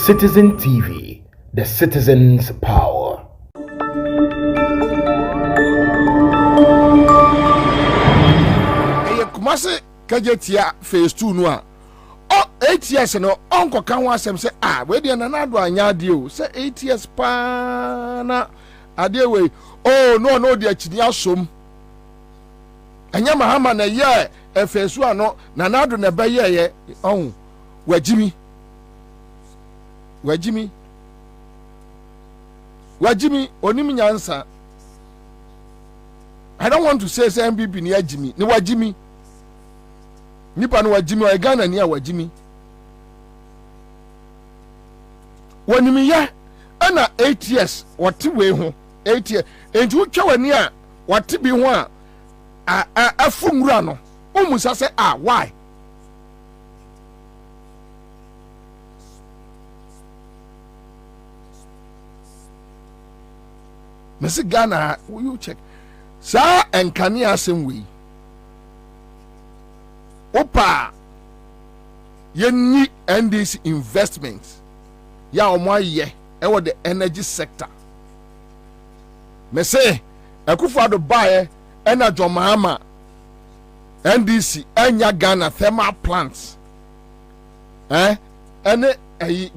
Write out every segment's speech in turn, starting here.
Citizen TV, the citizen's power. Kumasi kajetia phase 2 no a 8 years no onko kan ho asem say we dey na na do anya ade o say 8 years pa na ade we no dey achini asom anya mahama na ye phase 2 ano na na do na be ye wajimi onim nyansa. I don't want to say MBB ni ajimi ni wajimi nipa no wajimi o Ghana ni wajimi wonimi ya ana 8 years wati we ho 8 years enti utwa wani a wati bi ho a afumura no umusa say why Mr. Ghana, will you check? Sa enkani asem we opa yenni NDC investments ya omoye ewo the energy sector me say Akufo-Addo bae ena Jomahama NDC enya Ghana thermal plants ene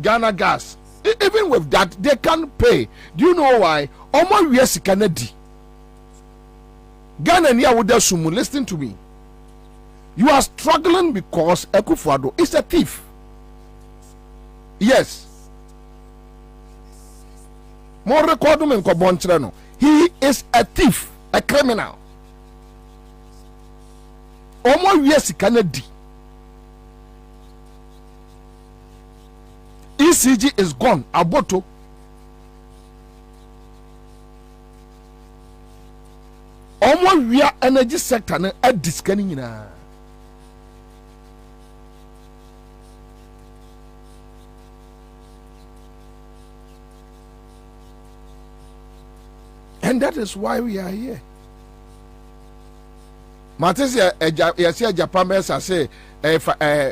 Ghana gas. Even with that they can't pay. Do you know why? Omo wiye sika na di Ghana niya would assume, listen to me. You are struggling because Akufo-Addo is a thief. Yes. More record him in Kobonchirano. He is a thief, a criminal. Omo yes Canada. ECG is gone. Aboto. Omo we are energy sector na adiskani nyina. And that is why we are here. Matesi ya Japan mesa say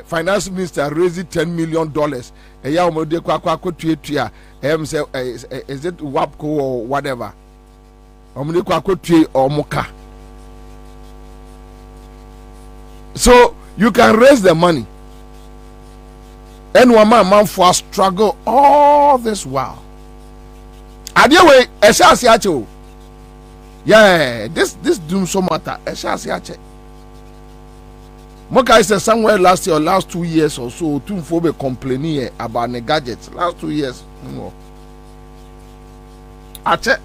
finance minister raised $10 million. Ya omode kwa tuetua say is it WAPCO or whatever. So you can raise the money and one man for struggle all this while. Adiawe esasiacho. Yeah, this doom so matter esasiache. Moka is somewhere last year or last 2 years or so Tumfobe complaining about the gadgets last 2 years. No. Ache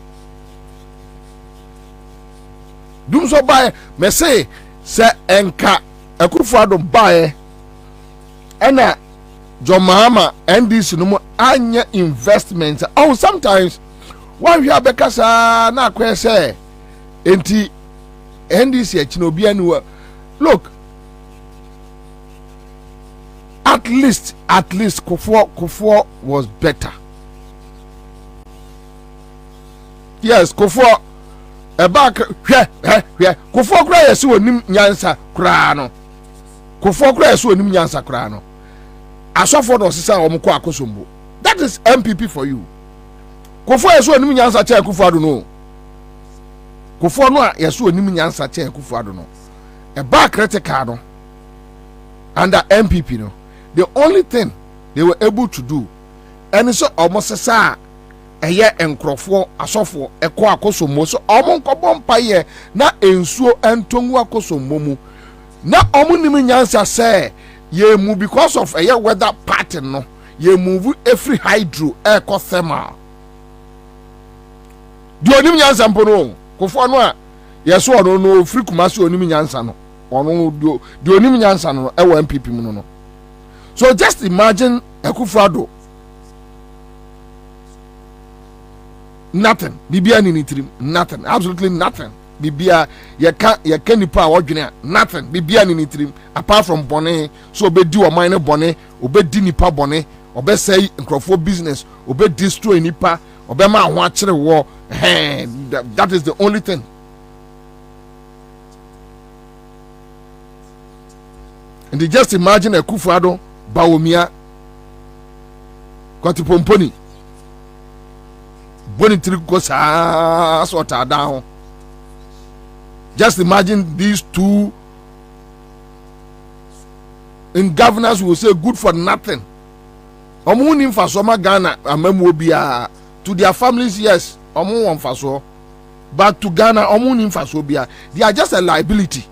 Dum so bae me say enka Akufo-Addo bae ena Jomahama NDC no mo anya investment. Oh, sometimes one we abekasa na akwe say enti NDC achinobi anu. Look, at least Kufo was better. Yes, Kufo back Kufo kura yesu onim nyansa kura no. Kufo kura yesu onim nyansa kura no. Asofo do sisa omko akosombo. That is MPP for you. Kufo yesu onim nyansa che Akufo-Addo no. Kufo no yesu onim nyansa che Akufo-Addo no. Back critical no. Under MPP no. The only thing they were able to do and so almost say eye enkrofo asofo eko akosommo so omo bompa ye na ensuo entongu akosommo mu na omo nim nyansa say ye move because of eye weather pattern no ye move every hydro eko thermal di onim nyansa mpono kofo no a yeso ono no free kumasi onim nyansa no ono di onim nyansa no e wo MPP mu no. So just imagine Akufo-Addo. Nothing. Bibia ni nitrim. Nothing. Absolutely nothing. Bibia ye can nipa wadwene nothing. Bibia ni nitrim apart from bone. So obe di o mine bone, obe di nipa bone, obe say nkrofo business, obe destroy nipa, obe ma ho akere wo. That is the only thing. And they just imagine Akufo-Addo Bawumia Kwati pomponi. Boni triko sa sota down. Just imagine these two in governors will say good for nothing. Omu nim faso ma Ghana amemu bia to their families, yes, omu won faso. But to Ghana, omu nim faso bia. They are just a liability.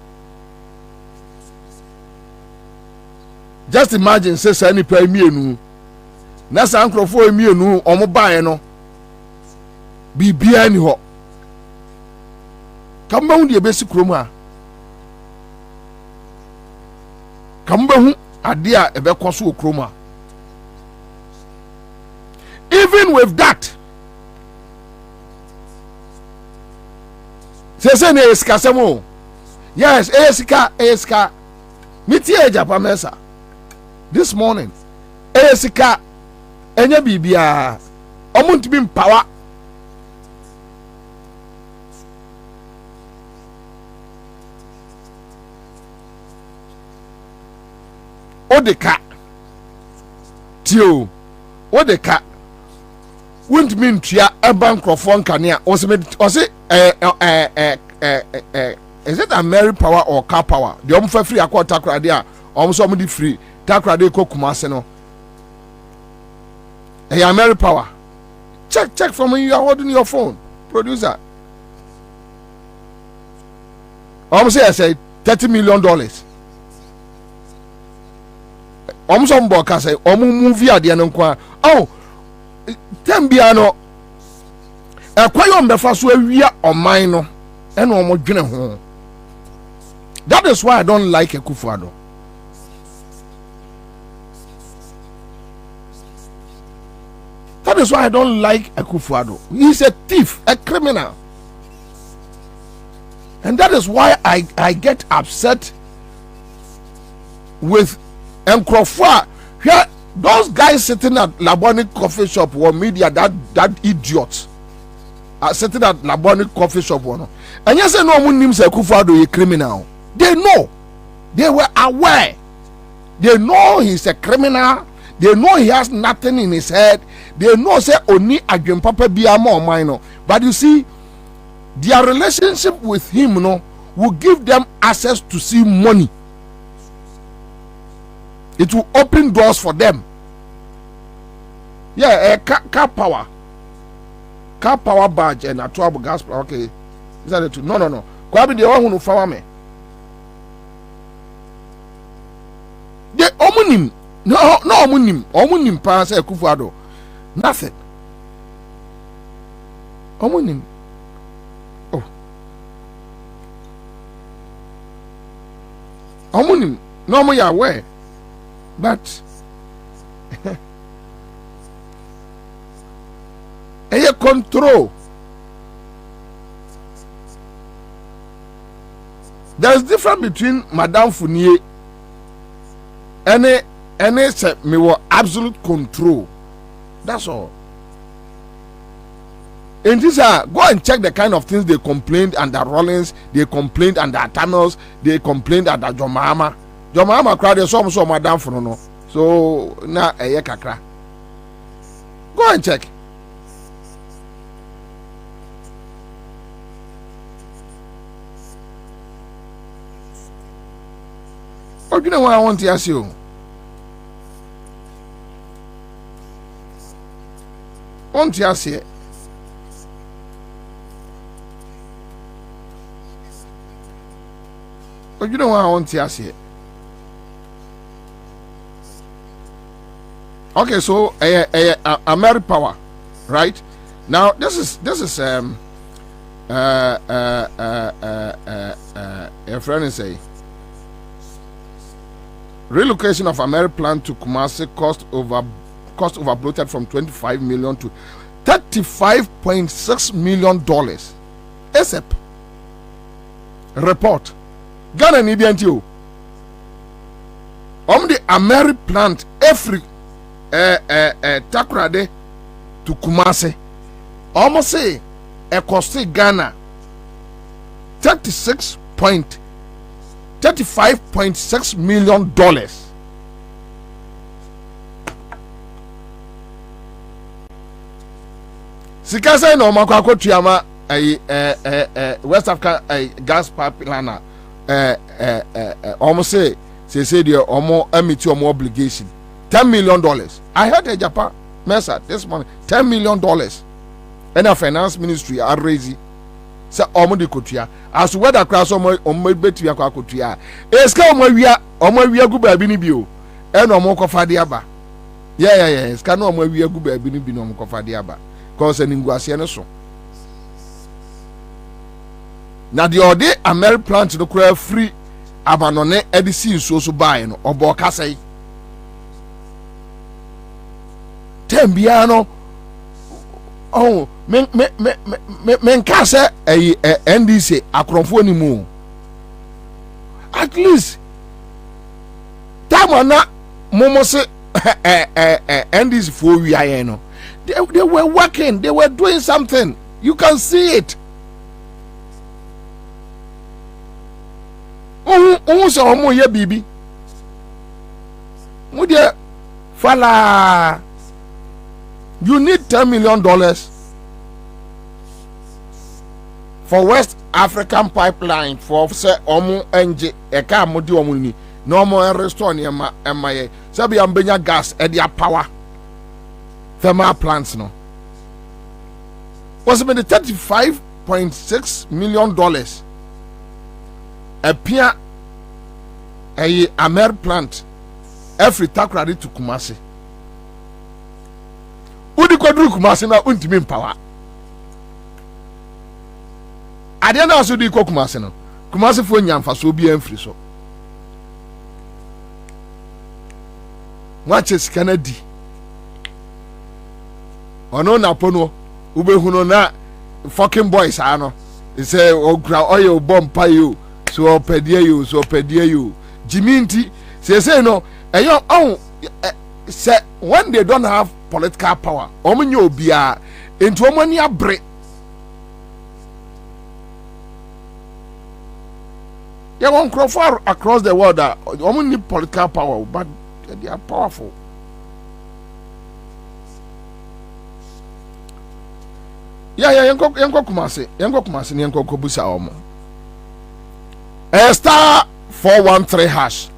Just imagine say any pay mienu. Na sa nkrofo mienu omu bae no. Bibia ni ho. Kamba hu de besi krom a. Kamba hu ade a ebe kwaso krom a. Even with that, say ne esika semo. Yes, esika. Miti ejapa mesa. This morning, esika enya bibia. Omuntu bi power. Odeka. Tio. Odeka. Wouldn't mean tia a bankrofon kania or say is it a Mary power or car power? The for free aqua takradia, almost somebody free takrade kokumaseno. A Mary power. Check from when you are holding your phone, producer. Almost say I say $30 million. Almost some book I say, movie at the end. Oh. Tembiano kwayo mbefa so awia oman no ene omo dwene ho. That is why I don't like Akufo-Addo. That is why I don't like Akufo-Addo. He's a thief, a criminal. And that is why I get upset with Nkrofo. Here those guys sitting at Laboni coffee shop or media, that idiot are sitting at Laboni coffee shop one. And you say no one names Akufo-Addo a criminal. They know. They were aware. They know he's a criminal. They know he has nothing in his head. They know say oni adwen papa bia ma minor. But you see, their relationship with him, will give them access to see money. It will open doors for them. Yeah, car power badge and a 12 gas. Okay, is that the two? No. Kwabi the one who follow me. The omunim, no omunim pass Akufo-Addo. Nothing. Omunim. Oh. Omunim. No more ya aware. But a control. There's difference between Madame Fournier and say me were absolute control. That's all. And this go and check the kind of things they complained under Rollins, they complained under Thanos, they complained under Jomama. Jomama cried some Madame Fournier. So na kakra. Go and check. Oh, you know what I want to ask you? Want to ask you? Oh, you know what I want to ask you? Okay, so American power, right? Now this is a friend is saying relocation of American plant to Kumasi cost over bloated from 25 million to $35.6 million. ASAP. Report. Ghana ni bientio. The American plant every Takoradi to Kumasi. Almost say a cost Ghana $35.6 million. sika say no makwa kotuama West Africa gas pipeline almost say the almost emit obligation $10 million. I heard the Japan Mesa this morning $10 million. And a finance ministry are raising. Say almost kotua as weather class betu yakwa kotua eska omawia gu ba bi ni bio e no mo kofa de aba yeah eska no omawia gu ba bi ni bi no mo kofa de aba cause ni nguase ne so na de ode Ameri plant no kura free abanone edisi nsuo so bae no obo kasai tembia no oh men kase NDC akronfo ni mu at least tamana momo se NDC for we are no they were working, they were doing something, you can see it. So omo ye bibi mu de fala. You need $10 million for West African pipeline for say omo enje eka amodi omo ni no omo restore ni emaye sabi ambenya gas e dia power thermal plants no was about $35.6 million a pia a Ameri plant every takradi to Kumasi. Udi kodru Kumasi na untimi power. Ade na so di ko Kumasi no. Kumasi fo nyamfa so bi amfiri so. Wache sikana di. Ono na pono ubehuno na fucking boys ano. Say ogra oyo bompa you so opedie you. Jiminti say no eyo on say when they don't have political power omunye obia enti omani abre they won't grow far across the world that omunye political power but they are powerful. Yanko Kumasi ni yanko kobusa omo star 413 hash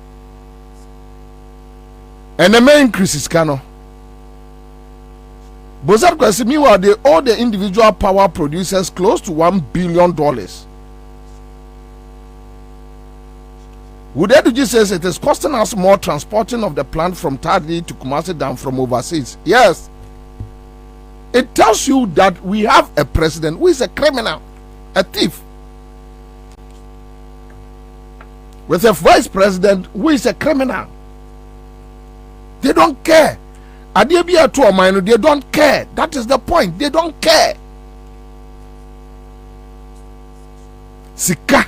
and the main increases cano. Bozar kwesi meanwhile they owe the individual power producers close to $1 billion. Udeduji says it is costing us more transporting of the plant from Tadi to Kumasi than from overseas. Yes. It tells you that we have a president who is a criminal, a thief, with a vice president who is a criminal. They don't care. Adebia to Omino, they don't care. That is the point. They don't care. Sika.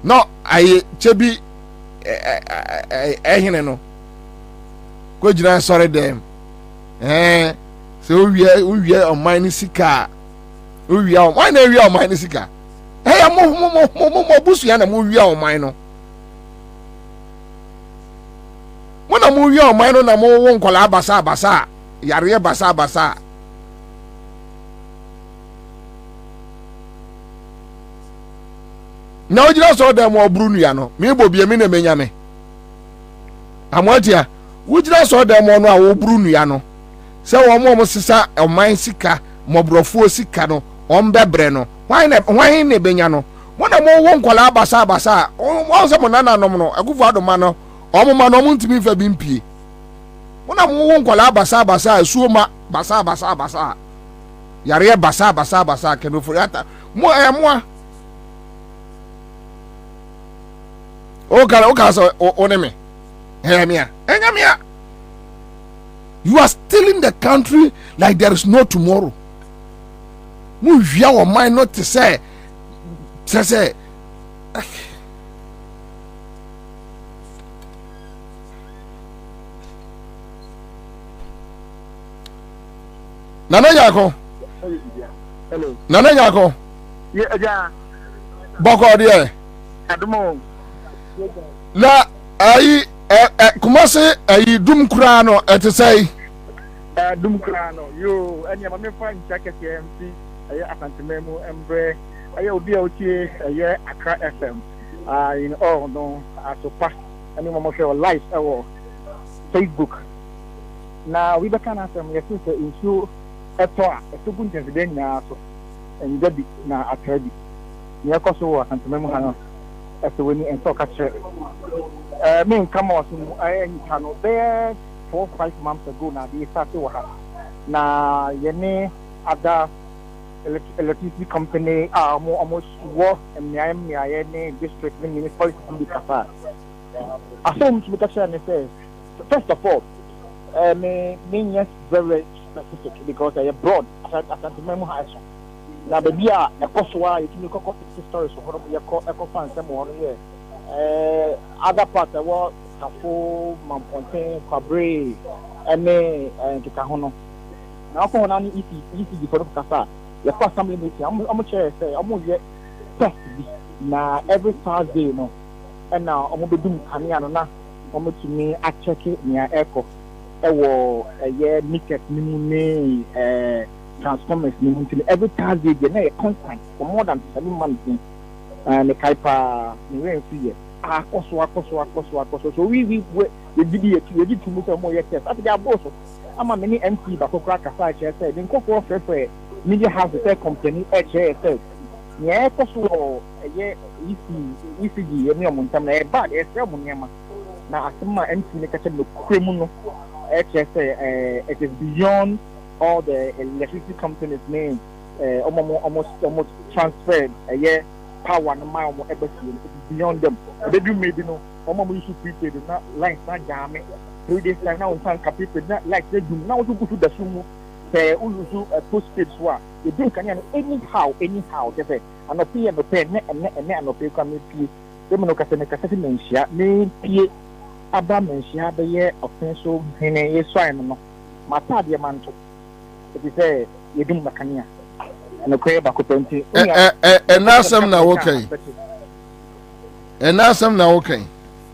No, I chebi no. Go jina sorry them. So we are on mine sika. We are why we are on mine sika. Hey, I'm more busu yana we are on mine. When I'm moving on mine on a more won't call basa yare basa. Now you just saw them more Bruniano. Me bo be a minute menyame. I'm what here. Would you saw them on our Bruniano? So one more sister of mine sika, mobrofo sika no, ombebreno. Why ne benyano? When I'm more won't call basa. Oh, once a monana no, a good father mano. Omo ma no muntimi fa bimpie wona mo won kwala basa suoma basa yare basa keno furiata mo o so oneme enyamia you are stealing the country like there is no tomorrow. Mo via o mind not to say Nana Yako. Hello. Nana Yako. Yeah. Boko there. Adumo. La Kumasi dum kurano ete say. Dumkrano, you and your mammy find jacket MC, a Santimemo, Embre, a OBOT, a year Accra FM. In all, no, as a pass, and you must show live our Facebook. Now, we can ask them, yes, in two, a tour, a two good incident now, and Debbie now at Herbie. Near Kosovo, Santimemo, as the winning and talk at church. Me come on, I cannot there. 4 or 5 months ago now they started work na yene other electricity company almost work and yene district municipality in Qatar. Assume to be say first of all me yes very specific because I broad as memo has na baby a ekoswa yetumi kokko stories for your fans some one here other part was Kafo, Mamponte, Kwabre, Eme, and Kikahono. Now, for an easy before Kasa, your first family meeting, I'm chair say, I'm going to test now every Thursday, you know, and now I'm going to do Kanyana, I'm going to me, I check it near Echo. A year, Nicket, Nimune, Transformers, every Thursday, they constant for more than 7 months, and the Kaipa, the so we did to move more yes. After that, boss, I'm a many MP, but for crack aside, I said, then go for media house the company, HSS. Yeah, Kosovo, a year, ECG, and Yamuntam, but a ceremony. Now, as my MP, the criminal HSS, it is beyond all the electricity companies' names, almost transferred a year. Power and my ever seen beyond them. They do maybe no. Omo used to prepaid not like not jamming. 3 days time now on people not like they do now to go to the sumo. Say usually a postpaid swap. They do can anyhow. They say and no pay and no pay and no pay come pay. They no kase mensia. Me pay aba mensia the year offensive hene ye swine no. Mata dia manto. It is say you do makania. And now some now okay. And now some now okay.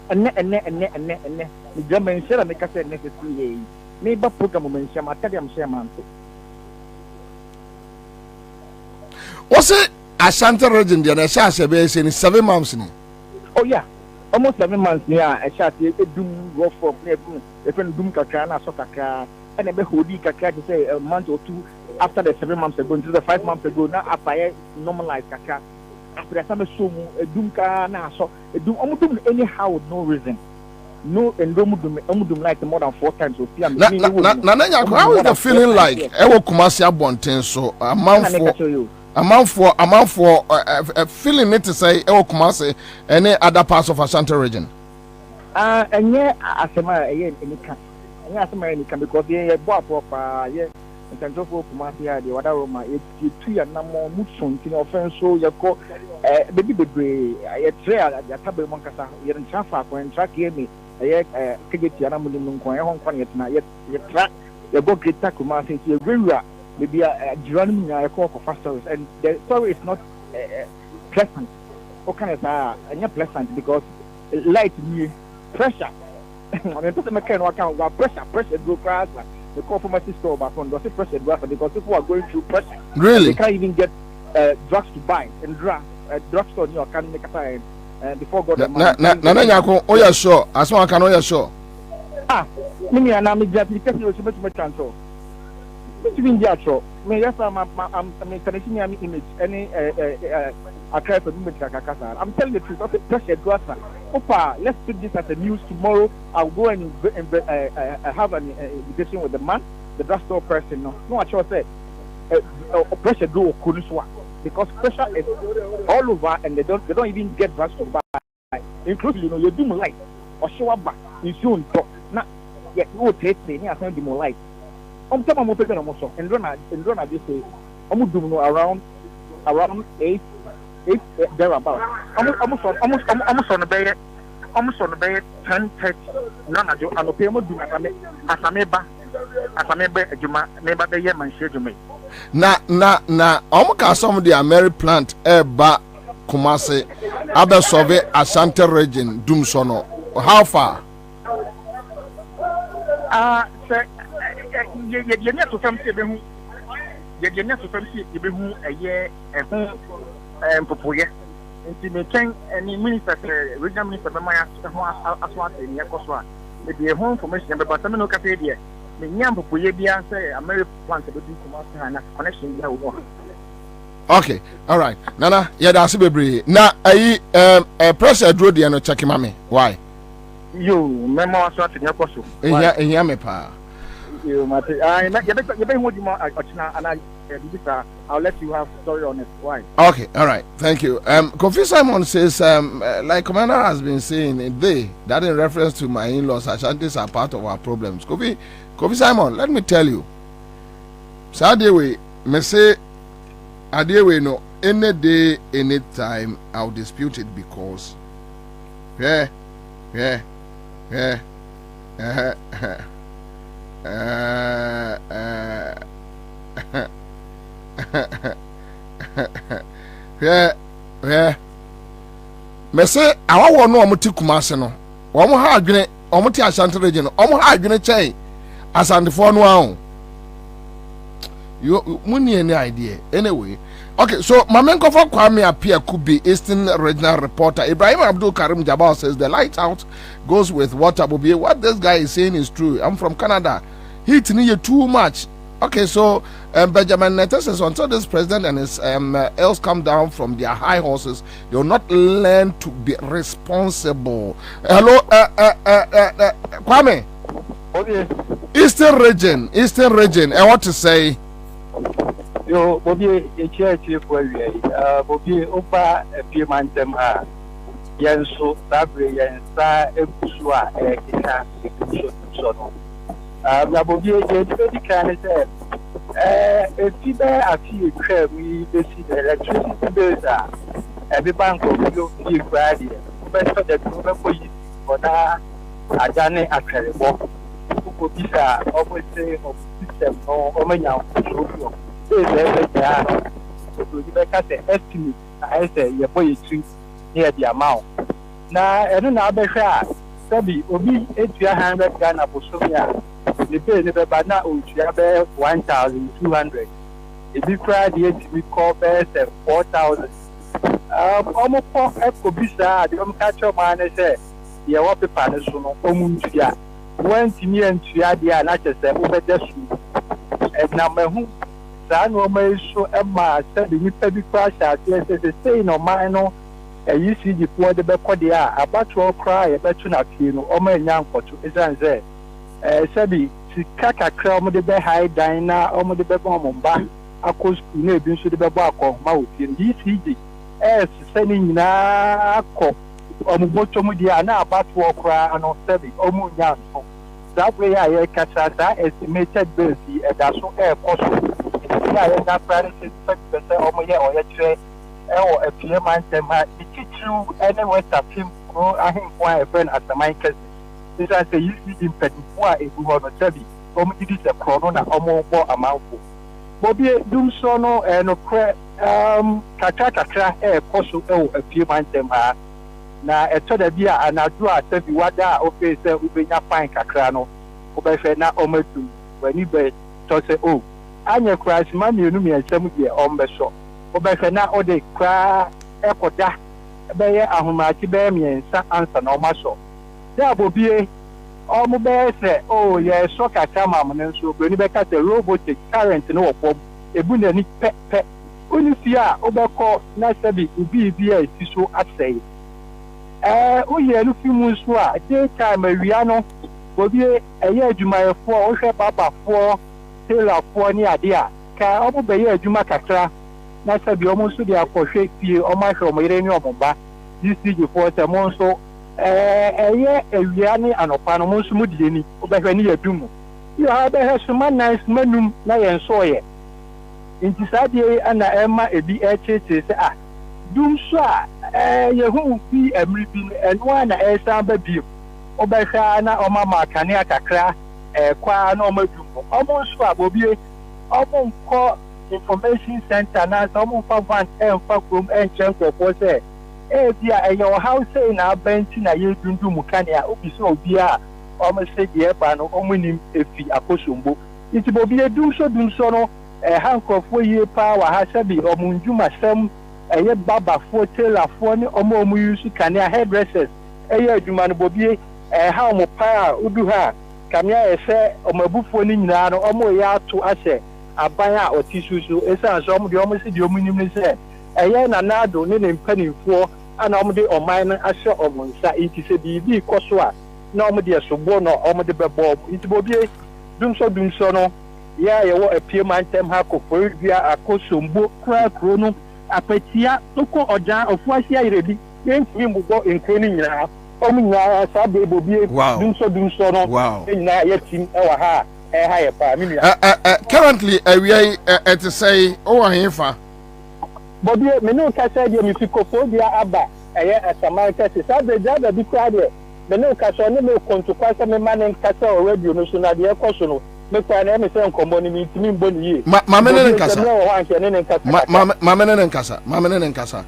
And the German shall make us necessary. Maybe program mention my Tadium Sherman. Was it a Santa Regent and a Shasha base in 7 months? Oh, yeah, almost 7 months. Yeah, I shot a doom go for a friend Doom Kakana, Sokaka, and a Behudi Kaka to say a month or 2. After the 7 months ago, into the 5 months ago, now after I normalized Kaka, after the summer sumu, a Dumka, now so a Dum anyhow with no reason. No, and Domudum like more than 4 times. How is the feeling like? Ewo Kumasi Abonten, so a month for feeling it to say Ewo Kumasi, any other parts of Ashanti region. And yeah, as a man, any can because they bought proper, yeah. In terms of Kumasi, the other room, you 3 and no more Mutsun, offense, so you call baby the gray. I trail at the Tabe Moncasa, you're in Chafa, when track me, I get Yanamun, Hong Kong, yet track, you go get Takumasi, you're very maybe a Geronimo, I call for fast service, and the story is not pleasant. What kind of and not pleasant because light me pressure. I mean, it doesn't make any account pressure go crash. The call for my sister back on was pressure because people are going through pressure. Really? They can't even get drugs to buy and drugstore in your can make a time before God. Oh, yeah, sure. As one can, oh, yeah, sure. Me and I'm just because you should make transfer. Between the actual, me, yes, I'm connecting image any a cry for movement. I'm telling the truth. Okay, pressure drugs. Opa, let's put this as a news tomorrow. I'll go and have an invitation with the man, the drugstore person. No, I sure said pressure do Kuniswa because pressure is all over and they don't even get drugs to buy. Including you do light or show up back in soon talk. Now, yet you take me. I send you more light. I'm telling you, I'm also and run this say I'm doing around 8 thereabout. Almost on the bed. Almost on the bed 10:30. None of you are no payment. Do as a member, Juma, neighbor, the Yemen share to me. Na, almost some of the American plant, Eba Kumasi, other survey Ashanti region, Doomsono. How far? Sir, you need to come see who you need to come see who a year and Popoya. And to maintain any minister, regional minister, as one in Yakoswa. Maybe a home formation, but some no cafe. The young Popoya say American plans to do connection. Okay, all right. Nana, yeah, that's Baby. Now, pressure drew the no check mommy. Why? You, Memo, so to your postal. Yeah, me pa. You, Mate. I'll let you have story on it. Why? Okay, all right. Thank you. Kofi Simon says, like Commander has been saying, that in reference to my in-laws, Ashantis are part of our problems. Kofi Simon, let me tell you. Saturday, me say, Adewe no, any day, any time, I'll dispute it because, me say awa wo no omuti Kumase no omo ha adwene omuti Ashanti region no omo ha adwene chai asandefo no ahụ you muni any idea anyway. Okay, so Mamenko for Kwame Apia could be Eastern Regional Reporter Ibrahim Abdul Karim Jabal says the light out goes with water. Bobie, what this guy is saying is true. I'm from Canada. Heat near too much. Okay, so Benjamin Neto says until this president and his elves come down from their high horses, they will not learn to be responsible. Hello, Kwame. Okay. Eastern region. I want to say. Yo, Bobie, a church for you. Bobie, Opa, a few months, Yanso, Sabre, Yansa, Ebusua, Ekina, Sono. Bobie, a very kind of if you bear a few we see the electricity bills are every bank of you Friday. Best of the group for you for that. I done it at the walk. Who could be always say of system or many. So you better say estimate. I say your boy is near the amount. Now, I don't know about Sabi, Obi, 800 Ghana for Somia. The pay never bad now, 1,200. If you try the we call best 4,000. Almost for Ecobisa, the catch up man, I say, the water panels from Omuntia. When Timmy and Tiadia, not just a over the and number who. San Roma so Emma said the Nippy crash out yes, the say no minor, and you see the poor the Becodia, about to cry about to not you know, or my young for two is there. Sabi, Kaka Cram the Bay High Dina, or the Bebom back, of course, you know, been to the Bebaco, mouth in DCD, as sending na cock, or Motomudia, now about to cry and on Sabi, or Munyan. That way I catch that estimated bill, and that's so air possible. I have practiced 50% or more or or a few months. The teacher anyway, him, I think why a friend as a my cousin. This is a usually in Petipoa if we want to tell you, it is a corona or more amount. Bobie, do so no and Kaka, a possible a few months. Now, a told the beer and I do a tell you what that okay, so we bring a fine Kakrano, or now almost when you bet, so say, oh. Anya crash, mammy, you know, and some year on the shop. Obey now, or they cry, Ecoda, Bayer, Ahumati, bear me and answer no muscle. There will be a almost bear say, oh, yes, so I come and so when you back at the robotic current no pop, a bunny pet. Only fear, overcall, Nasabi, will be a tissue at say. Oh, yeah, look, you must daytime, Mariano, will be a year to my 4 or Papa 4. Taylor for near dear, can obey a Juma Catra. Nasa be almost to the Shakespeare or my from Iranian Bomba. This is before the monster. A year, a Riani and Opanomus Mudini, Obey a Dumo. You have a some nice menum, Lion Sawyer. In Tisadia and Emma a BH says, ah, Doom Swa, you won't be a ribbon and one a samba beam. Obey Shana or Mamma Cania Cacra. Kwa no Madumbo. Almost Bobie, almost call information center now, someone for one and for room and chamber for say. Eh, dear, your house in our bench in a year to do Mukania, Opiso, dear, almost say the Ebano, Ominim, if he Aposumbo. iti Bobie dum so no hankrofo yie pa wa ha sha bi omunjuma sam eye babafo tailorfo ni omo yusu kania hairdressers eye adwuma no Bobie ha omo pa udu ha kamia ese omabufo ni nyina no omo ya ato ahye aban a otisusu esa so omo de omo si de omo nim ni se eye na nado ne mpanimfo ana omo de oman no ahye omo nsa iti se bibi koso a na omo de sobo no omo de bebo iti Bobie dum so no ya yewo apie mantem ha ko forbia akosombo kra kro no apatia toko ojan ofu asia irebi yentimi mbugo enkro ni nyina omunya sa be Bobie dum so no nyina yetim e wa ha ha ye pa minua currently we to say o ahefa Bobie me no ka say de mi fikophobia aba asamanka se sa be jada bi kwa de me no ka so ne me kontu kwa se me manen ka say o radio no so na de ekoso no me kwa na me say nkombo ni mitimi mbo ni ye mama nenen kasa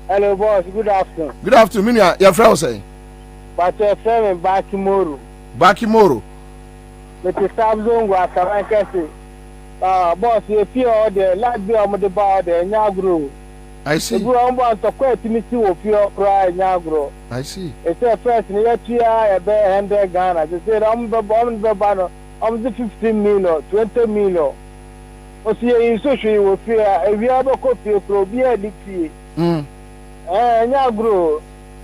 Hello boss, good afternoon. Good afternoon. Your friend say but your friend Bakimoro me te sabzo ngwa asamanka se boss you feel all the last day am the ba the nyagro I see. You go on to quite me see of your cry nyagro I see. It's a first ni yetia e be 100 Ghana they say am be ba I'm the 15 million, 20 million. O see in social we fear we have a copy pro be a dictie. Nyagro.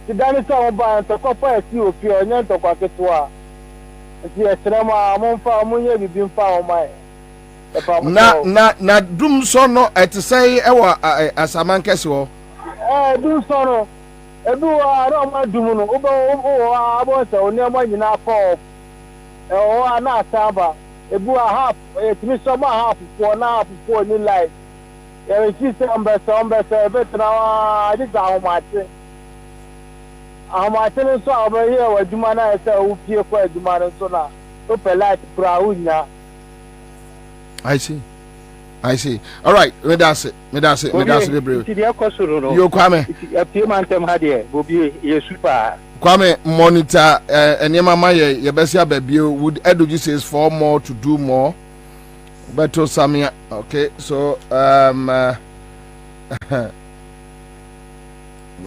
The dance on ba to copa see o fear nya to kwa ketwa. See extrema amfa amunye bibim fa o mai. Na dum so no et say e wa asamankese wo. Dum so no. Edu wa ro ma dum no. O abo se o ne ma nyina fa ana saba ebu a half etimi so ma half for ni life e ti se ombe betra di ga ahomate no so obe here waduma na ese o pie kwa aduma no so na o pelite pra unya I see all right me that's it the brave ti de kwasoro no yo Kwame apie mantem ha de Bobie ye super Kwame monitor enema maye ye besia babio would Edoji says for more to do more beto samia okay so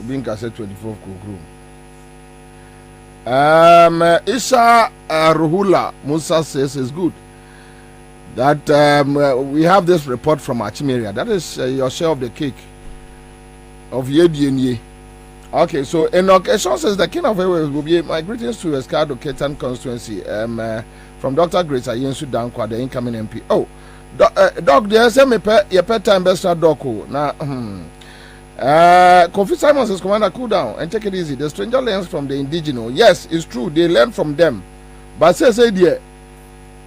Binka said 24 kugru Isha Ruhula Musa says is good that we have this report from Achimeria. That is your share of the cake of Yedienye. Okay, so Enoch Eshon says the king of Airways will be my greetings to Escado Ketan constituency from Dr. Grace Ayensu Dankwa, the incoming MP. Oh, Doc, there's a pet time best doco. Now, Kofi Simon says, Commander, cool down and take it easy. The stranger learns from the indigenous. Yes, it's true, they learn from them. But say, dear,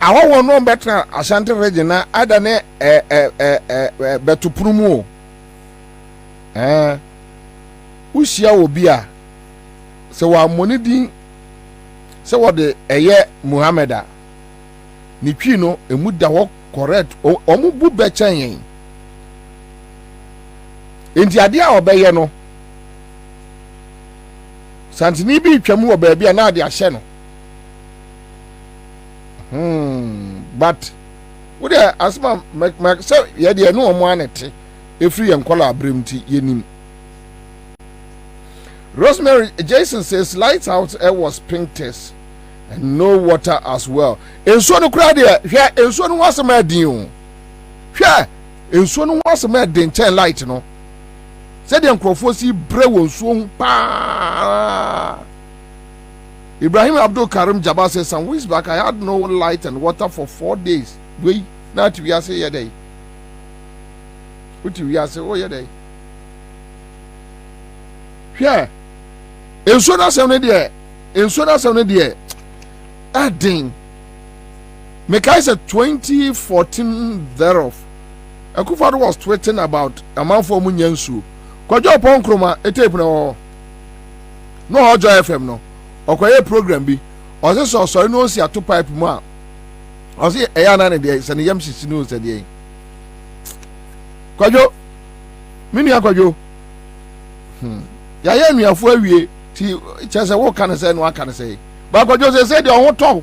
I want no better Ashanti region. I don't know, better promo. Ushia obia se wa money din se wo de eye Muhammeda ni twi no emu da wo correct omu bu be chen enti ade a obeye no santini bi twam wo ba bia na ade ahye no but wo de asma se ye de no omo anete efri ye nkola abremti yenim. Rosemary Jason says lights out air was pink test and no water as well. In so no crowd here, in so no was a mad deal. Here, in so no was a mad din 10 light no. Said the Uncrofosi brew so pa. Ibrahim Abdul Karim Jabbar says some weeks back I had no light and water for 4 days. Wait, not we are say your day. What we are say oh your day. Here. Insurance on the adding Mekai said 2014 thereof. Akufado was tweeting about a man for Munyansu. Kwajo upon Kroma, a tape no Ojo FM no. Okoye program bi. Ose so no see a two pipe ma. Ose eyana ne dey se ne yam sisi no se dey. Kwajo mini akwajo. Ya ye nuafo awie ti chese wo kan se no aka ne se ba kwajo se de on to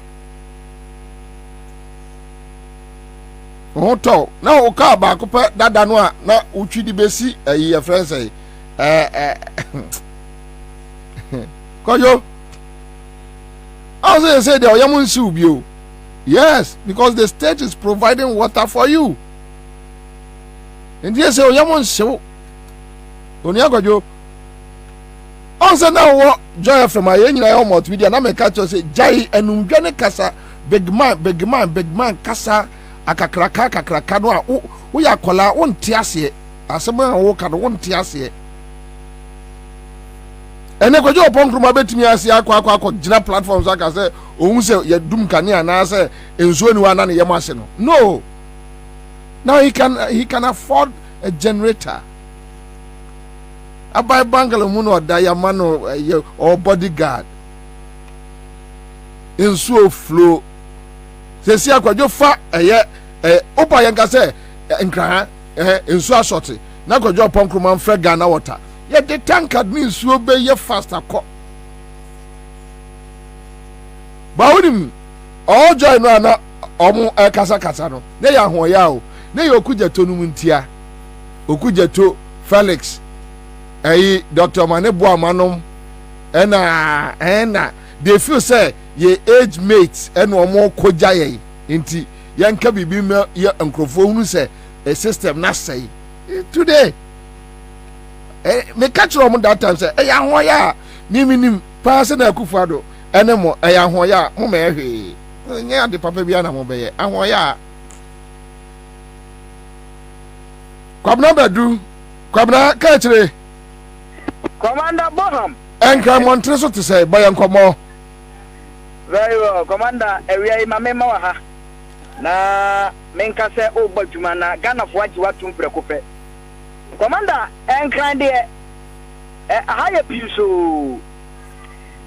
Hoto na o ka ba ko pe dada no a na utwi di besi ayi e friend say koyo also say there yamun si ubio. Yes, because the state is providing water for you. And yes, yamun si oni agojo also now joy from my yen na multimedia na me catch say jai enumdwe ne kasa big man kasa akakraka no a wo ya kola wo nte ase asema wo ka no wo nte ase ene kwaje oponkruma betumi ase akwa gina platforms aka say ohun say ye dum kane ana say ensuo ni wa na ne yem ase no now he can afford a generator abai bangalo mu no diamano or bodyguard ensuo flow sesi akwajo fa opa yanka say nkran ensuo asoti na akwajo ponkroma mfre Ghana water ye de tankard ni ensuo be ye fast akọ bawunim ojo no ana omu kasa no ne ya hoya o ne ya okujeto no muntia okujeto Felix Dr. Manebo Amanom ena they feel say ye age mates and omo koja ye nti yanka bibi me ye enkrofo hunu say a system na say today me catch rom that time say ya hoya nim pass na akufado ene mo ya hoya mo me hwe nya de papa bia na mo be ye ahoya Kwabena Badu Kwabena kachire Commander Boham. Enka Montre so to say boy enkomo. Very well, Commander. Area ma mema wa ha. Na menka se o gbaduma na Ghana fo agi watum prekope. Commander, enka de higher piso.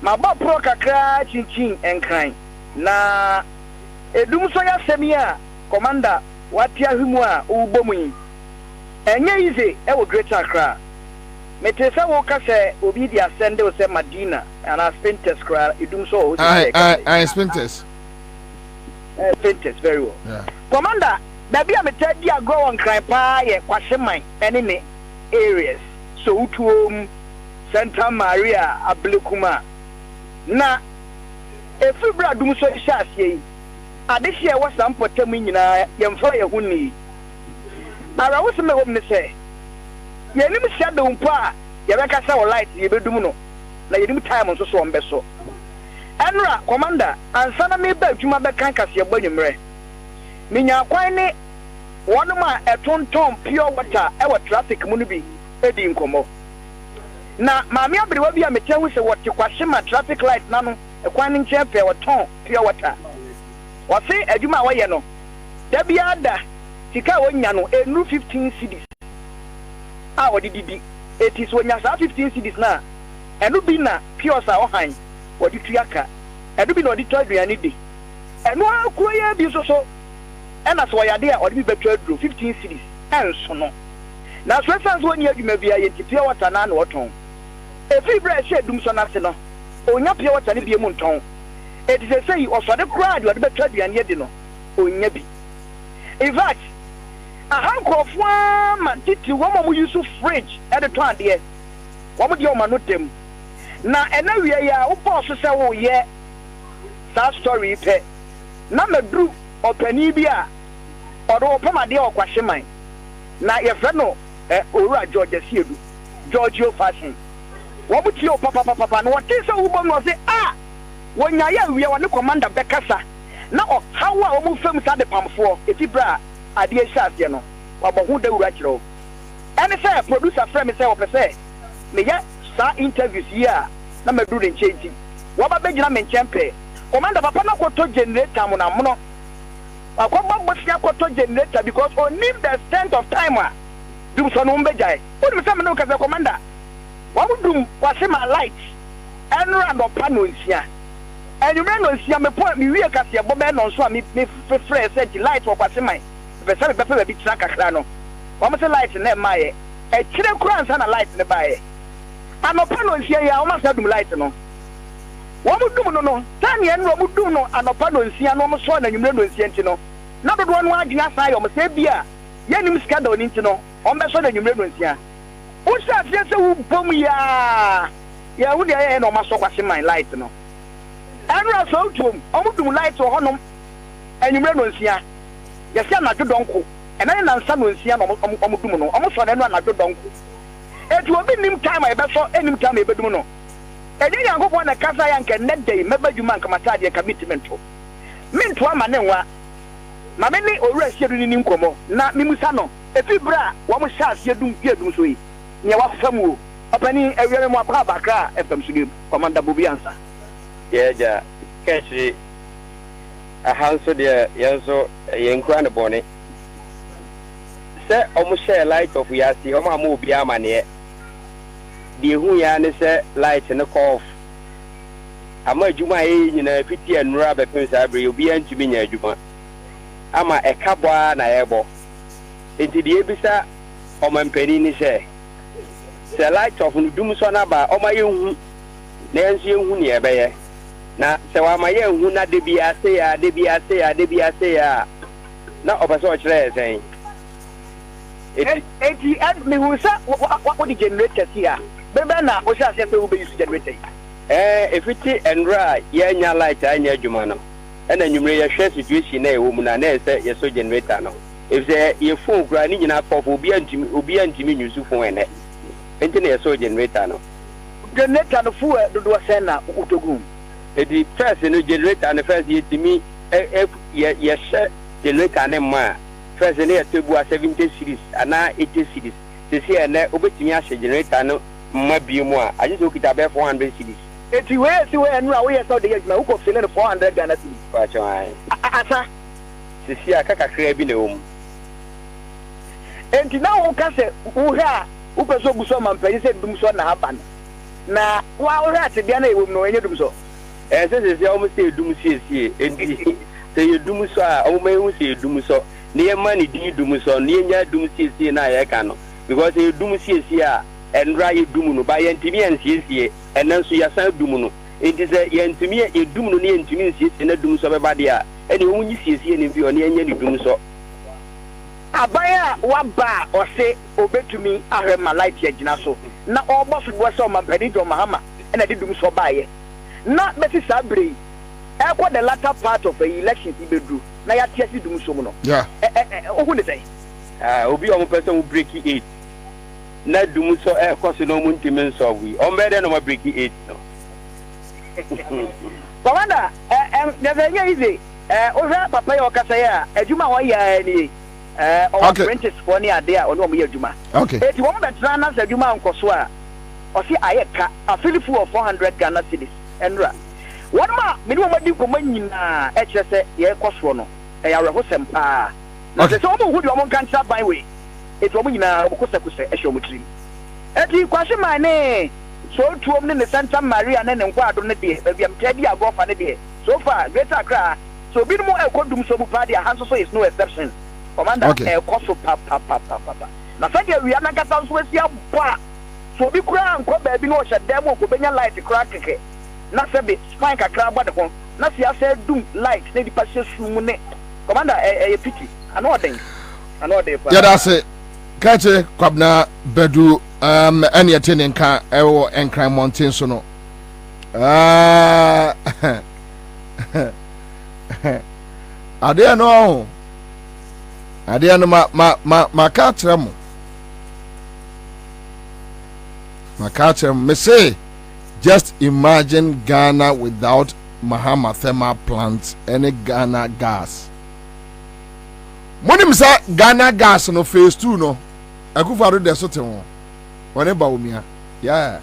Ma ba pro kakra chinchin enkan. Na edum so ya semia, Commander, watia hunu a o bomu. Enye ize e wo Greater Accra. Metesa wo ka se obi di asende o se Madina and a Spintes kra idum so o se Spintes. Spintes very well. Yeah. Commander, baby am tell dia go on cry pa ye kwaseman ene areas. So utuom Santa Maria Ablekuma. Na efibra dum so hia asie. Adehia wo sampotam nyina yemfa ye huni. Ara wo se me wo me se yenim shadow mpa ye beka sa wo light ye bedum no na yenim time nso so ombe so enra commander ansana me ba adwuma be kan kase ye gbanyumre minya kwan ne wonu ma etonton pure water e wo traffic mu no bi edi nkomo na maami abrewa bi a metehu se wote kwahye ma traffic light na no e kwan ne nche pe wo ton pure water wo se adwuma wo ye no da bia ada sika wonya no enu 15 cedis didi it is when you have 15 cities na enu bi na pure sa ohan wodi tuaka enu bi na wodi todu ya ni de enu akoya bi so ena so ya de a wodi bi betu adro 15 cities enso no na so sense woni adwuma bia ye pure water na na woton e fi bra she dum so na se no onya pure water ni bi mu nton it is say osode kra de wodi betu adua ni de no onya bi in fact ahankofwa ma titi wo mo use fridge e de ton ade wo mo de o ma no tem na ena wie ya wo boss se wo ye sa story pe na madru opani bi a odo opamade o kwahyeman na ye fre no owura George Siedu Giorgio fashion wo mo ti o papa no what is wo bom no say wonya ya wie wo ne commander bekasa na o hawa wo mo fam sa de pamfo etibra ade ehia no wabohu da wura kiro ene say producer frame say wo pese me ya sa interviews here na maduru ne nchenti wo ba begina me nchempe commander papa na koto generator mo na mono akwaba bosia koto generator because on need the extent of time dum so no mbejai wo dum say me no ka say commander wo dum wase ma light enra no panel nsia enumre no nsia me po mi wie ka se bo be no so a me frefre say light wo kwase man be be tira kakra no wo mo say light na ma ye e kire kura nsa na light ne ba ye anopa no nsia ya wo ma sa dum light no wo mo dum no tan ye no wo dum no anopa no nsia no mo so na nwumre no nsia nti no na do one wa dia sai o me say bia ye nim schedule ni ntino on be so na nwumre no ntia o sha tie se wo bom ya wo dia ye no ma so kwase man light no anra so tum o mu dum light o honom enwumre no ntia ye se na do donko e na na nsa no ntia no o dum no o mo so na no na do donko etu obi nim time e be so enim time e be dum no eje yankopon na kasa ya nke net day mebadwuma nkamata de commitment to minto ama ne nwa ma me ni owura hyedu ni nkomo na mimusa no efi bra wo mo sha hyedu hyedu so yi ne wa famu opani ewiere mo akwa bakra fm sugem Kwabena Bobie Ansah ja kechi a hanso de yenso yenkura ne bone se omo share light of yasi omo ama obi amane de hu ya ne se light ne off ama adwuma yi nyina fiti anura be pensa abre obi antumi nya adwuma ama ekabwa na yebo enti de ebisa omampani ni se light of ndum so na ba omayehu na enso yehu ne ebeye na se wa mayehu na de bi ase ya na obaso o kire esen eti me hu sa what the generator here bebe na o sha se pe wo be use generator efiti enra ye nya light anya adwuma no ena nwumre ye hwe situation na ewo mu na na ese ye so generator no if say ye phone kura ni nyina pop obi antimi nyusu phone ene enti na ye so generator no fu do sen na utogum edi first no generator no first ye timi ye share generator ne ma first ne ye tebu 70 series ana 80 series se se ene obetimi a share generator no ma bi mu a aje so kita be 400 series eti we si we anu a we so de yema uko fele 400 Ghana cedis kwa chwa asa sisi aka kakra bi na wom enti na wo ka se wo ha wo peso buso man pe se dum so na haban na wa wo ha te bia na ewom no enye dum so se o mo se dum sie enti se ye dum so a o mo ehu se dum so ne ye ma ni di dum so ne nya dum sie na ye ka no because ye dum sie a enra ye dum no ba ye ntimi ansiesie enanso ya san dum no enti se ye ntimi ye dum no ne ye ntimi ansiesie na dum so be ba de a ene wo nyi siesie ne bi o ne nya ni dum so abaya waba o se obetumi ahema light ye gina so na obo so bo so mampani do mahama ena de dum so baaye na beti sabre ekwo the latter part of the election ibedu na ya tiasi dum so mu no yeah ohu ne say obi o mo person break 8 na dum so koso no muntimi nso wi o mbede no ma break 8 no Kwabena never easy oza papa yo kasa ya adwuma ho ya ni o apprentice for ni ade a ono mo ya adwuma okay eti wo betra na adwuma nkoso a o si ayeka afilifu of 400 Ghana cedis enra won ma me no madi ko manyina e kire se ye koso no e ya reho sempa na se o mo hudi o mo kancha ban we eti o mo nyina o kosa e hwe o mo tiri eti kwase man ne so tuom ne Santa Maria ne nkwado ne de bia mtadi agofa ne de so far Greater Accra so bi no ekodum so bu party hanso so is no exception commander koso pa na say we na kata so esi abwa so bi kura nko ba bi no hye dem ko benya light kura keke na se be spine kakra agba de ho na se ase dum light ne di pa hye sumu ne commander pity ano den ya da se kache Kwabena bedu any attending ka ewo enkran mountain so no ade no ma ka trem me say just imagine Ghana without Mahama thermal plants and Ghana gas monim sa Ghana gas no phase 2 no akufaro de so te ho wone ba omia yeah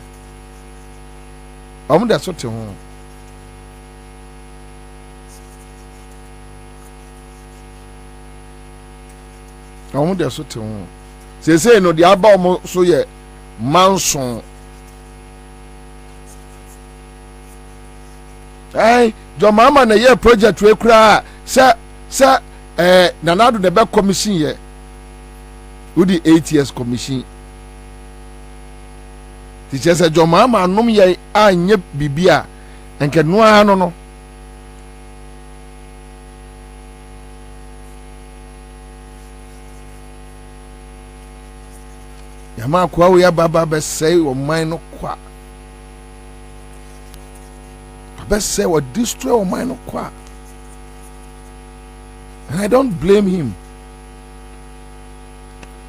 de so te ho de so te ho se no de aba omo so ye manson jo mama na ye project we kura se nanado de be commission ye udi 8 years commission ti se jo mama anum ye anye bibia enke no ano no Yama kwa we baba be say o man no kwa. Be say we destroy o man no kwa. And I don't blame him.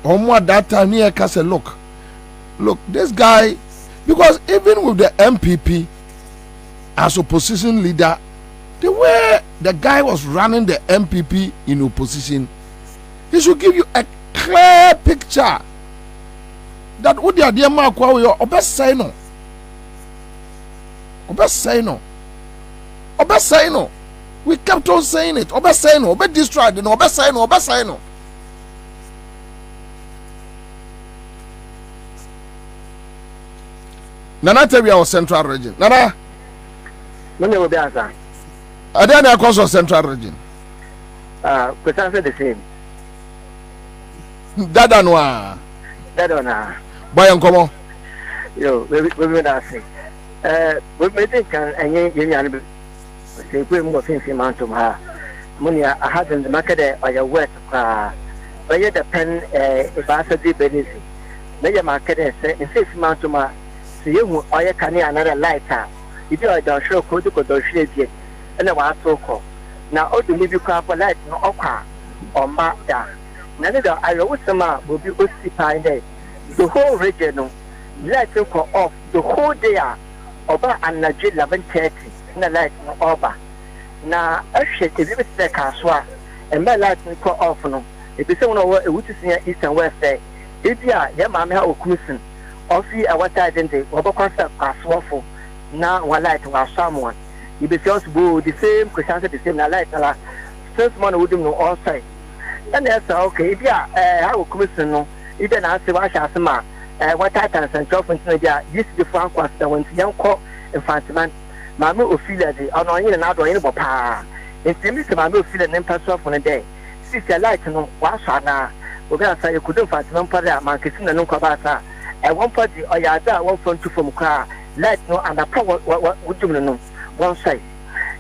Omo at that time he can say look, this guy, because even with the MPP as opposition leader, the way the guy was running the MPP in opposition, he should give you a clear picture that what the idea mark we obest say no. We kept on saying it. Obest say no, obest destroyed, no, obest say no. Nana tell you our central region. Nana. Kwabena Bobie Ansah. I don't know across our central region. Question the same. Dada noa. Dada na. Boy nkomo. Yo, we that say. We think can enye yemi say we mo fin mantum ha. Munia I had in the market or your work but yet the pen if I said the business. Meya market say in 6 months ma see you or you can another lighter. If you are the show code to do shit and I was so called. Now all the maybe crap for light no okra or mark that. Neither I always will be occupying there. The whole region light go off the whole day over and Nigeria 11:30 na light no over. Now a shit if you say Kaswa and my light go off no. If you say which is near east and west there, if you are Yamama or Cruising, or see our identity, or concept Kaswa for now one light or someone. If you just go the same question the same light, first one would know all sides. And that's okay. If you are how Cruising no, even answer what Shasma, what I can send off into the this the Frank was the one young call in Fantiman. Mamma will feel that the annoying and other in Bopa. In Timmy, Mamma will feel an impact off on a day. Sister light no wasana. We're going to say you couldn't find no pada, Marketing and no cabata. At one party or yada, one from two from car, light no and a power what would you know? One side.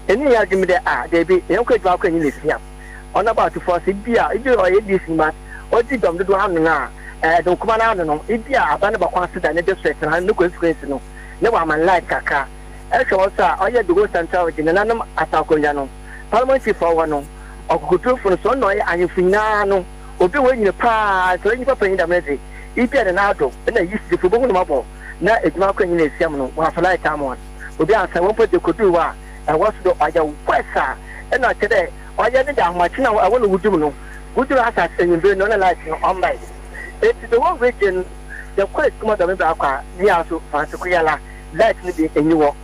Any argument there they be no good walk in this year. On about to force it beer, if you are this man, or did them do one now? Don't come out no. If you are a band of consider and district and look at no. No one like Kaka. Actually, also, all you do central in an animal Atacoyano. Parliament for one. Or could do for so no and you finano or be when you pass or you pay the message. If you are an adult, then I used to football mobile. Now it's not going in a seminal, one for like someone. Would be answer one put you could do and what's the other West and not today. Or you did that much now. I want to do no. Would you ask us and you do not like on my? It's the one region the quest come out of the near to Fantacuela, light me in New York.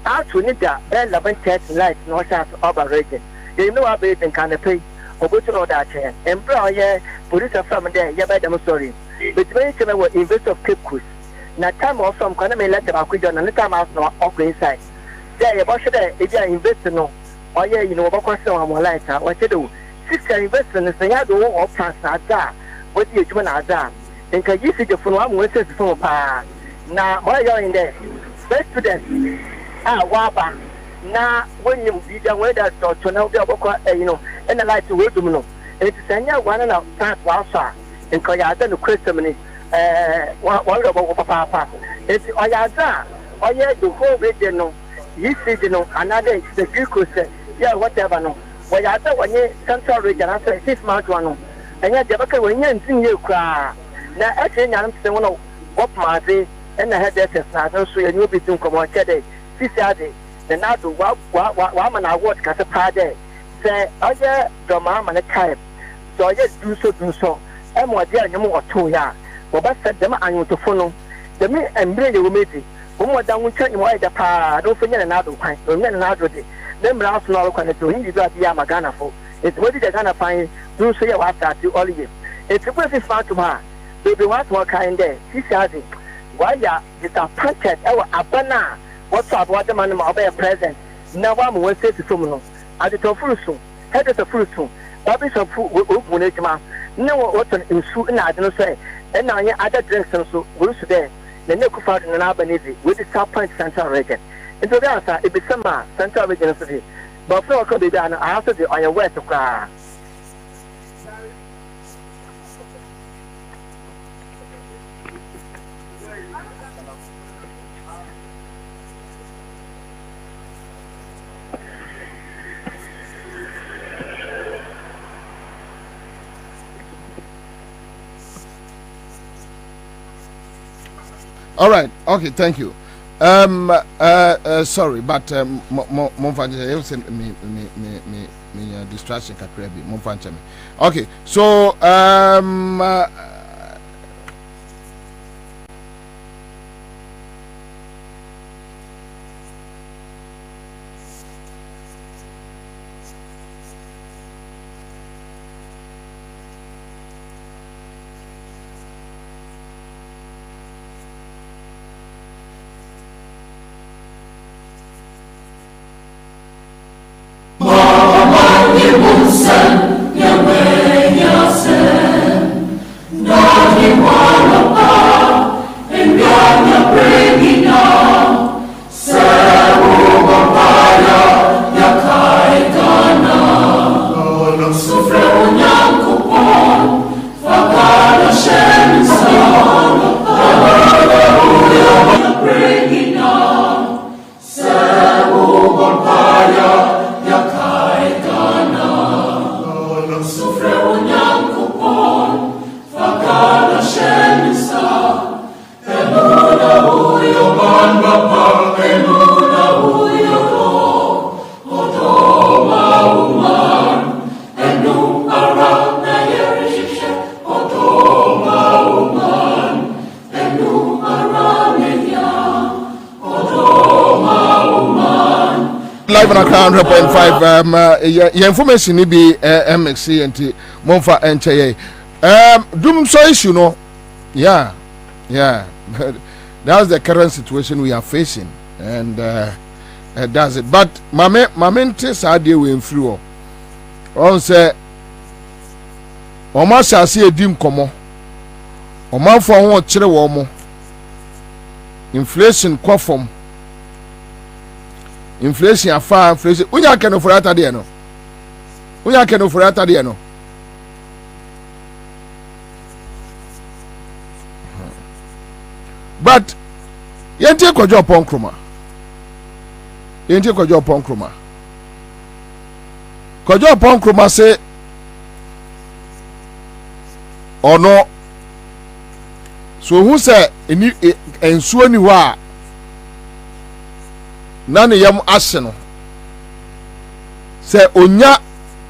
Actually, need that 11:30 light north south of region. You know about it and can pay or go to know that chair. And brown, yeah, police are from there, yeah, by them sorry. But when you were investor of Cape Coast, now time or some kind of letter about Quidon and the time I was not up inside. There, you watch there, if you are investing, no, or yeah, you know, what question on one light, what you do. Sister investing is the other or plans are there. What you do are there. And can you see the phone one with the phone? Now, why are you in there? Best students, Waba. Now, when you be the way that to know the and the light to wait to know. It's a one and a half Wasa and Koyada, the Christian, one of Papa. It's Oyada, or yet the whole region, you see, another the Greek said, yeah, whatever, no. Oyada, when you central region, after 6 months, one, and yet the when you're in you cry. Now, actually, I'm saying, what my day, and I had that, so you be doing come on today. This the now do what man I watch as a party. Say, oh yeah, the mom and a type. So I just do so. And what dear you more 2 years. But said them and you to follow. The me and bring you with it. One more down will tell you why the pa don't forget another kind. Don't get another day. Then last no kind of doing you got the Yamagana for. It's what did they gonna find? Do say what that you all year. It's a person smart to her. Baby, what more kind there? She says it. Why ya is a packet our abana. What's up? What the man of a present? Now I'm going to say to someone. I did a fruit soon. Head is a fruit soon. Babies of food will open it. No, what's an issue, and I don't say. And now, other drinks and so will today. The Nico Fart in Albanese with the South Point Central region. And to the answer, it be summer, Central region city. But for could be done after the on your way to cry. All right. Okay. Thank you. Sorry, but me distraction kakrebi. Okay. So live on Crown 100.5 your information ni be MXC and Monfa NCA doom so issue no yeah that's the current situation we are facing and that's it but my mentor said they were through on say o ma sase edim komo o ma fo won kire wo mo inflation kwafom inflation afa inflation unya keno furata de no but yente kojo pon kroma kojo pon kroma se ono so hu se eni ensuo ni ho a na ne yam ahye no se onya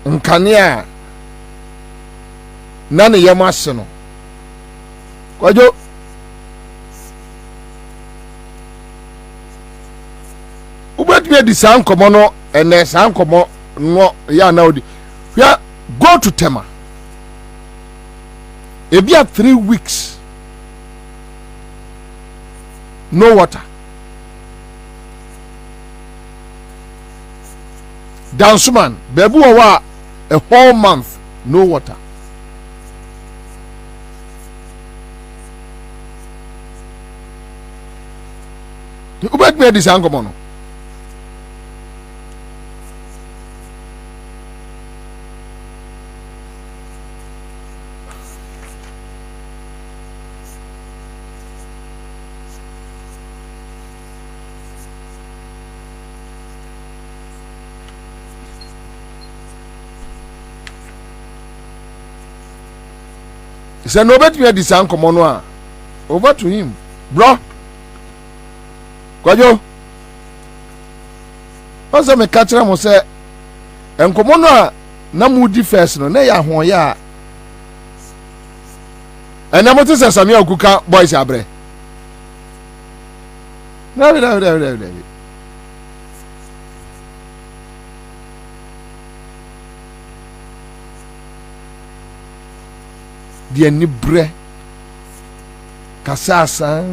nkane a na ne yam ahye no kwajo ubetwe di san komo no ene san komo no ya na odi ya go to Tema ebia 3 weeks no water Dansuman bebu wa a whole month no water ubetwe di san komo no say no bet me this ankomo no a over to him bro kwajo onse me catch am say enkomo no a na mu di first no na ya ho ya ena mo tse sami okuka boys abre na die ni bre kasasa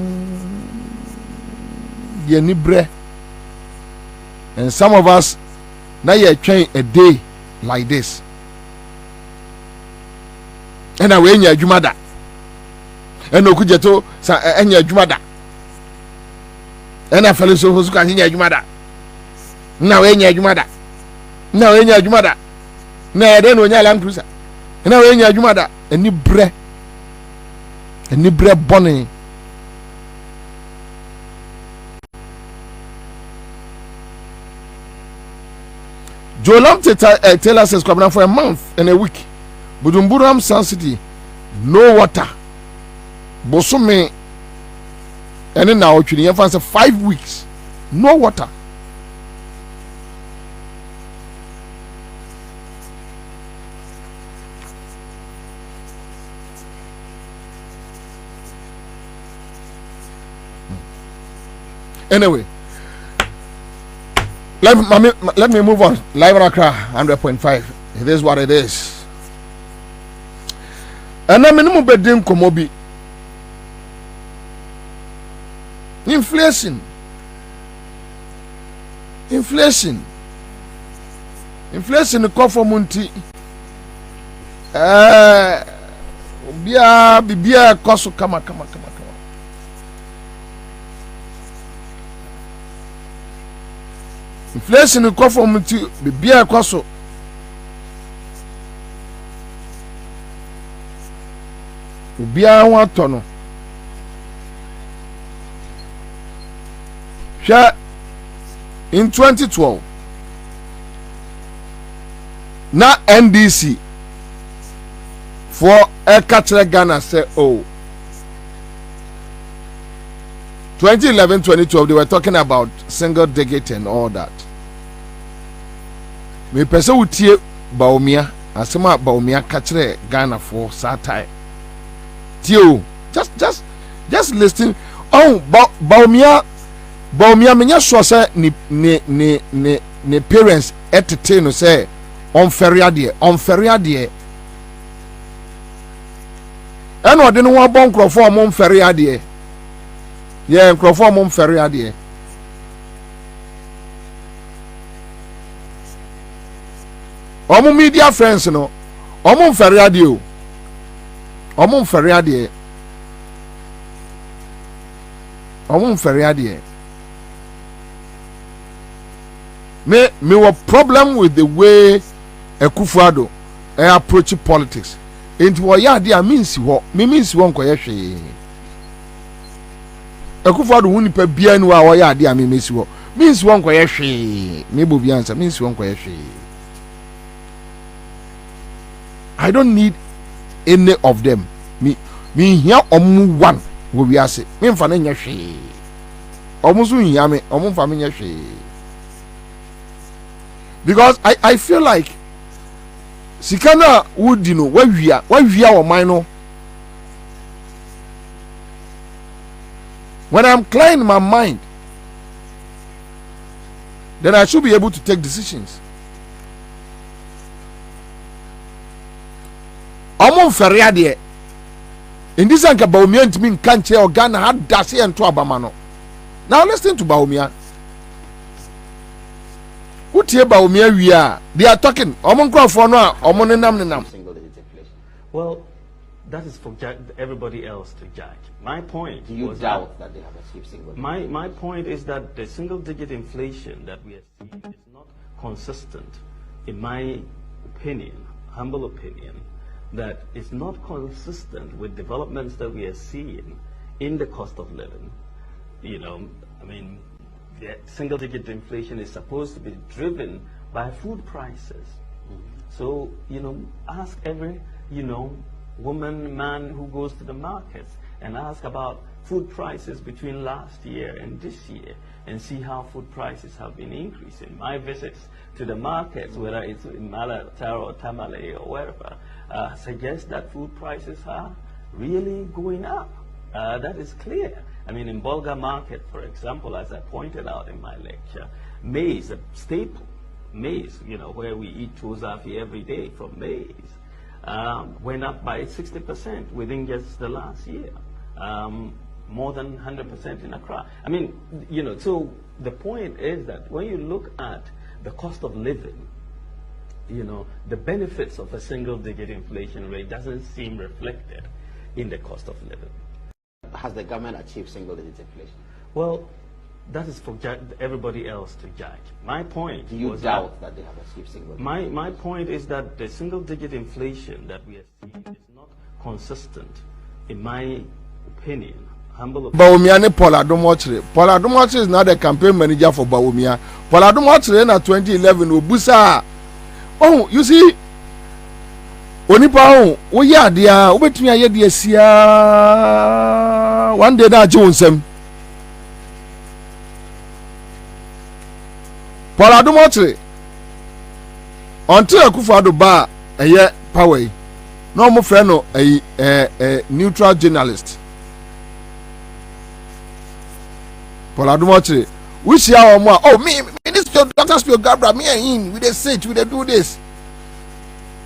die ni bre and some of us now you train a day like this and I when you adwuma da and okujeto sa enya adwuma da and I fell so hosu kan enya adwuma da na when you adwuma da na when you adwuma da na ede no nya Land Cruiser na when you adwuma da eni bre bonny Jolam tell us Kwabena for a month and a week Budumburam Sun City no water Bosume and then now you have 5 weeks, no water. Anyway, let me move on. Live Accra 100.5. It is what it is. And I'm in bedroom komobi. Inflation. The call for Munti. Bia koso kama. Inflation the call for Munti. Bia koso. Bia watono. In 2012, na NDC for a catcher Ghana say, oh, 2011-2012 they were talking about single digit and all that. Me person would tie Baumia, asema Baumia catcher Ghana for satire. Tio, just listen. Oh, Baumia menya sure say ni parents entertain say on feria de eno de no wa bon crofo mo feria de ye crofo mo feria de omo media friends no omo feria de o omo feria de me were problem with the way Akufo-Addo approach politics. Into what ya means what means one koyehwe. Akufo-Addo woni pa bia nu a wo ya dia means one koyehwe. Me Bobie Ansah means one koyehwe. I don't need any of them. Me here omu one wo we ase. Me mfa na nya hwe. Omu so hia me, omu mfa me nya hwe. Because I feel like Sikana would where we are or mine. When I'm clearing my mind, then I should be able to take decisions. Among Ferriade in this anchor Baumia to mean country or Ghana had Dasi and Twabamano. Now listen to Baumia. Baumia we are. They are talking. Single digit inflation. Well, that is for everybody else to judge. My point. Do you doubt that they have achieved single digit? My point is that the single digit inflation that we are seeing is not consistent, in my opinion, humble opinion, that is not consistent with developments that we are seeing in the cost of living. The single digit inflation is supposed to be driven by food prices. So, ask every, woman, man who goes to the markets and ask about food prices between last year and this year and see how food prices have been increasing. My visits to the markets, whether it's in Malatar or Tamale or wherever, suggest that food prices are really going up. That is clear. In Bolga Market, for example, as I pointed out in my lecture, maize, a staple, maize, where we eat tozafi every day from maize, went up by 60% within just the last year, more than 100% in Accra. So the point is that when you look at the cost of living, the benefits of a single-digit inflation rate doesn't seem reflected in the cost of living. Has the government achieved single-digit inflation? Well, that is for everybody else to judge. My point. Do you doubt that they have achieved single-digit? My point is that the single-digit inflation that we are seeing is not consistent, in my opinion. Humble opinion. Baumia ne Paul Adomochire. Paul Adomochire is now the campaign manager for Baumia. Paul Adomochire in 2011 Obusa. Oh, you see. Onipa o ya dia obetumi aye dia sia one day na Jonesem Paul Adumotre until Akufo-Addo ba eye power yi no mo friend no neutral journalist Paul Adumotre we see our mo oh me Minister Dr. Spio Gabra me and him we dey sit we dey do this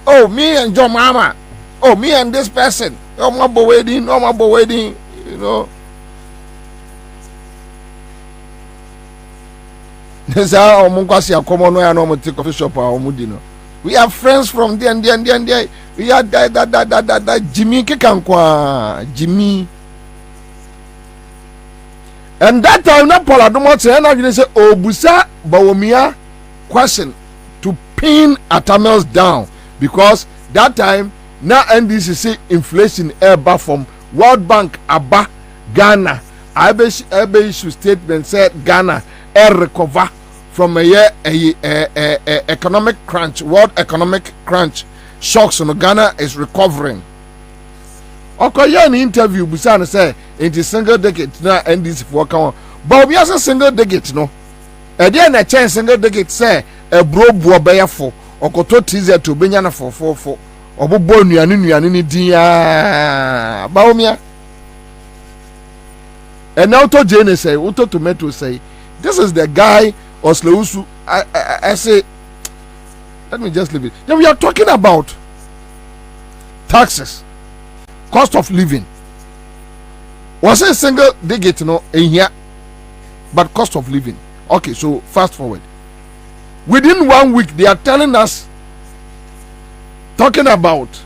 oh me and John Mama oh me and this person oh my wedding you know this how omunkwasi akomo no ya no mo take coffee shop omudi no we are friends from there and there we are that Jimmy Kikankwa Jimmy and that time na Paul Adumotre and I say obusa bawomia question to pin Atamels down because that time now NDC say inflation eba from World Bank aba Ghana Abe issue statement said Ghana recover from a economic crunch, world economic crunch shocks on Ghana is recovering. Okay, an interview Busan say it is single decade now NDC for come but we also single decade no and then a chance single decade say a bro buobeya for okoto tize to benyana for obobo nuanu ni dia baomia and now to Jane say auto tomato say this is the guy Osleusu. I say, let me just leave it. Then we are talking about taxes, cost of living. Was a single digit no in here, but cost of living. Okay, so fast forward. Within 1 week, they are telling us, talking about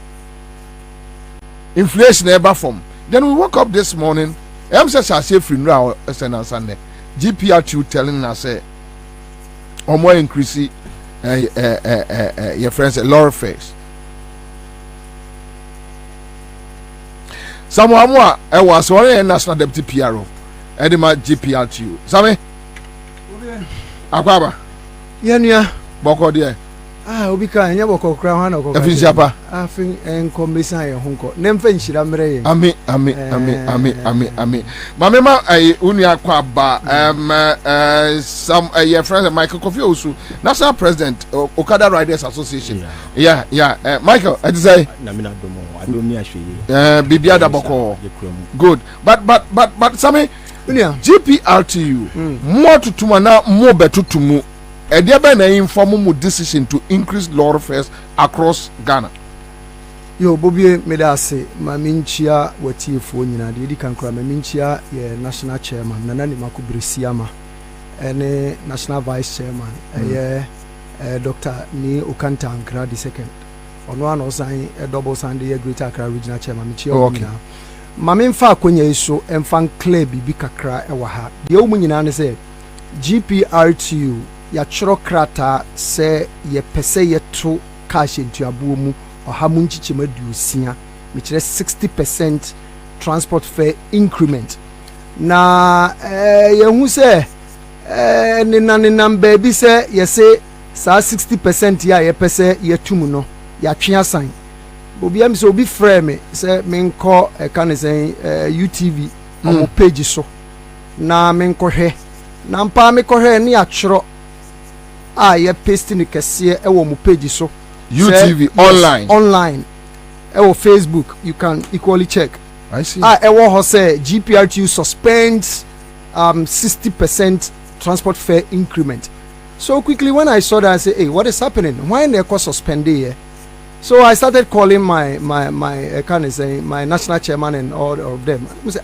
inflation ever from. Then we woke up this morning. I'm such a safe free now. Sunday. GPR2 telling us or more increase your friends a lot of face. Someone more I was one national deputy PRO Edema GPR2. Same Akwaba Yenya Boko there. Obika nya boko kra hwana ko. Efinsiapa. Afin enkomesa ye honko. Nemfa nshira mre ye. Ami. Mamema uni Kwaba some your friend Michael Kofi Osu, National President Okada Riders Association. Yeah. Michael, I say na mina domo adomi ahwe. Bibiada boko. Good. But some GPRTU more to tumana more better to mu. And there been an informal decision to increase lorry fares across Ghana. Yo Bobie medase maminchia watiefo nyina de di kankra maminchia ye national chairman nana ni makubresiama ene national vice chairman Dr. Ni Okanta Ankra the second ono ano san double Sunday ye Greater Accra regional chairman michia nyina mamemfa akonya iso emfa club bi kakra ewa ha de omu nyina ne se GPRTU ya choro krata se ye pese ye to cash into abuo mu ohamunchi chimadusia which is 60% transport fare increment na ye hu se ni number bi se ye say sa 60% ya ye pese ye tumu no ya twea san obi am se obi frame se menko kan say UTV on page so na menko hwe na mpa me ko hwe ni achro ye paste ni kese e wo mu page so UTV online Facebook you can equally check. I see. Ewo say GPRTU suspends 60% transport fare increment. So quickly when I saw that I say, hey, what is happening? Why they cost suspended here? So I started calling my my national chairman and all of them. I say,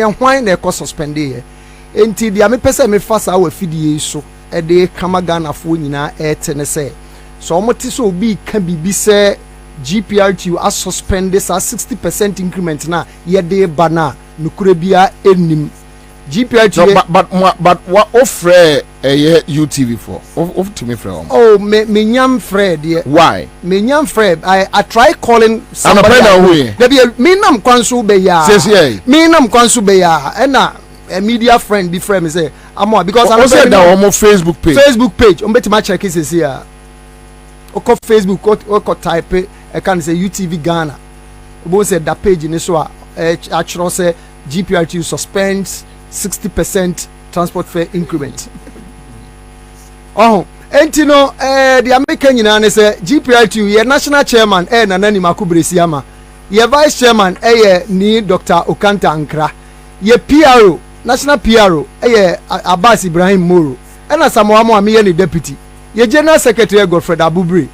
why they cost suspended here? Until the person me fast our feed so e de kama Ghana fo nyina etene say. So omoti so obi can be say GPRTU as suspend this 60% increment na ye de bana nukure bia enim GPRTU no, but what offer UTV for of to me from me nyam Fred yeah. Why me nyam Fred I try calling somebody me nam kwanso be ya me nam kwanso be ya na a media friend be friend me say amo because I said that on Facebook page betima check is here oko Facebook oko type I can say UTV Ghana bo say that page in so actually say GPRTU suspends 60% transport fare increment oh enti no the American nyina ne say GPR2 ye national chairman Nanani Makubresi ama ye vice chairman ni Dr. Okanta Ankra ye PRO national PRO Abbas Ibrahim Moro ena Samoa mo ame ye ni deputy ye general secretary Godfred Abubri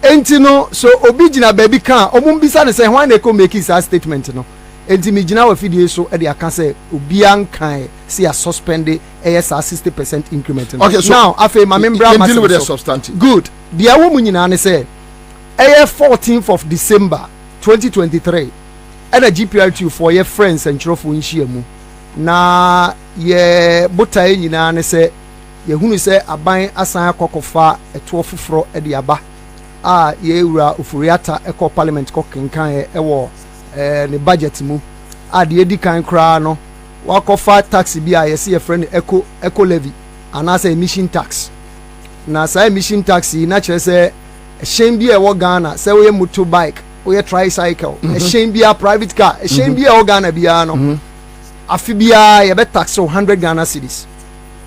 enti no so obi gina baby kan omumbisa ne say hwan na ko make his statement no enti mi gina wa fidie so e de aka say obi an see a suspended ASR 60% increment okay so now afa ma membra deal with the substantive good the awo nyina ne say 14th of December 2023 and a GPR2 for your friends and trofo nhia mu na ye botae nyina ne say ye hunu say aban asan akokofa eto foforo e de aba ye wura ofuriata eko parliament ko kenkan wo ne budget mu de edi kan kra no wakofa tax bi a yesi ye friend eco levy anasa emission tax na sa emission tax na chere say shen bi e wo Ghana say we motorbike we tricycle shen bi a private car shen bi e wo Ghana bia no afi bia ye be tax 100 Ghana cedis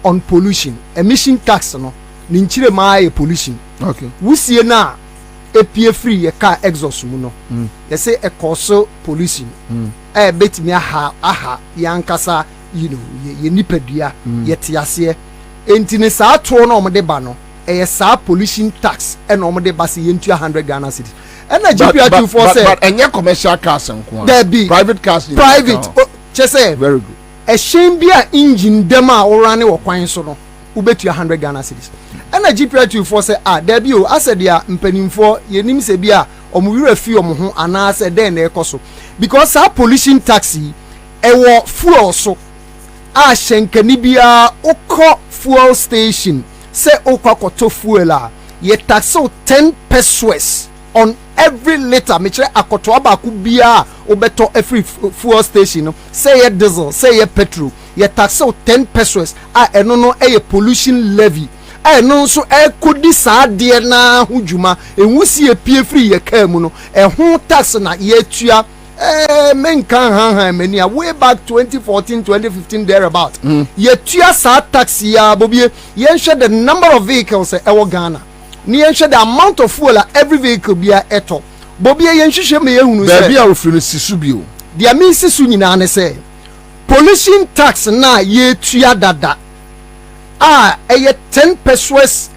on pollution emission tax no ni nchire ma ye pollution okay wusie na epie free ye car exhaust mu no ye say e cause pollution betimi aha yankasa you know ye nipadua ye tiase enti ne saa to no omde ba no saa pollution tax and omde ba se yentu 100 Ghana cedis and na GPR2 say but enye commercial cars nko there be private cars private say very good a shame be a engine dem a orane wo kwan so no ubetu 100 Ghana cedis and na GPR2 say there be o asɛ dia mpanimfo ye nim se bi a omwura fi omho ana se den na ekoso because our pollution taxi ewo fuel so a shenkani bia okọ fuel station say okwakoto fuel a ye tax 10 pesos on every liter me kire akoto abaku bia obeto every fuel station no say ye diesel say ye petrol ye tax 10 pesos a eno no pollution levy no so kodi saa de na hudwuma enwusi epie free ye ka mu no ho tax na ye tua menkan han mania way back 2014 2015 thereabout ye tua saa tax ya Bobie ye nhwe the number of vehicles ewo Ghana ni ye nhwe the amount of fuel every vehicle bia eto Bobie ye nhwehwe me ye hunu se bia ofiri no sisu bio dia mi sisu nyina ne se pollution tax na ye tua dada 10 pesos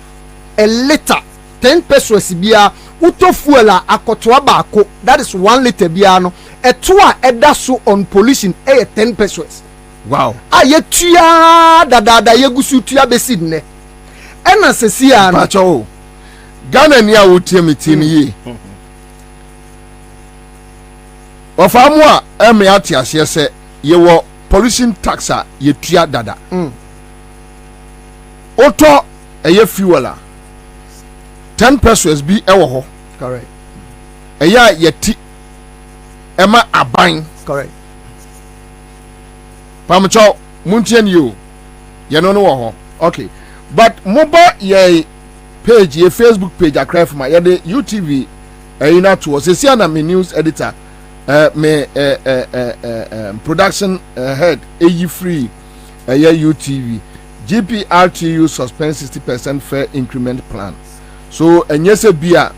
a liter 10 pesos bia uto fuel akoto abako that is 1 liter bia no eto eda so on pollution 10 pesos wow ye tua dada ye gusu tua besi ne ena sesi a no pacho Ghana ni a wotie metini yi ofamu a eme ate ase se ye wo pollution tax ye tua dada oto eye fuel 10 pesos bi ewo ho correct eya yeti ema aban correct pamcho muntie ni o ye no wo ho okay but moba ye page ye Facebook page akra from ye de UTV na to se sia na me news editor me production head eyi free UTV GPRTU suspend 60% fair increment plan. So enyese bia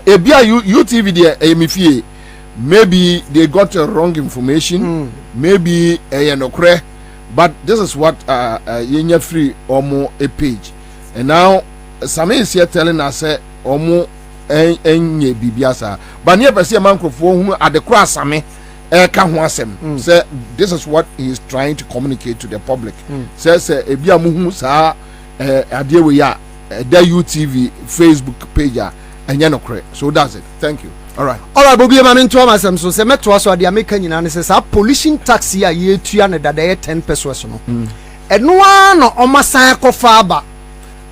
UTV there emifie maybe they got wrong information maybe enokre but this is what yenya free omo a page and now some is here telling us omo enye bibiasa but near person mankrofo hu adekra same ka ho asem say this is what he is trying to communicate to the public says ebia muhu saa ade we ya the UTV Facebook page enye nokre so that's it thank you all right Bobie ma nto amasem so se meto aso ade America nyina ne se sa pollution tax ya ye tua ne dada ye 10 pesos no eno no omasan kofa aba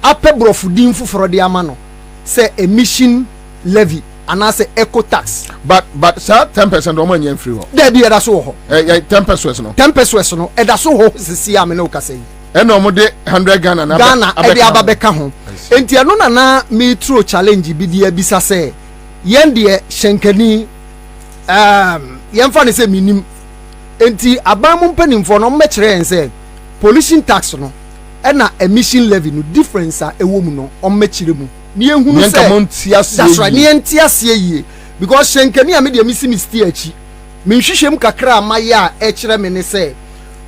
apebrofu fuforo de ama no se emission levy anase eco tax but sir 10% omo nya free ho there be eda so ho 10 pesos no 10 pesos no eda so ho sisi am na ukase eno omo de 100 Ghana na Ghana e de ababeka ho enti eno na me true challenge bi de abisa se yen de shenkani yen fa ne se minim enti abamu mpanimfo no mmekere en se pollution tax no ɛna emission levy no difference a ɛwɔ mu no ɔmmɛkyerɛ mu ne ehunu sɛ that's right ne yɛnti aseɛ yie because hyenkani a me de misi misti akyi menhwehwɛ mu kakra a mayɛ a ɛkyerɛ me ne sɛ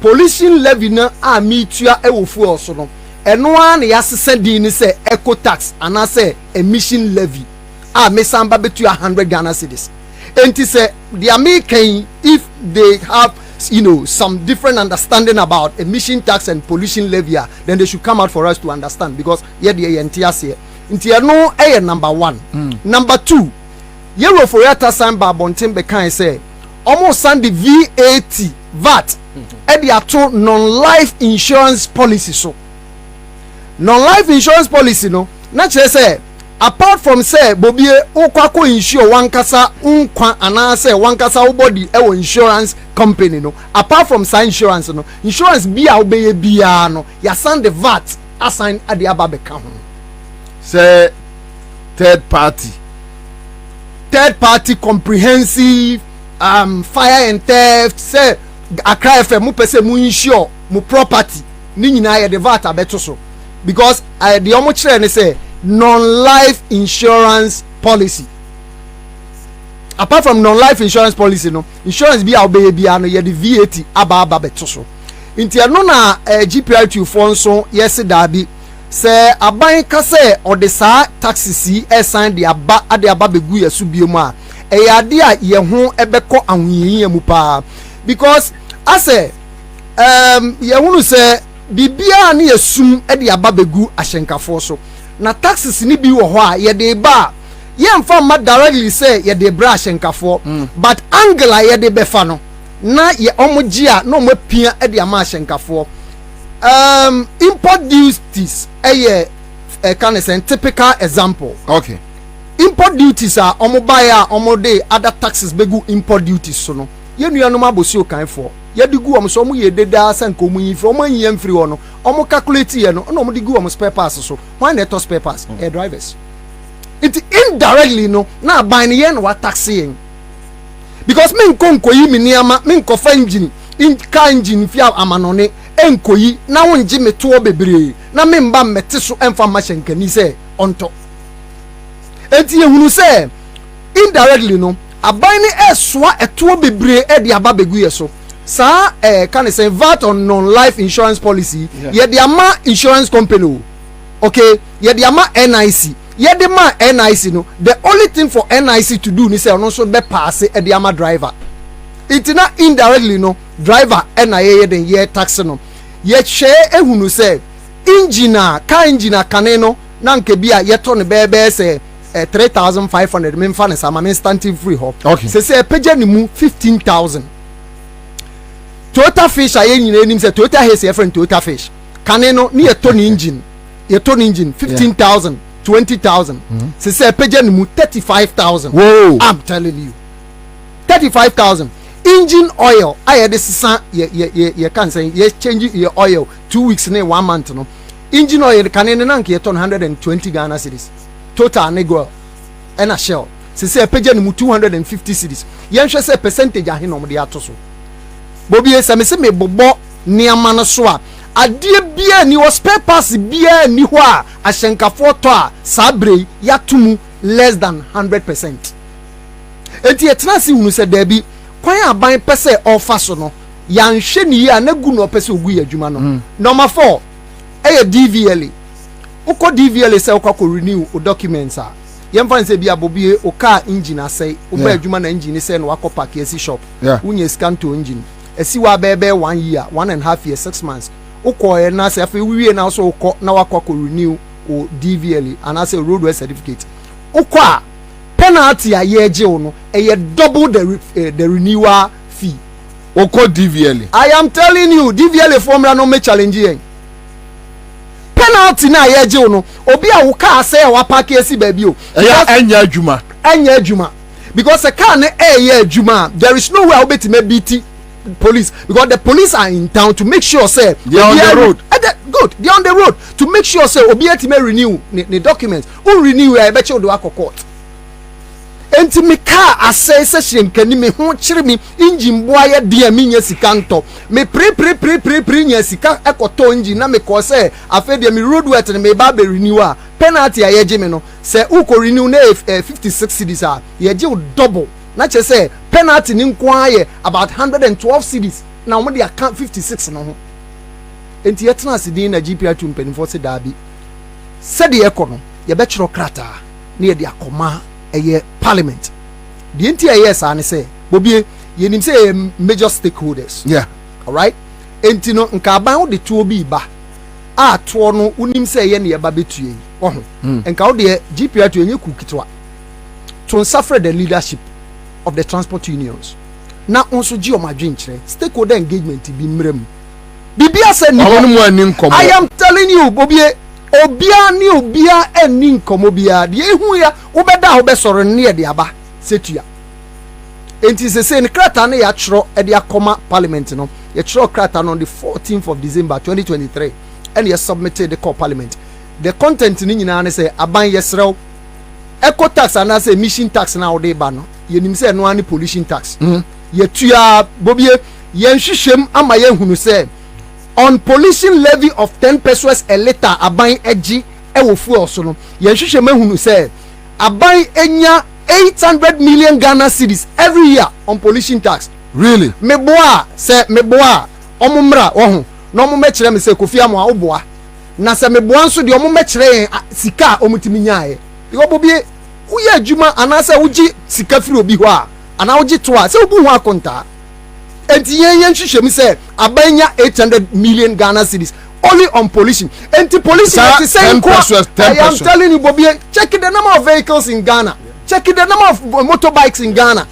pollution levy no a metua ɛwɔ fuel so no ɛno a ne yɛasesa din ne sɛ eco tax anaasɛ emission levy a mesan ba betua 100 Ghana cedis enti sɛ the American if they have some different understanding about emission tax and pollution levy, then they should come out for us to understand because yeah, the entire say. Intia no number 1. Number 2, yellow for yata sign by Bontin Bekan say almost send the VAT to non-life insurance policy. So non-life insurance policy no, naturally say apart from say Bobie ukwako insure wankasa unkwa anase wankasa ubody ewo insurance company no apart from sa insurance no insurance bia obeye bia no ya send the VAT assign ade aba beka ho say third party comprehensive fire and theft say Accra FM mu pese mu insure mu property ni nyina ya the VAT abeto so because the omo kire ne say non-life insurance policy. Apart from non-life insurance policy, no insurance be obey be no ye the VAT aba beto so. Inti ano na GPR2 fonso yes dabi say aban ka say or the sa taxes assign the aba ade aba begu yesu biom a ade a ye ho ebeko anwiye mu pa because I say ye hunu say bibia na yesum ade aba begu ahyenkafo so na taxes ni bi wo ho a ye de ba ye mfa ma directly say ye de bra ahyenkafo but angle ye de befa no na ye omoji a na omo pia e de ama ahyenkafo import duties kind of a typical example. Okay. Import duties are omo buy a omo de other taxes begu import duties so no ye nua no mabosi o kan for ye de gu omo so omo ye deda sanko mu yin free omo yin free ho no omo calculate ye no na omo de gu omo spare parts so why na to spare parts air drivers it indirectly no na buy ne ye no wa taxing because me nko yi me niama me nko fa engine in car engine fia amanone enkoyi na wonje me to bebre na me mba mete so emfa machenkani se onto enti ehunu se indirectly no aban ne eswa eto bebre e de aba begu ye so sa can I say VAT on non-life insurance policy ye de ama insurance company okay ye de ama NIC ye de ma NIC no the only thing for NIC to do ni say ono so be pass e de ama driver it na indirectly no driver na ye den ye tax no ye share ehunu say engineer car engineer kane no na nke bia ye to ne be say 3500 me mfa ne sama me instantive free ho okay say page ni mu 15000 Toyota Fish aye nyina enim say Toyota has your friend Toyota Fish kane no ni ye to ne engine 15000 20000 say page ni mu 35000 whoa I'm telling you 35000 engine oil I had this you can say you change your oil 2 weeks in 1 month no engine oil can in nank you turn 120 Ghana cedis total nego and a shell say page mu 250 cedis yen hwe say percentage ahe no de ato so Bobie say me say me bobo niama no so a ade bia ni was spare parts bia ni ho a ahyenkafo to a sabre yatumu less than 100%. Enti etna si hunu say da bi kwan aban pese offer so no yanhwe ni ya na gu no pese ogu ya adwuma no number 4 DVLA uko DVLA say uko renew o documents a yemfa nse bia Bobie o car engine asai o ba adwuma na engine say no akọ esi shop unye scan to engine esi wa bebe 1 year 1.5 years 6 months uko e na say afi wiwie na so uko na wakọ renew o DVLA and as a roadway certificate uko a penalty a ye je no e double the renewal fee oko DVLA. I am telling you DVLA formula no me challenge yen penalty na ye je no obi a wo car say wa park esi baby o enya adwuma because a car na ye adwuma there is no way obetime beat police because the police are in town to make sure say they are on the road good they are on the road to make sure say obi etime renew the documents who renew e be che do akọ court enti me car asɛe sɛ hyenkani me ho kyere me engine boa yɛ deɛ menya sika ntɔ me pre nya sika ɛkɔtɔ engine na me kɔ sɛ afei deɛ me road wet ne me ba be renew a penalty a yɛgye me no sɛ wokɔ renew na 56 cedis a yɛgye wo double na kyerɛ sɛ penalty ne nko ayɛ about 112 cedis na wɔn de aka 56 no ho enti yɛtena ase din na GPR to mpanimfoɔ sɛ daabi sɛdeɛ ɛkɔ no yɛbɛkyerɛ krataa na yɛde akɔma ɛyɛ parliament deɛ nti ɛyɛ saa ne sɛ bobie yɛnim sɛ ɛyɛ major stakeholders alright enti no nka aban wo de tuo bi ba a toɔ no wonim sɛ ɛyɛ ne yɛba bɛtue yi ɔho nka wo deɛ GPR to ɛnyɛ ku ketewa to nsafrɛ the leadership of the transport unions na nso gye ɔmo adwenkyerɛ stakeholder engagement bi mmerɛ mu bibia sɛ ni I am telling you bobie obia ni obia eni nkomo bia de ehu ya wobɛda ho bɛsɔre ne de aba setua enti sese ne krata ne ya kyerɛ e de akoma parliament no ye kyerɛ krata no on the 14th of December 2023 and ye submitted the call parliament the content ni nyina ne say aban yesrew eco tax and as emission tax na wo de ba no ye nim say no ani pollution tax ye tua bobie ye nhwehwem ama ye hunu say on pollution levy of 10 pesos a litre aban eji ewo fuel so no ye hwehwe mahunu say aban enya 800 million Ghana cedis every year on pollution tax. Really? Meboa say meboa omumra wo ho na omumekire me say Kofi Amo oboa na say meboa nso de omumekire sika omutimi nyaaye yo bobie uye adwuma anase uji sika firi obi ho a ana uji to a say obu ho akonta enti yen hwehwem say abanya 800 million Ghana cedis only on pollution. Enti pollution at the same cost. I am telling you bobie, check the number of vehicles in Ghana, check the number of motorbikes in Ghana.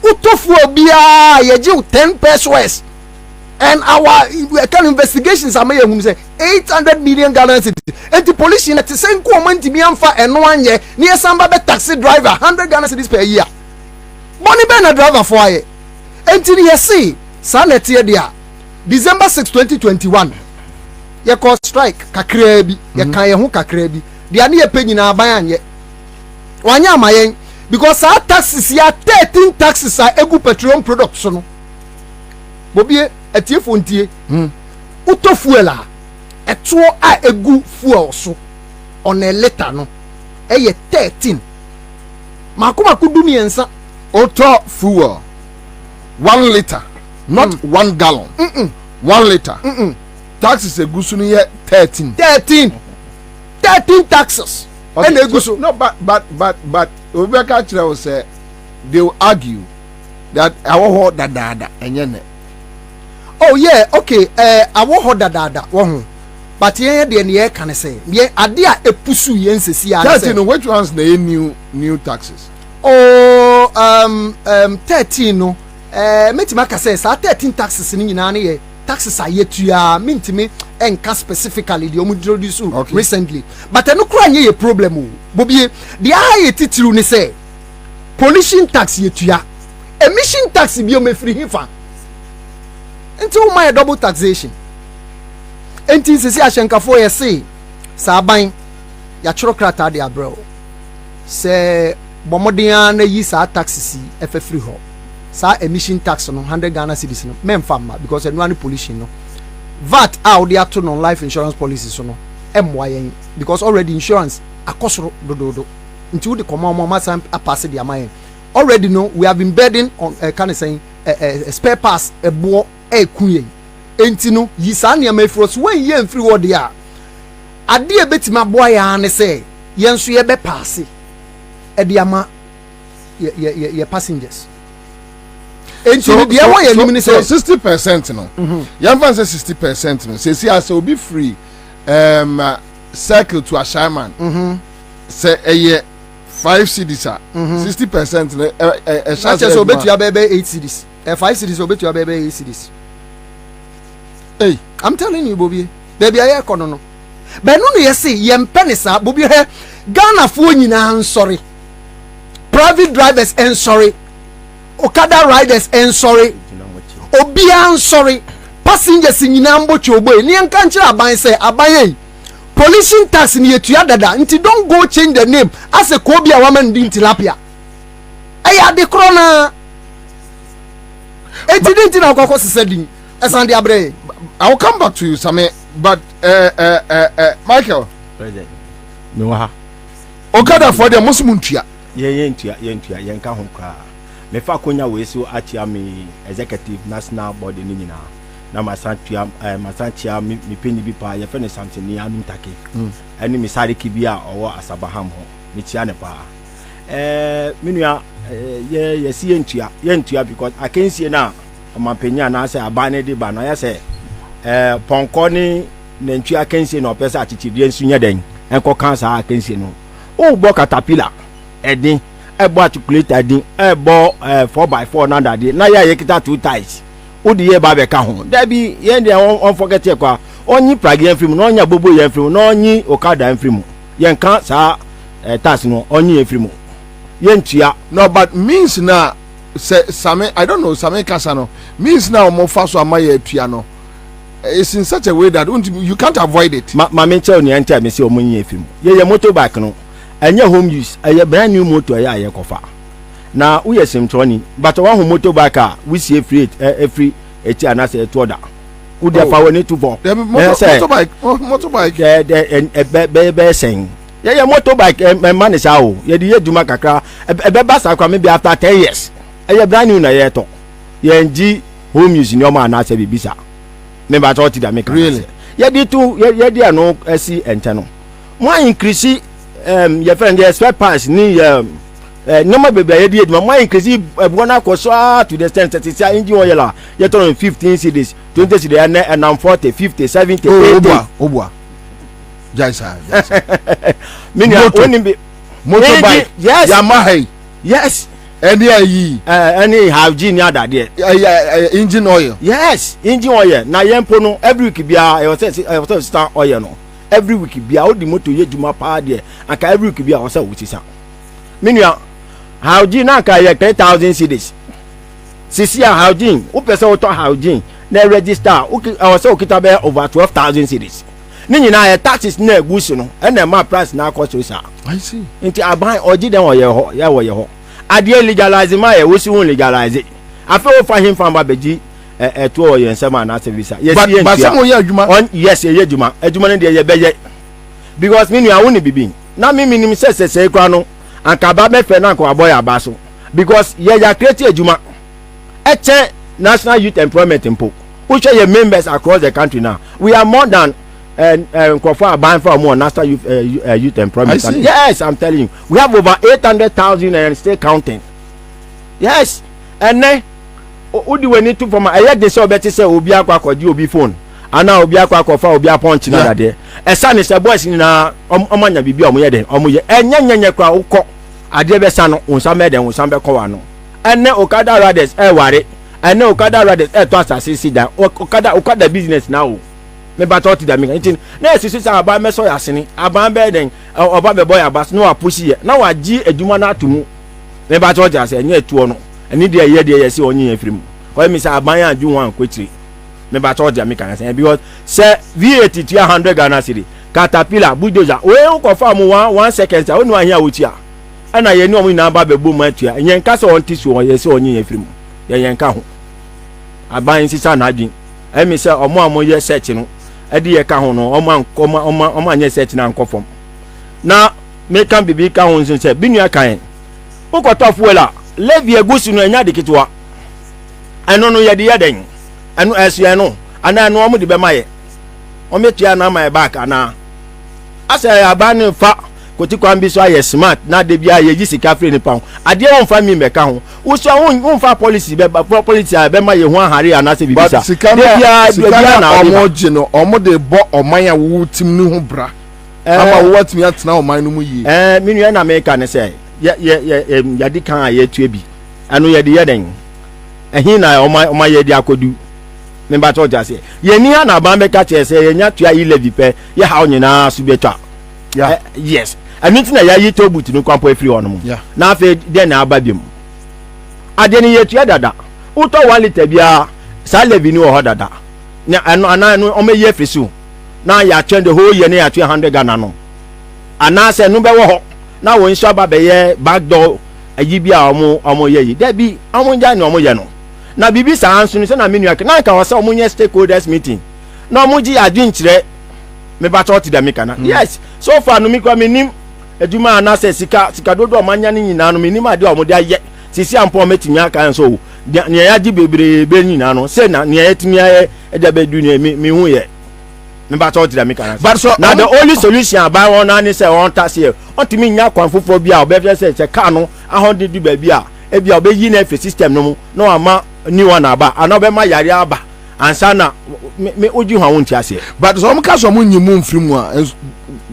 Utofu obia yeji 10 pesos and our kind of investigations are made whom say 800 million Ghana cedis. Enti pollution at the same cost to be amfa eno anye near samba be taxi driver 100 Ghana cedis per year. Money be na driver for aye. Enti ye see sanet ye dia December 6 2021 ye call strike kakra bi ye kan ye ho kakra bi dia ne ye pe nyina aban anye wanya amayen because our taxes ya 13 taxes are egu petroleum products no bobie etie fontie uto fuel a eto a egu fuel so on a litre no eye 13 makoma kudumi ensa auto fuel 1 litre not 1 gallon 1 litre taxes egusu ni ye 13 taxes and egusu no but Obeka Chira will say they will argue that our dada enyene. Oh yeah, okay, our dada wo but ye de ne can say ye ade a epusu ye nsesi a say which ones the new taxes? Oh 13 no metima ka say 13 taxes ni nyina na ye taxes are yet to mintimi enka specifically the introduce recently but no kura nye problem o bobie the high titiru ni say pollution tax yetua emission tax bi o mefiri hifa until my double taxation enti sisi ahyenkafo ye say saban ya chirokrata de abro say bomodin na yi sa taxes efefiri ho sa emission tax no 100 Ghana cedis no memfama because no pollution no VAT out there to non life insurance policies so no MYN because already insurance akosoro dododo until the common mama sam pass the amount already no we have been burden on kind of saying spare parts ebo kunye enti no yisa ne amafros when ye mfiri wo de a ade e betima boa ya ne say yenso ye be pass e de ama ye passengers. So 60% no. Young man say 60% no. Say as will be free circle to a shaman. Say a year 5 cedis 60% no a chance so bet you abebe 8 cedis. 5 cedis so bet you abebe 8 cedis. Hey, I'm telling you Bobby. Baby I kono no. But no you say yem penisa Bobby he Ghana fo nyina sorry. Private drivers and sorry. Okada riders and sorry obia sorry passengers nyina mbocho oboy ni enka nchira aban say aban pollution tax ni etua dada nti don't go change the name as a kobia woman din tilapia Aya de corona. It didn't know what said. Asandi Abre. I will come back to you, Sammy. But Michael. President. No. Okada for the Muslim tia. Yentia yenka ho kra. Me fa konya we so atia me executive national body ni nyina. Na masantia me penny bi pa ye fe ne something ni anu take. Ani me sare ki bia owo Asabaham ho. Me tia ne pa. Menua ye si yentia because I can see na omapenya na say abane de ba no ya say ponko ni nentua can see no pesa achichidie nsu nya den enko cancer akensi no o bo caterpillar edin ebo articulate edin ebo 4x4 na dade na ya yekita 2 ties o di ye ba be ka ho da bi ye de on forget e kwa onyi pragi enfrim no onya bobo ye enfrim no onyi okada enfrim ye nka sa tax no onyi enfrim ye ntua no but means na Same I don't know Same kasa no means na omo fa so amaye atua no it's in such a way that you can't avoid it. Ma me tell you enter me say omunye film. Ye motorbike no. Anya home use. Aya brand new motor ya ye kofa. Na we simtroni but one home motorbike a we see free every eti anase to order. Wo dey fa woni to for. Motorbike. Be sen. Ye motorbike man is how. Ye di eduma kakra. Be ba sa kwa me be after 10 years. Aya brand new na ye to. Ye nji home use ni o ma na se bibisa. Member thought that make really ye di tu ye di ano esi ente no mo increase your friend the spare parts ni no ma bebe ye di eduma mo increase bona koso to the extent that it's engine oil la ye turn 15 cedis 20 cedis and 40 50 70 80 obua jaisa mini woni be motorbike yes Yamaha yes any have gene other there engine oil yes engine oil na yempo no every week bia I was start oil no every week bia o di motor ye juma pa there aka every week bia o say wutisa menua have gene na ka ye 10,000 cedis sisi have gene o pese o to have gene na register o say o kita be over 12,000 cedis ni nyina ye taxes na egusu no e na ma price na akoso sa I see nti aban oji den o ye ho ya wo ye ho adie legalize ma ye wosi won legalize afa wo fa him fa ba beji to o ye nsema na service yes but some ye adwuma on yes ye adwuma adwuma ne de ye beye because me nua woni bibi na me minim sese kwa no anka ba me fe na ko aboy abaso because ye ya create adwuma eche national youth employment impo which are your members across the country now we are more than for buying for more national youth employment. Yes, I'm telling you, we have over 800,000 and still counting. Yes, and then what do we need to from? I heard they say better say obi akwa kwa obi phone, and now obi akwa kwa fa obi punch na there. A son is a boys na omanya bibi omoye den omoye enyenyenye kwa ukọ ade be sa no unsa me den unsa be kwa no. And then okada riders ware, and then okada riders to asase si da okada business now. Me ba thought that me ntin na esisi sa aba me so yasene aba be den oba be boy abas no apushi ye na wagi adwuma na atumu me ba thought ase enye etuo no eni de ye yesi onye afrim ko me sa aban adwu wan kwetire me ba thought that me kan say because say VAT 200 Ghana cedi caterpillar bulldozer we ko fa mu 1 second onu ahia wotia ana ye ni omu na aba be bom atua enye nka se on tisu on yesi onye afrim ye nka ho aban sisa na adwin emi say omo amoye search no edi ye ka ho no oma anya set na nkofom na me kan bibi ka ho nsin se binua kan ukoto fuela levi egusu no anya dikitwa eno no ye de yeden eno esu eno ana no omo de be maye o metua na my back ana asa abane fa koti kwambi so aye smart na de bia ye jisika free ni pound ade won fa mi me ka ho uso won fa policy be policy be maye ho ahare ana se bibisa de bia na omo je no omo de bo oman ya wo tim ni ho bra ama wo tim ya tena oman no mu yi minu na me ka ne se ya di kan aye tu bi anu ye de ye den ehin na oman ye di akodu me ba to ja se ye ni na ba me ka che se ye nya tu ayi levi pe ye ha onyina su betwa yes anything na ya yi to but no kwampo free on mu na afa de na ababiem ade ni yetu dada uto 1 liter bia sa levi ni ho dada na anu o me ye frisu na ya twende ho ye na ya 200 Ghana no ana se no be wo ho na wo nso aba be ye back door ajibia omo ye yi da bi omo nja ni omo ye no na bibi sa anso ni se na menu na ka wasa omo nye stakeholders meeting na omo ji adwin kire me ba to da meka na yes so far no mi kwa menim adwuma na se sika dodo omanya ni nyina no menim ade omo de aye sisi ampo metimi aka so ne ya ji bebrebe nyina no se na ne ya timi aye e da bedu ne mi hu ye me ba to da meka na but so na the only solution about one na say on task here on timi nya kwan fofo bia obe se ka no ahonde du ba bia e bia obe yi na fe system no mu no ama ni one aba ana obe ma yare aba ansa na me oji ho won ti ase but so mo ka so mo nyimu mfirimu a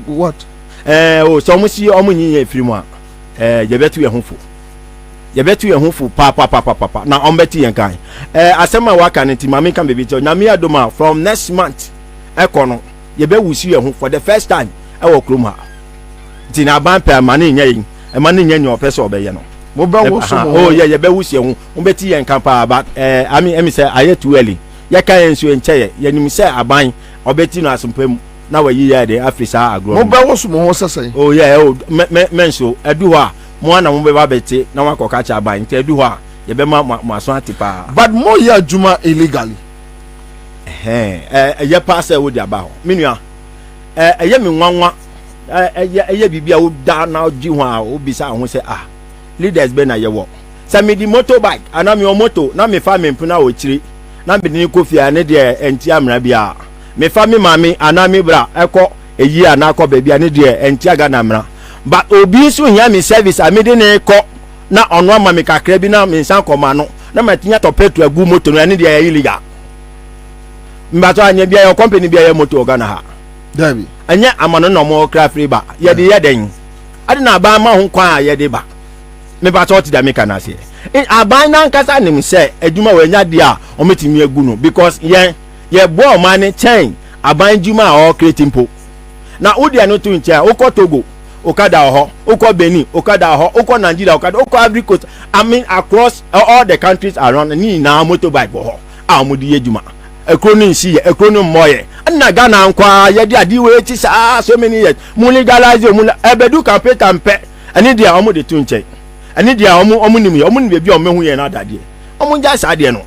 what so mo si o mo nyi mfirimu a je betu ye hunfo pa na on beti yen kan asema waka ne ti mama kan bebi to na me adoma from next month ekono ye be wusi ye hu for the first time e wo krom ha ti na ban pa ma ne nya yin e ma ne nya nya opese obeye no mo ba wo so oh ye be wusi ye hu on beti yen kan pa but ami say aye too early ye kan yen so enche ye nim say aban obeti no asempam na wa yi ya de afrisa agro mo ba wo so mo sese oh yeah oh menso edu ho a mo na mo be ba beti na wa koka cha aban nte edu ho a ye be ma so atipa but mo ya juma illegally ye pass e wo dia ba ho menua ye me nwanwa ye bibia wo da na gi ho a obisa ho se leaders be na ye wo sa me di motorbike ana me o moto na me fa me mpuna wo chiri na me ni kofia ne de enti amra bia me fa me mami ana me bra eko eyi ana ko ba bia ne de enti aga na mra but obi so hia me service amede ne ko na ono ama me kakra bi na me nsan koma no na matinya to petrol agu moto no ne de ya illegal mbato anya bia your company bia ya moto Ghana ha dabi anya amano no mo kra free ba ye de ye den ade na ba ma ho kwa ye de ba me ba to ti da me kana se aban na nkasa nim se adwuma we nya de a o metimi agu no because ye bo man ne chain aban dwuma o creating po na odi anu to nche ukọ Togo okada ho ukọ Benin okada ho ukọ Nigeria okada ukọ Ivory Coast I mean across all the countries around ni na motorbike ho amudi yedwuma ekronin si ekronin moye na Ghana nkwa ye de adi we ti so many years mu legalize mu ebedu campaign tampe ani dia omo de to nche ani dia omo nim be bi omo hu ye na adade omo nja sa de no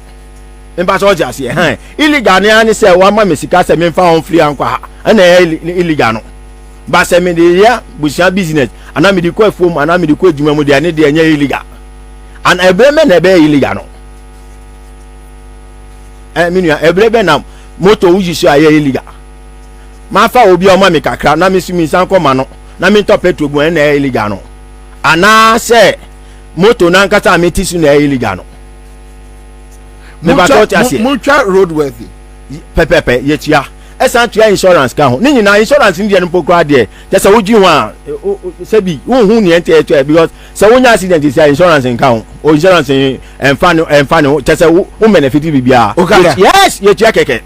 mba so ja se illegal ne ani se wa ma mesika se me fa on free ankwa na illegal no ba se me de ya busia business ana me de ko afom ana me de ko adwuma mu de ani de nya illegal an ebreme na be illegal no minua ebrebe na moto wuji so aye illegal ma fa obi o ma me kakra na me sumi san ko ma no na me to petrol gun na illegal no ana se moto na nkata me tisu na illegal no me ba to tiase mucha roadworthy pepepe yetia esan tua insurance ka ho ni nyina insurance ndi en pokra de je se wuji ho a se bi hu ni ente eto because se wonya accident is insurance nka ho o insurance enfano je se wo benefit bibia yes yetia keke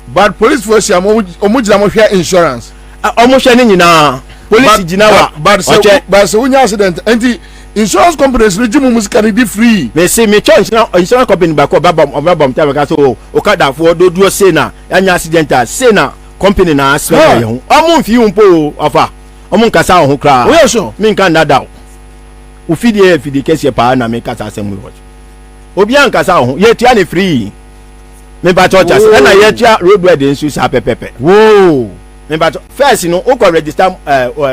but police force am omujina mo hwe insurance omo hwe ni nyina police jina wa but se wonya accident enti insurance companies no jimu musika ni be free me say me church insurance company ba ko babam ta ka so okada fo doduo say na anya accident say na company na asra ye ho omo mfi umpo afa omo nkasa ho kra o so me nka nada o fidi kese pa na me kasa asem we watch obi an kasa ho ye tia ni free me ba church as na ye tia roadway de nsu sa pepepe whoa me ba first no o ko register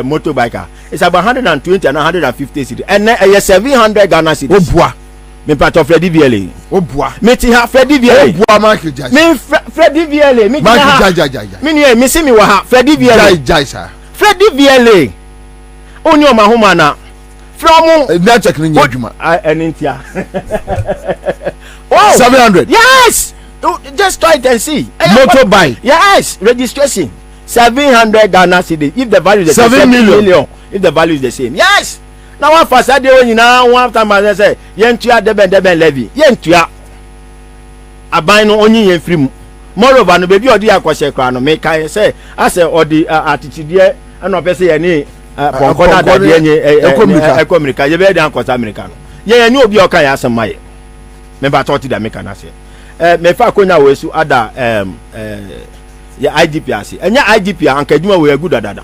motorbike it's about 120 and 150 cedi and then 700 Ghana cedis obua me part of Freddy VLA obua me ti ha Freddy VLA obua Michael Jackson me Freddy VLA me Michael Jackson me ni me see me wa ha Freddy VLA Jackson Freddy VLA oni o ma homa na from na check ni adwuma enintia oh 700 yes just try it and see motorbike yes registration 700 Ghana cedis if the value is 7 million if the value is the same yes now one fasade o nyina one time I say yentua deben levy yentua aban no onyi yen free mu moreover no baby odi akose kra no me kai say ase odi attitude e no pese ye ni konkoda da de nye ekomerika ye be dan kosa america no ye ni obi o kai asemaye me ba toti da meka na say me fa konya we su ada ya IGP ase enya IGP anka djuma we agu dadada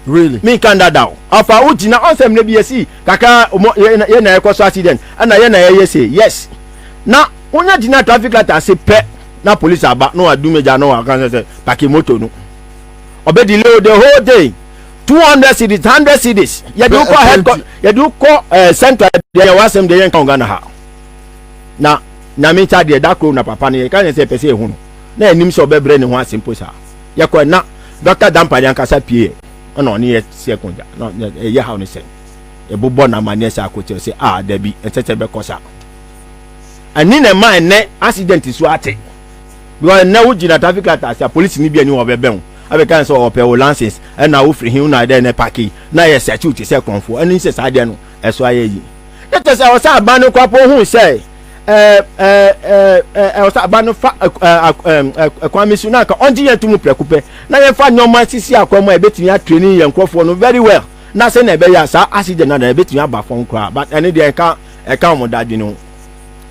Really? Me can that down. Afa uti na onsem na bi esi kaka ye na ekoso accident. Ana ye na ye say yes. Na onya dina traffic light ase pe na police aba no adu meja no aka say park moto no. Obe delay the whole day. 200 cities, 100 cities. You do call head, you do call center. There was some day in Ghana ha. Na me cha de da kro na papa ne kan say pese ehunu. Na enim so be bre ne ho asempo sa. Ye ko na Dr. Dampari ankasa pie. Ona oni ye sekonja. No ye ha oni say. E bobo na mane sa akote say da bi entete be kosa. Ani na man ne accident so ate. Because na wo gina traffic light as police ni bi ani wo be ben. Abekan so ope wo license na wo free hin na dey na parking na ye security say konfo ani say sa dey no eso aye yi it is our sa ban no kwapo hu say o sa ban no fa kwamisu na ka onji ye tumu prekupe na ye fa nyoma sisi akwamo e betimi a training ye nkrofo no very well na say na be ya sa accident na betimi aba fon kra but any dey ka mo dadwe no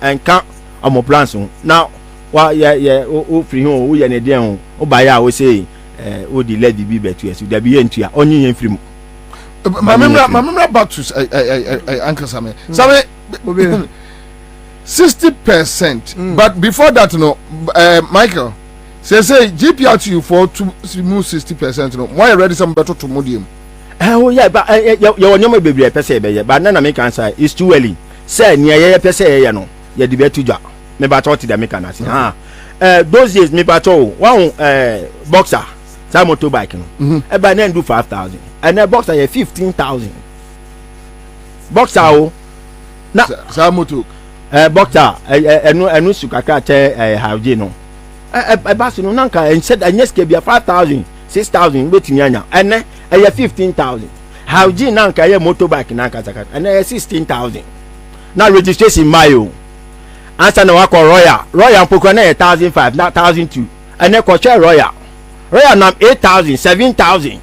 enka omo plans now wa ye o free hin o ye ne dey o ba ya o say o di lady bi betu yesu da bi yentua onyi yen firim mamemra back to uncle Same 60%. But before that no Michael say GPRT for to move 60% no why ready some better to modium oh yeah but you nyoma bebre pese be but na make answer is too early say nia ye pese ye no ye di betu dwa me ba to the make na those days me ba to one boxer some motorbike no e ba na do 5,000 and a boxer ye 15,000 boxer o na some moto boxer enu sukaka che hauje no e ba so no nanka en said anyeske bia 5,000 6,000 betimi anya ene ye 15,000 hauje nanka ye motorbike nanka zakata ene ye 16,000 na registration mayo answer na wako royal mpoko na 1,500 na 1,200 ene ko che royal na 8,000 7,000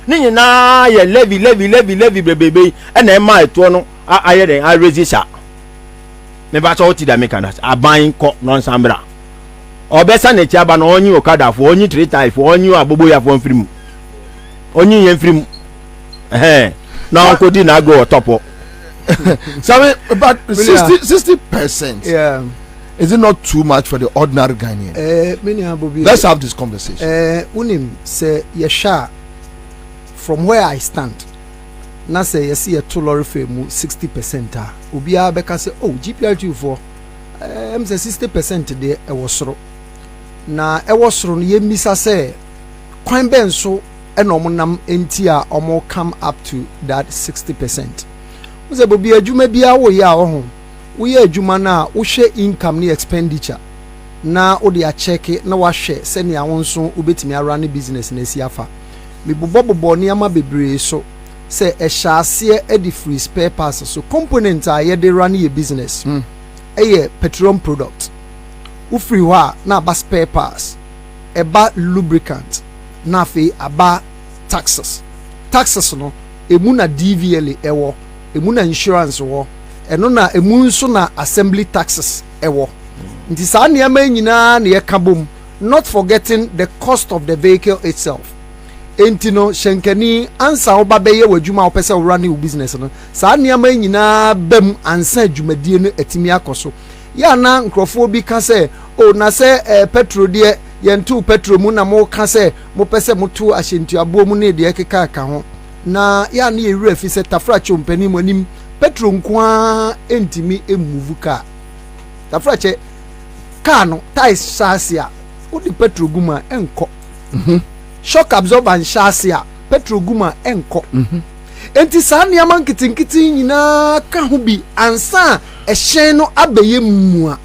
ni na ye levy bebebe ene ma eto no aye den a register me ba so ti da mekanas aban ko non sambra obesa na chiaba na onyi okada fo onyi 3 type fo onyi abobo ya fo mfrim onyi yen mfrim na ko di na go top so but 60%. Yeah. Is it not too much for the ordinary Ghanaian? Let's have this conversation. Unim say yesha from where I stand. Na say yesi a to lorry fame 60% ah. Ubia beka say oh GPRT for say 60% de e wosoro. Na e wosoro no ye misa say kwan ben so e no monam enti a omo come up to that 60%. Uze bobi adwuma bia wo ya wo ho. We are Jumana, we share income ni expenditure. Na odi a check na wa share send ya wonso ubetimi run business na siafa. Me bobo ni ama bebre so say e shaase e di free spare parts so component a ye de run your business. Eye petroleum product. U free wa na ba spare parts. E ba lubricant. Na fe aba taxes. Taxes no emu na DVL ewo, emu na insurance wo. Eno na emu nso na assembly taxes ewo nti sa na ma nyina na ye kabom not forgetting the cost of the vehicle itself enti no shenkani ansa oba beye wadwuma opese wo run business no sa na ma nyina bam ansa dwumadie no atimi akoso ya na nkrofo bi ka se o na se petrol de yentu petrol mu na mo ka se mo pese motu ahyentu abo mu na de keka ka ho na ya na ye wura fi se tafra chompani monim petrol nkwa entimi emuvu ka tafrache ka no tais shasia odi petrol guma enko shock absorber shasia petrol guma enko enti saa niama nkitinkiti nyina ka ho bi ansa ehyen no abeye mmua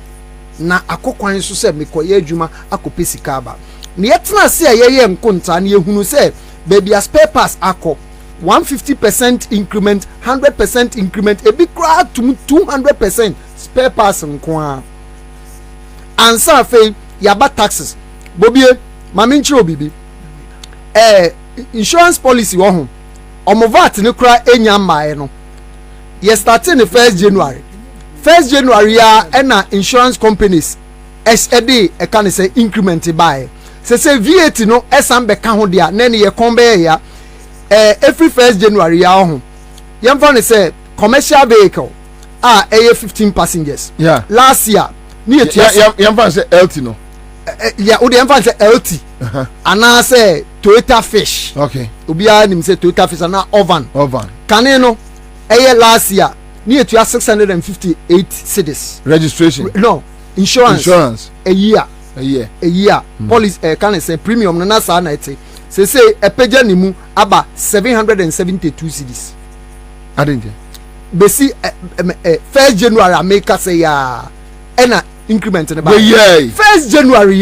na akokwan so se mekoye adwuma akopesika aba ne yetena se ayeye nkonta na yehunu se baby spare parts akọ 150% increment, 100% increment, a big crowd to 200% spare parts nkwa. Ansa fe yaba taxes. Bobie, maminchi obibi. Insurance policy wo ho. Omovat ne kra enya mmae no. Ye starting the 1st January. 1st January ya na insurance companies SED e kan say increment buy. Se VAT no esam be ka ho dia na ne ye kon be ya every 1st January ya ho yemfa ne say commercial vehicle 15 passengers last year ni yemfa say LT no o de yemfa say LT ana say Toyota Fish obi a nim say Toyota Fish ana ovan kane no last year ni etua 658 cedis registration no insurance a year police can say premium na sa na ete say epeja ni mu aba 772 cedis adinje besi 1st January make say ya ena increment in the bank. 1st January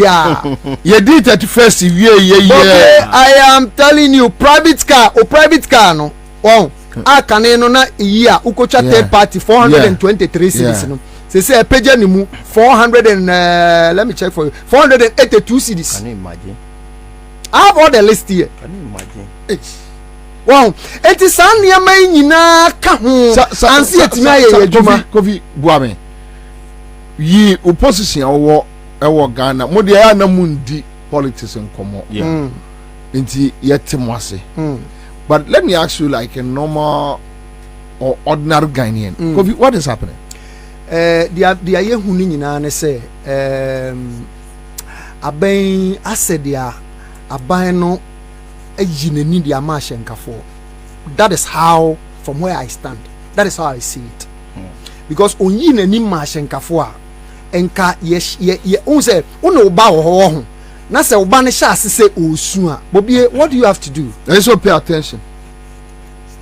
you did 31st yeah. I am telling you private car no wow akane no na year ukocha third party 423 cedis no say epeja ni mu 400 and let me check for you 482 cedis. Can you imagine? I have all the list here. Can you imagine? Wow, it is an yamai nyina ka ho ansi etimi aye adwuma Kofi Buame yi opposition ewo Ghana mo de ya na mundi politics nkomo nti yete mo ase but let me ask you like a normal or ordinary Ghanaian Kofi, what is happening? The aye hu ni nyina ne say aban asedia aban no ejineni dia ma hyenkafo. That is how, from where I stand, that is how I see it. Because onyi nani ma hyenkafo a enka ye unse uno ba wo ho na se uba ne sha asese osu a Bobie, what do you have to do? Let's pay attention.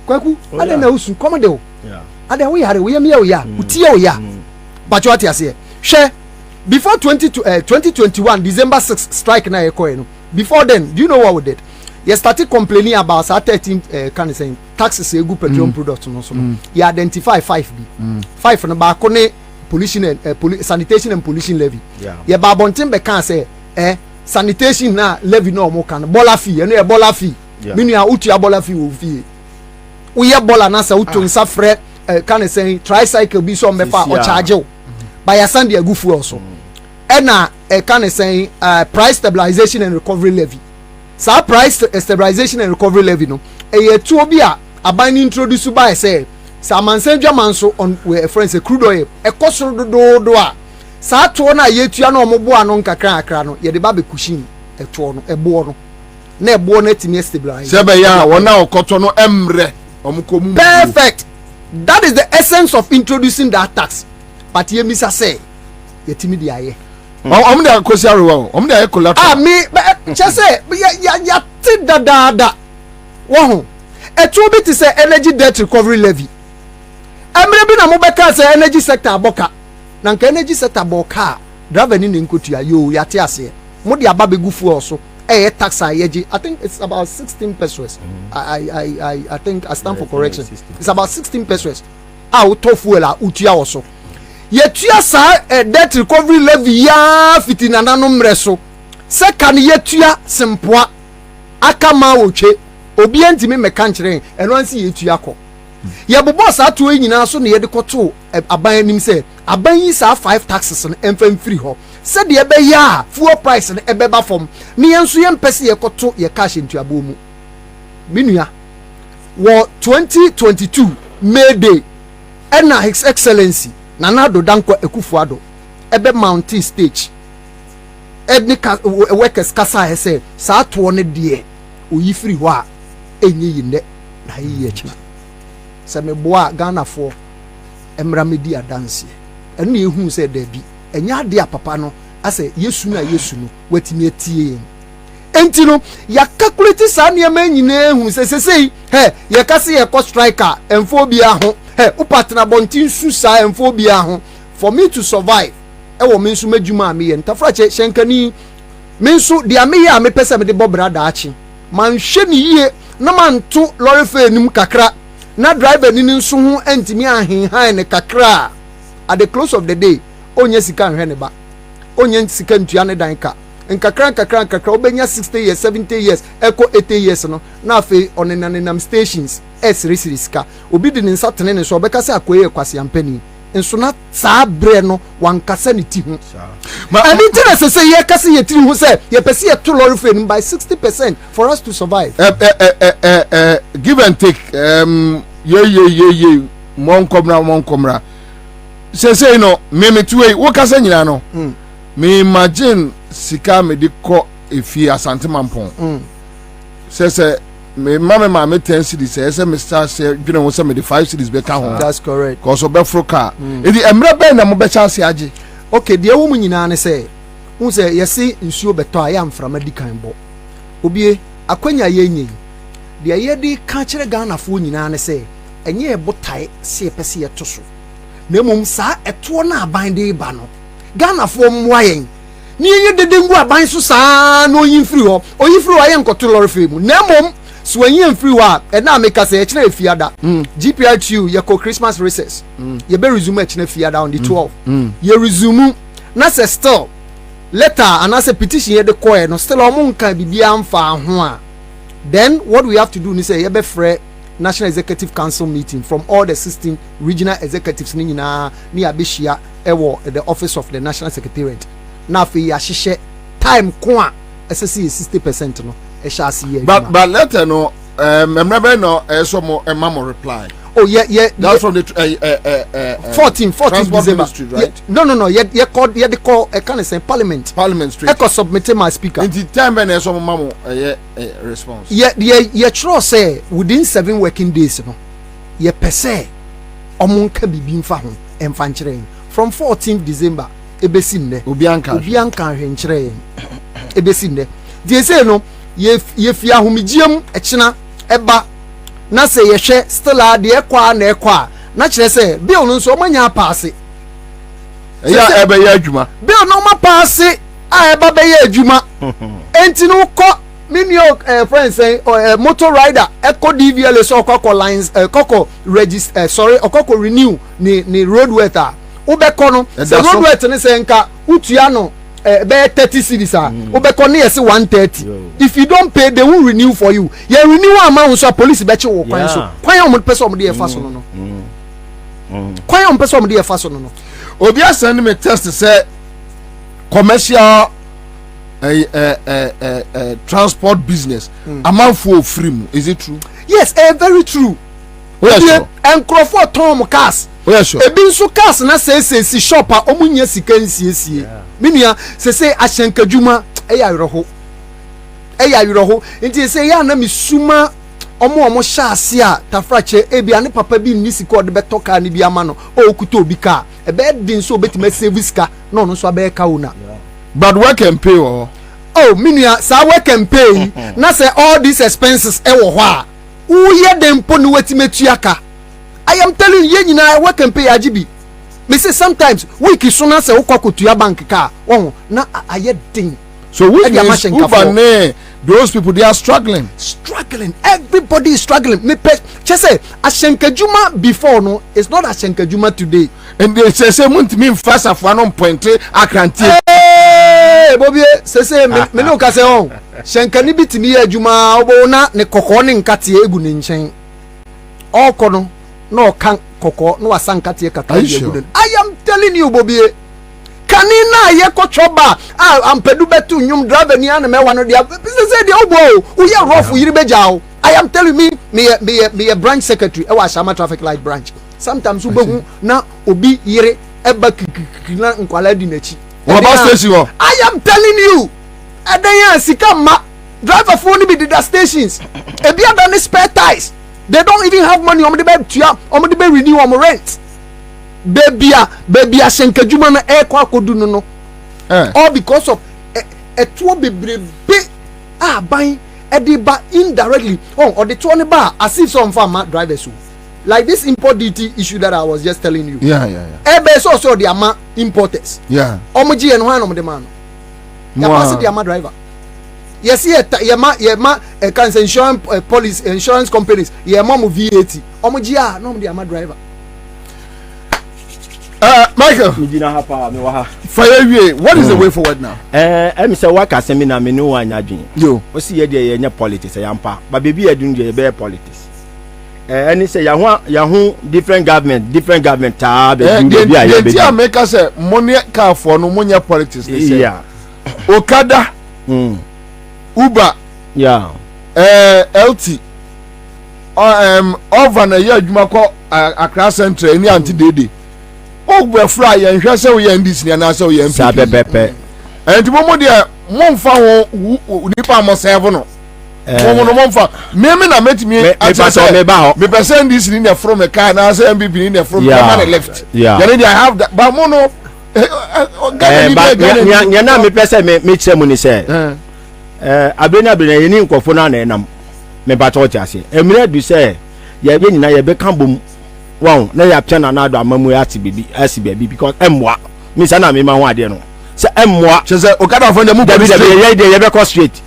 Kwaku ade na osu komode o ade we yare we yemi o ya utie o ya but what you say hwe before 2021 December 6 strike na ekoe no. Before then, do you know what we did? You started complaining about 13 kind of saying taxes egu petroleum products no so. You identify 5B. 5 no ba ko ne pollution and sanitation and pollution levy. You ba bontin be kan say sanitation na levy no mo kan bola fee no e bola fee. Minu ya utu ya bola fee wo fee. We ya bola na say utu nsa frɛ kind of saying tricycle bi so me fa o charge o. Ba ya sand egu fu also. Ena kind of saying price stabilization and recovery levy. Sa price stabilization and recovery levy no ye tuo bi a aban introduce by say sa mansanjwa manso on we friends crude oil ekosoro do a sa tuo na ye tua na ombo ano nkakra akra no ye de ba be kushin etuo no ebo no na ebo na timi stabilize sebe ya wona okoto no emre omukomu perfect. That is the essence of introducing that tax. But ye misa say ye timi di aye omde akosi arewa omde aye collateral me chese ya ti da wo etu bi ti say energy debt recovery levy emre bi na mo beka say energy sector aboka na nka energy sector aboka driver ni nkotua yo ya ti ase mo de aba begufu also tax ayeji. I think it's about 16 pesos. I think I stand for correction. It's about 16 pesos to fuel utua also. Yetua sa debt recovery levy ya fitina nanom reso se kan yetua sempoa aka ma wotwe obi antimi meka nkyere eno ansi yetua ko ye bobo sa to nyina so ne ye de koto aban anim se aban yi sa 5 taxes no emfam free ho se de ebe ya fuel price no ebe ba fom ne yenso ye mpese ye koto ye cash ntuabo mu minua wo 2022 May Day ena His Excellency Nana do danko Ekufuado ebe mountain stage ednika workers kasa he say sa to ne de oyi free ho a enye yinde na yi echi se me boa Ghana for emra medi adanse eno ehu se da bi enya ade apapa no ase yesu na yesu no watimi etie enti no ya calculate sa ne ma nyina ehu se ye kase ye ko striker emfo bia ho upatna bontin susa emfo bia ho for me to survive wo me nso madwuma me ye ntafra che shenkani me nso dia me ya me pese me de bobra da achi man hwe ni yie na man to lorry fa enim kakra na driver ni nso ho antimi ahenhan ne kakra at the close of the day onye sika nhwe ne ba onye sika ntua ne dan ka nkakra obenya 60 years 70 years eko 80 years no na afi onenanenam stations sika obi di nsa tene ne so obeka se akoye kwase ampani nso na saa bre no wankasa ne ti ho and it is say ye kase ye ti ho say ye pese ye to lorry fare by 60% for us to survive. Give and take ye mon komra say no me two way wo kasa nyina no me imagine sika me di ko efi asante mampon say me mama me 10 cities say me start say you know say me the 5 cities be can ho. That's correct. Cause obefro car e di emre be na mo be chance age. Okay, the wo nyina ne say who say yesi nsuo beto aya mframa di kan bo obie akwanya ye nyi de ye di ka kire Ghana fo nyina ne say enye ebotae se pese ye to so na mum sa eto na aban de ba no Ghana fo mwayen ni ye de ngu aban so sa no yimfiri ho oyimfiri wa ye nkoto lorry fame na mum so when you free wa na make us e kire fiada GPRTU ye ko Christmas recess ye be resume e kire fiada on the 12 ye resume na say still letter and as a petition ye de call no still omo nkan bibia amfa ho a then what we have to do ni say ye be free National Executive Council meeting from all the 16 regional executives ni nyina ni abehia ewo the office of the National Secretariat na fe ya hihye time ko a SSC 60% no. But letter no remember no so mo mamo reply. Oh yeah that's from the 14 December Street, right? No ye call can I say Parliament Street. I submitted my speaker in the time when so mamo response. Ye true say within 7 working days no ye pese omonka bibi mfa ho emfa nkyere from 14th December ebesi nne obi anka hwenkyere ebesi nne die say no ye fi ahomigiem ekina eba na say ye hwe still ade ekwa na ekwa na kire say bill no nso omanya paase ya ebe ya adwuma bill no ma paase a eba be ya adwuma enti no ko minio friends say motor rider eco DVL so okoko lines okoko register okoko renew ni road weather ubeko no the road weather ni say nka utua no be 30 cities ubeko na yes 130 if you don't pay they will renew for you you renew amount so police be che wo kwan so kwan ya mo person mo de e fa so no kwan ya mo person mo de e fa so no obi asend me test say commercial transport business amount for free is it true? Yes, very true. Yes, and Crawford Tom cars. Yes, sure. E bin so cars na say shop a omunya sika nsiesie. Minia say ahyenkadwuma eya yeroho. Nti say ya na misuma omo hyase a tafrache ebia ne papa bi ni sika ode beto car ni bi ama no o kuto obi car e be din so betima service car no no so abeka una. But work and pay oh minia sa work and pay na say all these expenses e wo ho a uye dempo ni wetimetuaka. I am telling you nyina work and pay agibi me say sometimes week so na say ukwakotua bank car oh na aye din so which means those people they are struggling everybody is struggling me just say ashenkadwuma before no it's not ashenkadwuma today and they say muntimi fast of 1.3 akrantie Bobie say me no ka say on shenkani bitimi adwuma obo na ne kokko ne nkate egu ne nchen okono no kan kokko no wasankate kaka egu. I am telling you Bobie kanina ye kochoba ampedu betu nyum driver ni ana me wano dia say the obo we are rough yiri bejaw. I am telling me a branch secretary e wa Shama traffic light branch sometimes ubehu na obi yire eba kikina nkwala di nachi I am telling you then sika ma driver for only be the stations e bia done spare tires they don't even have money on the bed to renew on rent baby shenkadwuma na e kwa kodu no all because of etuo bebrebe ban e ba indirectly or the tuo ne ba as if some farmer drivers like this import duty issue that I was just telling you. Ebe so the ama importers. Omoji and one of the man. Ya pass the ama driver. Yes, ma can insurance police insurance companies. Ya mom VAT. Omoji no the ama driver. Michael. What is the way forward now? I'm say work seminar me no anya dwen. Yo, o si ye dey politics yampa. But baby edun dey be politics. any say yahu different government taa be be a be a make us say money car for no money politics they say yeah Okada Uber yeah LT over na ya adwuma ko Accra Central ni anti dede o gbe fra ye nhwe se wo ye ndis ni na se wo ye MP sa pepepe enti mo de mo mfa ho nipa mo serve no mo mfa me na metimi me person ndis ni na from a car na se MP ni na from the left yeah I have that but mo no nya na me person me chemu ni se abena ye ni nkofo na enam me ba to ase emire du se ye be nyina ye be kan bom wow na ya pia na do amamu ati bibi asi bibi because emwa mi sa na me ma ho ade no se emwa se Okada for the mu David ye be go straight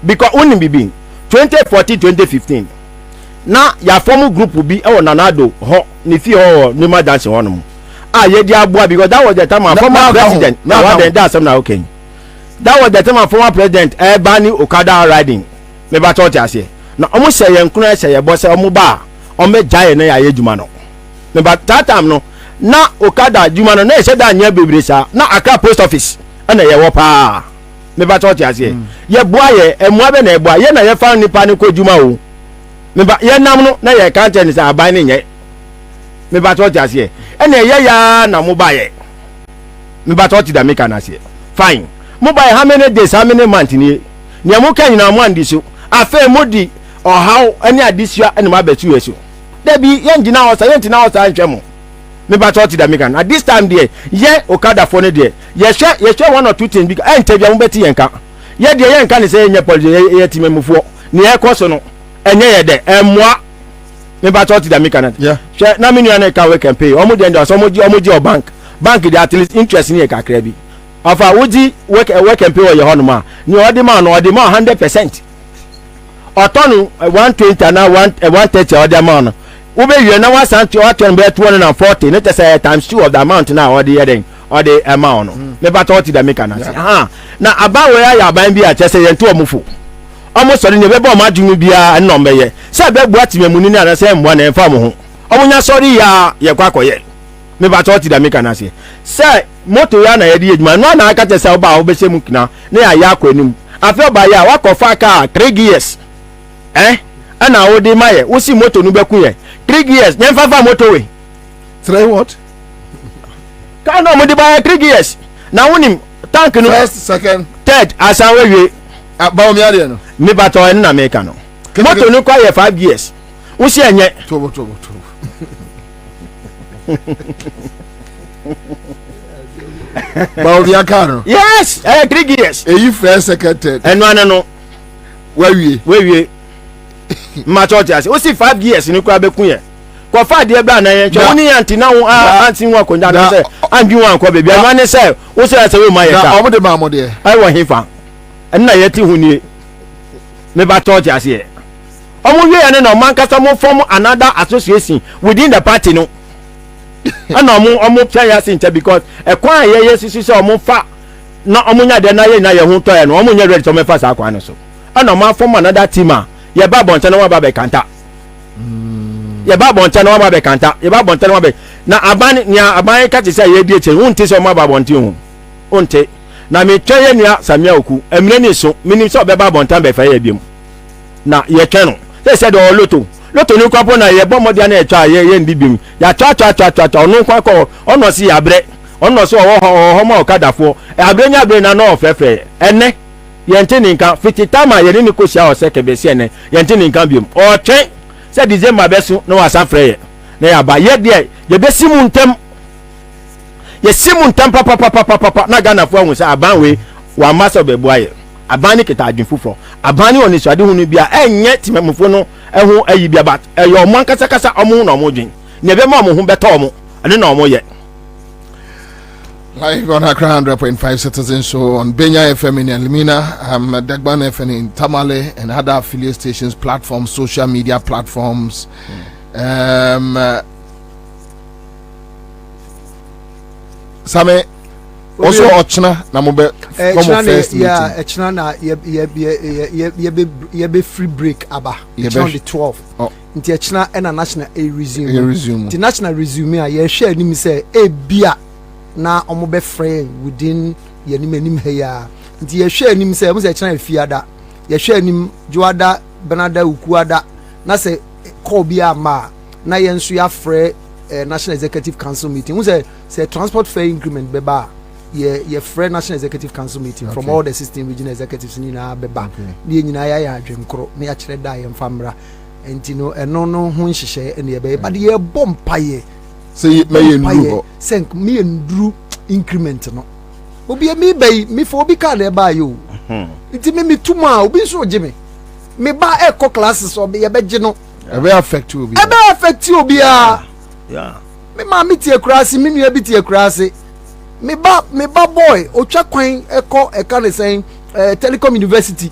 because uni bibi 2014 2015 na ya form group bi e wona na do ho ni fi ho ni ma dance ho no ye di aboa because that was the time our former president na wa den that some na okay that was the time our former president bani Okada riding me ba to ase na omo se ye nkuna se ye bo se omo ba omo jaye na ya yedwuma no me ba that time no na Okada dwuma no na se da anya bebre sa na Accra post office na ye wo pa me ba to ase ye boa ye emua be na boa ye na ye fa nipa ne ko dwuma o me ba ye nam no na ye kan sa aban ne nye me ba to ase na ye ya na mo ba ye me ba to da me kan ase fine mo ba how many days how many months ni mo kan na mo andi so afa modi or how any addition and my betu yesu there be yentina osa antwemo me ba to da me kan at this time there ye Okada for ne there ye hwe one or two things because interview mo beti yenka ye there yenka ne say yenye police ye timemufo ne ye koso no enye ye de emwa me ba to da me kan yeah hwe na me nua na ka we can pay omo de ndo so omo o bank dey at least interest ni e kakra bi afa woji we can pay o ye hono ma ni odi ma 100% otonu 120 na 130 order amount we be you na 120 be 240 net say times 2 of the amount na order here or the amount me ba 30 da make na na aba we ya ban bi a chese ye nto omufo omo sori ne be bo ma dwunu bia no mbeye se be bu atimamuni na se mbo na emfa mo ho omo nya sori ya ye kwa koye me ba 30 da make na se moto ya na ye di edwuma no na aka chese oba obese mu kina na ya akọ enim afi oba ya wakofa ka 3 years ana wo de maye wo si moto nu beku ye 3 years nyen fafa moto we 3 what ka no mo de ba 3 years na wonim tank no first second third asan we we ba o mi ade no me ba to na me ka no moto nu kwa ye 5 years wo si enye to ba o ya ka no yes 3 years eyi first second third eno ane no we ma church ase o si 5 years ni kwa beku ye kwa fa de bra na ye che woni anti na wo anti wo akonja na se anju wan kwa bebi ama ne se wo se we ma ye ka omo de ma mo de ai wo hifa en na ye ti hu ni me ba church ase ye omo we ye na man kasa mo form another association within the party no ana omo pia ya sin because e kwa ye sisi se omo fa na omo nya de na ye hu to ye no omo nya ready to me fa sa kwa no so ana ma form another team a ye ba bonche na wa ba be kanta ye ba bonche na wa ba be kanta ye ba bonche na wa be na aban nia aban ka ti say ye die che wonte se o ma ba bonche hu wonte na me twa ye nia samia oku emre ni so minim se o be ba bonche be fa ye biem na ye twa no se do loto ni kwapo na ye bomodia na etwa ye ndi biem ya twa onu kwa ko ono si abre ono so ho ma Okada fo abre nya abre na no fefe ene yente ninka fiti tama ye ni ko sia o se kebesi ene yente ninka biem o twen se December besu no wasa freye na ya ba ye de ye besimu ntem ye simu ntem papa na Ghana fo ahun se aban we wa maso be boaye aban ni kita adwin fufro aban ni oni suade hunu bia enye timemfo no ehun ayi bia bat eyo mo kasa omo na omo dwin ne be ma omo hu beto omo ene na omo ye live on Accra 100.5 Citizen Show on Benya FM in Elimina, Dagban FM in Tamale and other affiliate stations, platforms, social media platforms. Same also ochna na mo be echna na ye be free break aba on the 12th nti echna na national resume the national resume a ye hwe anim say e bia na omo be free within ye nim he ya nti ye hwe anim say mo say echna afiada ye hwe anim juada benada ukuada na say call bia ma na ye nso ya free national executive council meeting we say transport fare increment beba ye free national executive council meeting from all the 16 regional executives ni na beba ni nyina ya adwenkro na ya kire da ye mfamra enti no eno no ho nhihye ene ye be but ye bompaye say me ndru say me ndru increment no obi me bay me for obi ka na ba yo enti me tuma obi so gye me ba eco classes obi ye be gye no e be affect obi yeah me ma mi tie kurase me nua bi tie kurase me ba boy otwa kwan eko eka ne sen telecom university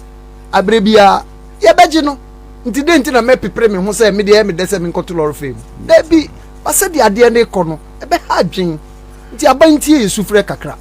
abrebia ye beje no nti de nti na me pepre me ho se me de se me nkoto lor fam da bi ba se de ade ne ko no e be ha dwen nti abanti yesu frɛ kakra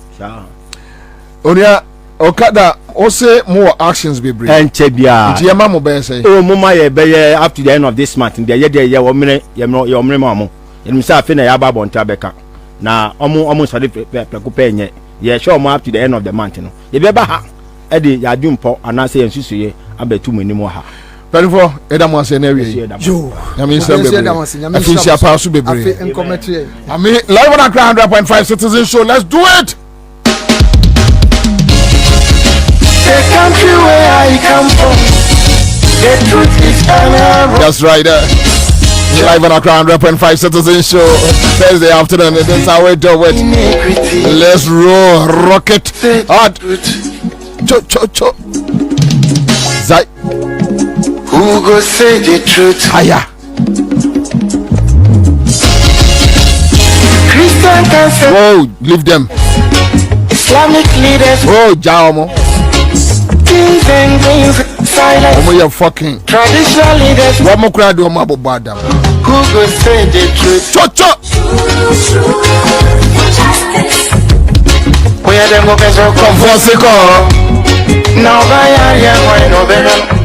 onia okada o say more actions be bring enche bia nti ye ma mo be say o mo ma ye be ye up to the end of this month nti ye wo mene ye ma mo ye sa afi na ya ba bonta beka na omo sori prekupa enye ye show mo up to the end of the month no ye be ba ha e de ya dwumpo anase ye nsusuye abetu mu nimo ha Perifo edam ase na wi yo nyame nsem be afisia pa so be bre I mean live on Accra 100.5 Citizen Show, let's do it. The country where I come from, the truth is unable. That's right. Live on Accra 100.5 Citizen Show, Thursday afternoon. That's how we do it. Let's roll, rocket hard. Cho. Zai. Who go say the truth? Aya. Christian can say. Whoa, leave them. Islamic leaders. Whoa, Jaumo. Kings and queens silence. Omo you fucking. Traditional leaders. What more crowd do omo abobada? Who go say the truth? Cho. Where them go get so comfortable. Now by area why no better.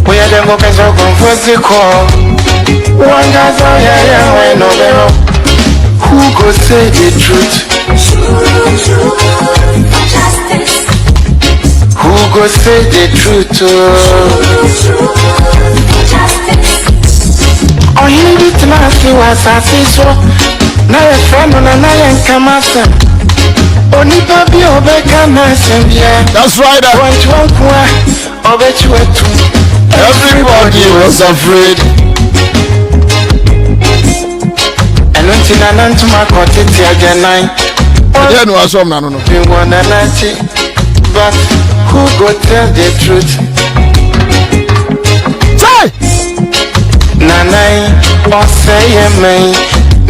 Where them go get so comfortable. One guy's area why no better. Who go say the truth? Who go say the truth? Oh, he did not see what I see so. Now your friend on an come after. Only baby obeka na. That's right. Everybody was afraid. And until I learned to my quantity again, I know some no. But who go tell the truth? Say! Nanai, or say me.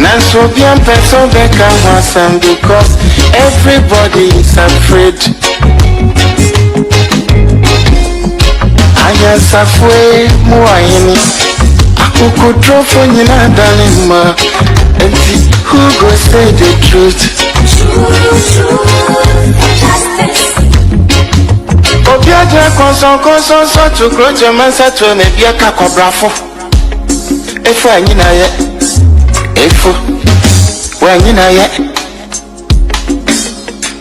Nanso bien person beka wasam because everybody is afraid. Aya safwe muayini. Akuku trofo nyina dalima. Who go say the truth? Obiaja konson so to grow Germansa to me be a cacobrafo. If I need a if when you know yet.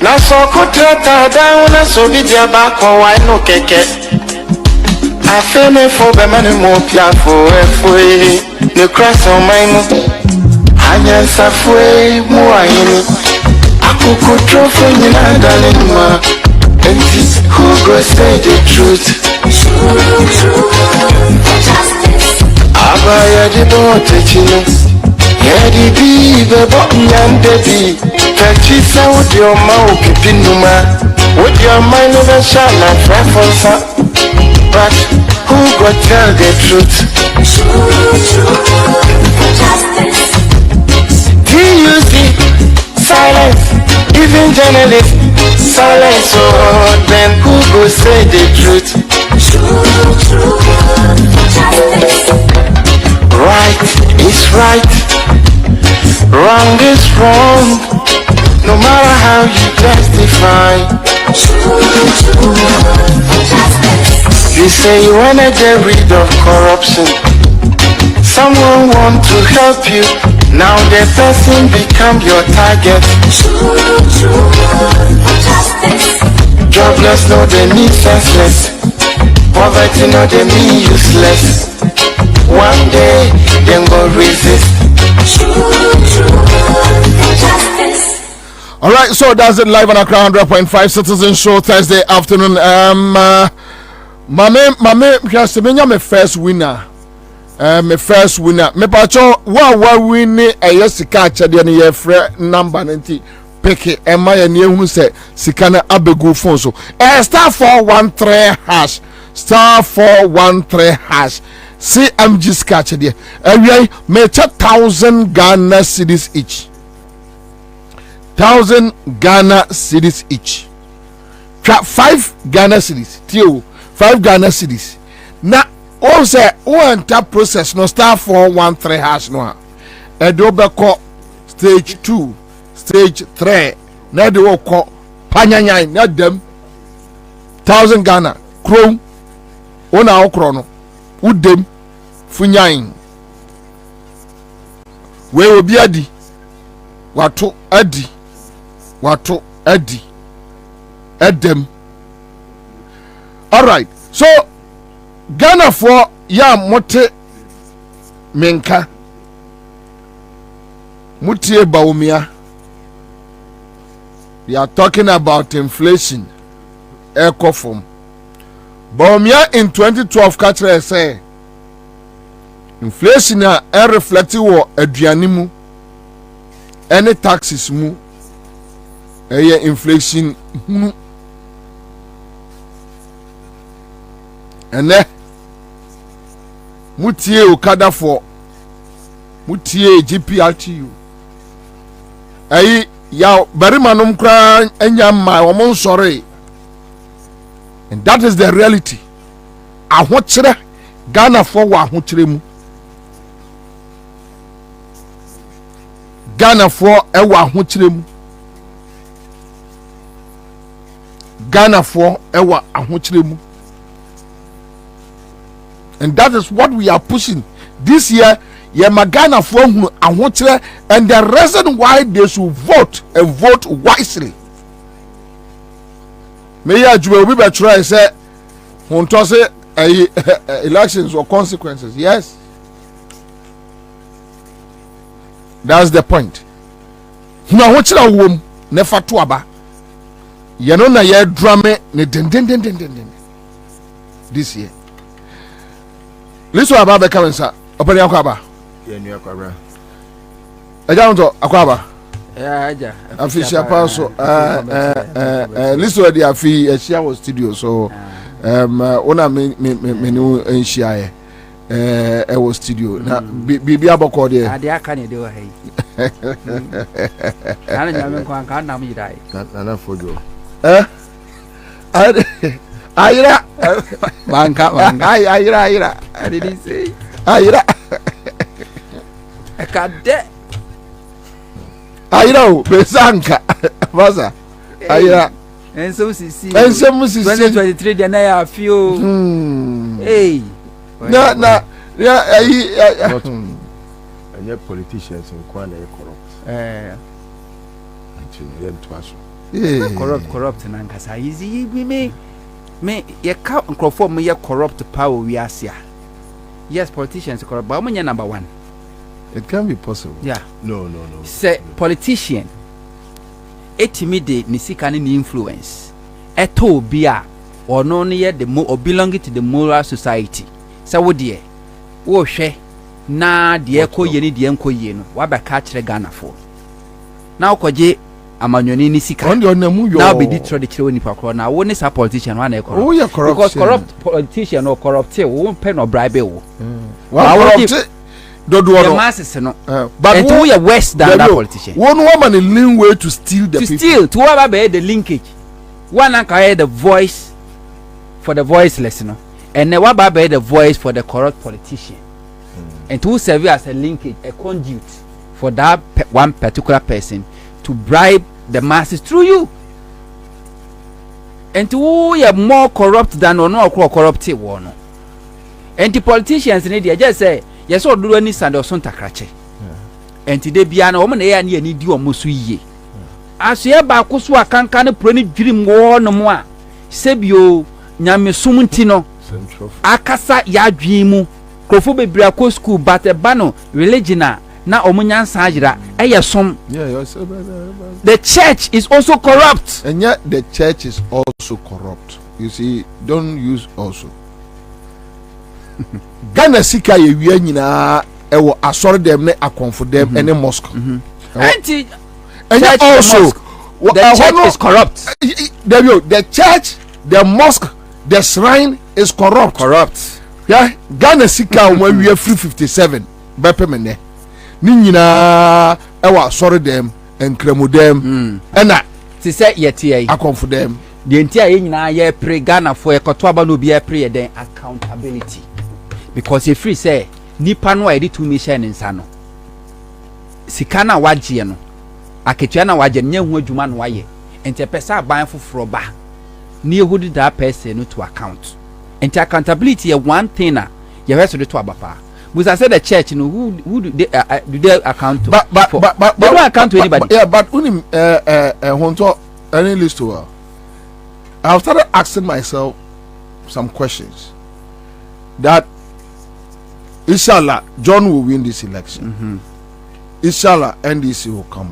Now so contrata down so be their back or why no keke. I feel me for the money more piafo if the cross on my move. Anya safwe muayini. Akuku trofo nyina dalima. And who go say the truth? Abaya di bote chino. Yedi bi bebo nyande bi. Kachisa with your mouth pipinuma. With your mind never shall not preference. But who go tell the truth? TUC silence. Even journalists silence. So then who go say the truth? Right is right, wrong is wrong. No no matter how you justify. You say you wanna get rid of corruption. Someone want to help you. Now the person become your target. Jobless, no they mean senseless. Poverty, no they mean useless. One day, they go resist. All right, so that's it live on Accra 100.5 Citizen Show Thursday afternoon. Mame, just me first winner. My first winner. Me pacho wa winning a yesika chade ne ye frɛ number 90 pick Emma ye ne hu se sika na abegu phone so. Star 413 hash. Star 413 hash. CMG sketch chade. Awia me 1,000 Ghana cedis each. 1,000 Ghana cedis each. 5 Ghana cedis. Tio 5 Ghana cedis. Na o say o enter process no star 413 hash no. E do be call stage 2, stage 3. Na de wo call panyanyan na dem 1,000 Ghana krom. O na o kro no. Udem funyan. We obi adi. Wato adi. Wato adi. Edem. All right. So Ghana for ya mote menka mutie baumia. We are talking about inflation. Ecofom. Baumia in 2012 katre say inflation a reflective wo aduane mu any taxes mu inflation hunu ene mutie okada for mutie GPRTU ya barima nom kra enya ma wo sorry, and that is the reality. Ahokyere Ghana for wa ahokyere mu Ghana for ewa ahokyere mu Ghana for ewa ahokyere mu. And that is what we are pushing this year. Ghana for ahokyere, and the reason why they should vote and vote wisely. May ya jube we be try say honto say elections or consequences. Yes, that's the point. Na ahokyere wom ne fatu aba ye no na ye drama ne den this year. Listen about the currency. Open your Kwaba. Yeah, new Kwaba. Ajanto Akwaba. Yeah, aja. Official also. Listen the afi Asia was studio so ona me no enhia e was studio. Na bibi aboko there. Ade aka ne de wa hai. Ana nyame kwa kan na mi dai. Na fojo. Ayira Banka ayira I didn't say ayira akade ayira o besanka baza ayira enso sisi 2023 de na ya fio hey na ya and politicians in Kwana corrupt until end twaso corrupt na nkasa easy me ye ka nkrofo me ye corrupt power we asia. Yes, politicians corrupt, but I'm number one. It can be possible. Yeah. No. Say politician etimide ni sika ni influence eto bia or no near the or belonging to the moral society. So wo de wo hwe na de ekoye ni de enkoye no wa ba ka kire Ghana for. Na okoje amanyoni ni sika now be detro de kire nipa kro na wo ne sa politician wa na corrupt. Oh, yeah, corrupt. Because corrupt politician or corrupt wo pen or bribe wo. Corrupt the masses no but who are worse than that politician. One woman in lean way to steal the people. Steal to whoever be the linkage. One anchor the voice for the voiceless no, and then what be the voice for the corrupt politician. And to serve as a linkage, a conduit for that one particular person to bribe the masses through you. And who are more corrupt than or no corrupted one. And the politicians in India just say, yes, or do any sand or sonta crache. And today, Biana, woman, I need you almost ye. As you about Kuswa can prony dream war no more. Sebio, Nyame Sumuntino, Akasa ya dreamu, Kofobe Brako school, but a bano, religina, na Omunyan Sajra, Ayasom. The church is also corrupt. And yet the church is also corrupt. You see, don't use also. Ghana Sika ye nyina ewo asore dem ne akonfo dem ene mosque. And also the church is corrupt. The church, the mosque, the shrine is corrupt. Yeah, Ghana Sika when we are free 57 bepemene. Ni nyina ewo asore dem enkremu dem ena ti say yeti akonfo dem. The entire nyina ye pre Ghana for ekoto aba no be pre den accountability. Because if free say nipa no edi tumi share nsa no sika na wagie no aketua na wagie nya hu adwuma no waye ente pesa aban foforo ba ni ehudi that person no to account. Ente accountability is one thing na you have to abapa. Because I said the church no who do they account to? But they don't account to anybody. Yeah, but unim honto any list to I've started asking myself some questions that inshallah John will win this election. Inshallah NDC will come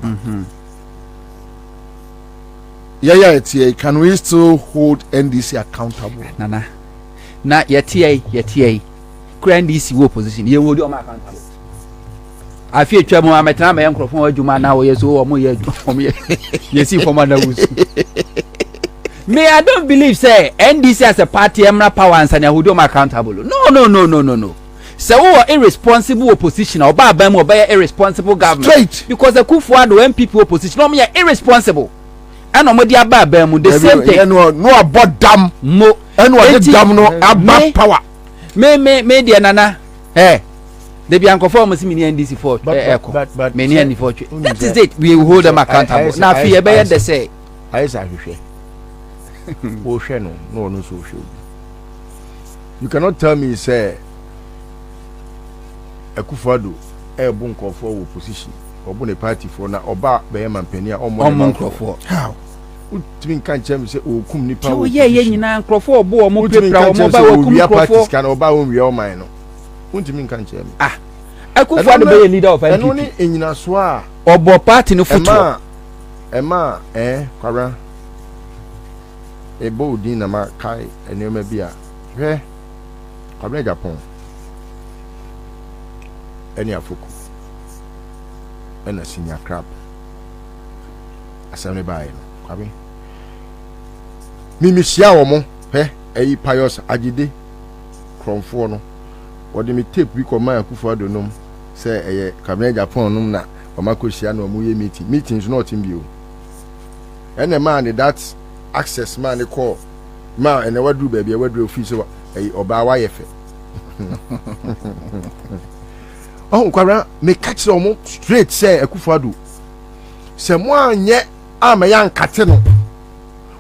back. Can we still hold NDC accountable? Nana na yeti NDC wo position ye wo di o ma accountable. Afi etwa mo ametana me nkrofo adwuma na wo yeso wo mo ye yesi former na wusu. Me, I don't believe say NDC as a party emra power and sanya who do accountable. No. So we irresponsible opposition or bam or by irresponsible government. Straight. Because the Kufuor when people opposition no me are irresponsible. And no dia bam the same thing. No about dam mo and what dam no about power. Me dia nana. They be unconform see me NDC for but many any for. That is it. We will hold them accountable. Now fear by the say. I say no so show. You cannot tell me say Akufo-Addo bon for opposition or bon party for na oba be mampania or Nkrofo. How? Utimi kan chem say o kum nipa o ye nyina Nkrofo obo o mo prepare o mo ba o kum Nkrofo kan oba o wi o man no. Utimi kan chem. Akufo-Addo be leader of NPP. Eno ni enyina so a obo party no foto. Ema kwara ebo din na ma kai enema bia hwe Kwabena Japan eni afoku ena senior crab asem ne bae no Kwabena mimi sia wo mo eyi pious agide kromfo no wodi mi tape bi koma Akufo-Addo nom se eye Kwabena Japan nom na omakosia na omuye meetings not in bio ena man that access man they call man and what do baby what do office oba wa yefe oh Kwabena me catch them straight say Akufo-Addo se mo anye amayan kate no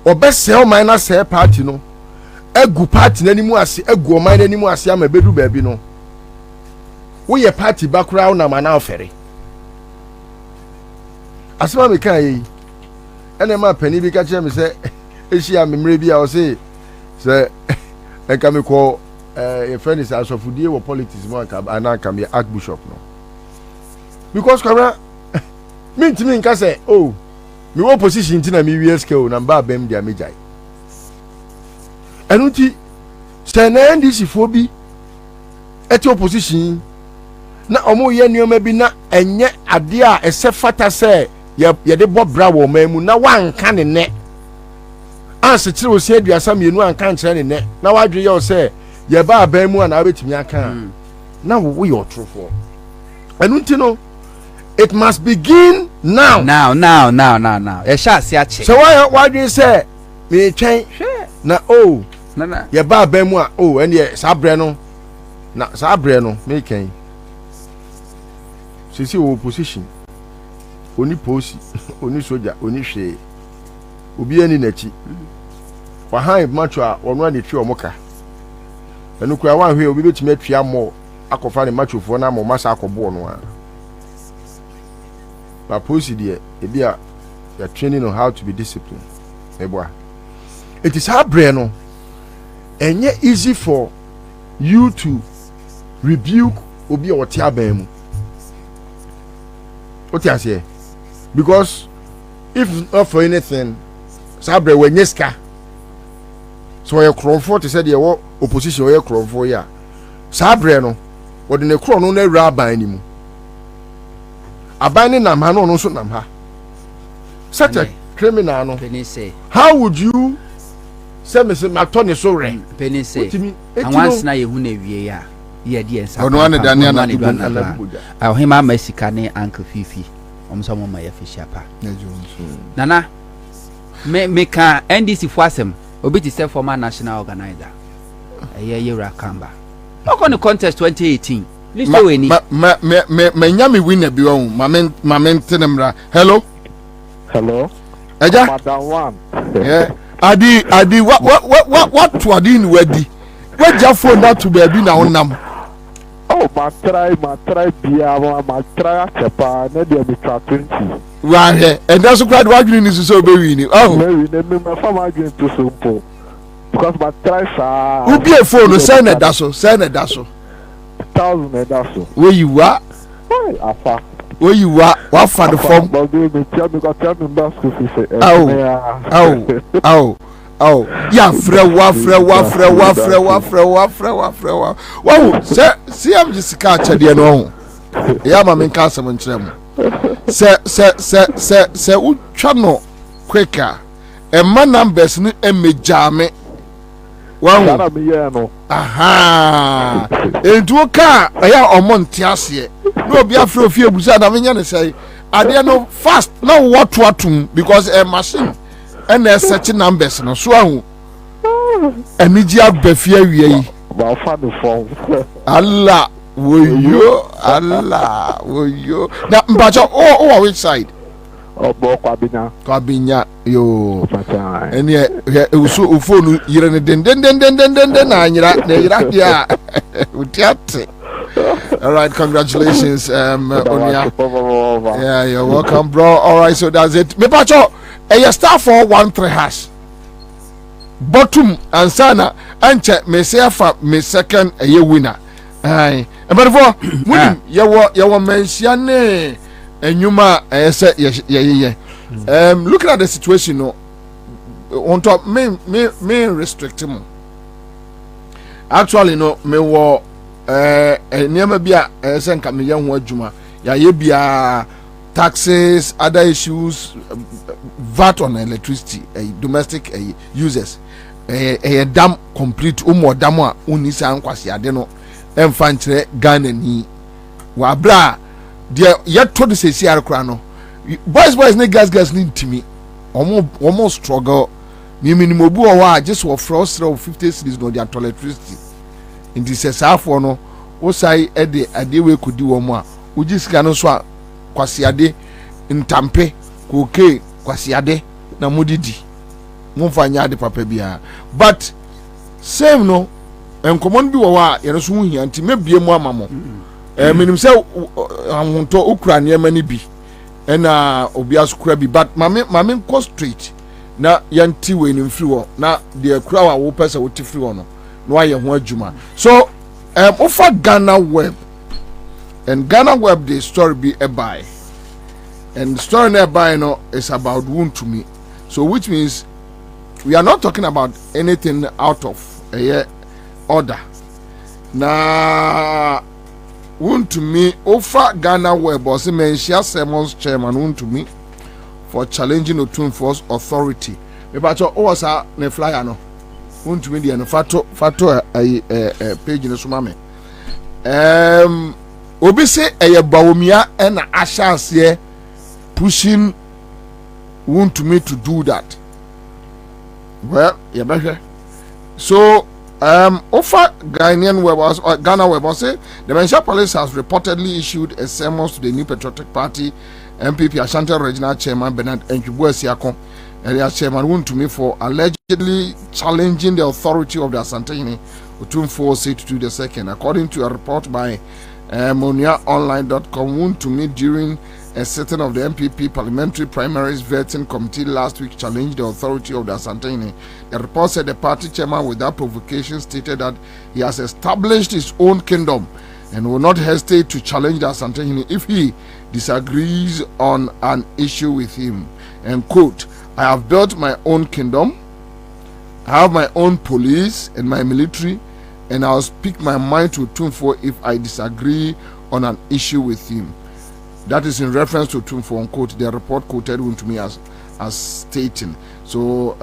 obese o man na say party no egu party nanimu ase egu o man nanimu ase ama bedu baby no wo ye party background na man na ofere asema me kan yi ene ma pani bi ka kire me say Asia memre bia o say enka me ko a friend is asofudie wo politics mo anaka me archbishop no because Kwabena me nka say oh me wo position tina me wi ske o na ba bam dia me jai enuti say na NDC fo bi eti opposition na omo ye nioma bi na enye ade a ese fata say ye de bobra wo mamu na wanka ne ne anse kire osi aduasa mienu anka nkire ne na wadwe ye say ye ba aban mu ana betimi aka na wo ye otrofo enunti no it must begin now e sha se ache so wadwe say me twen na oh na ye ba aban mu a oh ene sabre no na sabre no me kan sisi wo position oni posi oni soja oni hwe obi ani nachi wa han macho a ono ani twi omoka enu kwa wan hwe obi betimi atwa mo akofa ne macho fo na mo masa akobo no a ba posi de ebi a you are training on how to be disciplined eboa it is hard brain no enye easy for you to rebuke obi a wote aban mu what you say because if not for anything sabre when yeska so you cromfort to say the opposition you cromfort ya sabre no what the kro no na wura aban ni mu aban ni nam ha no so nam ha such a criminal no how would you say me say matoni so re penny say and once na yehu na wie ya ye die nsa ono ane dania na ahima masika ne uncle fifi omso mo ma ya fishiapa nana me ka NDC fuasem obi ti say former national organizer yewra kamba oko ne contest 2018 listo we ni me nyame winner bi won mamen tenemra hello eja madam one yeah adi what to adi ni wadi waja phone that to be na wonam oh my try bia my try chepa na dia mi try 20 wa he and that's why the arguing is so be win oh me farm arguing to simple because my try sa who be a phone send that so 1000 and that's so where you are afa where you are what for the form but me tell me back to say oh yeah frɛ wow se am jisika chade no ho ya ma men ka asem nkyerɛ mu se utwa no quicker emma numbers ni emejame wow aha entu ka ya omonte ase no obi afrɛ ofie busa na menya ne sei ade no fast na what because a machine and there's such numbers no so ahu eniji abafia wie yi ba fa no form Allah woyo na mbacho oh which side obo Kwabena yo ene uso phone yire ne den na anyira na yira dia utiate. All right, congratulations Onia. Yeah, you're welcome bro. All right, so that's it me bacho star 413 hash bottom ansana anche me say fa me second winner ai for you mention enyuma say ye looking at the situation no on top me restrict him actually no me wo niam bia say nka me ye ho adwuma ya ye bia taxes, other issues, VAT on electricity, domestic users, dam complete, damwa, unisa ankwasi adeno, enfantire Ghana ni. Wabra, dia yet to the CCR crano. Boys, ne gas need to me. Almost struggle. Minimobu or just for frost of 50 cities no their electricity. In this half one, no, Osai ade we could do more. Ujis cano swap. Kwasiade ntampe koke kwasiade na mudidi mumfanya ade papa bia but same no enkomon bi wo wa yere so hu hianti mebie mu amamo minim se ahonto okura ne mani bi na obi asukura bi but mame ko straight na yanti we ni mfiri wo na de akura wa wo pese wo tifiri wo no no aye ho adwuma so ofa Ghana web. And Ghana Web, the story be a buy. And the story nearby no is about wound to me. So which means we are not talking about anything out of a order. Na wound to me offer Ghana Web or Menshia Sermons chairman wound to me for challenging the Tune Force authority. But was a ne flyer no wound to me the fato a page in the sumame. Obi say bawumia and ashanse pushing want to me to do that. Well, yeah, so Ofa Ghanaian Web, Ghana Web, say the Mencha Police has reportedly issued a summons to the New Patriotic Party MPP Ashanti Regional Chairman Bernard Enchibuesiakon, area chairman Wontumi, for allegedly challenging the authority of the Asantehene Otumfuo Osei-Tutu II. According to a report by MoniaOnline.com, Wontumi, during a sitting of the MPP Parliamentary Primaries Vetting Committee last week, challenged the authority of the Asantehene. The report said the party chairman, without provocation, stated that he has established his own kingdom and will not hesitate to challenge the Asantehene if he disagrees on an issue with him. And quote, I have built my own kingdom, I have my own police and my military, and I'll speak my mind to Otumfuo if I disagree on an issue with him. That is in reference to Otumfuo, unquote. The report quoted Wontumi as stating. So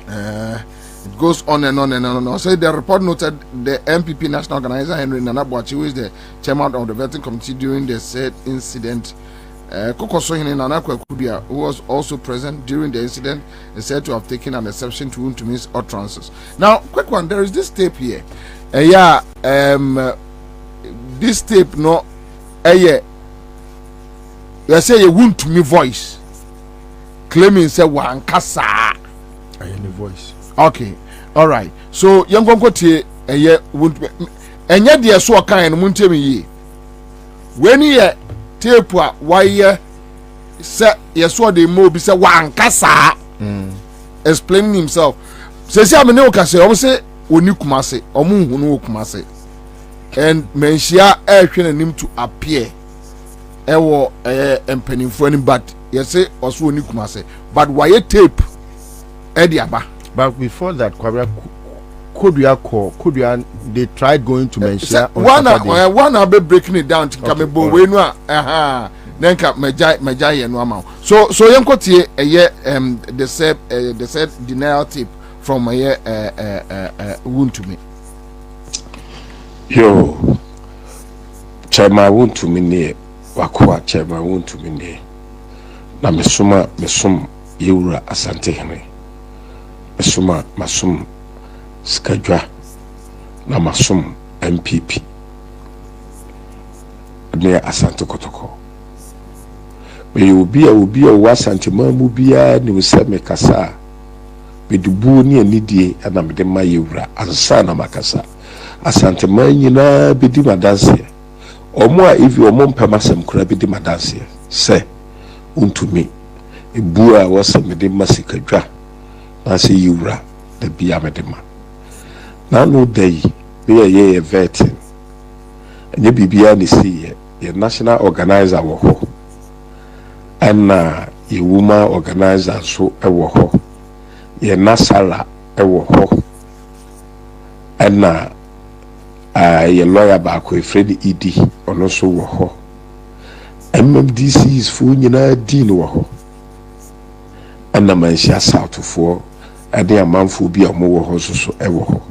it goes on and on and on. So the report noted the MPP national organizer Henry Nana Boakye, who is the chairman of the vetting committee during the said incident. Kokosohene Nana Kwabena, who was also present during the incident, is said to have taken an exception to Wontumi's utterances. Now, quick one, there is this tape here. This tape, no, you say you Wontumi voice claiming say wankasa. Any voice. Okay, all right. So young go tie Wontumi. Enye de so kan no muntemi yi. When ye tape a why say yeso de mo bi say wankasa. Explaining himself. Say am ne o ka say o say oni kumase, o mu hunu o kumase. And menshia ehwe nanim to appear. Ewo empanimfo ani, but you say also oni kumase. But why tape ediaba. But before that, Kwabena, could you they tried going to mention one be breaking it down to come bo we no then ka meja ye no amount. So yenko tie the said denial tip from Wontumi. Yo, Chairman Wontumi ne wakwa Chairman Wontumi ne na mesum yewura Asantehene. Masum skadwa na masum MPP ne Asante Kotoko. Me obi a wasante mamu bia ne useme kasa me dubu ni anidie na me de mayewura ansa na makasa Asante man nyina bedi madanse omo a ivi omo mpamasem kura bedi madanse se Wontumi ebu a wasame de masikadwa na se yewura da bia me de ma na no day be ye vetting enye bibia ne see ye national organizer wo ho ana ye woman organizer so ewo ho ye nasala ewo ho ana ye lawyer ba ko Fred Idi ono so wo ho MMDC is fu nyina din wo ho ana manhia south for ade amanfo bi a mo wo ho so ewo ho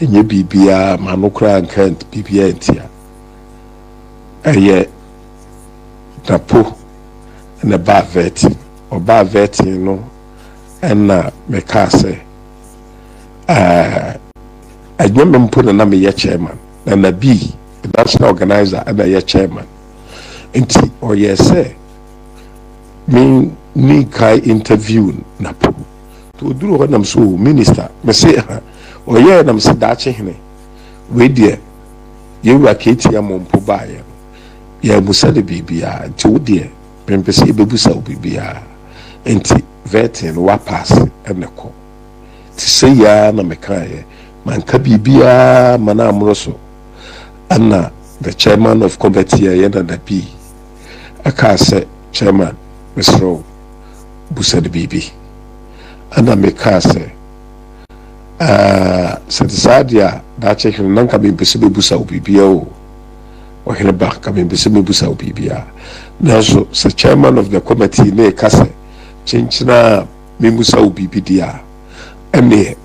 enye bibia manokra nkant bibia entia eye tapo na ba vet no na meka se adwom mpo na me ye chairman na bi national organizer na ye chairman enti o ye say me kai interview na po to duro ho nam so minister me say o ye nam se da chehene we die ye wa ketia mompo ba ye ya musa de bibia enti wo die pempese ebebusa obibia enti vetting wa pass eneko ti say ya na mekaye manka bibia mana amroso anna the chairman of committee ya na da bi aka say chairman Mr. busa de bibi anna meka say satisadia da check nanka bempese bebusa obibia o ohene ba ka bempese bebusa obibia naso the chairman of the committee ne kase chinchina memusa obibi dia ene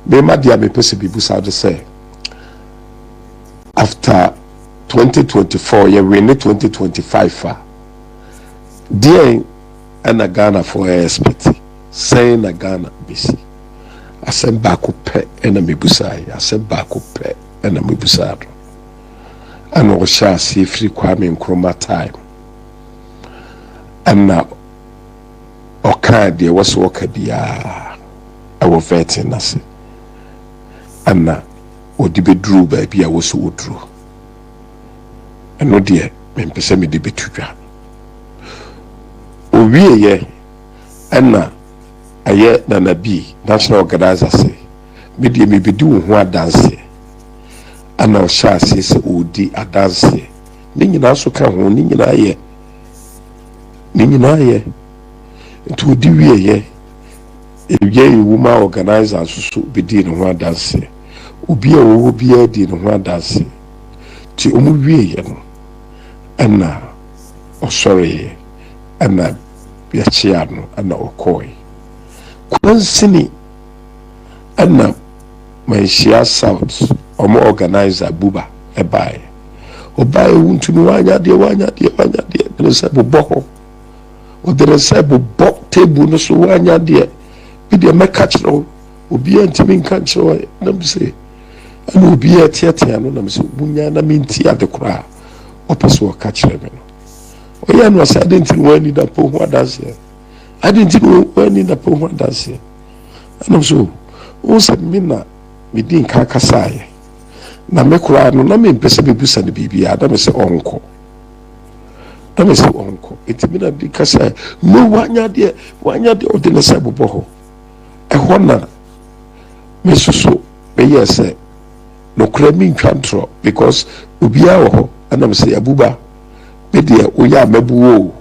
me madia me pese bibusa de say after 2024 ye we ne 2025 dia ana Ghana for expect say na Ghana bisi asɛm baako pɛ ɛna mebusae asɛm baako pɛ ɛna mebusaa no ɛna ɔhyɛ ase firi Kwame Nkrumah time ɛna ɔkaa deɛ wɔ so ɔka biara ɛwɔ vetting n'ase ɛna ɔde bɛduru baabi a wɔ so ɔduru ɛno deɛ mempɛ sɛ mede bɛtu dwa owieyɛ ɛna ɛyɛ Nana B national organizer se medeɛ mebɛdi wo ho adanseɛ ɛna ɔhyɛ ase sɛ ɔdi adanseɛ ne nyinaa so ka ho ne nyinaa yɛ nti ɔdi wieyɛ ɛyɛ woman organizer so bɛdi ne ho adanseɛ obi a wɔwɔ biara di ne ho adanseɛ nti ɔmo wieyɛ no ɛna ɔsɔreeɛ ɛna yɛkyea no ɛna ɔkɔɔe kwansini ɛna manhyia south ɔmo organizer buba ɛbaeɛ ɔbaeɛ wontumi wanyadeɛ ne sɛ bobɔ hɔ ɔde ne sɛ bobɔ table no so wanyadeɛ bi deɛ mɛka kyerɛ wo obiara ntimi nka nkyerɛ wo nam sɛ ɛna obiara teatea no nam sɛ munya na menti ade koraa ɔpɛ sɛ ɔka kyerɛ me no ɔyɛ no sɛ ade nti no wani da po ho adanseɛ ade nti no wani da po ho adanseɛ ɛnam so wo sɛ me na medi nka kasaeɛ na me koraa no na mempɛ sɛ mebusa no biribiaa na me sɛ ɔnkɔ ɛti me na di kasaeɛ no wanyadeɛ ɔde ne sɛ bobɔ hɔ ɛhɔ na me soso meyɛɛ sɛ nokora mentwa ntorɔ because obiara wɔ hɔ ɛnam sɛ abuba medeɛ woyɛ a mabuwo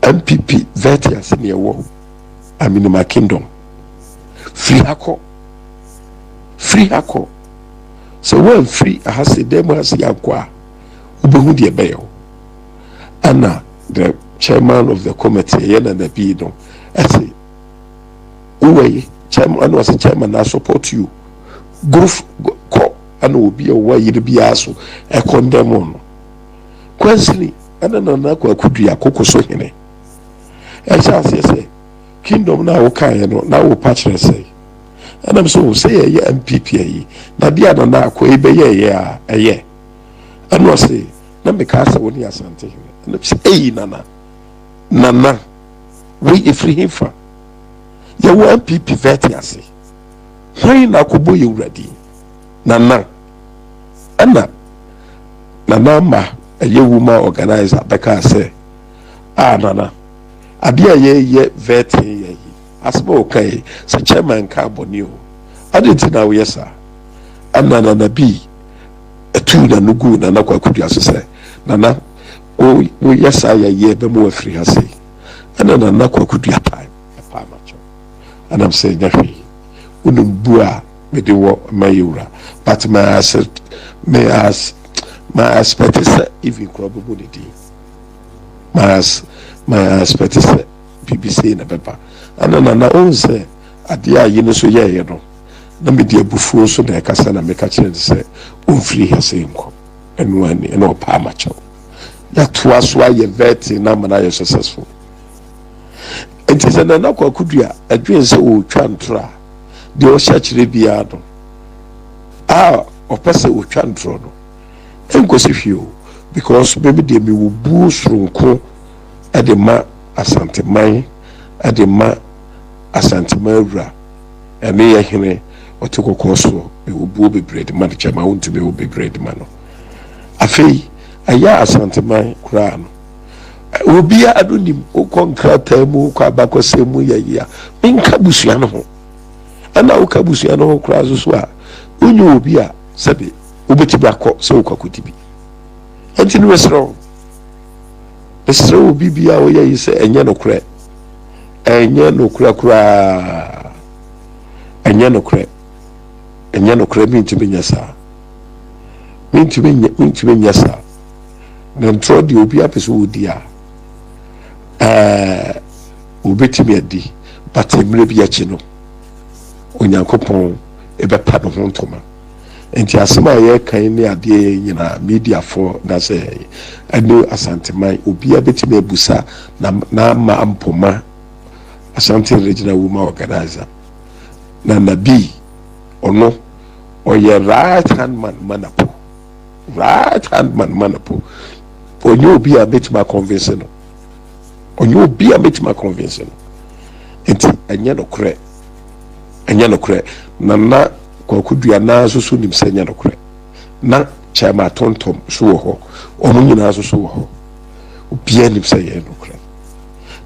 MPP veti ase ne ɛwɔ Aminima Kingdom free hako so when free ahase demo hase yakɔ a wobɛhu deɛ ɛbɛyɛ wo ɛna the chairman of the committee yɛna na bi no ɛsɛ wowɔyi chairman was a chairman I support you go ɛna obi a wɔwɔ yere biara so ɛkɔndɛm no kwansini ɛna nana akɔdua koko so hene ɛkyɛ aseɛ sɛ kingdom na wokaeɛ no na wo pa kyerɛ sɛ ɛnam sɛ wo sɛ yɛyɛ MPP ayi na deɛ nana akɔ ɛbɛyɛɛyɛ a ɛyɛ ɛno ɔse na mekaa sɛ wo ne asante hene ɛnam sɛ ɛyi nana wei ɛfiri hemfa yɛwɔ MPP vɛte ase hwan na akɔbɔ yɛ wuradi nana ɛna nana ma ɛyɛ woman organizer bɛka sɛ nana adeɛ a yɛyɛ vɛte yɛ yi asɛm a wɔkae sɛ chairman ka abɔne o ade nti na woyɛ saa ɛna nana bi ɛtuu na no gu nana kwakudua so sɛ nana woyɛ saa yɛyɛ bɛma wafiri ha sei ɛna nana kwakudua time ɛpaa makyɛw ɛnam sɛ ɛnya hwee wonim bu a mede wɔ ma yɛwura but my aspect is even probable the day my aspect is BBC na beba na on say ade a yi no so ye no na me dia bufuo so na ekasa na meka kire say on free hase nko enu ani na opa amacho ya to aso aye vet na mana ye successful enti se na kwakudua adwen se o twa ntora de o hya kire bia no opese o twa ntoro no enkosi hwio because baby de me wo bu soronko ade ma asanteman ade ma asantemawura ene ye hene otekokɔ so me wo bu bebre de ma de chama wontu me wo bebre de ma no afei aya asanteman kura no obi adonim okonkrata mu kwa bakɔsɛ mu yaya menka busua no ho ana woka busua no ho kura so a onye obi a sɛbe wobɛti bakɔ sɛ wokɔkɔti bi ɛnti no wɛsrɛ obi bia a woyɛ yi sɛ ɛnyɛ nokorɛ koraa ɛnyɛ nokorɛ mentumi nyɛ saa na ntorɔ deɛ obi apɛ sɛ wɔdi a wobɛtumi adi but mmerɛ bi akyi no onyankopɔn ɛbɛpa no ho ntoma enti asɛm a yɛkan ne adeɛ nyinaa media for na sɛ ɛno asanteman obia bɛtumi abusa na ama mpoma asante regional woman organizer na nabi ono oye right hand man manapo right hand man manapo onye obi a betima convince no onye obi a betima convince no enti enye no kre na kwakudua na so nim senya no kre na chama tontom so wo ho omo nyina so wo ho obi nim senya no kre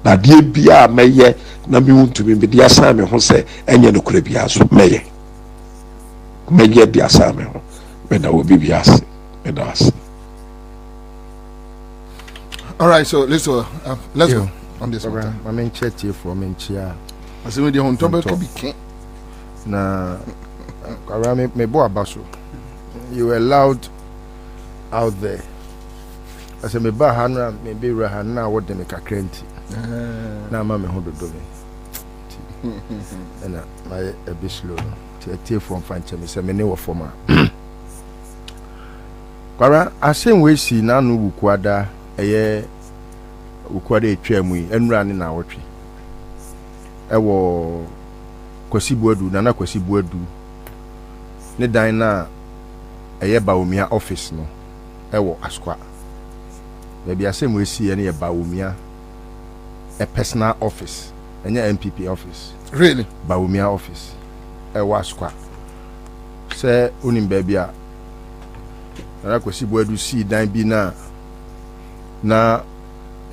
na die bia meye na mi wuntumi me dia sa me ho se enye no kre bia so meye dia sa me ho me na obi bia se me da ase. All right, so let's go on this one. My main chat here for main chair. I say we dey on top be king. Na around me boy abaso. You were loud out there. I say me ba hanra me be ra na what dem ka krenti. Na ma me ho dodo me. Na my a bit slow. Tie from fanche me say me ne wo forma. Kwara asem we si na no bukwada eye bukwada etwam yi enura ne na wotwe. Ewo Kwasi Buadu nana Kwasi Buadu ne dan na eye Bawumia office no ewo Askwa. Baby asem we si ene ye Bawumia a personal office enye MPP office. Really? Bawumia office ewo Askwa. Se unim baby a nana Kwasi Buadu si dan bi na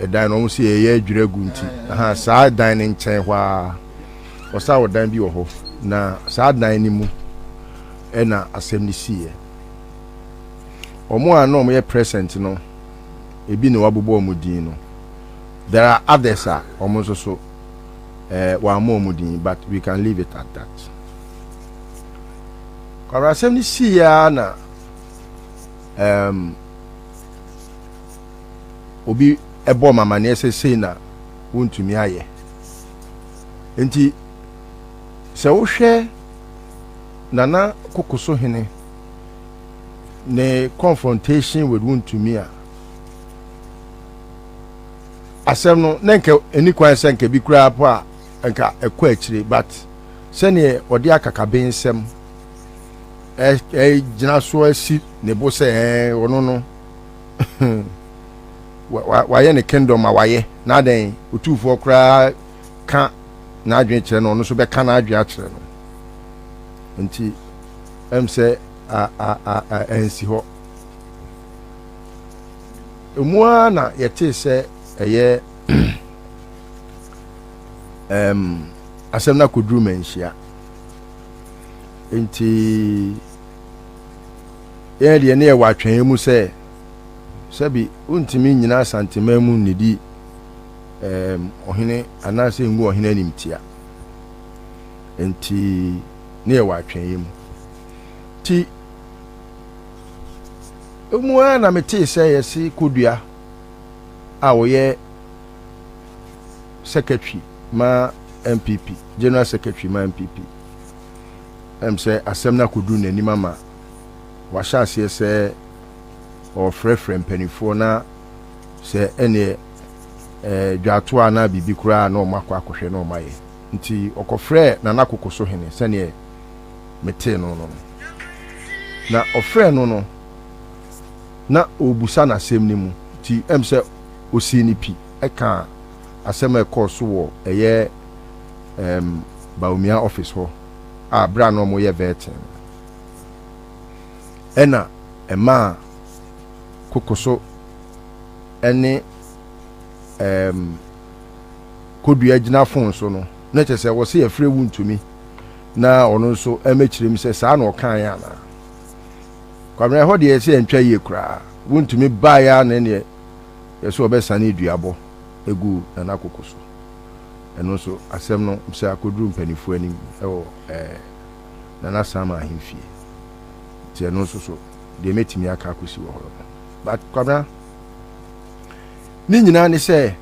dan no si eye adwira gunti aha saa dan ne nchen hwa osa wo dan bi wo ho na saa dan ni mu na asem ni sie omo ano mo ye present no ebi ne wabobo omudin no there are others omo so wa mo omudin but we can leave it at that. Kwa asem ni sie ya na obi ebo mama ne sese na wontumi aye enti se wo hwe nana kokoso hene ne confrontation with wontumi a asem no nenka eni kwan senka bi kura po a enka ekọ akire but sene odi akakabe nsem gina so asi ne bo se ono no waye ne kingdom awaye na den otufo kra ka na adwen kire no no so be ka na adwen akire no nti say ensi ho emua na yete se eye asem na kodru menhia nti ye de ne ye watwen mu se sabi untimi nyina santima mu nidi ohene anase ngu ohene animtia enti ne ye watwen mu ti umwa na meti se yesi kodua a wo ye secretary ma MPP general secretary ma MPP say asem na kodu nani mama wa sha se or frefrem penifo na se ene dwato ana bibi kura na o makwa akohwe na o maye nti okofre na nakokoso hene se ne mete no na ofre no na obusa na asem ni mu ti say osini pi eka asem e course wo eye Bawumia office ho a bra no mo ye vetin ena ema kokoso ene kodua gina fon so no na chese wo se afre wuntumi na ono so emechirem se saa na okan ya na kwamre ho de se entwa ye kura wuntumi ba ya na ne yeso obesane duabo egu na kokoso eno so asem no se akoduru mpanifu anim na sama ahimfie ti eno so de metimi aka akosi wo ho but kwabra ni nyina ni se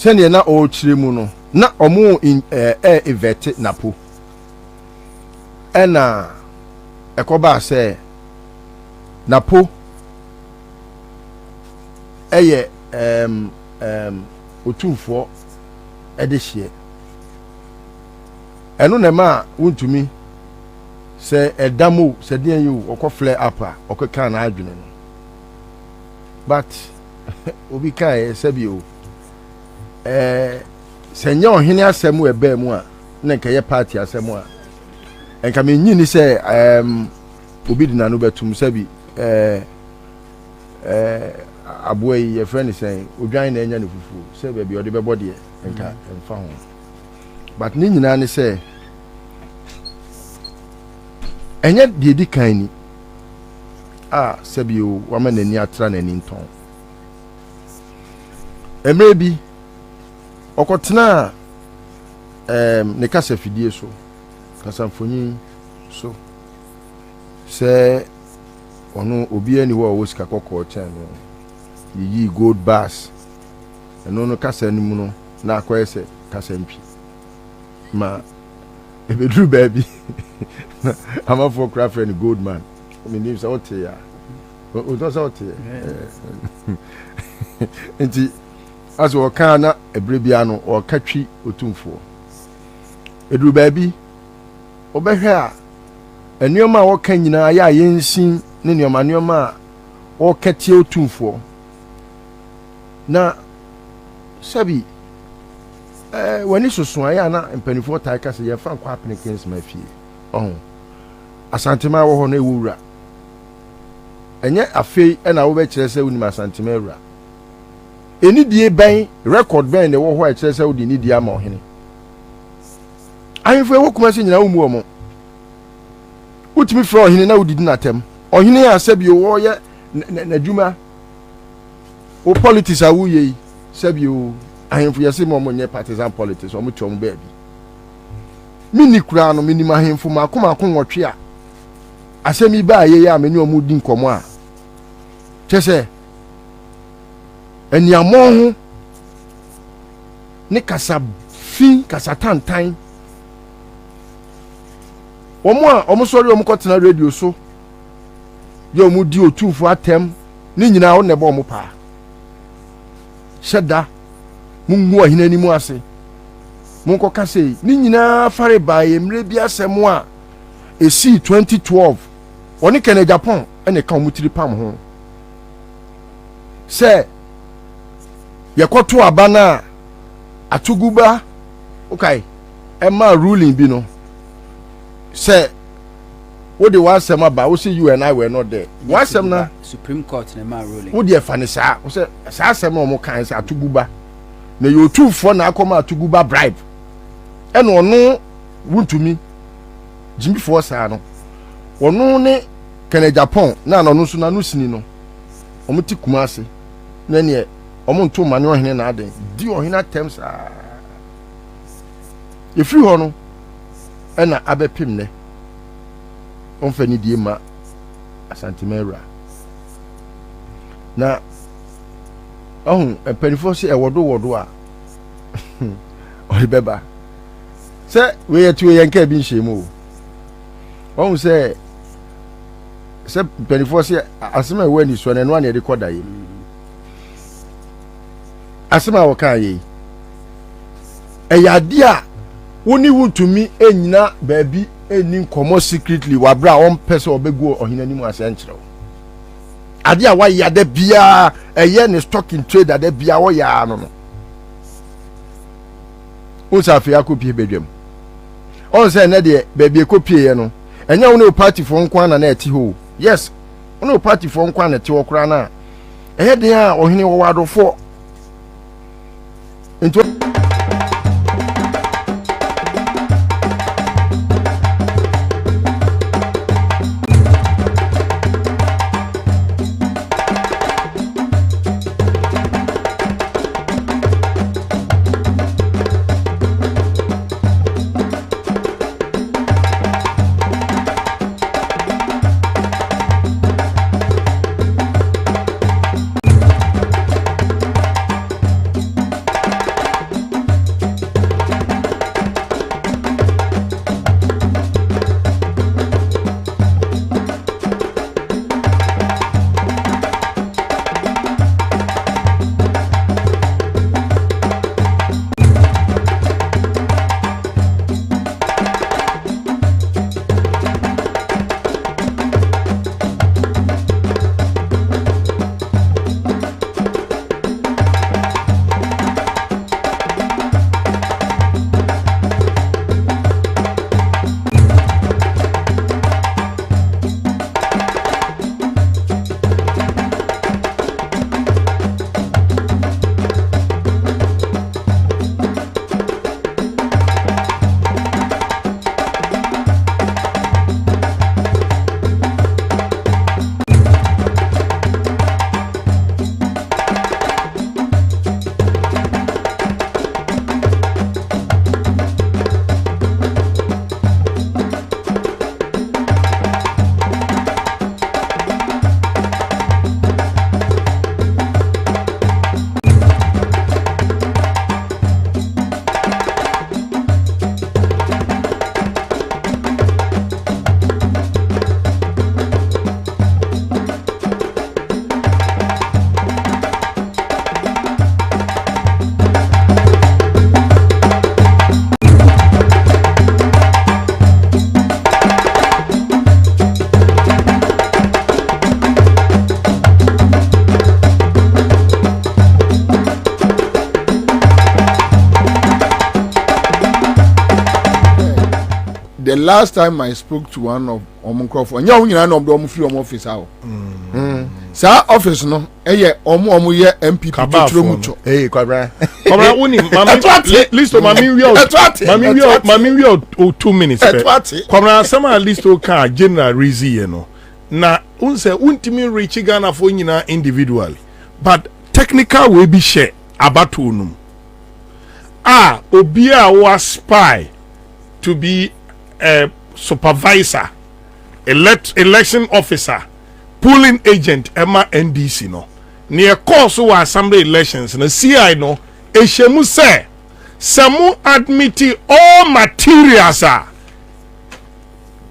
ne na o chire mu no na omo event napo ena ekoba se napo eye otumfo edehie eno na ma wontumi se edamo se den you okofle apa okeka na adwene no but obi kai se bi o se nya ohene asemu ebe mu a na nke ye party asemu a enka me nyi ni se obi di na no betum se bi aboy ye friend say odwan na enya ne fufu se be bi ode bebo de enka emfa ho but ni nyina ne se enye de di kan ni se bi o wa ma nani atra nani nton emre bi okotena ne kasa fidie so kasa mfonyin so se ono obi ani wo sika kokko chen no yi gold bars eno no kasa ni mu no na akoyese kasa mpi ma ebedru baby ama for craft and gold man me name say what ya o do say what ya enti as wo kan na ebrebia no o katwi otumfo edru baby obehwe a enuoma a wo kan nyina ya yensin ne nuoma a wo katie otumfo na sabi wani soso aya na mpanifo tai ka se ye fa kwa apnikins ma fie asantema wo ho na ewura enye afei na wo be kire se woni asantema ewura eni die ban record ban ne wo ho a kire se wo di ni die ama ohene ahemfo wo kuma se nyina wo mu omo utimi fra ohene na wo didi na tem ohene ya sabi wo ye na djuma o politics a wo ye sabi o ahemfo yesi mo nye partisan politics o mo twom ba bi mini kura no mini mahemfo makoma nwotwe a asemi ba ye ya meni o mu di nkomo a chese eniamo ho ne kasa fi kasa tantan omo sori omo kotena radio so ye omo di otumfo atem ni nyina wo ne ba omo pa sheda mungu ahina ni mu ase munko kase ni nyina fare ba emre bi asem a esi 2012 oni kene Japan ene ka omutiri pam ho se yekoto abana atuguba okay ema ruling bi no se what the was some about we see you and I were not there was some na Supreme Court na ma ruling what the fani sa we say sa some o mo kan say atuguba na you two for na akoma atuguba bribe e no no wuntumi jimbi for sa no ono ne kene Japan na no so na no sini no omo ti kumase na ne omo nto mane ohene na aden di ohene terms if you hono ena abepim ne onfani die ma asantimera na empanifo se ewodo a oribeba se we yetu yenka bi nhemu se empanifo se asema we ni so na no na de koda yi asema wo kan yi eyade a woni wuntumi enyina baabi eni nkomo secretly wabra on person obegu ohinani mu ase nkyerɛ ade a wayɛ da bia ɛyɛ ne stock in trade da bia wo ya no unsa afia kopie bedwam on say na de baabi ekopie no ɛnya wo ne party for nkwa na ɛti ho yes wo ne party for nkwa na ɛti wo kra na ɛyɛ de a ohini wo wadofo nto the last time I spoke to one of Omunkrof, and you know, no free office out. Sa office no, omu ye MPP mucho. Hey, Kwabena. Kwabena, mami, list of mami we out 2 minutes. Kwabena, some list of car general reason, you know. Na unse untimi reach Ghana for nyina individually, but technical will be share abatu num. Obia was spy to be a supervisor, election officer, polling agent, Emma NDC no. Near course wa assembly elections na CI no eshemu se samu admit all materials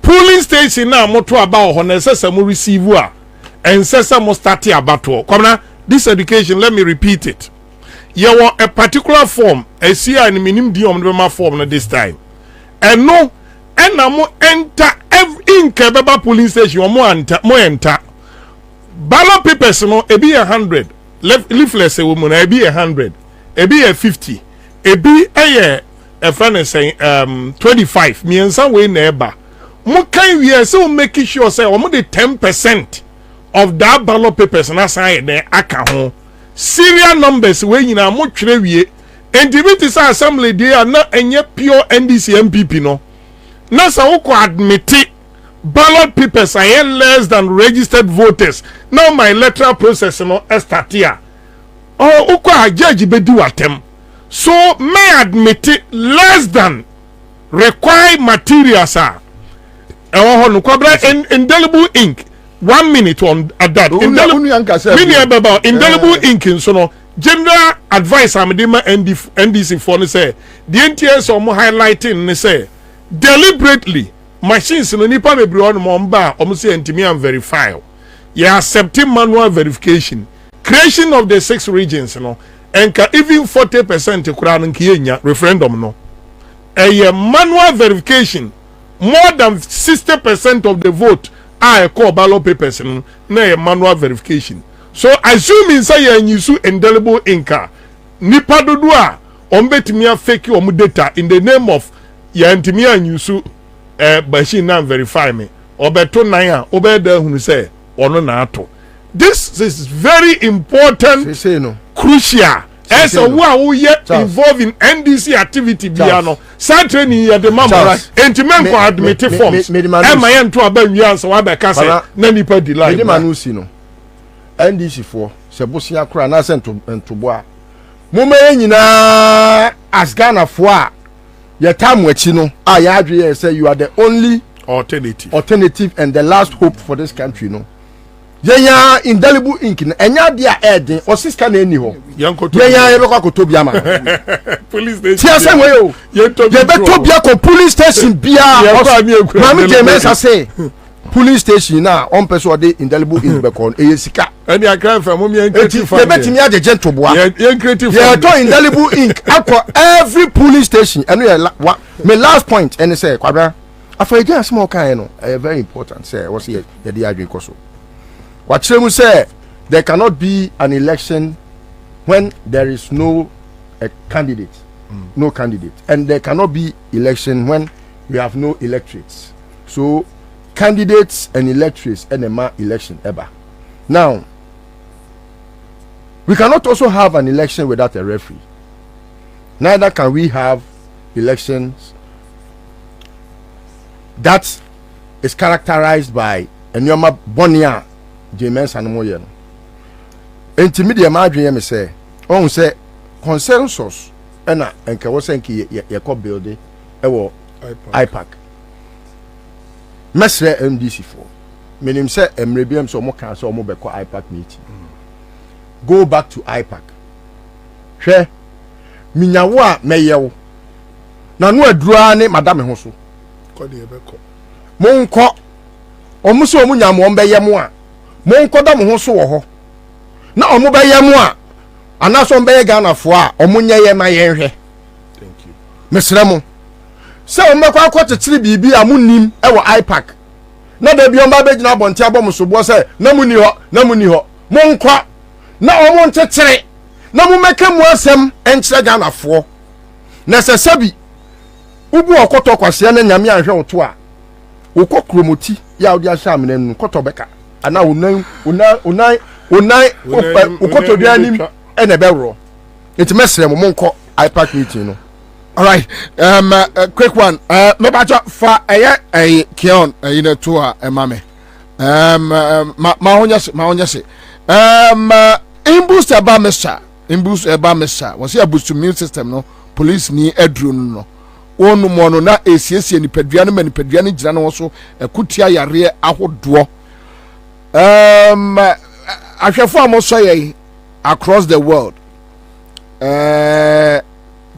polling station na moto about ho na samu receive and samu start abato. Kwabena, this education, let me repeat it. You want a particular form, a CI and minimum diom form at this time. And no, and now enter every in Kebaba polling station, more enter. Ballot papers, no, a be 100. Leafless a woman, a be 100. A be a 50. A be a friend is saying 25. Me and some way neighbor. More kind we are so making sure say almost the 10% of that ballot papers and assign there account. Serial numbers when you are much rewie. And the meetings assembly they are not any pure NDC MPP no. Now so who admit it. Ballot papers are less than registered voters. Now my electoral process no start here. Oh, who judge be do attempt. So may admit it less than required materials are. Indelible ink. 1 minute on at that. Indelible ink in so no. General advice I'm doing NDC for say the NTS or more highlighting say deliberately machines no nipa be bri on momba say ntimi and verify. You accepting manual verification. Creation of the 6 regions no and even 40% kura nkienya referendum no. A manual verification. More than 60% of the vote are call ballot papers na manual verification. So assuming say you use indelible inka, nipa dodo a ombetimi fake your data in the name of ya ntimi use machine na verify me. Obeto nan a obeda hunu say ono na ato. This is very important, crucial. As a who yet involved in NDC activity, Biano, Saturday at the Mamma, and to men for admitted forms. Am I to a ben yans or other casa? Nanny per delight. Manusino NDC for Sabusia Crana sent to Bois. Mumenina as Ghana for your time with Chino. I say you are the only alternative and the last hope for this country. No. Yenya indelible ink enya dia eden osiska na eni ho yenya yebekwa kotobia ma police station tia say we o yebetobia ko police station bia mama James say police station na on person dey indelible ink be kon eyesika eni akran fa mo mi creative fan yebetimi agege toboa ye to indelible ink akọ every police station eno ye my last point and say Kwabena afa small kind no very important say was ye dey adwen koso. What Chemu say, there cannot be an election when there is no candidate, no candidate, and there cannot be election when we have no electorates. So, candidates and electorates and a election ever. Now, we cannot also have an election without a referee. Neither can we have elections that is characterized by a Nyoma Bonia. James and Moyen. Intermediate margin, say, on say consensus, and Kawasanki, your building, IPAC. Mesre MDC4. Meaning, say, Mrebium so more council or mobile IPAC meeting. Go back to IPAC. She Minawa Mayo. Nanu Drane, Madame Hosso. Monko Omuso Munyam Wombe Yamwa. Mon koda mo ho so wo ho na omo be yam a anaso be Ghana fo a omo nya ye ma ye hwe. Thank you mesra mo se o mekwa kwotitiri bibi a munnim e wo IPAC na da bi on ba be gina bonti abom so bo se na muni ho mon kwa na omo ntetire na mo meka mu asem enkire Ghana fo na se sabi ubu okoto kwase na nyame anhwe woto a wokɔ kromoti ya odi ahya amene nu koto beka ana unan ukoto duanim ene bewro enti mesre mo monko ipac meeting no. All right, quick one. Me bacha fa Kion to mame. Ma honya se. Imbus eba mesha. Was here boost to immune system no. Police ni edru no. Onu mo no na esiesie ni pedua no manipedua ni gira no so ekutia yare ahodo. Ahwefo amoso ye across the world.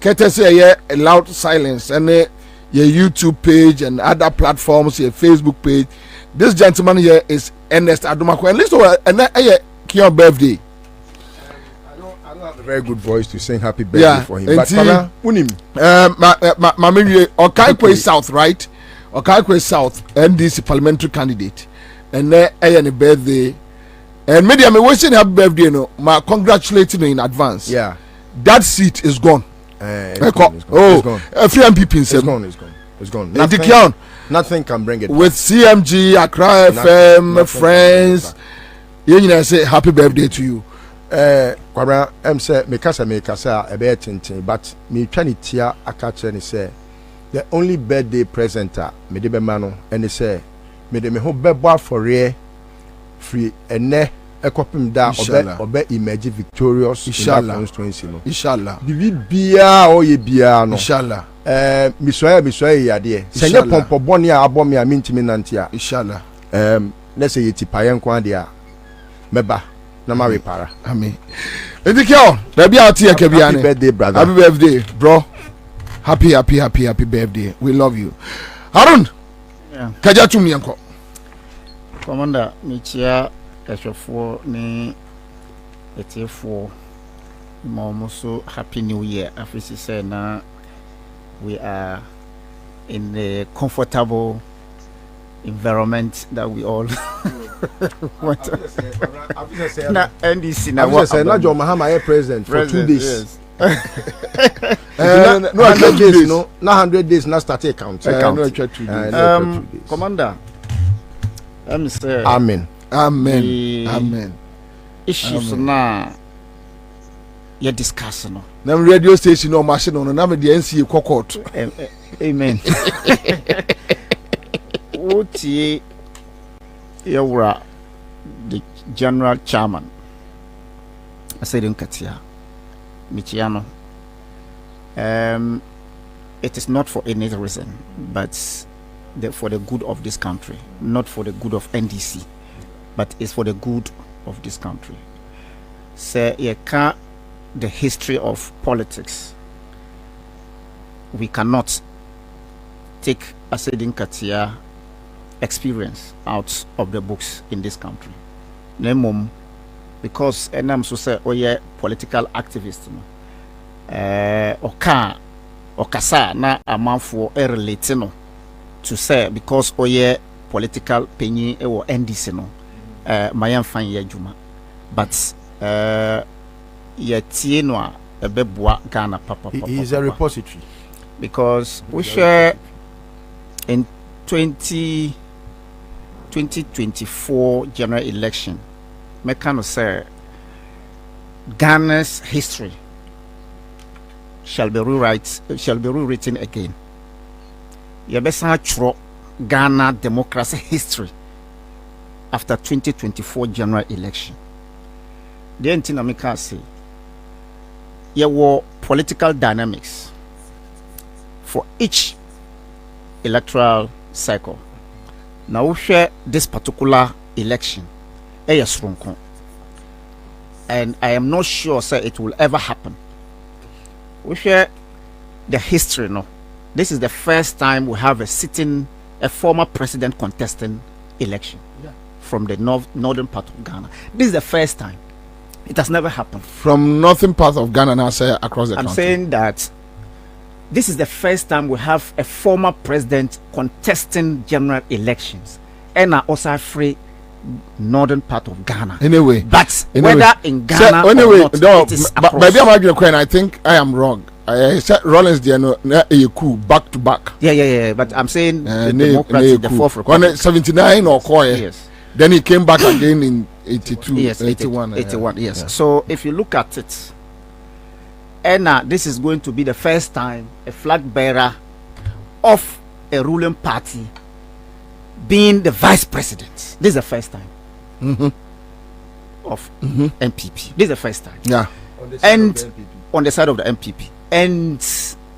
Say a loud silence and your YouTube page and other platforms, your Facebook page. This gentleman here is Ernest Adomako. And listen, and Kion birthday. I don't have a very good voice to sing happy birthday for him. But unim. Mami Okaikwe South, right? Okaikwe South, NDC parliamentary candidate, and then a birthday. And maybe I'm wishing happy birthday. No, my congratulating you in advance. Yeah, that seat is gone. It's gone. Free MPP It's gone. Nothing can bring it with back. CMG, Accra FM, friends. You say happy birthday to you. Kwabena say me kasa a bit tintin, but me try tia akache ni say the only birthday presenter me de be mano and he say me de me ho bebo for free ene ekopim da obe emerge victorious inshallah constituency no inshallah bibi bia o ye bia no inshallah misoya yade senye pompo boni a abom ya mintimi nantia inshallah let's say yeti payen kwa dia meba na ma we para amen edikio da bia ati e kabia ne happy birthday brother, happy birthday bro, happy birthday, we love you. Harun kaja tum yanko commander michia Eshofo ni etefo so happy new year. Afisi say na we are in a comfortable environment that we all want. Na NDC na what say na John Mahama president for 2 days. No 100 days no, na 100 days na start account. Commander, I'm say amen. Amen. Issues na you discuss no. Na radio station or machine on na me the NCA court. Amen. Oti yawra the general chairman Asedin Katia Michiano. It is not for any reason, but for the good of this country, not for the good of NDC. But it's for the good of this country. Say, the history of politics. We cannot take Asedin Katia experience out of the books in this country. Nemum, because I'm so say, political activist. Okasa na amanfo relate no to say because political penny or NDC no. Mayan fan ye juma, but ye tienwa ebeboa Ghana papa. He is a repository because we share in 2024 general election. Me can say Ghana's history shall be rewritten again. Ye besa chro Ghana democracy history after 2024 general election. The anti-Namika say, there were political dynamics for each electoral cycle. Now we share this particular election, and I am not sure sir, it will ever happen. We share the history now. This is the first time we have a former president contesting election. From the northern part of Ghana. This is the first time. It has never happened. From northern part of Ghana, now say across the country. I'm saying that this is the first time we have a former president contesting general elections. And also free northern part of Ghana. Anyway. But whether in Ghana or not, it is across. Maybe I'm arguing, I think I am wrong. I said Rollins there no a coup back to back. Yeah. But I'm saying the Democrats, the fourth Republic. 79 or Koye. Yes. Then he came back again in 82, yes, 81. 81, yes. Yeah. So if you look at it, and this is going to be the first time a flag bearer of a ruling party being the vice president. This is the first time of MPP. This is the first time. Yeah. On the side of the MPP. And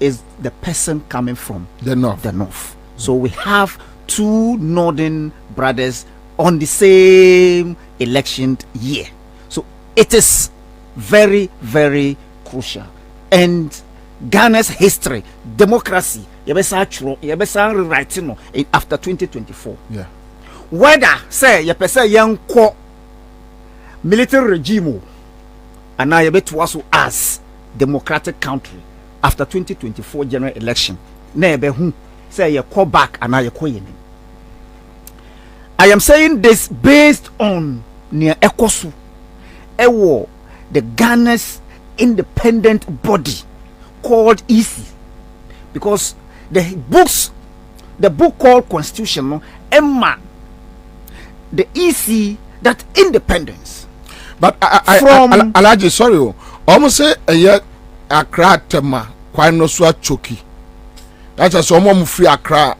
is the person coming from the north. The north. So we have two northern brothers on the same election year. So it is very, very crucial. And Ghana's history, democracy, writing after 2024. Yeah. Whether say you young military regime and now you also as democratic country after 2024 general election. Say you call back and now you call. I am saying this based on near Ekosu, the Ghana's independent body called EC, because the book called Constitution, Emma, the EC, that independence. But Alaji, sorry, almost say a year Accra tema, quite no so choky. That's a someone free Accra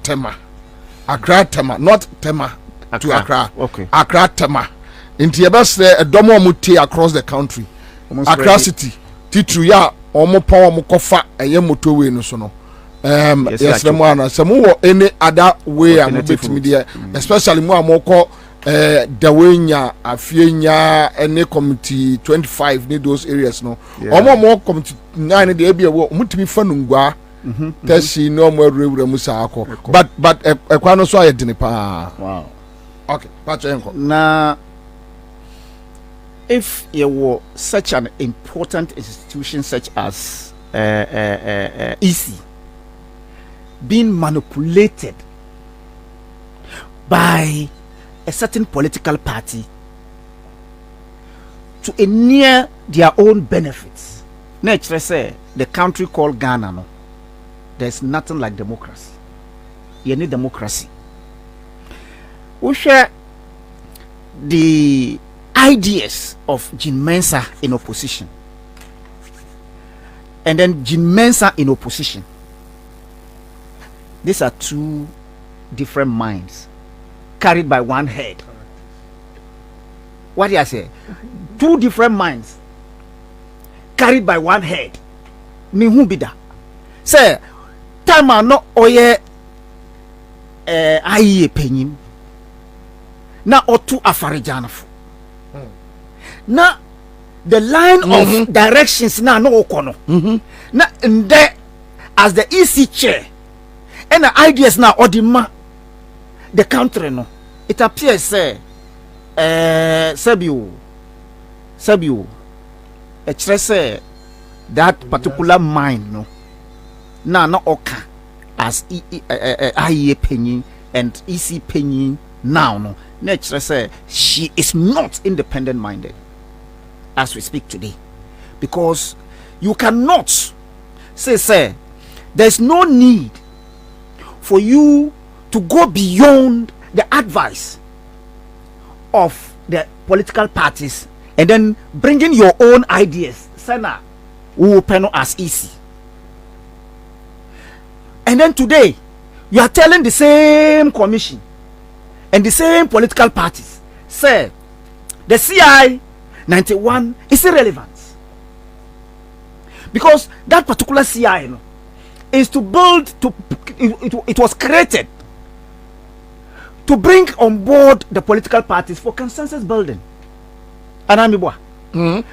tema. Accra tema, not tema to Accra. Okay. Accra tema. Into your best a domo muti across the country. Accra city. Titru ya omo power mo kofa eye moto we no so no. Yes, some any other way I'm bit media, especially more amoko Dawenya, Afienya, any committee 25 need those areas no. More committee 9 the area wo mutimi fanungwa. Tesi no more musa ako. But ekwano so ayedini pa. Wow. Okay, Pacho. Now if you were such an important institution such as EC being manipulated by a certain political party to a near their own benefits. Nature say the country called Ghana, no, there's nothing like democracy. You need democracy. We share the ideas of Jean Mensa in opposition, and then Jean Mensa in opposition. These are two different minds carried by one head. What do I say? Two different minds carried by one head. Ni humbida. Say, time no oye aye penyim. Na otu afarijanafo. Na the line of directions na no okono. Na nde as the EC chair and the ideas now odima the country no, it appears say Sabio say that particular mind no na oka as IE penny and EC penny now no nature say she is not independent minded as we speak today, because you cannot say there's no need for you to go beyond the advice of the political parties and then bringing your own ideas. Sana, we will panel as easy. And then today, you are telling the same commission and the same political parties, say, the CI 91 is irrelevant. Because that particular CI, you know, is to build, it was created to bring on board the political parties for consensus building.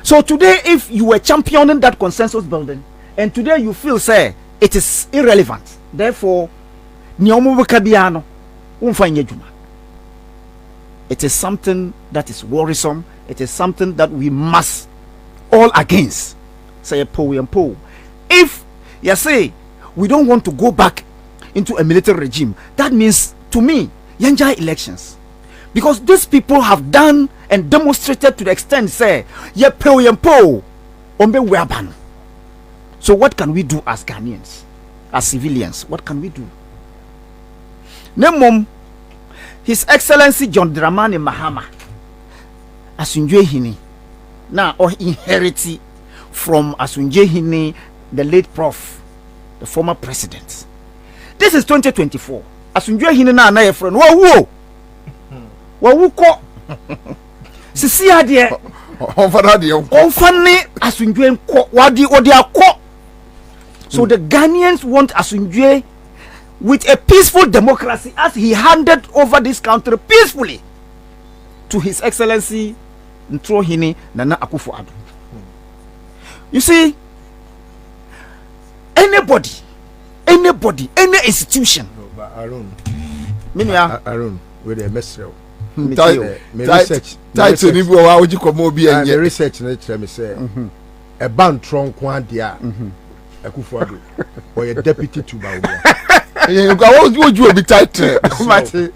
So today, if you were championing that consensus building, and today you feel say it is irrelevant, therefore it is something that is worrisome. It is something that we must all against. Say a po and po. If you say we don't want to go back into a military regime, that means to me Yenja elections, because these people have done and demonstrated to the extent say ye po and po ombe weaban. So what can we do as Ghanaians, as civilians? What can we do? Nemom, His Excellency John Dramani Mahama, Asunje Hini, now or inherited from Asunje Hini, the late Prof, the former president. This is 2024. Asunje Hini na your friend. Wo ko. Sisi ade. Onfani Asunje nko. Wadi odi akọ. So the Ghanaians want Asunje with a peaceful democracy as he handed over this country peacefully to His Excellency Ntrohini Nana Akufo-Addo. You see, anybody, any institution. No, but Aaron, with a message. Research. Title if how would you come over here? The research let me say a band trunk one dia Akufo-Addo or a deputy to Bawumia. What would you be title? Mate, a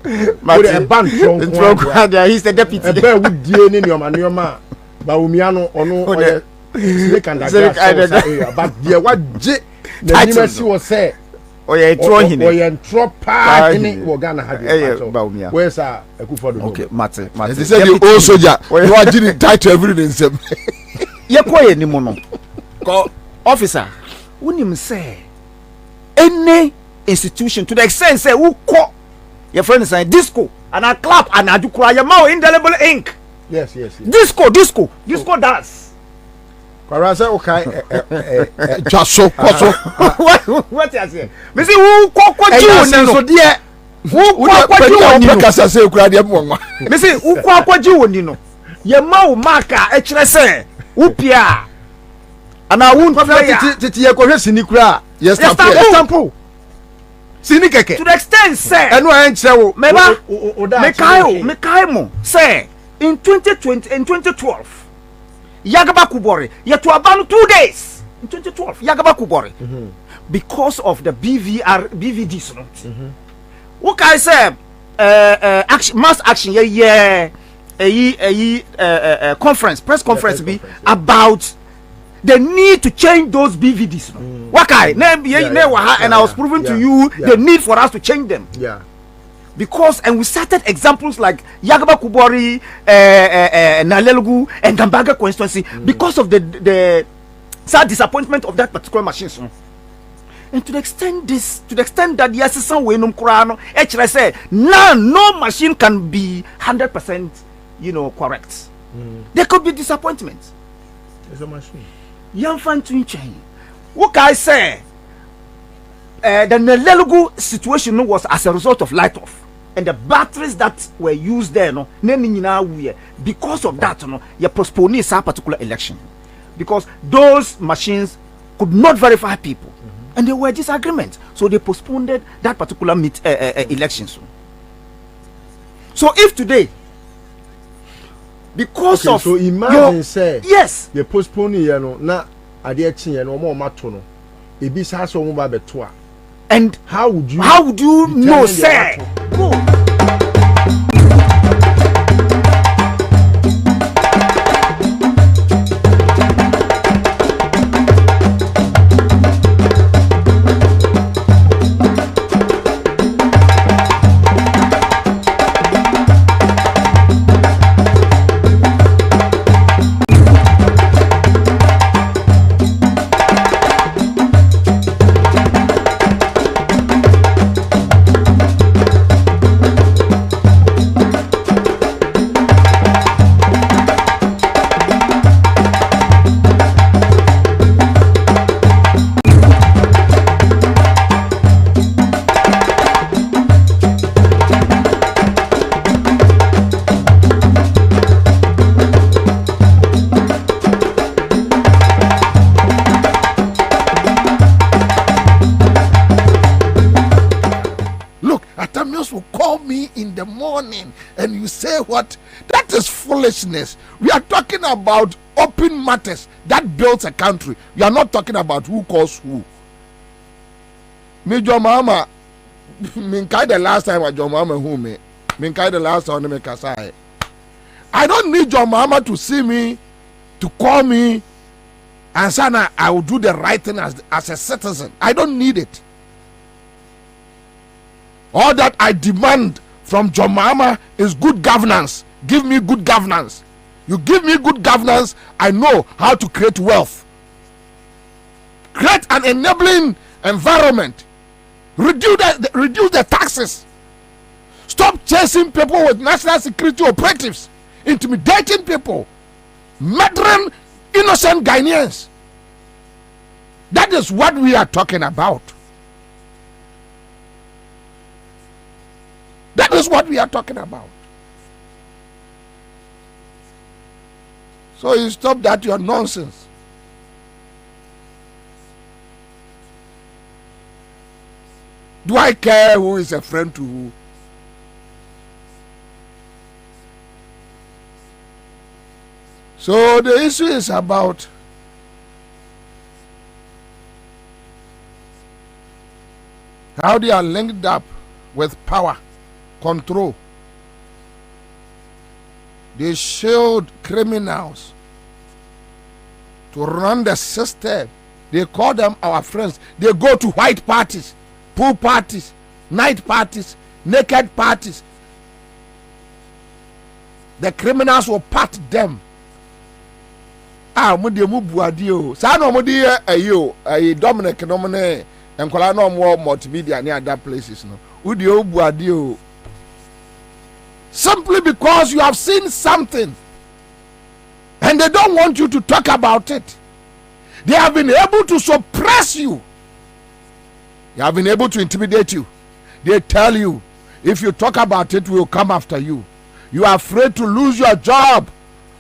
band trunk one dia. He's the deputy. A bear would deal in your manuma Bawumiano or no snake and a but dear what the university was say. Or you throw part in it. Ghana had it. Where's Akufo-Addo? Okay, Mate. They said the old soldier. You are doing title everything. You call any mono. Officer, when you say any institution to the extent say who call your friend is saying disco and I clap and I do cry your mouth indelible ink. Yes. Disco dance. Kwarasa okay Jaso. What you say? Me say who kwaji so there who kwaji Pekasa say kura de mo. Me say who kwaji woni no. Ye ma marka e kire say who pia. And I won't titi ye kohwe sini kura. Yes, sample. Sini keke. To the extent say Eno en kire wo. Meba me kai mo say in 2020 and 2012 Yagaba Kubore, yet to about 2 days in 2012. Yagaba Kubore, because of the BVDs. What can I say? Mass action, press conference be about the need to change those BVDs. What kind? And I was proving to you the need for us to change them. Yeah. Because and we started examples like Yagaba Kubori, Nalelugu, and Gambaga constituency because of the sad disappointment of that particular machine. And to the extent that yes, some way no kurano, actually say no machine can be 100%, correct. There could be disappointment. It's a machine. Young fan to change. What can I say? The Nalelugu situation was as a result of light off. And the batteries that were used there, because of that, you postponed this particular election. Because those machines could not verify people. And there were disagreements. So they postponed that particular election. So if today, because of... So imagine, say, yes, you postpone na adiechi more matono. Ibisa so mba betua. And how would you know, sir? Go. And you say what? That is foolishness. We are talking about open matters that builds a country. We are not talking about who calls who. Me John Mama, minkai the last time I John Mama who me, minkai the last time I Kasai. I don't need John Mama to see me, to call me, And so I will do the right thing as a citizen. I don't need it. All that I demand from John Mahama is good governance. Give me good governance. You give me good governance, I know how to create wealth. Create an enabling environment. Reduce the taxes. Stop chasing people with national security operatives, intimidating people, murdering innocent Ghanaians. That is what we are talking about. That is what we are talking about. So you stop that your nonsense. Do I care who is a friend to who? So the issue is about how they are linked up with power, control. They shield criminals to run the system. They call them our friends. They go to white parties, pool parties, night parties, naked parties. The criminals will pat them. Mo de mu buade o. Sa na mo de ayo, Dominic no me enkwala no mo multimedia ne other places no. Wo de o buade o. Simply because you have seen something and they don't want you to talk about it. They have been able to suppress you. They have been able to intimidate you. They tell you, if you talk about it, we will come after you. You are afraid to lose your job.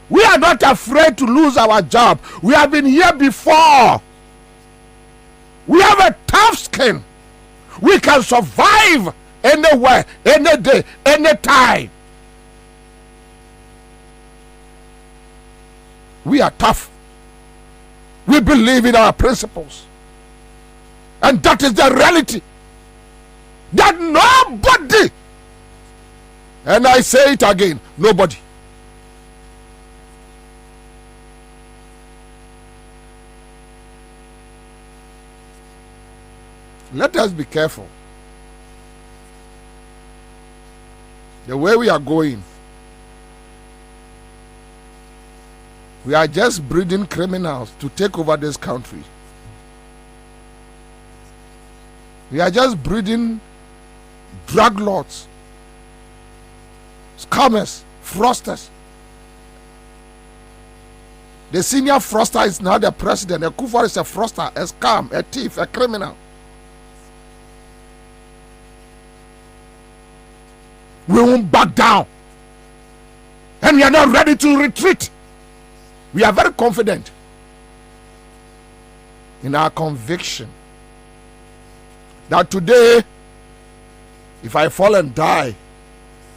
We are not afraid to lose our job. We have been here before. We have a tough skin. We can survive anywhere, any day, any time. We are tough. We believe in our principles. And that is the reality. That nobody, and I say it again, nobody, let us be careful. The way we are going, we are just breeding criminals to take over this country. We are just breeding drug lords, scammers, fraudsters. The senior fraudster is now the president. A Kufuor is a fraudster, a scam, a thief, a criminal. We won't back down. And we are not ready to retreat. We are very confident in our conviction that today, if I fall and die,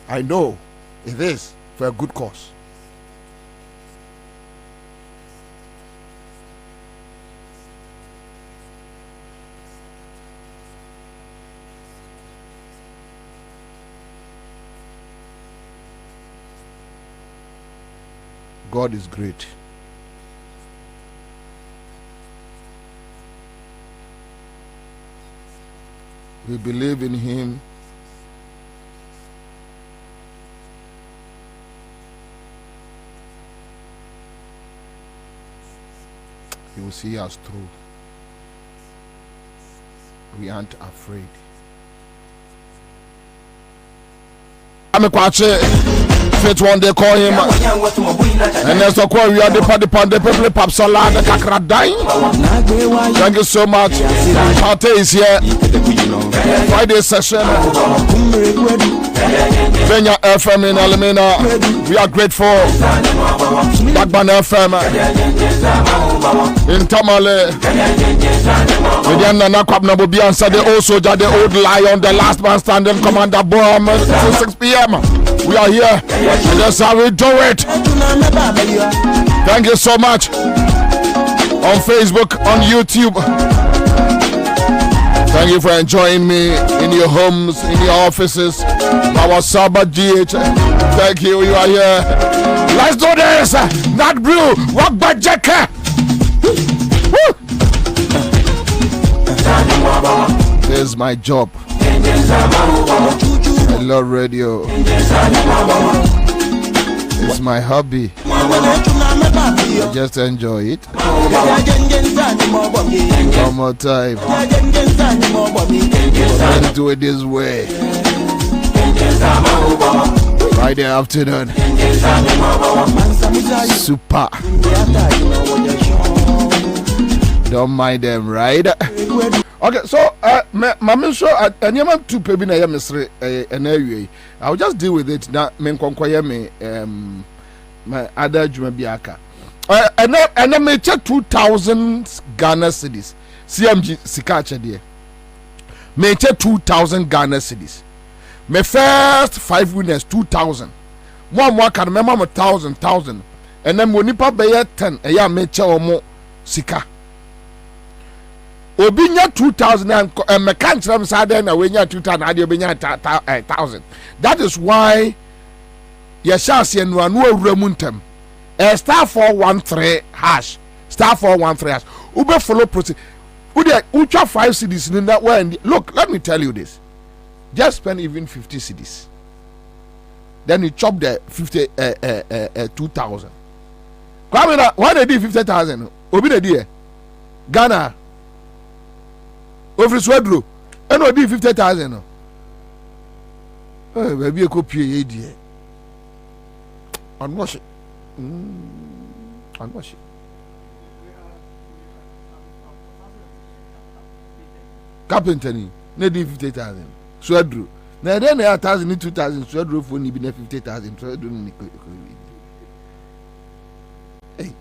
I know it is for a good cause. God is great. We believe in Him. He will see us through. We aren't afraid. I'm a kwache. Fit one day call him. And there's a call we are the people pop salad kakra dying. Thank you so much. Party is here. Friday session. Kenya FM in Alamina. We are grateful. Bagban FM in Tamale. Kwabena Bobie Ansah, the old soldier, the old lion, the last man standing, Commander Bomb, till 6 p.m. We are here, and that's how we do it. Thank you so much. On Facebook, on YouTube. Thank you for enjoying me in your homes, in your offices. Our Sabbath GH. Thank you, you are here. Let's do this. Not blue. Walk by Jack. This is my job. I love radio. It's my hobby. I just enjoy it. One more time. Let's do it this way. Friday afternoon. Super. Don't mind them, right? Okay, so mama so anyama two pebi na ya mesre na I'll just deal with it na me nkonkoye me my other juma biaka. And me check 2,000 Ghana cedis. CMG sikache there. Me check 2,000 Ghana cedis. My first 5 winners 2,000. One can remember 1,000. And then when nipa be 10, ya me check omo sika. Obinya 2,000 and me can't tell say na we nya 2,000 ade obinya 1,000. That is why ya chance enu anu awuramuntem. Star 413 hash. Star 413 hash. Ube follow process. Ucha 5 CDs in that way. Look, let me tell you this. Just spend even 50 CDs. Then you chop the 2,000. Kwabena, why they did 50,000? Obi the dear. Ghana. Over Swedro. And we did 50,000. Oh, maybe a copy a dear. Unwash it. Unwash it. Carpenter ni ne di 50,000. Swedru. Na then 1,000 ni 2,000 Swedru for ni bi na 50,000 Swedru ni. Hey.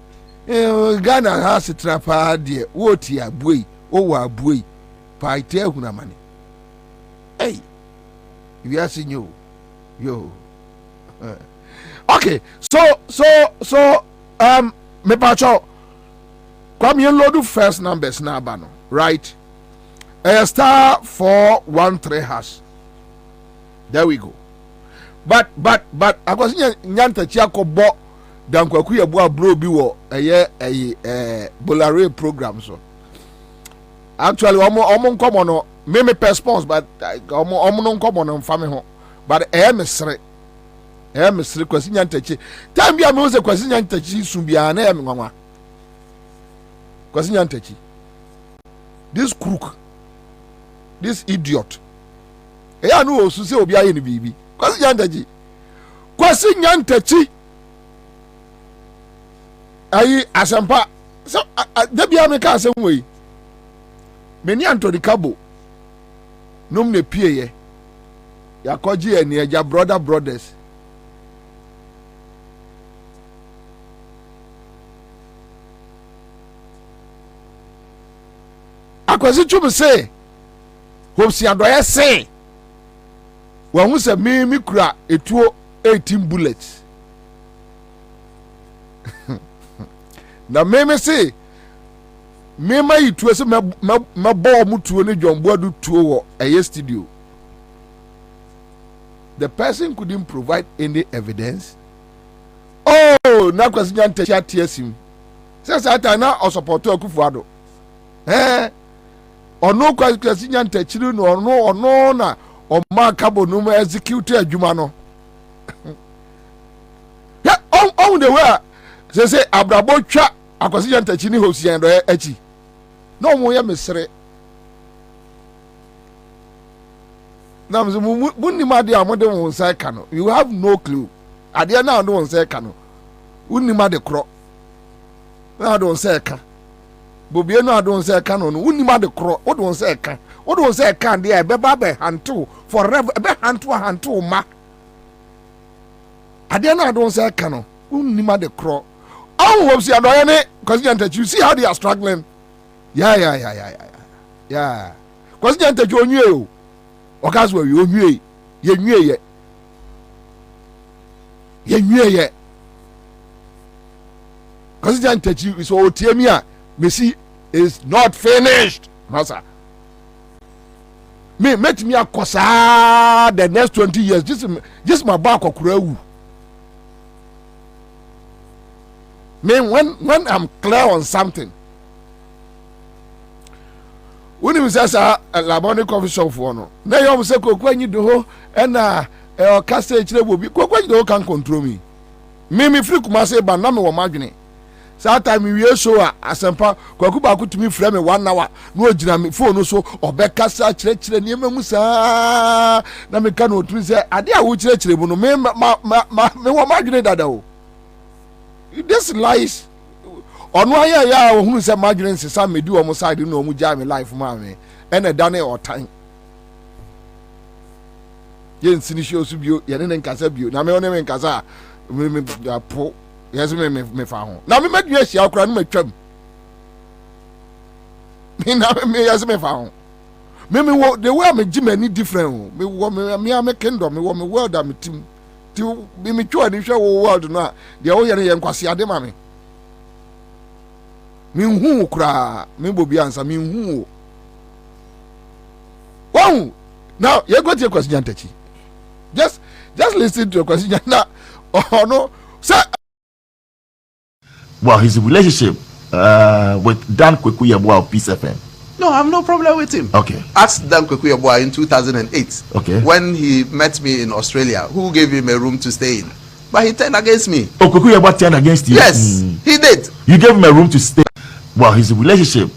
Ghana has trapa de woti abui. O wa abui. Pa ite ehuna mane. Hey. We are seeing you. Yo. Okay, so me pacho come you load first numbers na bano, right? Star 413 hash. There we go. But akwasi nyanta chi akobo dan kwaku ye boa bro bi wo Bolare program so. Actually omo nkomo no me response but omo no nkomo no mfa me ho. But mesre Mr. Kwasi Nyantachi. Time bia me was Kwasi Nyantachi sumbia na me nwanwa. Kwasi Nyantachi. This crook. This idiot. Eya no osu se obi aye ni bibi. Kwasi Nyantachi. Kwasi Nyantachi. Ayi asampa. So da bia me ka asem we. Me ni Anthony Kabo. Nom ne pie ye. Yakoji eni eja brothers. Akwasi chum say hopsi adoye say wa hu se me kura etuo 18 bullets na me say me ma yituo se me bo mutuo ne dwombo adu tuo wo eye studio. The person couldn't provide any evidence. Oh, na Kwasi Nyantachi atiesim say ata na o support Akufo-Addo ono Kwasi Nyantachi no ono na o ma Kabo no ma execute adwuma no. Yeah, on the way say abrabo twa Kwasi Nyantachi ni hosian do achi. No mo ya mesre. Na munni ma de amode won sai ka no. You have no clue. Ade na ndo won sai ka no. Unni ma de kro. Na do won sai ka. Bobie no adon say ka no woni ma de kro wo don say ka de e be ba be hantu forever be hantu ma ade no adon say ka no woni ma de kro wo si adoye ne Kwasi Nyantachi. You see how they are struggling. Yeah. Kwasi Nyantachi onwie o okazo we onwie ye nwie Kwasi Nyantachi is o tiemi a Messi is not finished, Massa. Me met me a kosa the next 20 years. Just my back of crew. Me when I'm clear on something, When you say Laboni coffee shop for no, now you say when you do and castage will be when you can control me. Me free Kumase Banami or Magni. Sometimes we show asempa kwakuba kutumi frame 1 hour no gina me phone so obeka sa chire niam musa na me ka no tumi say ade a wo chire bu no me wo magene dada o. This lies ono aya ya ohunu say magene nsesa medi o mo side no mu ja me life ma me ene dane o tan yen sini show su bio ye ne nkasa bio na me one me nkasa me po. Yes, me found. Now me make you see how crowd me twem. Me now me yes me found. Me the way me Jimmy any different. Me me kingdom. Me world am team. Till me try the show world na. The all yen kwasi ade ma me. Me hu kra. Me Bobie Ansah me hu. Wow. Now you go to your question Tachi. Just listen to your question now. Oh no. Sir. Well, his relationship with Dan Kwabena of Peace FM. No, I have no problem with him. Okay. Ask Dan Kwabena in 2008. Okay. When he met me in Australia, who gave him a room to stay in? But he turned against me. Oh, Kwabena turned against you? Yes, he did. You gave him a room to stay. Well, his relationship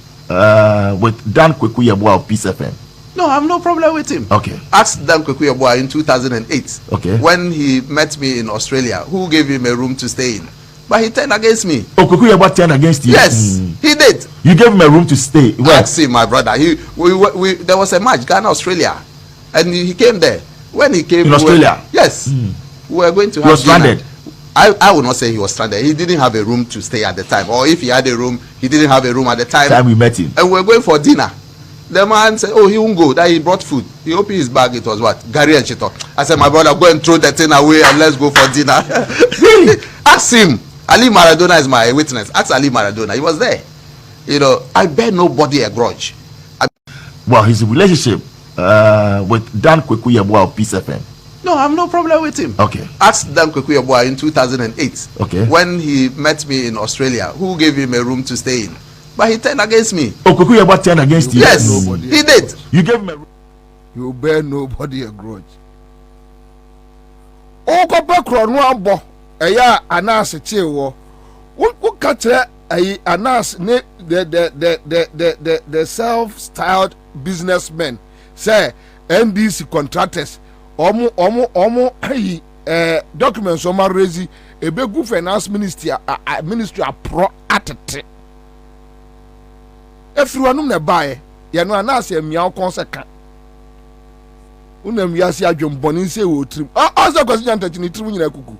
with Dan Kwabena of Peace FM. No, I have no problem with him. Okay. Ask Dan Kwabena in 2008. Okay. When he met me in Australia, who gave him a room to stay in? But he turned against me. Oh, Kwabena turned against you? Yes, he did. You gave him a room to stay. Where? Ask him, my brother. There was a match, Ghana, Australia, and he came there. When he came in Australia, yes, we were going to have. He was stranded. I would not say he was stranded. He didn't have a room to stay at the time, or if he had a room, he didn't have a room at the time. Time we met him, and we were going for dinner. The man said, "Oh, he won't go." That he brought food. He opened his bag. It was what? Gary and Chito. I said, "My brother, go and throw that thing away and let's go for dinner." Really? Ask him. Ali Maradona is my witness. Ask Ali Maradona. He was there. You know, I bear nobody a grudge. Well, his relationship with Dan Kwabena of Peace FM. No, I have no problem with him. Okay. Ask Dan Kwabena in 2008. Okay. When he met me in Australia, who gave him a room to stay in? But he turned against me. Oh, Kwabena turned against you? Yes, he did. You gave him a room. You bear nobody a grudge. Oh, go back on one bo. Eya anas chewo wo katre ayi anas ne the self-styled businessmen say NDC contractors omo ayi documents omo raise ebegu finance ministry pro atete everyone na buy ye no anas emia konseka unam yasi adwomboni se wo trim also kwasi nyanta ni trim nyina kuku.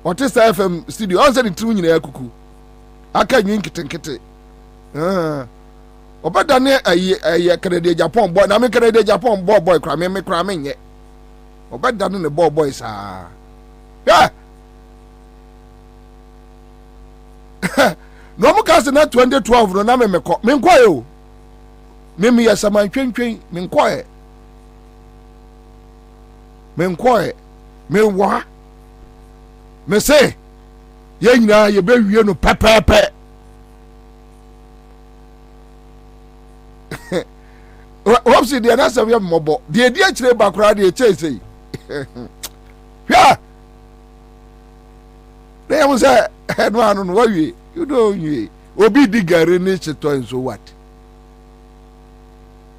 What is the FM studio? I said, "True, you know, cuckoo. I can't get Oh, but then a Canadian Japan boy. Now, me Canadian Japan boy, cramming yet. Oh, but then the boys are. Yeah. No more cast in 2012. No, I'm a cop. Minquire. Mimi, as a man train, minquire. Minquire. Minwa. Me say, ye nyina ye be wie no pepepe. What see the answer we mobo. The idea chire bakra de chase. Yeah. They am say no anu no we. You know you. Obi di gare ni chito and so what?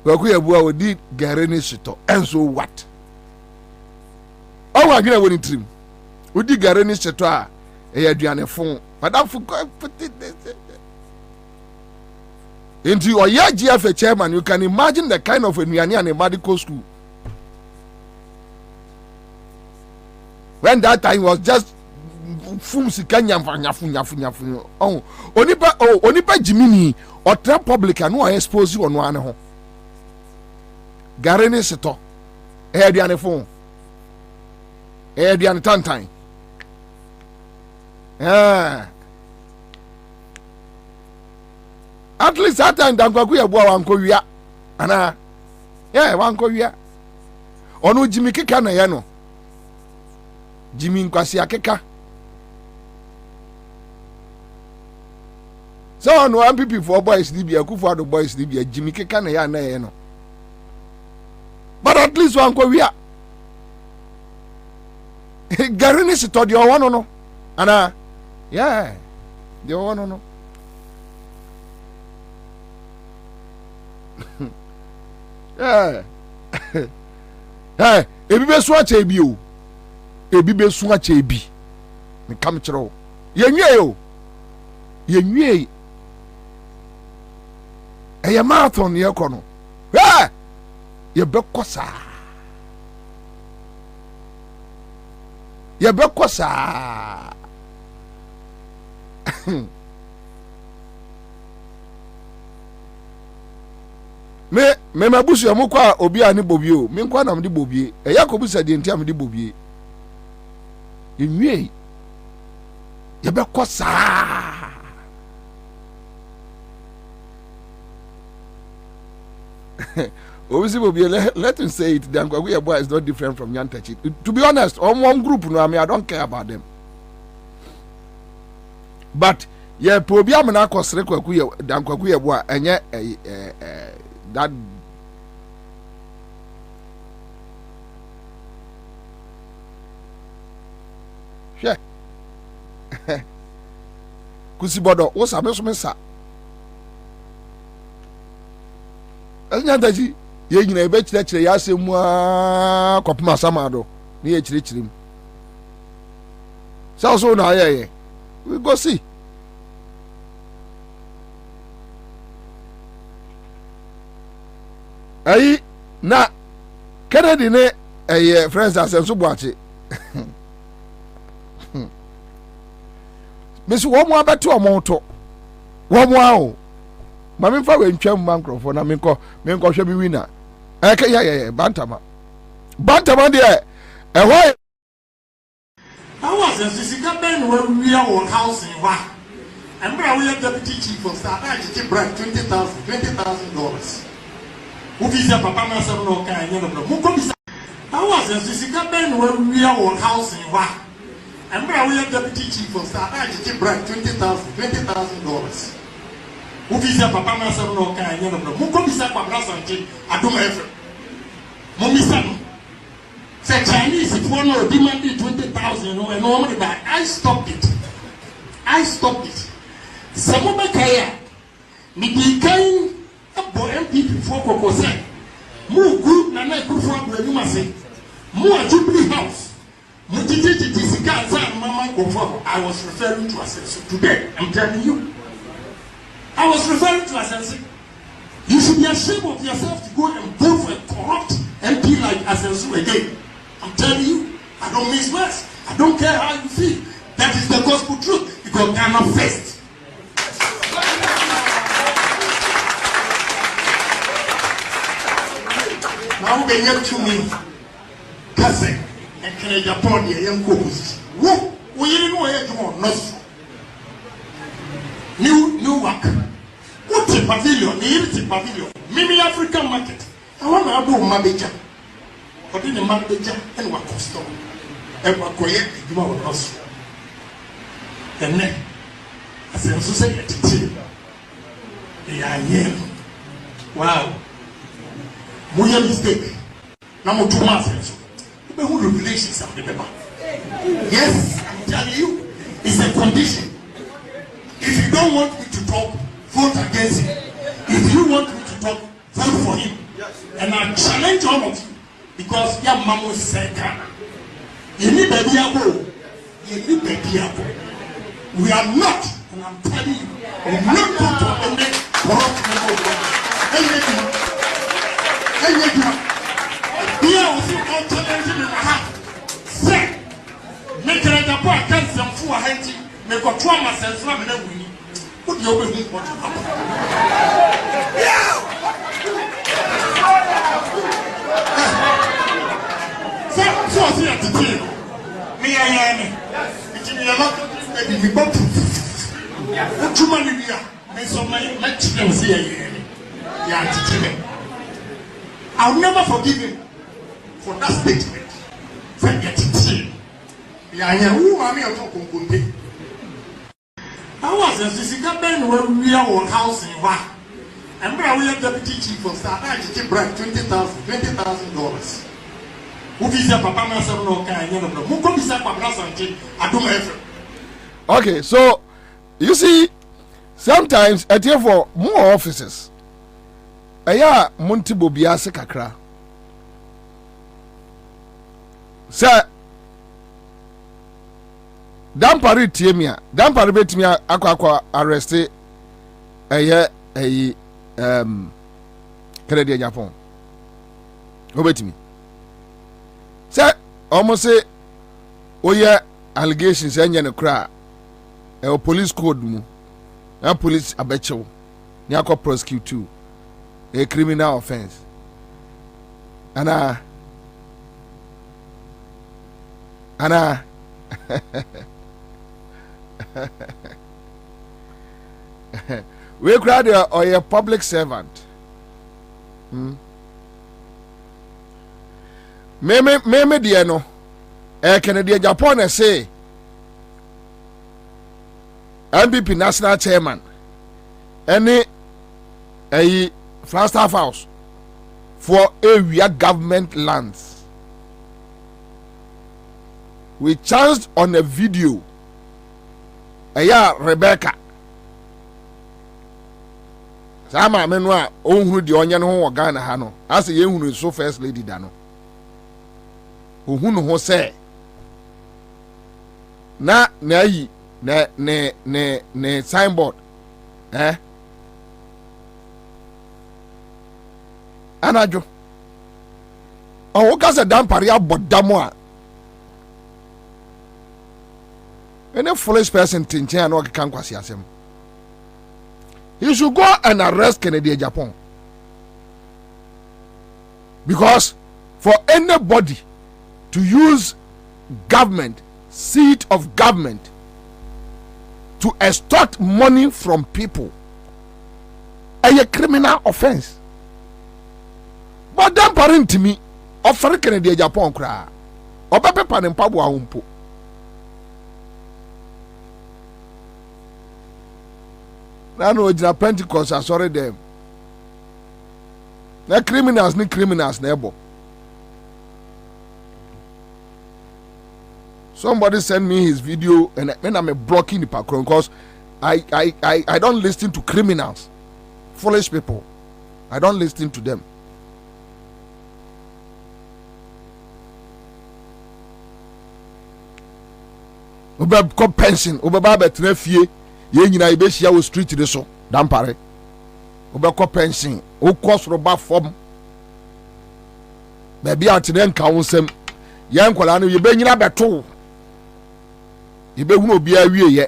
Kwaku ya bua odi gare ni chito and so what? Oh, I get woni trim. Udi gare ni cheto a e aduane fon madam fu into your GFA chairman. You can imagine the kind of aduane and a medical school when that time was just fum sikanya nyafu oh onipa jimini otra public anu o expose you ono ane ho gare ni cheto e aduane fon e aduane tantan. Yeah. At least that time Dankwaku ya bua wanko wia. Ana. Yeah, wanko wia. Onu Jimmy keka na ya no. Jimmy nkwasi akeka. So no MPP for boys Libya, Kufuado boys Libya, Jimmy Kekana ya na no. But at least one we are. Garini si to the one no. Ana yeah. The one no. Yeah. Hey, ebi be so ache bi o. Ebi be so ache bi. Me kam kire yenwie o. Yenwie. Eye marathon ye kɔ no. Eh! Ye be kosa. Ye be kosa. Me mabusu amu kwa obi ani Bobie o. Me kwa na mdi Bobie. Eya ko busa de ntia mdi Bobie. Yenwie. Ye be kosa. Obviously, let him say it. The Kwabena boy is not different from Yantachi. To be honest, on one group, no, I don't care about them. But yeah, Pobia Manako Srekwakuya, Dan Kwabena boy, and yet that. Sure. Kusibodo, what's a mess? Yantachi. Ye nyina ebe kyerɛkyerɛ ya asɛm a kɔpem asamado ne ye kyerɛkyerɛm so na ayɛ we go see ayi na Kennedy ne friends asenso boache mesi wo mo abeto omo to wo mo awo ma me fa we ntwam mankrofo na me nkɔ hwɛ bi winner yeah, Bantama there. I was a Sisica Ben when we are on house in Wa. And we are deputy chief of staff. I just brought $20,000. Who is a papa myself no kind of I was a Sisica Ben when we are on house in Wa. And we are deputy chief of staff. I just brought $20,000. Who is a papa myself no kind of who could be said Kwabena Santi? I don't ever. Mommy say Chinese if one or demanded 20,000 and normally that I stopped it. Some of my career, me be kind of MP before Coco said, more good than I could for the human say, more Jubilee House. I was referring to us today. I'm telling you. I was referring to Asensi. You should be ashamed of yourself to go and vote for a corrupt MP like Asensi again. I'm telling you, I don't miss words. I don't care how you feel. That is the gospel truth. Because Ghana first. Now they get to me, cousin, and can I Japan the young couples? Who? We didn't know where you want, not new work. What's a pavilion? The pavilion. Mimi African market. I want to do Mabeja. But in the Mabeja and what custom. And what quiet, you know what else. And then, as a society, they are here. Wow. Moya mistake. Now, 2 months. Who regulations of the paper? Yes, I'm telling you, it's a condition. If you don't want me to talk, vote against him. If you want me to talk, vote for him. And I challenge all of you because your mama said Ghana. You need baby apple. We are not, and I'm telling you, we will not go to any corrupt level. We are also all challenging in the heart. Say, make a report against them for a hunting. Make a trauma sense from the winning. Put your way in what you have. So I see at the team. Me, I am. It's in your lot. Maybe we both. What too many we are. May some my children see a year. I'll never forgive him for that statement. Forget it. I am who are me talking. I was a Sisica Ben when we are on house in Va. And we are deputy chief of staff. I just brought $20,000. Who is a papa myself no kind of who could be said I do my. Okay, so you see, sometimes at here for more offices. Aya Monty Bobie Ansah kakra. Sir, Dampari Tiemia, Dampari Betimia Aqua arrested a year Canadian Japan. Obey me. Sir, almost say, oh yeah, allegations and a cry. A police code mu. A police abecho. Nyako prosecute too. A criminal offense. Anna. We cried or a public servant. Meme dear no. Canadian Japan say MPP national chairman. Any a Flagstaff House for area government lands. We chanced on a video. Rebecca. Sama menwa ohunu di onye no ho Ghana ha no. Ase ye hunu so first lady da no. Ohunu ho se. Na yi ne signboard. Anajo. O ka se Dampare abodamo a. Any foolish person thinking and what can kwasi asem. He should go and arrest Canadian Japan. Because for anybody to use government, seat of government, to extort money from people, a criminal offense. But Dampare to me, offer Canadian Japan cry. Oba pepa ne mpabu ahumpo. I know it's a Pentecost, I sorry them. The criminals need criminals, neighbor. Somebody send me his video and when I'm blocking the background because I don't listen to criminals, foolish people. I don't listen to them. Ube ko pension, ube ba betre fie. Ye nyina ibehia wo street de so Dampare obekọ pension o kosoro ba fom ba bia atene nka wo nsem ye nkwala no ye be nyina beto ye be hunu obi awie ye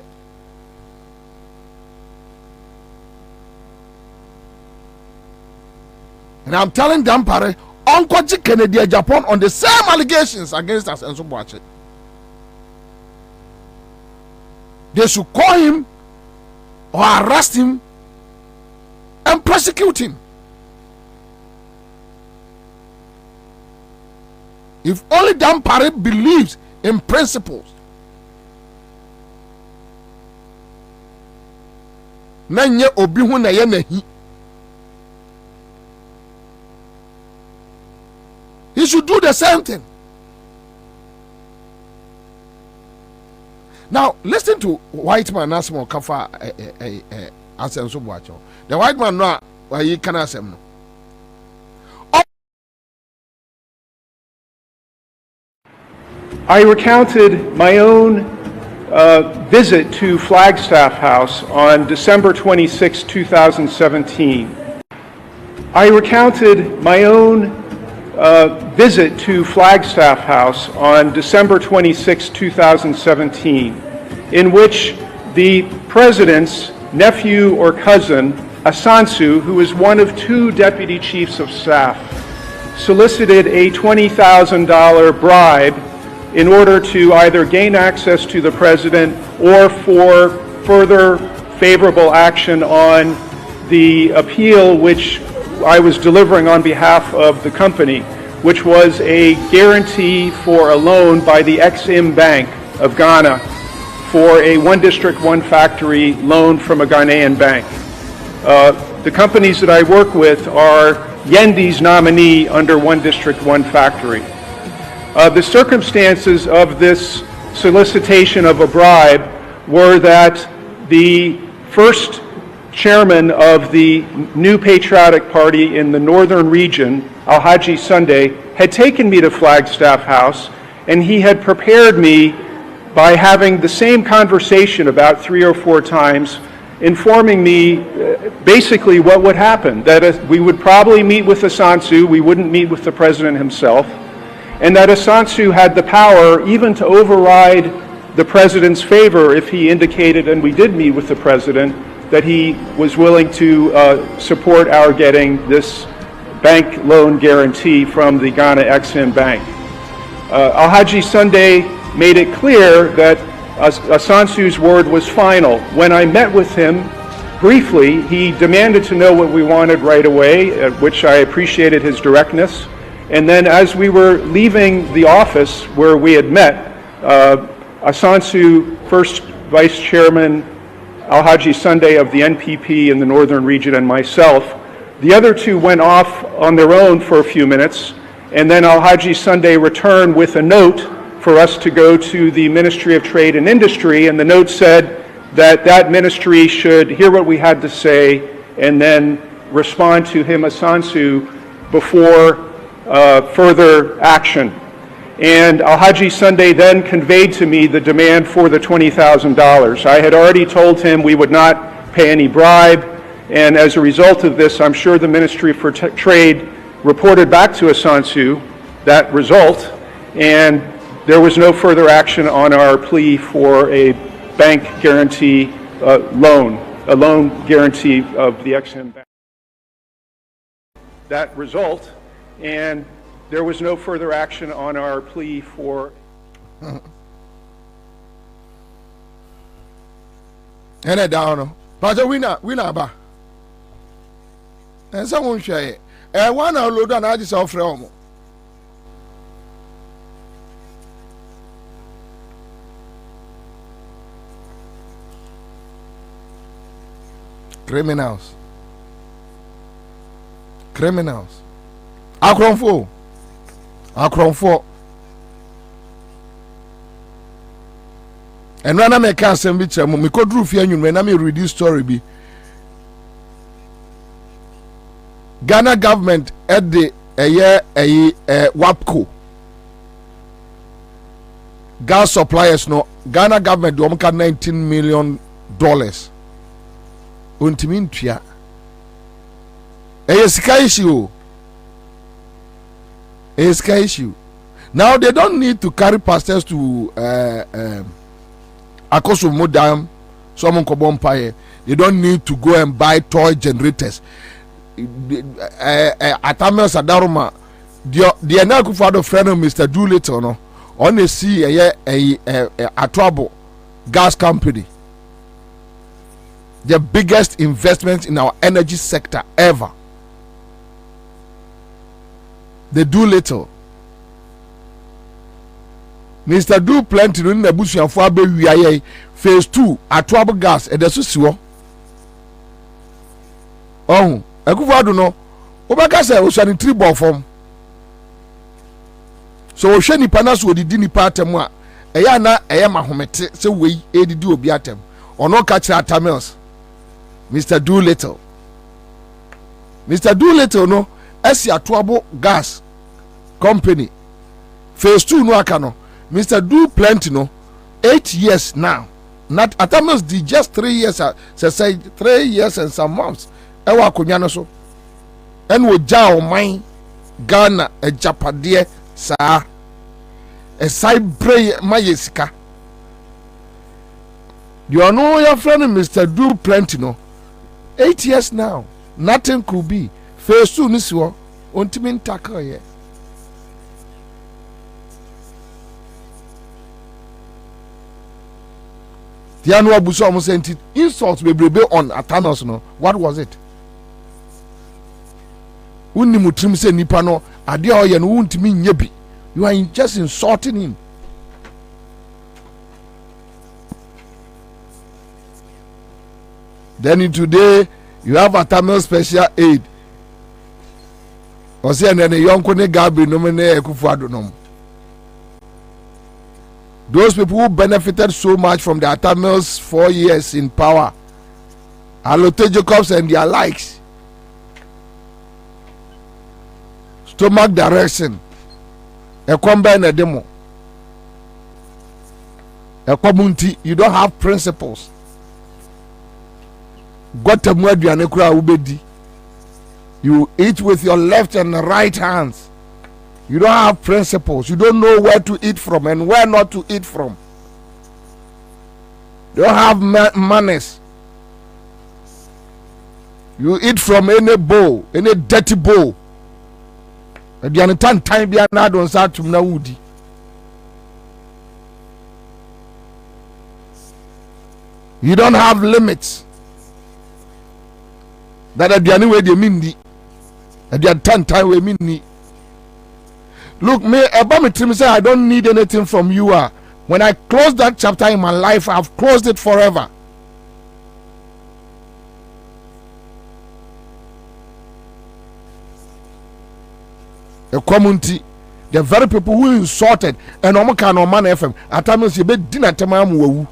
and I'm telling Dampare Uncle Kennedy Japan on the same allegations against us and so watch it. They should call him or arrest him and prosecute him. If only Dampare believes in principles, nanye obi hu na ye nahi, he should do the same thing. Now listen to white man asmo kafa asenso buacho. The white man no ayi kana asem no. I recounted my own visit to Flagstaff House on December 26, 2017. I recounted my own visit to Flagstaff House on December 26, 2017, in which the president's nephew or cousin, Asansu, who is one of 2 deputy chiefs of staff, solicited a $20,000 bribe in order to either gain access to the president or for further favorable action on the appeal which I was delivering on behalf of the company, which was a guarantee for a loan by the Exim Bank of Ghana for a one district, one factory loan from a Ghanaian bank. The companies that I work with are Yendi's nominee under one district, one factory. The circumstances of this solicitation of a bribe were that the first chairman of the New Patriotic Party in the northern region, Alhaji Sunday, had taken me to Flagstaff House, and he had prepared me by having the same conversation about 3 or 4 times, informing me basically what would happen, that we would probably meet with Assansu, we wouldn't meet with the president himself, and that Assansu had the power even to override the president's favor if he indicated, and we did meet with the president, that he was willing to support our getting this bank loan guarantee from the Ghana Exim Bank. Alhaji Sunday made it clear that Assansu's word was final. When I met with him briefly, he demanded to know what we wanted right away, which I appreciated his directness. And then as we were leaving the office where we had met, Assansu, first Vice Chairman Alhaji Sunday of the NPP in the northern region, and myself, the other two went off on their own for a few minutes, and then Alhaji Sunday returned with a note for us to go to the Ministry of Trade and Industry, and the note said that that ministry should hear what we had to say and then respond to him, Assansu, before further action. And Alhaji Sunday then conveyed to me the demand for the $20,000. I had already told him we would not pay any bribe, and as a result of this, I'm sure the Ministry for Trade reported back to Assansu that result, and there was no further action on our plea for a bank guarantee loan, a loan guarantee of the Exim Bank. That result, and there was no further action on our plea for. And down, but winner ba. And someone share it. And one of load on I just offer. Criminals. Akronfo. And when I make a semi chemo, me could roof you when I may read this story be. Ghana government at the WAPCO gas suppliers no Ghana government do omka $19 million. Untimin tua. Sky issue. Now they don't need to carry pastors to Akoso Modam, someone Kobompaye. They don't need to go and buy toy generators. Atamel Sadaruma, the Anaku father friend of Mr. Doolittle, no, on the sea a trouble gas company. The biggest investment in our energy sector ever. They do little. Mr. Do plenty in the bush and for phase 2 at trouble gas at the Susiwo. Oh, I go no. Obaka say we shall 3 ball form. So we shall ni panas wo didi ni patem a eya na eya mahomete say we didi obi atem. Ono catch atamels. Mr. Doolittle no esi atuabo gas company phase 2 no akano Mr. Do plenty no 8 years now, not atamels di just 3 years say 3 years and some months ewa akonya no so en wo ja o man Ghana e japade sa e cyber mayesika you know your friend Mr. Do plenty no 8 years now, nothing could be. Phase 2 this one, ultimate tackle here. The annual Bush almost sent it insults be on Atanos. No, what was it? Unimutrim say Nipano, Adia and won't mean yebi. You are just insulting him. Then today you have a Tamil special aid. Or say and then a young Kone Gabi nominate Kufuadonom. Those people who benefited so much from the Tamils 4 years in power, Alote Jacobs and their likes, stomach direction, a combine a demo, a community. You don't have principles. Got a muadianekura ubedi. You eat with your left and right hands. You don't have principles. You don't know where to eat from and where not to eat from. You don't have manners. You eat from any bowl, any dirty bowl. You don't have limits. That at the anyway they mean at the time we mean. Look, me about me team say I don't need anything from you. When I close that chapter in my life, I've closed it forever. A community, the very people who insulted and Omaka no man FM at times you be dinner tamam wu.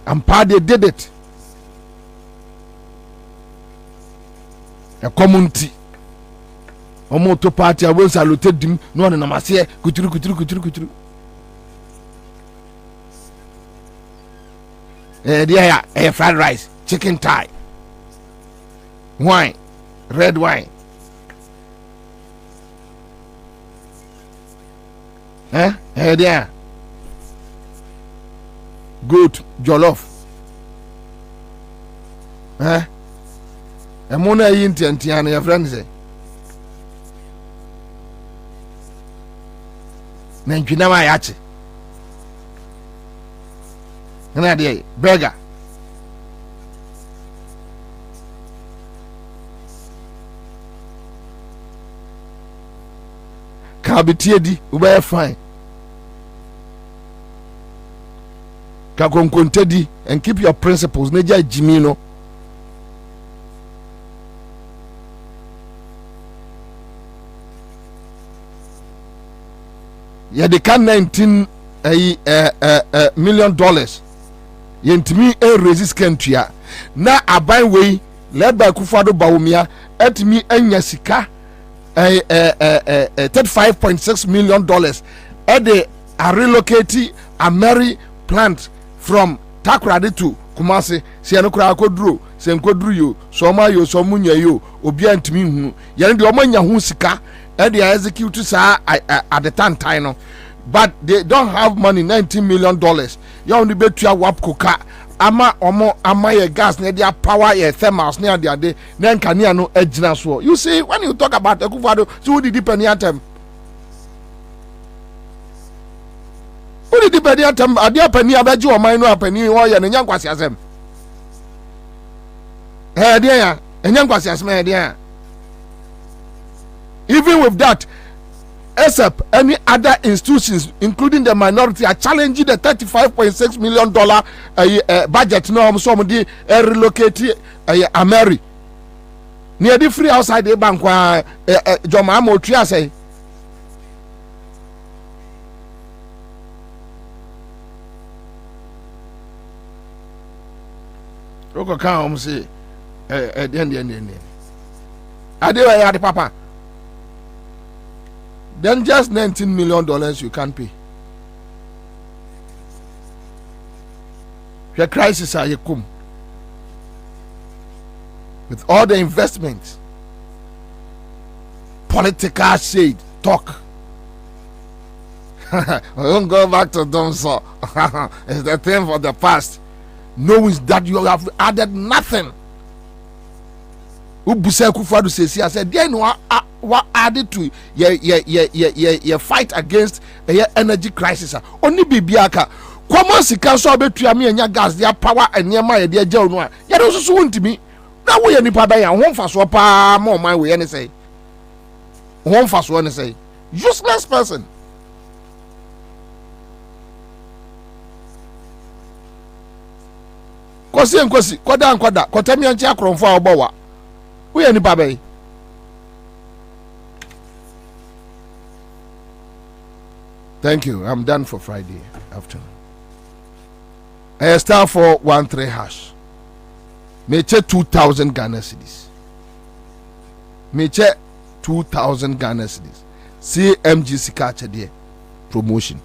And they did it. A community. Omo to party I will salute dim no na namase kuturu there fried rice, chicken thigh, wine, red wine, there goat jollof, emona yinti antiana your friend say Nanjina ma yachi. Ngana de burger. Kabitie di ube fine. Ka konkonte di and keep your principles. Neja Jimino. Yeah, they can $19 million. Yentimi resist country. Na abai way led by Kufado Baumia at me enya sika $35.6 million. At the relocate a Mary plant from Takrade to Kumasi. Sianokra Kodru, Senkodru you, Soma yo, Somunya you, Obiantimi hu. Yan the Omanya hu sika. And they execute at the time, but they don't have money. $19 million. You only bet you wap coca. Ama omo ama your gas near their power your thermals near their day. Then can you no edge na so. You see when you talk about Ekufado, so the depend on them. Who the depend on them? Adia penny abeji or minor penny or yan and young kwasiasem. Hey dear, and young kwasiasem dear. Even with that, except any other institutions, including the minority, are challenging the $35.6 million budget. No, somebody relocate Ameri near the free outside the bank. Joma Motria say. Roko can say, the papa. Then just $19 million you can't pay. The crisis are you come with all the investments, political shade talk. I don't go back to them, so it's the thing for the past. Knowing that you have added nothing. Ubuse Kufadu says, I said, then what added to your fight against the energy crisis? Only Bibiaka. Common sika so betwea me anya gas their power and near my dear jail no a ya do so won't me na we nipa ba ya ho fa so pa mo man we any say ho fa so any say useless person. Kosi kwada kotami anchi akromfo a obowa wo ye ni babai thank you I'm done for Friday afternoon star 413 hash meche 2000 Ghana cedis meche 2000 Ghana cedis CMG sika chede promotion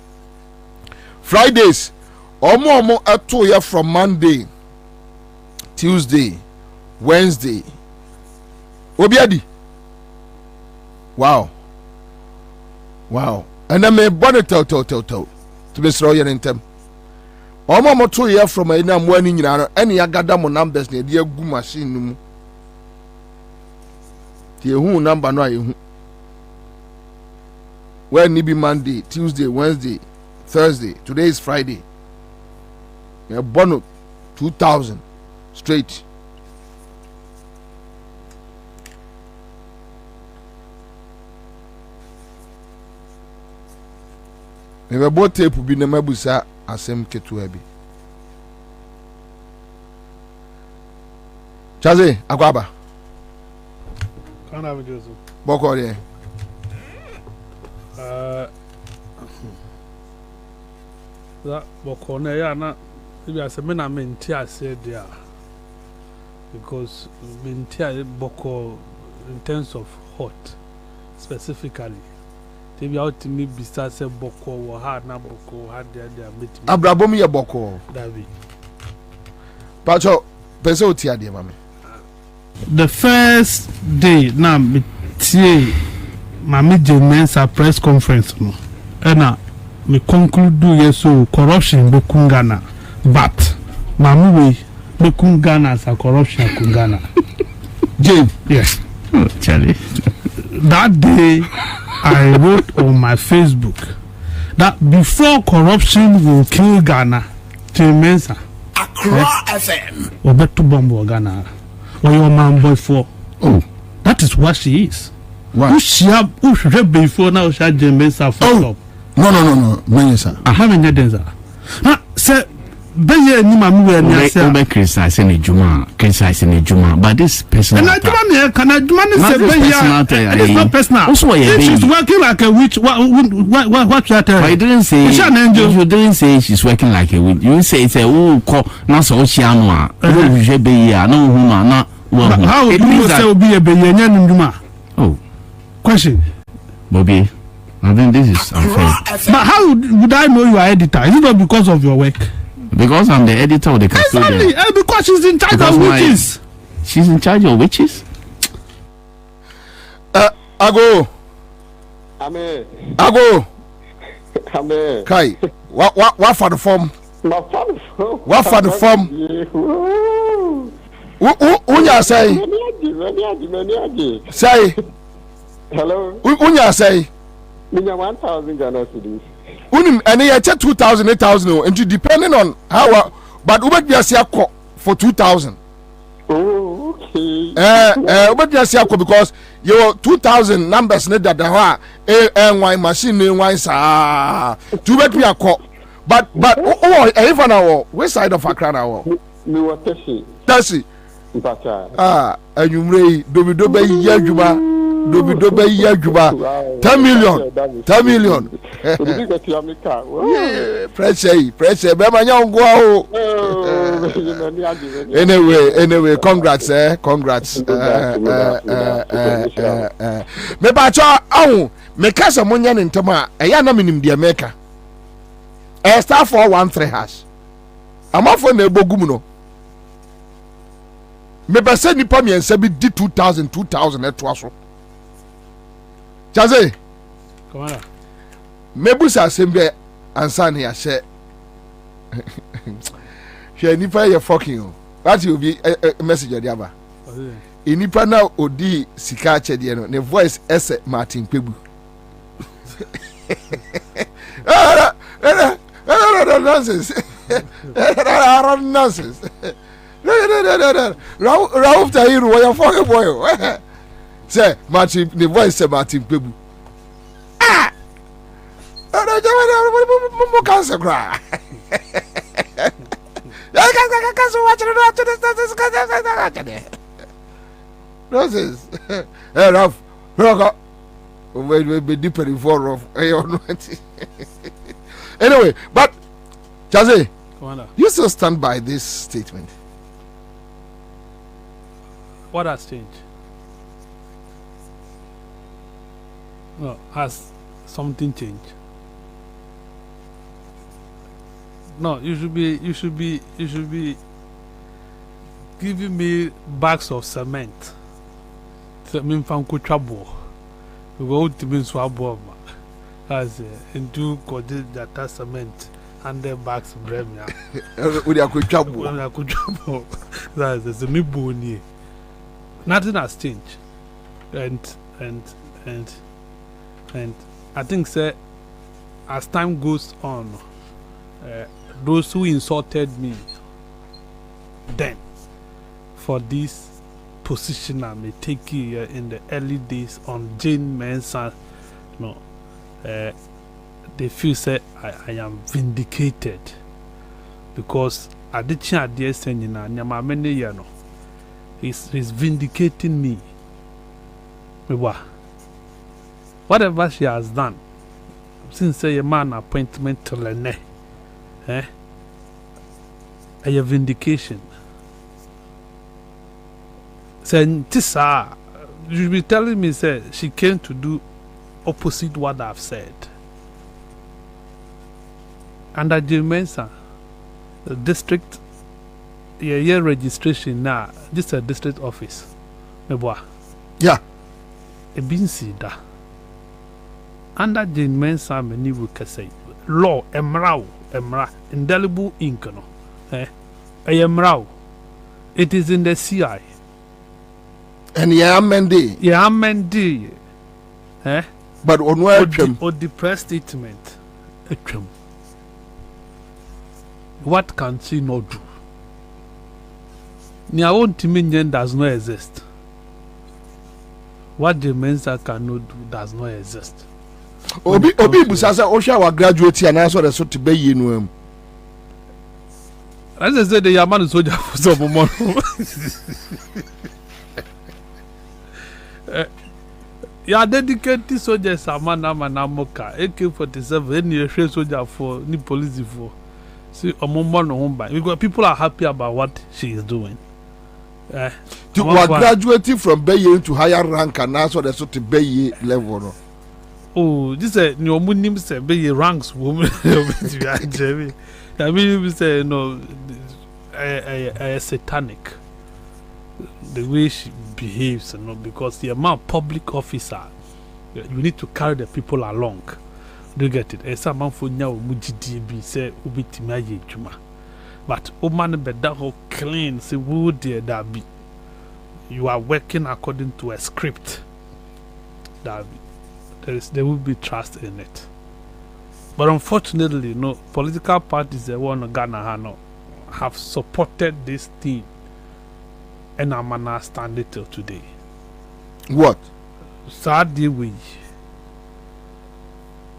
Fridays omo ato ya from Monday Tuesday, Wednesday. Obiadi. Wow. And then me bonnet tell. To be slow in them. Omo 2 years from a na mwani nyina any agada mo numbers ne de agu machine mu. Tie hu number no ayehu. When ni be Monday, Tuesday, Wednesday, Thursday. Today is Friday. Me bonnet 2000 straight. Maybe both tape be na mabusa asem ketu abi. Chaze akwaba. Kana video so. Boko de. That boko na ya na if I say me na menti ase dia. Because menti boko in terms of hot specifically. Tebi out to me bisa say boko wo hard na boko hard there meet me. Abrabom ye boko. David. Pacho pese otia de mame. The first day na me tie mami Mensa press conference no. Ena me conclude yeso corruption be kungana but mami we be kungana as a corruption kungana. Jane, yes. Oh, Charlie. That day I wrote on my Facebook that before corruption will kill Ghana, Mensa Accra FM. Obeto Bombo Ghana. Or your man boy for. Oh, that is what she is. What? Who she before now she Mensa for up. No, Mensa. I haven't had that. Sir, Beye ni mami we ni ase. Obe criticize ni Juma, but this person. And Juma can say Beye. It's not personal. Also, she's working like a witch. What you tell? But you didn't say. You didn't say she's working like a witch. You say it's a call na so she anwa. You Beye no huma na. How do you say Obi Beye ni Juma? Oh, question. Bobby, I think this is unfair. But how would I know you are editor? Is it not because of your work? Because I'm the editor of the custodian. Exactly, because she's in charge of witches. She's in charge of witches? Ago. Amen. Ago. Amen. Kai. What for the form? What for the form? Unya say. Say. Hello. Unya say. Minya 1,000 Ghana cedis. Unim and you 2,000, 8,000, and you depending on how, but Uber Biasiako for 2,000. Oh, okay. Uber Biasiako because your 2,000 numbers need that wine machine wine sa to bet me a call. But even our west side of Accra now. Me what Tessie. And you may do Yajuma. Dobe Yajuba 10 million. Pressure. Anyway, congrats. Me bacha me kasa monya ne ntama eya na minim de maker. Star 413 hash. Amafo na ebogum no. Me bese nipa miensa bi di 2000 eto so. Chaze. Come on. Mebusa assemble answer ya share. Share nipa ya fucking. That will be a message of the aba. Inipa na odi sika chede no. Ne voice ese Martin Pebu. Nonsense. Nonsense. Raouf Tahiru, what you fucking boy? Say Martin, the voice say Martin Pebu. Ah! Cancer cry. Nonsense. Hey, Ralph. Rock. Be deeper in for of. Anyway, but Chaze, you still stand by this statement. What has changed? No, has something changed? No, you should be giving me bags of cement. Me from Kuchabo. We go to be swabo as into that cement and the bags bremia. We are Kuchabo. That's a new bony. Nothing has changed. And I think, sir, as time goes on, those who insulted me then for this position I may take here in the early days on Jane Mensah, no, they feel say I am vindicated because I did change the senior na many years no. He's vindicating me. Whatever she has done since a man appointment to Lene, a vindication. Say, Tissa, you be telling me, say, she came to do opposite what I've said. Under Mensah, the district, year registration now, this is a district office. Yeah. A bin see that. Under Mensah, many will say, law, emra, indelible ink, no. Emrao. It is in the CI. And amended. But on where or the press statement, what can she not do? Nia own Timinian does not exist. What the Mensah cannot do does not exist. Obi Busasa Osha wa graduate and answer the so to be you. As I said, the Yaman soldier for some more. Yeah, dedicated soldiers are Manamoka, AK-47, any soldier for any police for. See, a moment home by because people are happy about what she is doing. You are graduating from Bay to higher rank and answer the sort of Bay level. Oh, this is no name say Bay ranks woman. I mean, we say no, satanic. The way she behaves, you know, because the amount of public officer, you need to carry the people along. Do you get it? Esa man for nya omujidi say ubitimi aye adwuma. But woman better ho clean say wo there that be. You are working according to a script. That there will be trust in it. But unfortunately, no political parties the one Ghana have supported this thing. And I'm gonna stand it till today. What? Sadly,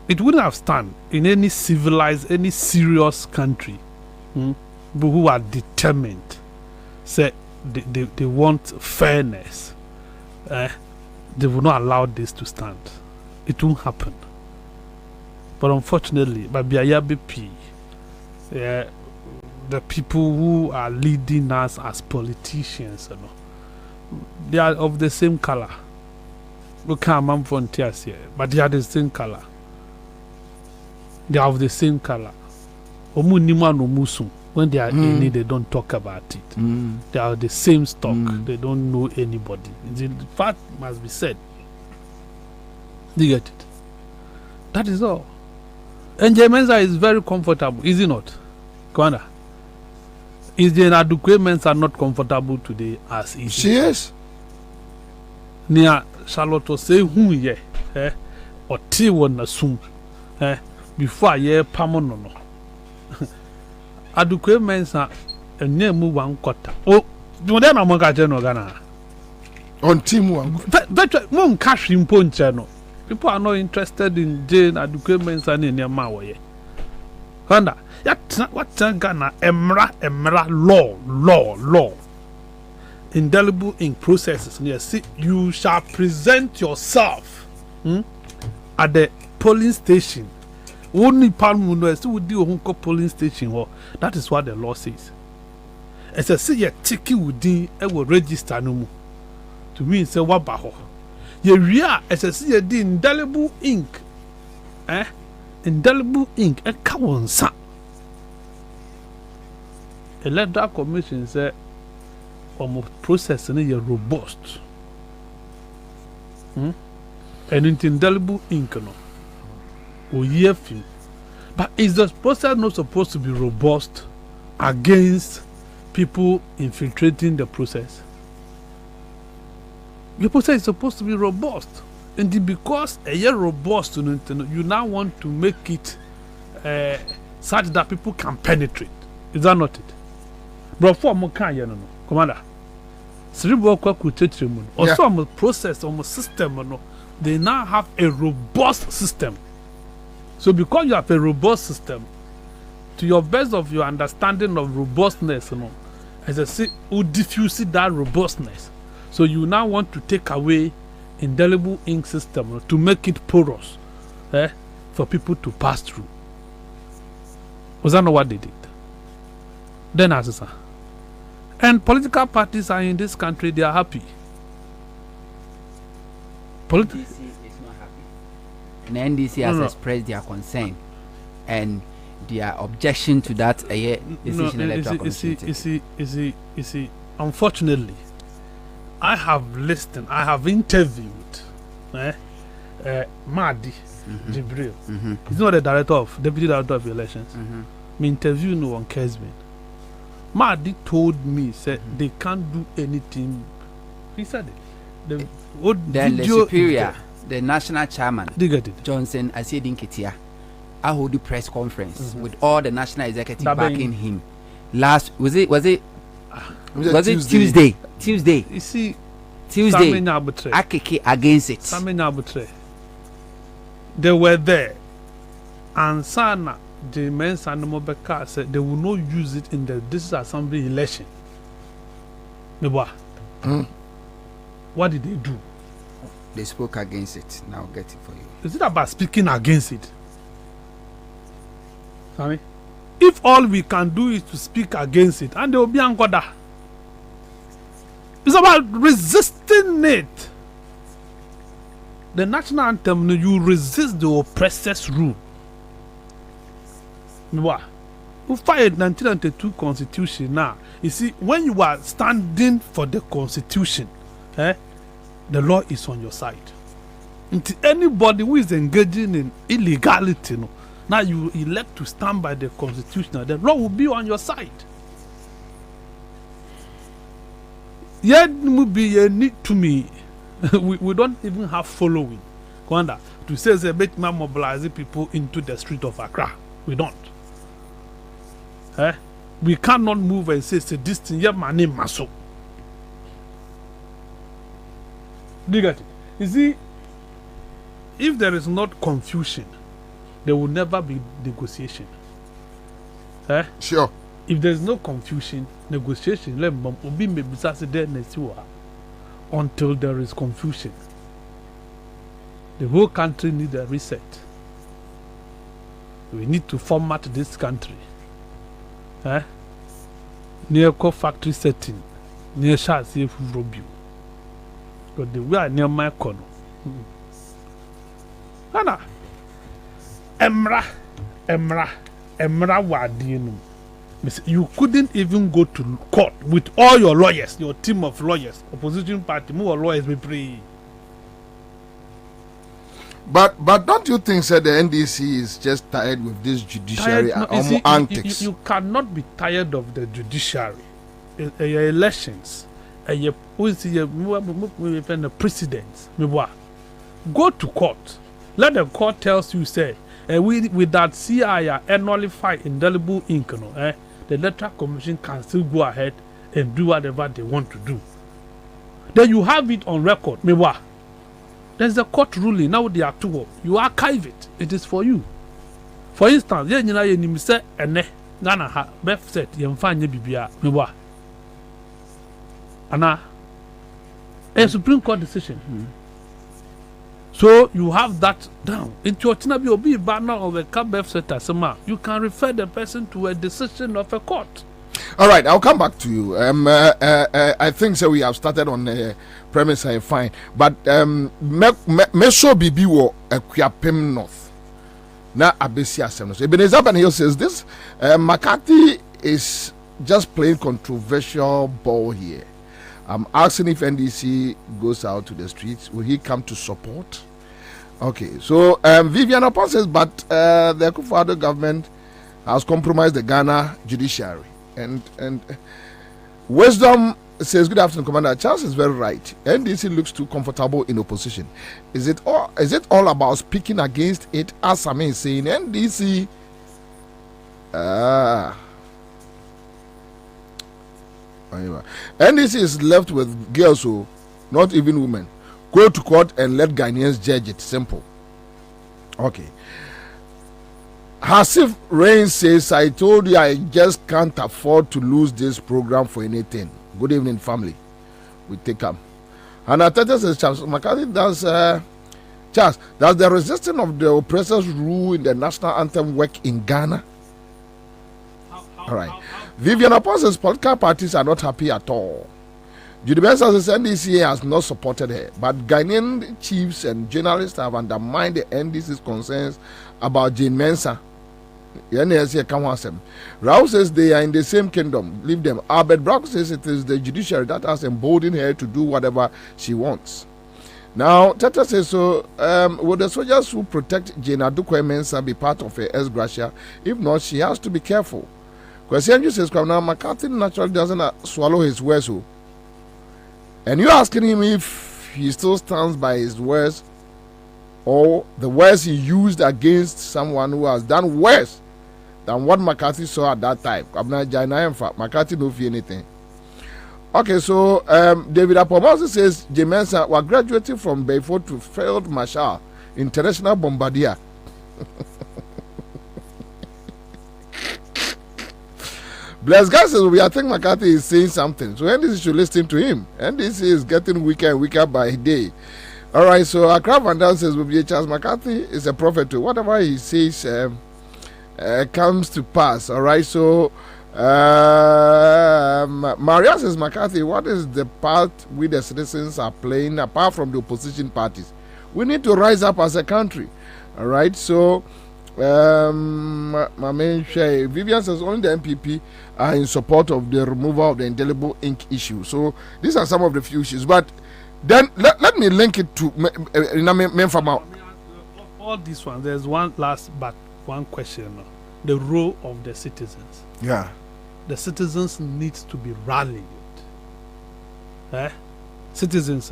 it wouldn't have stand in any civilized, any serious country, but who are determined, say they want fairness. They will not allow this to stand. It won't happen. But unfortunately, by BIABP, the people who are leading us as politicians, you know, they are of the same color. Look at man frontiers here, but they are the same color. They are of the same color. When they are in it, they don't talk about it. They are the same stock. They don't know anybody. The fact must be said. You get it? That is all. And Mensah is very comfortable, is he not? Kwanda? Is the inadequate Mensah not comfortable today as is? She is. Nia Charlotte say who ye or tea one assume before ye pamono no. Adequate Mensah and near move 1 quarter. Oh, do then I'm going to Ghana. On team one. That won't cash in Ponchano. People are not interested in Jane adequate Mensah in your Mawaye. Honda, what's Ghana? Emra law. Indelible ink processes. Yes, you shall present yourself at the polling station. Only Palmuno would do a polling station. That is what the law says. As I say, a ticket would be will register no more. To me, say what baho. Ye as I see a indelible ink. Indelible ink a cowon sa. Electoral Commission said almost process in a robust. And it's indelible ink no. Or year few. But is the process not supposed to be robust against people infiltrating the process? The process is supposed to be robust. And because a year robust, you now want to make it such that people can penetrate. Is that not it? But for Mokan, no, Commander. Cerebral Quakuchetrimun, or some process or system, they now have a robust system. So, because you have a robust system, to your best of your understanding of robustness, as I say, you diffuse that robustness. So, you now want to take away indelible ink system to make it porous for people to pass through. Was that not what they did? Then, as I and political parties are in this country, they are happy. NDC is not happy. And NDC has expressed their concern and their objection to that decision. Electoral Commission. You see, unfortunately, I have listened, I have interviewed Mahdi Jibril. He's not the deputy director of elections. Me interviewed no one cares me. Mahdi told me said they can't do anything. He said it. Then the superior, the national chairman, Johnson Asedin Ketia, I hold the press conference with all the national executive backing him. Was it Tuesday? You see, Tuesday. Akeke against it. They were there, and Sana. The men Sandomobeka said they will not use it in the district assembly election. What did they do? They spoke against it. Now I'll get it for you. Is it about speaking against it? Sorry? If all we can do is to speak against it, and they will be angoda. It's about resisting it. The national anthem, you resist the oppressor's rule. Who fired 1992 constitution now? You see, when you are standing for the constitution, the law is on your side. Until anybody who is engaging in illegality, now you elect to stand by the constitution, the law will be on your side. Yet, need to me, we don't even have following. Kwanda, to say they make mobilizing people into the street of Accra. We don't. We cannot move and say this thing, yeah, my name Maso. You see, if there is not confusion, there will never be negotiation. Sure. If there is no confusion, negotiation will be maybe until there is confusion. The whole country needs a reset. We need to format this country. Near factory setting, near Shas, if we rob you. But the way near my corner. Anna Emra Wadino. You couldn't even go to court with all your lawyers, your team of lawyers, opposition party, more lawyers be free. But don't you think that the NDC is just tired with this judiciary antics? You cannot be tired of the judiciary. Your elections, the presidents. Go to court. Let the court tells you say, with that CI nullify indelible ink, the Electoral Commission can still go ahead and do whatever they want to do. Then you have it on record. There's a court ruling, now they are to you archive it. It is for you. For instance, you know, you say, and Ghana ha birth set, you find your bibia, me Anna, a Supreme Court decision. So you have that down. Into your Tinabi will be banner of a car birth set as a you can refer the person to a decision of a court. All right, I'll come back to you. I think so. We have started on the premise. Fine, but me so bibi wo Kwabena North. Na abesi asem no. Ebenezer Banhill says this. McCarthy is just playing controversial ball here. I'm asking if NDC goes out to the streets, will he come to support? Okay, so Vivian Upon says, but the Akufo-Addo government has compromised the Ghana judiciary. And Wisdom says, good afternoon, Commander. Charles is very right. NDC looks too comfortable in opposition. Is it all about speaking against it? As Sami is saying, NDC. NDC is left with girls who, not even women, go to court and let Ghanaians judge it. Simple. Okay. Hasif Rain says, I told you I just can't afford to lose this program for anything. Good evening, family. We take up. And Atete says, Charles McCarthy does Charles, does the resistance of the oppressors rule in the national anthem work in Ghana? All right. Vivian Upon says political parties are not happy at all. Judy Benson says NDC has not supported her, but Ghanaian chiefs and journalists have undermined the NDC's concerns about Jane Mensah. Rao says they are in the same kingdom. Leave them. Albert Brock says it is the judiciary that has emboldened her to do whatever she wants. Now, Tata says, so will the soldiers who protect Jane Adukwe Mensah be part of her ex gratia? If not, she has to be careful. Because Andrew says, now McCarthy naturally doesn't swallow his words. And you're asking him if he still stands by his words or the words he used against someone who has done worse than what McCarthy saw at that time. McCarthy don't feel anything. Okay, so David Apomasi says, Jane Mensah were graduating from Bayford to Field Marshal, International Bombardier. Bless God says, I think McCarthy is saying something. So NDC should listen to him. NDC is getting weaker and weaker by day. All right, so Accra Van Dam says, Charles McCarthy is a prophet too. Whatever he says comes to pass. All right, so Maria says, McCarthy, what is the part we the citizens are playing apart from the opposition parties? We need to rise up as a country. All right, so my main share Vivian says only the MPP are in support of the removal of the indelible ink issue. So these are some of the few issues, but then let me link it to all these ones. There's one question: the role of the citizens. Yeah, the citizens need to be rallied. Citizens,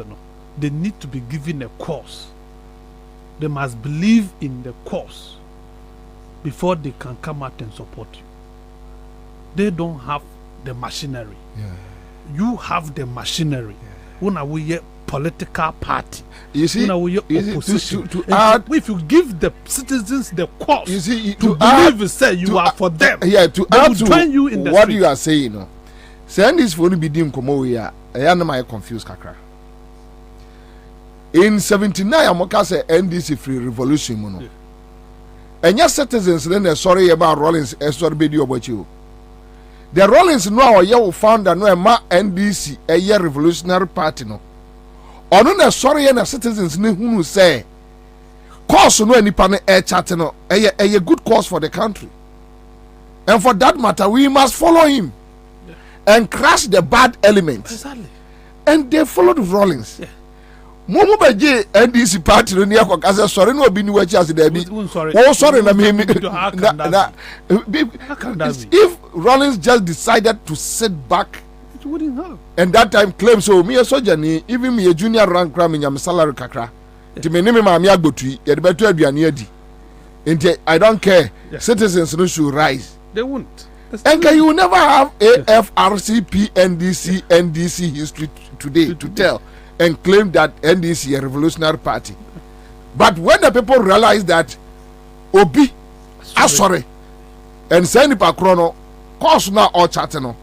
they need to be given a cause. They must believe in the cause before they can come out and support you. They don't have the machinery. Yeah. You have the machinery. When are we a political party? You see, opposition. To add, if you give the citizens the cause, you see, to believe, say you are for them. Yeah, to add to join you in the what street. You are saying, send this for be dim komo here. I am confused, kakra. In 79, Amoka say NDC free revolution, mono. Yeah. And your citizens then they're sorry about Rollins. Sorry, video about you. The Rollins no you found that no ma NDC a year revolutionary party no. Or no sorry and citizens who say cause no any pan air chat no a good cause for the country. And for that matter, we must follow him and crush the bad elements. Exactly. And they followed Rollins. Yeah. Momo beje NDC party no niya kwakase sorry no obi ni wachi as there be. Oh sorry na me if Rollins just decided to sit back, it wouldn't help. And that time claim so me a soldier ni even me a junior rank cram in salary kakra. Ti me ni me ma me agbotu ye de beto aduane adi. Nti I don't care. Yeah. Citizens no should rise. They won't. And you will never have AFRCP NDC history today to tell and claim that NDC is a revolutionary party. But when the people realize that Obi sorry. And send the pakrono course now or chatting.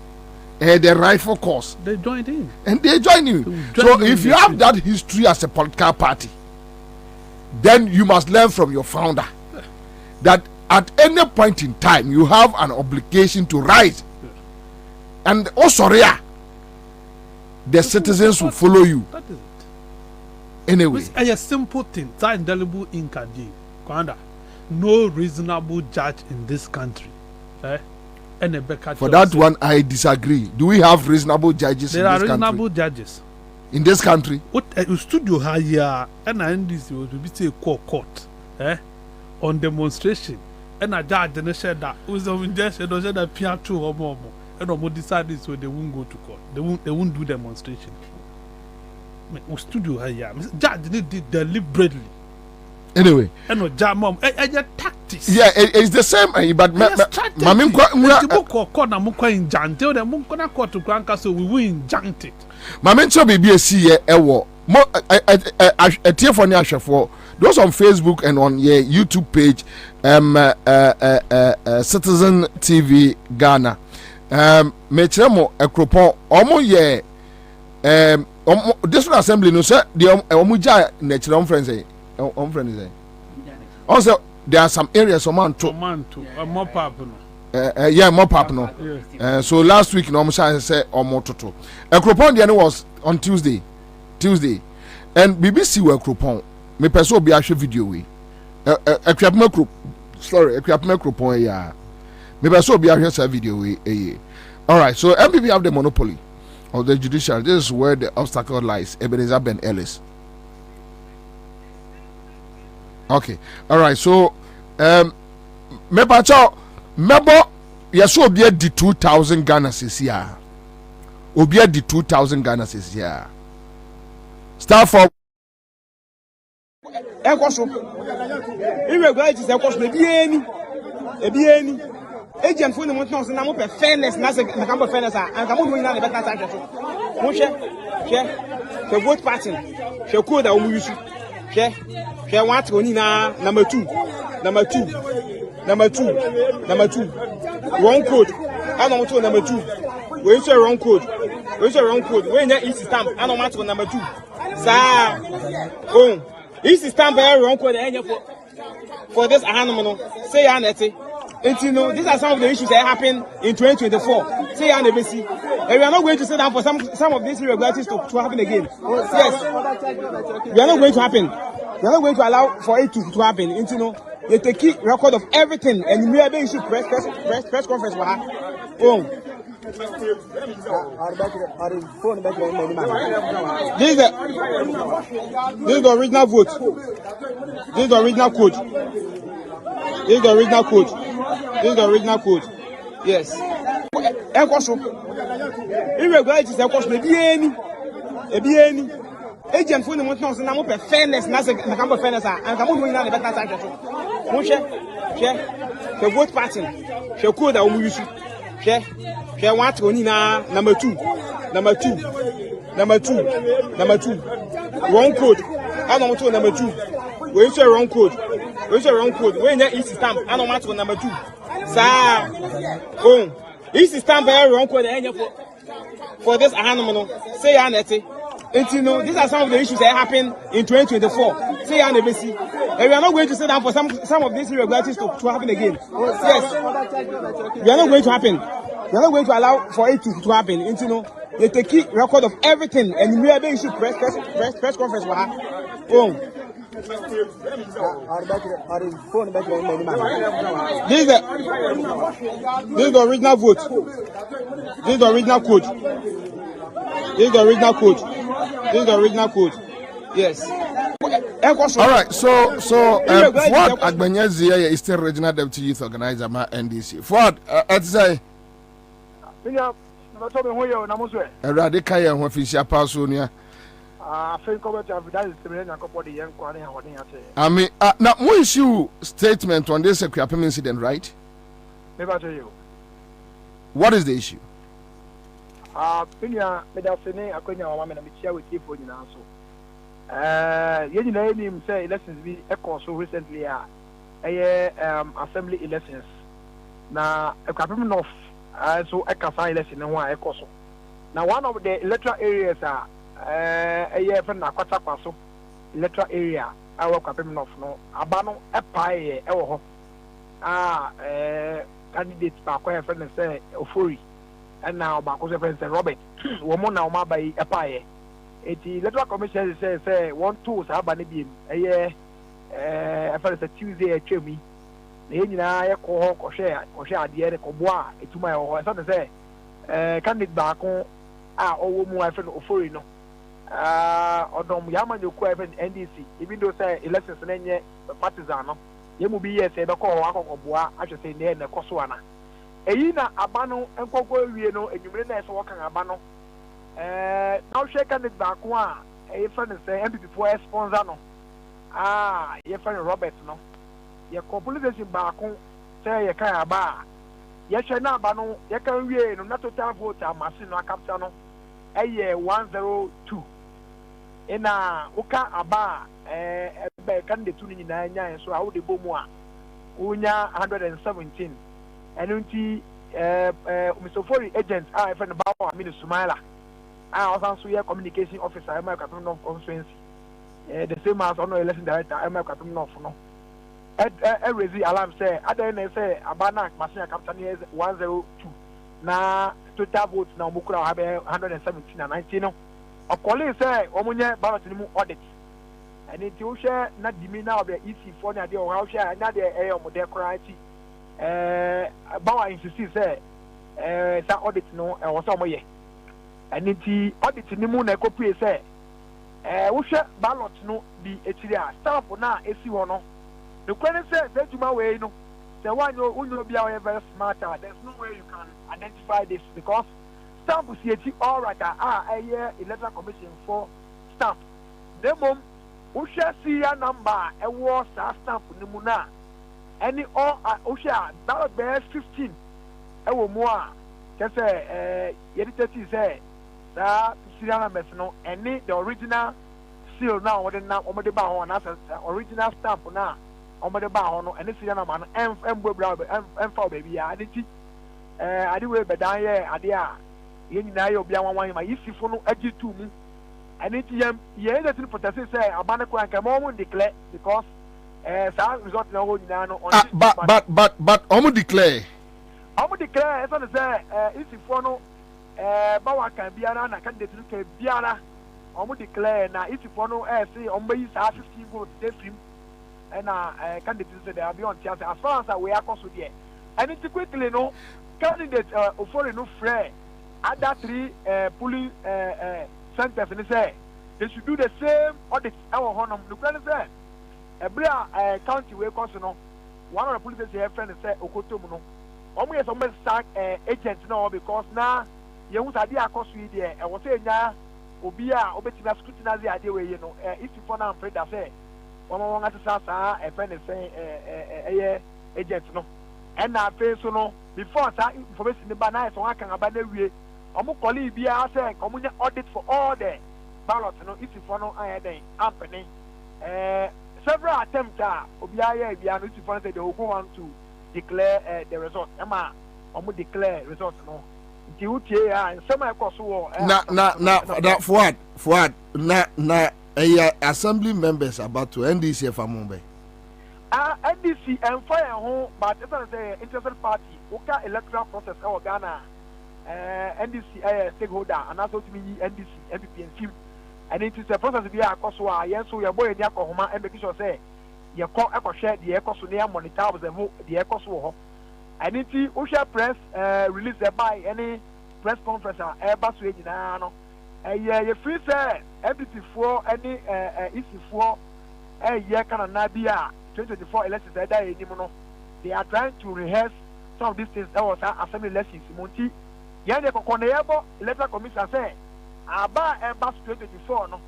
The rightful cause. They joined in. And they join you. So if you have that history as a political party, then you must learn from your founder that at any point in time you have an obligation to rise. And also, the citizens will follow you. That is it. Anyway. It's a simple thing. That indelible ink Kwanda. No reasonable judge in this country. For that one, I disagree. Do we have reasonable judges in this country? There are reasonable judges. In this country? What studio here and NDC will be say court on demonstration. And a judge and said that was the injection that Piatu or more. And almost decided so they won't go to court. They won't do demonstration. Studio here. Judge did deliberately. Anyway, and no jam mom tactics. Yeah, it's the same. But mammy, so we win janked it. Mammy, so be a see a war. A tear for for those on Facebook and on your YouTube page, Citizen TV Ghana. Metremo a cropon almost ye. This assembly no sir. The Omuja natural friends. Also, there are some areas of more pop. Yeah, more pop no. So last week, no, I said or more total. A coupon the was on Tuesday, and BBC were coupon. Me person be actually video we. A crap macro, sorry, a crap macro point. Yeah, me person be actually video we. All right, so MPP have the monopoly of the judiciary. This is where the obstacle lies. Ebenezer Ben Ellis. Okay, all right. So, Mepacho, Mebo, yes, Obia the 2,000 Ghana is here. Obia the 2,000 Ghana is here. Start for. Irregularities, agent for the month now, so now fairness, nothing, the camp of fairness, and come on, the better time. The vote party, she could have moved. She wants to na number two. Wrong code. I don't want to number two. We say wrong code. When there is stamp, I don't want to number two. Sir, oh, this is stamp wrong code. For this animal, say Aneti. And you know, these are some of the issues that happen in 2024. Say NBC. And we are not going to sit down for some of these irregularities to happen again. Yes, we are not going to happen. We are not going to allow for it to happen. And you know, they take a record of everything, and we are going to press conference for her. Oh. This is the original vote. This is the original code. This is the original code. Yes. Irregularities, agent for the month now, so now fairness, nothing, the camp of fairness, and come on, the better time. The vote party, she could have moved. She wants to na number two. Wrong code. I don't want to number two. We say wrong code. When there is stamp, I don't want to number two. Sir, oh, this is stamp wrong code. For this animal, say Aneti. And you know, these are some of the issues that happen in 2024. Say NBC. And we are not going to sit down for some of these irregularities to happen again. Yes, we are not going to happen. We are not going to allow for it to happen. And you know, they take a record of everything, and we are going to press conference for her. Oh. This is the original vote. This is the original code. Yes. All right. So Fuad Agbenyezi is still regional deputy youth organizer at NDC. Fuad, I'd say. Eradicate and what is your personal? I mean, now, one issue statement on this Kwabena incident, right? Maybe I'll tell you. What is the issue? Pinya, Medasene, Akonya, woman, and share with you for you now. You know, him say elections be echoed so recently. assembly elections na Kwabena North so ekasa election no a ekoso na one of the electoral areas from Nakwata Kwaso electoral area our Kwabena North no aba no epae ewo ho candidate back where friend say Ofori and now back where friend say Robert woman now ma by epae eti electoral commission say 1 2 sa aba ne biem friend say Tuesday atwemi na nyina ye ko hwe ade ne ko boa etuma ho e say candidate back owo mu friend Ofori no odom yamanyoku friend NDC even though say elections na nye partisan no yemu bi yes e be ko akokoboa ahwese ne na koso ana eyi na aba no enkoko wie no enwumre na eso wokan aba no now share candidate back one e friend say MPP for sponsor no ye friend Robert no ye population back say ye kan aba ye hwe na aba no ye kan wie no na total vote amase no akapta no eye 102 ina uka aba be candidate ni nyina nya so a wo de bomu a unya 117 enunti Mr. Ofori agent a friend bawo Aminu Sumaila also here communication officer am Kwabena North constituency the same as ono election director am Kwabena North no raise alarm say other na say abana machine captain is 102 na total votes na omukura have 117 na 19 no okole say omunye ballot ni mu audit and it you share na dimina of the EC for na dey o how share na dey omode korati bawa insist say sa audit no wo so omoye and it audit ni mu na copy say wo share ballot no bi etiri a stamp na esi ho no the question say the juma way no the one you be very smart there's no way you can identify this because stamp is all right electoral commission for stamp the mom who shall see your number a war stamp nimuna any all shall ballot bears 15 more just say say that serial numbers no any the original seal now what now original stamp now omode ba ho no ene sia na ma no embobra emfa baby ya aditi ade we bedan ye ade a ye nyina ye obi anwan ma yisifo no agitu mu ene ti ye na tin protest say abane ko anka mo mo declare because sa result na ho nyina no but omo declare so say yisifo no ba wa kan biara na candidate no kan biara omo declare na yisifo no say omo yi sa 15 votes dey film and candidates say they are beyond chance as far as we are concerned there. And it's quickly no candidate Ofori no free other 3 polling centers and say they should do the same audit our honor the plan say every county we concern no one of the police say friend say Okotomu no omo yes omo sack agent no because na ye hu sade akoso there e wo say nya obi a obetina scrutinize ade we no if for na afraid that say one at a friend is saying agent no and I face no before that information the banana so I can abandon we colleague be say community audit for all the ballots no if you follow happening several attempts obiaya bia no if you say they will want to declare the result emma declare results no nti and some course na Fuad na assembly members about to NDC Famumbe. NDC and fire home, but it's an interested party. Okay, electoral process or Ghana. NDC stakeholder and also to me NDC, MPP and team. And it is a process we are Koswa, yes, so your boy in Yakohoma and make sure say your echo share the echo so near monitor the echo so. And it is Usha press release by any press conference Airbus Regional. You free say MPP for any issue for year can na bia 2024 elections they are trying to rehearse some of these things that was assembly elections monti ya de kokoneyebo electoral commission say aba Airbus 2024 no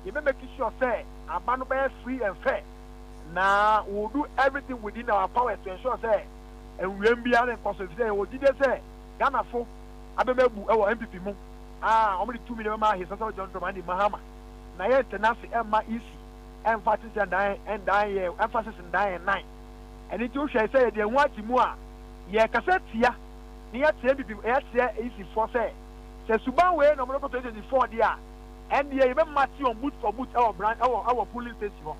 you may make sure say aba no be free and fair na we will do everything within our power to ensure say and we be and consider we did say Ghana for abemebu e MPP mu only 2 million ma his social John Dramani Mahama. Na yet tenasi Emma easy, emphasis and dying, emphasis and dying 9. and it will say they want to more. Ye Cassetia, near Tibi, easy for say. Says Suban way, no more 24 there. And ye even match you on boot for boot our brand, our police station.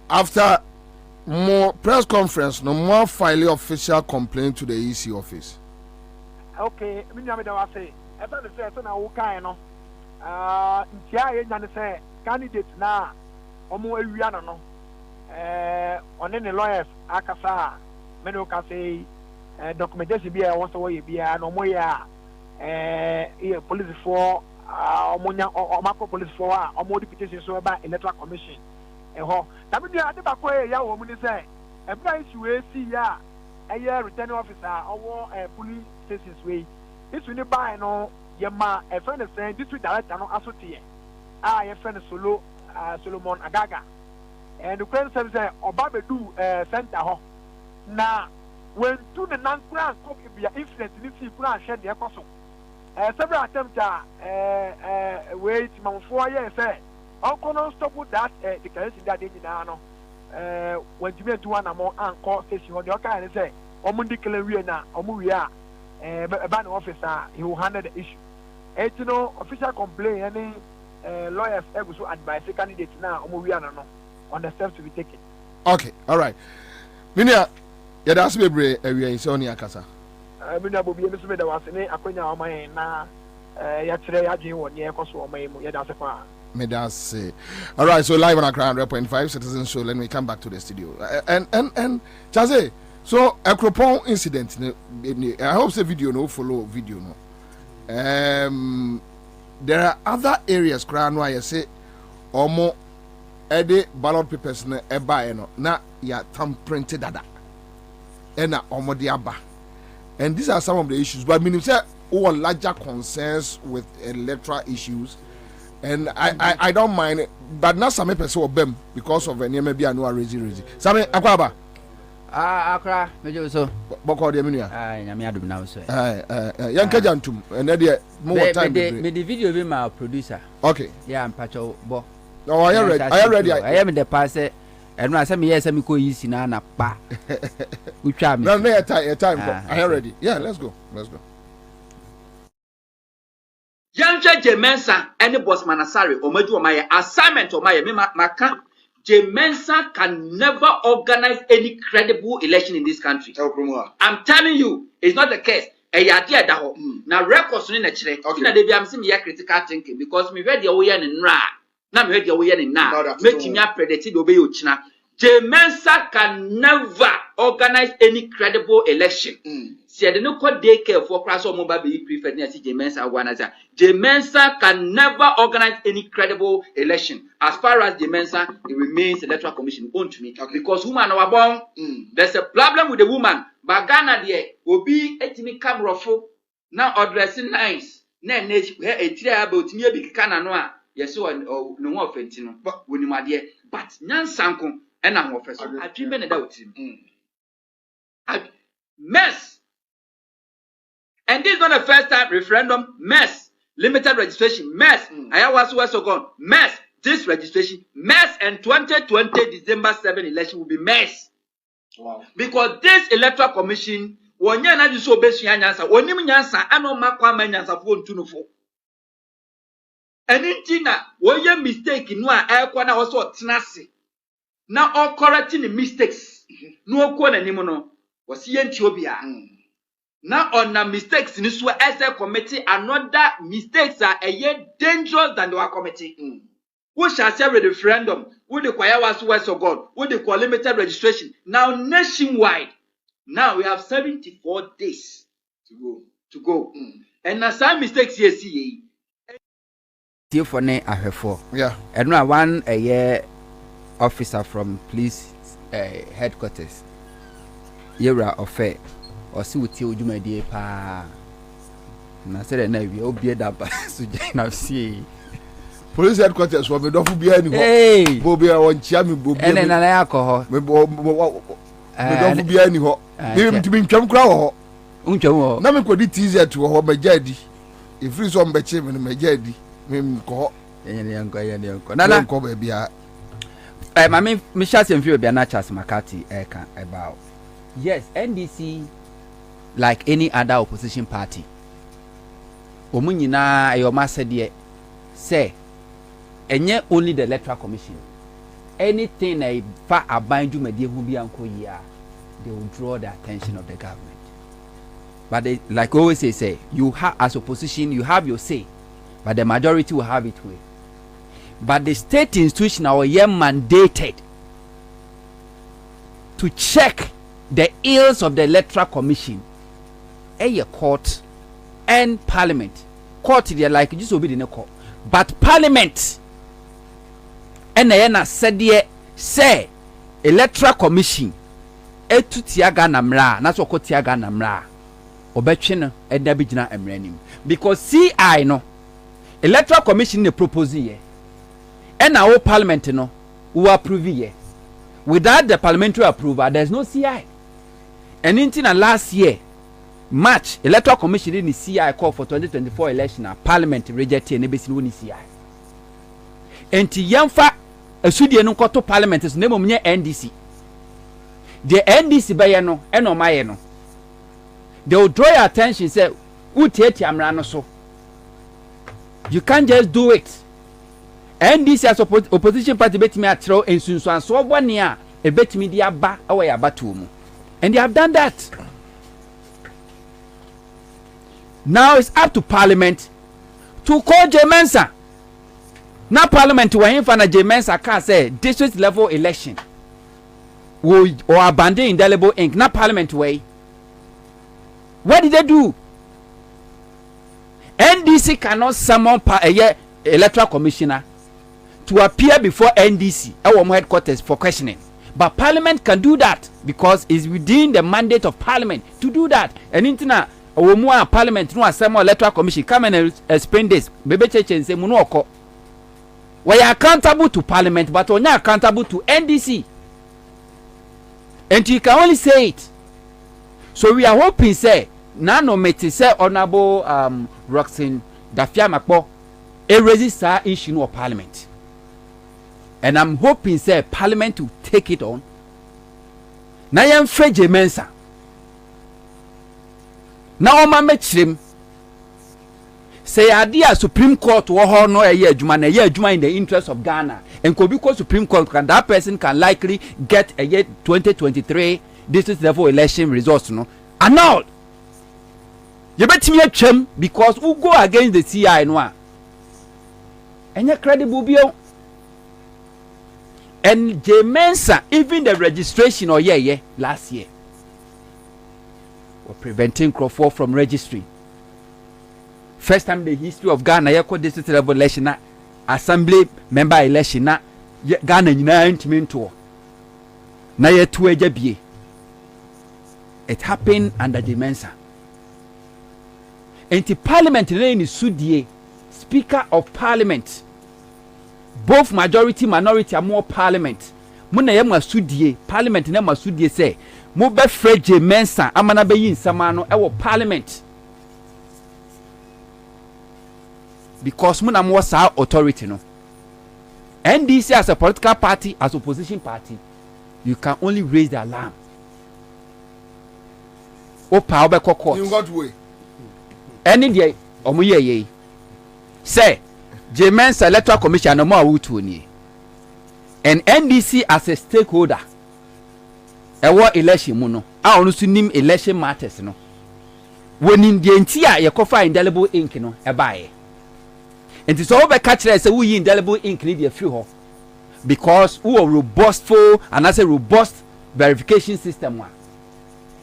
After more press conference, no more filing official complaint to the EC office. Okay, I say, after the first one, I will kind of say candidates now, almost every other no. On any lawyers, Akasa, Meno can say documentation be a once away be a no more police for or macro police for or more deputations about electoral commission. That means the back ya woman say, a price you see ya a year returning officer or police stations way. This will buy no Yama, a friend is saying this will direct no associate. A friend solo Solomon Agaga. And the Queen says, Obabe do center ho. Now, when to the non grand cook be an incident in this plan shed the apostle. Several attempts are wait, Mount 4 years say. Uncle no stop with that declaration that they know. When you do one more anchor station on your kind and say, Omundi Kaleriana, Omuria, a ban officer, he will handle the issue. You know, official complaint, any lawyers able to advise the candidate now, Omuriana, on the steps to be taken. Okay, all right. Minia, yeah, that's me, area in Sonia Casa. Minia will be able to be the one in Aquina, my na, yesterday I didn't want near Kosovo, my That's all right. So live on Accra 100.5 Citizen Show. Let me come back to the studio. And Chaze, so a Cropon incident. I hope the video no follow video no. There are other areas crown where you say omo ede ballot papers na eba no na ya tam printed dada. Ena omo de aba. And these are some of the issues. But meaning say all larger concerns with electoral issues. And I don't mind it, but not some person of them because of any maybe I know raising. Sami Akwaba. Akra, mejo so. Boko de menu. Na me adum na so. Yanka jantum and there more time. Me the video be my producer. Okay. Yeah, Mpacho bo. Oh, I am ready. I am ready. I am the pass. And when I say me yes, me ko easy na pa. Utwa me. No, no time. I am ready. Yeah, let's go. Yanja Jemensa any boss manasari or medu my assignment or my maka Jemensa can never organize any credible election in this country. I'm telling you, it's not the case. Idea that now records in a chile. Okay, they be am seeing critical thinking because me read your way in ra. Now me read your way in na. Making me predicted obey uchina. Jemensa can never organize any credible election. See, I don't know what they care for. Class or mobile be preferred. Jemensa wanaza. Jemensa can never organize any credible election. As far as Jemensa, it remains the Electoral Commission owned to me. Because woman are born, there's a problem with the woman. But Ghana there will be a timmy camera for now addressing nice. Then a tria about me be cananoa. Yes, so no more fentino. But when you are there, but Nyan Sanko and I'm officer. I dream about him. Mess. And this is not the first time referendum mess, limited registration mess. I was also gone mess. This registration mess, and 2020 December 7 election will be mess. Wow. Because this electoral commission, when you not so best yansa, when you yansa, I know makwa yansa for tunufo. And in when you mistake in one air corner also tenacity. Now all correcting the mistakes. No corner anymore. Was he in Ethiopia? Now on the mistakes in this way, as a committee, another mistakes are a year dangerous than the one committee. We shall say a referendum, with the choir was west of God, with the limited registration. Now nationwide, now we have 74 days to go. And now some mistakes here see. For ne ahefo. Yeah. And now one a year officer from police headquarters. Yera of fair. Or see what you do, my dear pa. And I said, "No, we all be that so now see." Police headquarters for me don't be any. Hey, Bobie, I want Chammy Bobie. And then an alcohol. Me don't be any ho. Maybe to be come crow. Uncho. Now me could it easier to hold my jadi. If you saw my chairman, my jadi, me call. Nana mami Michelle Semfio be na Charles Makati about yes NDC like any other opposition party omu nyina ayoma said say enye only the Electoral Commission anything na fa abandu medie hu bi anko yia they will draw the attention of the government. But they, like always say you have as opposition you have your say, but the majority will have it way. But the state institution are mandated to check the ills of the Electoral Commission, a court and parliament. Court they like just obey the court, but parliament and na said say Electoral Commission etu tiaga namra na so ko tiaga namra obetwe no eda bigina emranim because CI no Electoral Commission ne propose here and our parliament no who approve here without the parliamentary approval there's no CI and in last year March Electoral Commission in the CI call for 2024 election parliament rejected and ebesi no CI enti yamfa asudie no koto parliament so nemo mnye NDC the NDC by no eno maye no they will draw your attention say utieti amra no so you can't just do it. NDC as opposition party betimi atro ensunsuan so bone a ebetimi dia ba awe ya batu mu and they have done that. Now it's up to parliament to call Jemensa. Now parliament when for na Jemensa can say district level election or abandon indelible ink. Now parliament way. What did they do? NDC cannot summon a electoral commissioner to appear before NDC our headquarters for questioning. But parliament can do that because it's within the mandate of parliament to do that. And intina our parliament no assemble electoral commission come and explain this. Bebe cheche say muno oko. We are accountable to parliament but we are not accountable to NDC. And you can only say it. So we are hoping say nano meti say honorable Roxin Dafia Makpo a register issue of parliament. And I'm hoping say parliament to take it on. Na yam feje mensa. Na o ma mechrim. Say idea Supreme Court wo ho no eye adwuma na eye adwuma in the interest of Ghana. And could because Supreme Court can that person can likely get a year 2023 district level election results no. Annulled. You bet me atwam because who go against the CI no a. Enye credible bio. And Jemensa even the registration or last year were preventing Crawford from registering. First time in the history of Ghana yako district level election na assembly member election na Ghana nyina ntimi nto na yetu eja bie. It happened under Jemensa. Enti parliament ni sudie speaker of parliament both majority minority are more parliament muna ye masudie parliament na masudie say mo be freje mensa amana be yin samano e wo parliament because muna mo sa authority no. NDC as a political party as opposition party you can only raise the alarm o pa obe court in what way any day omoye say Jemensa Electoral Commission no more awutu ni and NDC as a stakeholder ewo election mu no a onu su nim election matters no wonin de nti a yekofa indelible ink no e baaye enti so we catch say we indelible ink ni de free ho because we are robustful and as a robust verification system one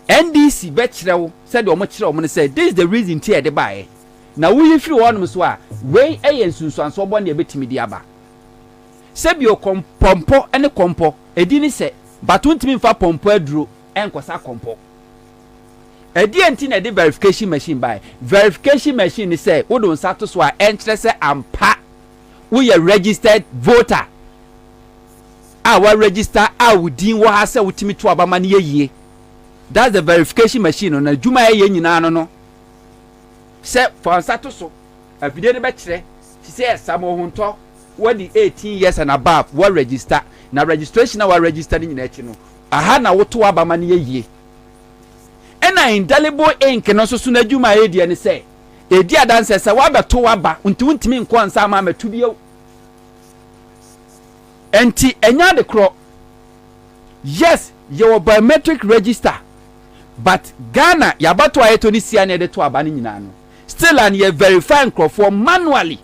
NDC be kirewo said o mo kirewo mo say this is the reason tie de baaye na we free one so a we ensunsuan so bo na ebetimi di aba se bi o kompompo ene kompo edi ni se batuntimi fa pompo aduro enkosa kompo edi enti na de verification machine by verification machine ni se wo don sato so a entre se ampa we are registered voter our register awudin wo ha se wutimi to aba ma na yeye that's the verification machine na djuma ye nyina no se for sato so afide ne be kire ti se esamo honto what the 18 years and above what register na registration na what register ni nyina echi no aha na woto aba ma ne ye ena indelible ink no so na adwuma e die ne say e di adanse se wa beto aba untimi nko ansa ma metu bio enti enya de kro yes your biometric register but Ghana yabato ayeto ni sia na de to aba ni nyina no still and ye verify for manually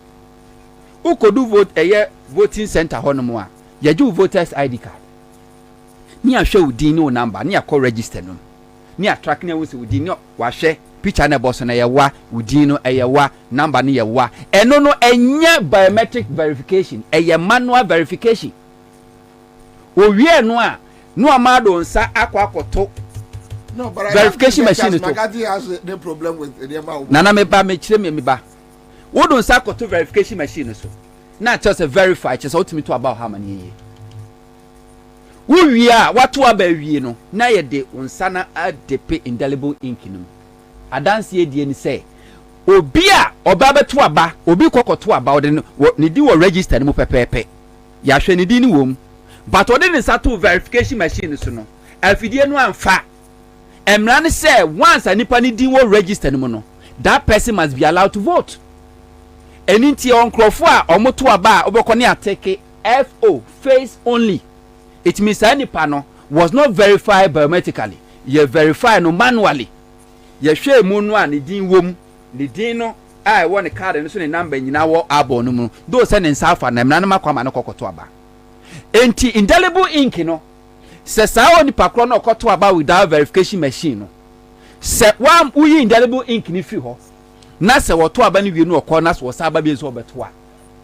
who could do vote a voting center honomo a ye do voters ID card ni a show din no number ni a call register no ni a track ni a wo se din no wa hwe picture na boss na ye wa udin no ye wa number ni ye wa eno no enye biometric verification ye manual verification o wie no a no amado nsa akwakoto no, but verification machine to Magadi has the problem with the amount. Nana me ba me kire me ba. Wo don sa koto verification machine so. Na just verify just ultimate to about how many year. Wo wi a wato aba wi no na ye de unsa na adepe indelible ink no. Adanse die ni say obi a oba beto aba obi kokoto aba o de ne di wo register ni mo pepepe. Ya hwe ne di ni wom. But o de ne sa to verification machine so no. Afidie no amfa Emran say once anipa ni din wo register ni mo no that person must be allowed to vote. Eninti on krofo a omoto aba obekọ ne ateke FO face only. It means anipa no was not verified biometrically. Ye verify no manually. Ye hwe mu no a ne din wom ne din no a wo ne card no so ne number nyina wo abo no mu do se ne nsafa na emran ma kwama no kokoto aba. Enti indelible ink no se sa oni pakro na okoto aba without verification machine no se wam uyi indelible ink ni fi ho na se woto aba ni wienu okọ na so sa aba bi so obeto a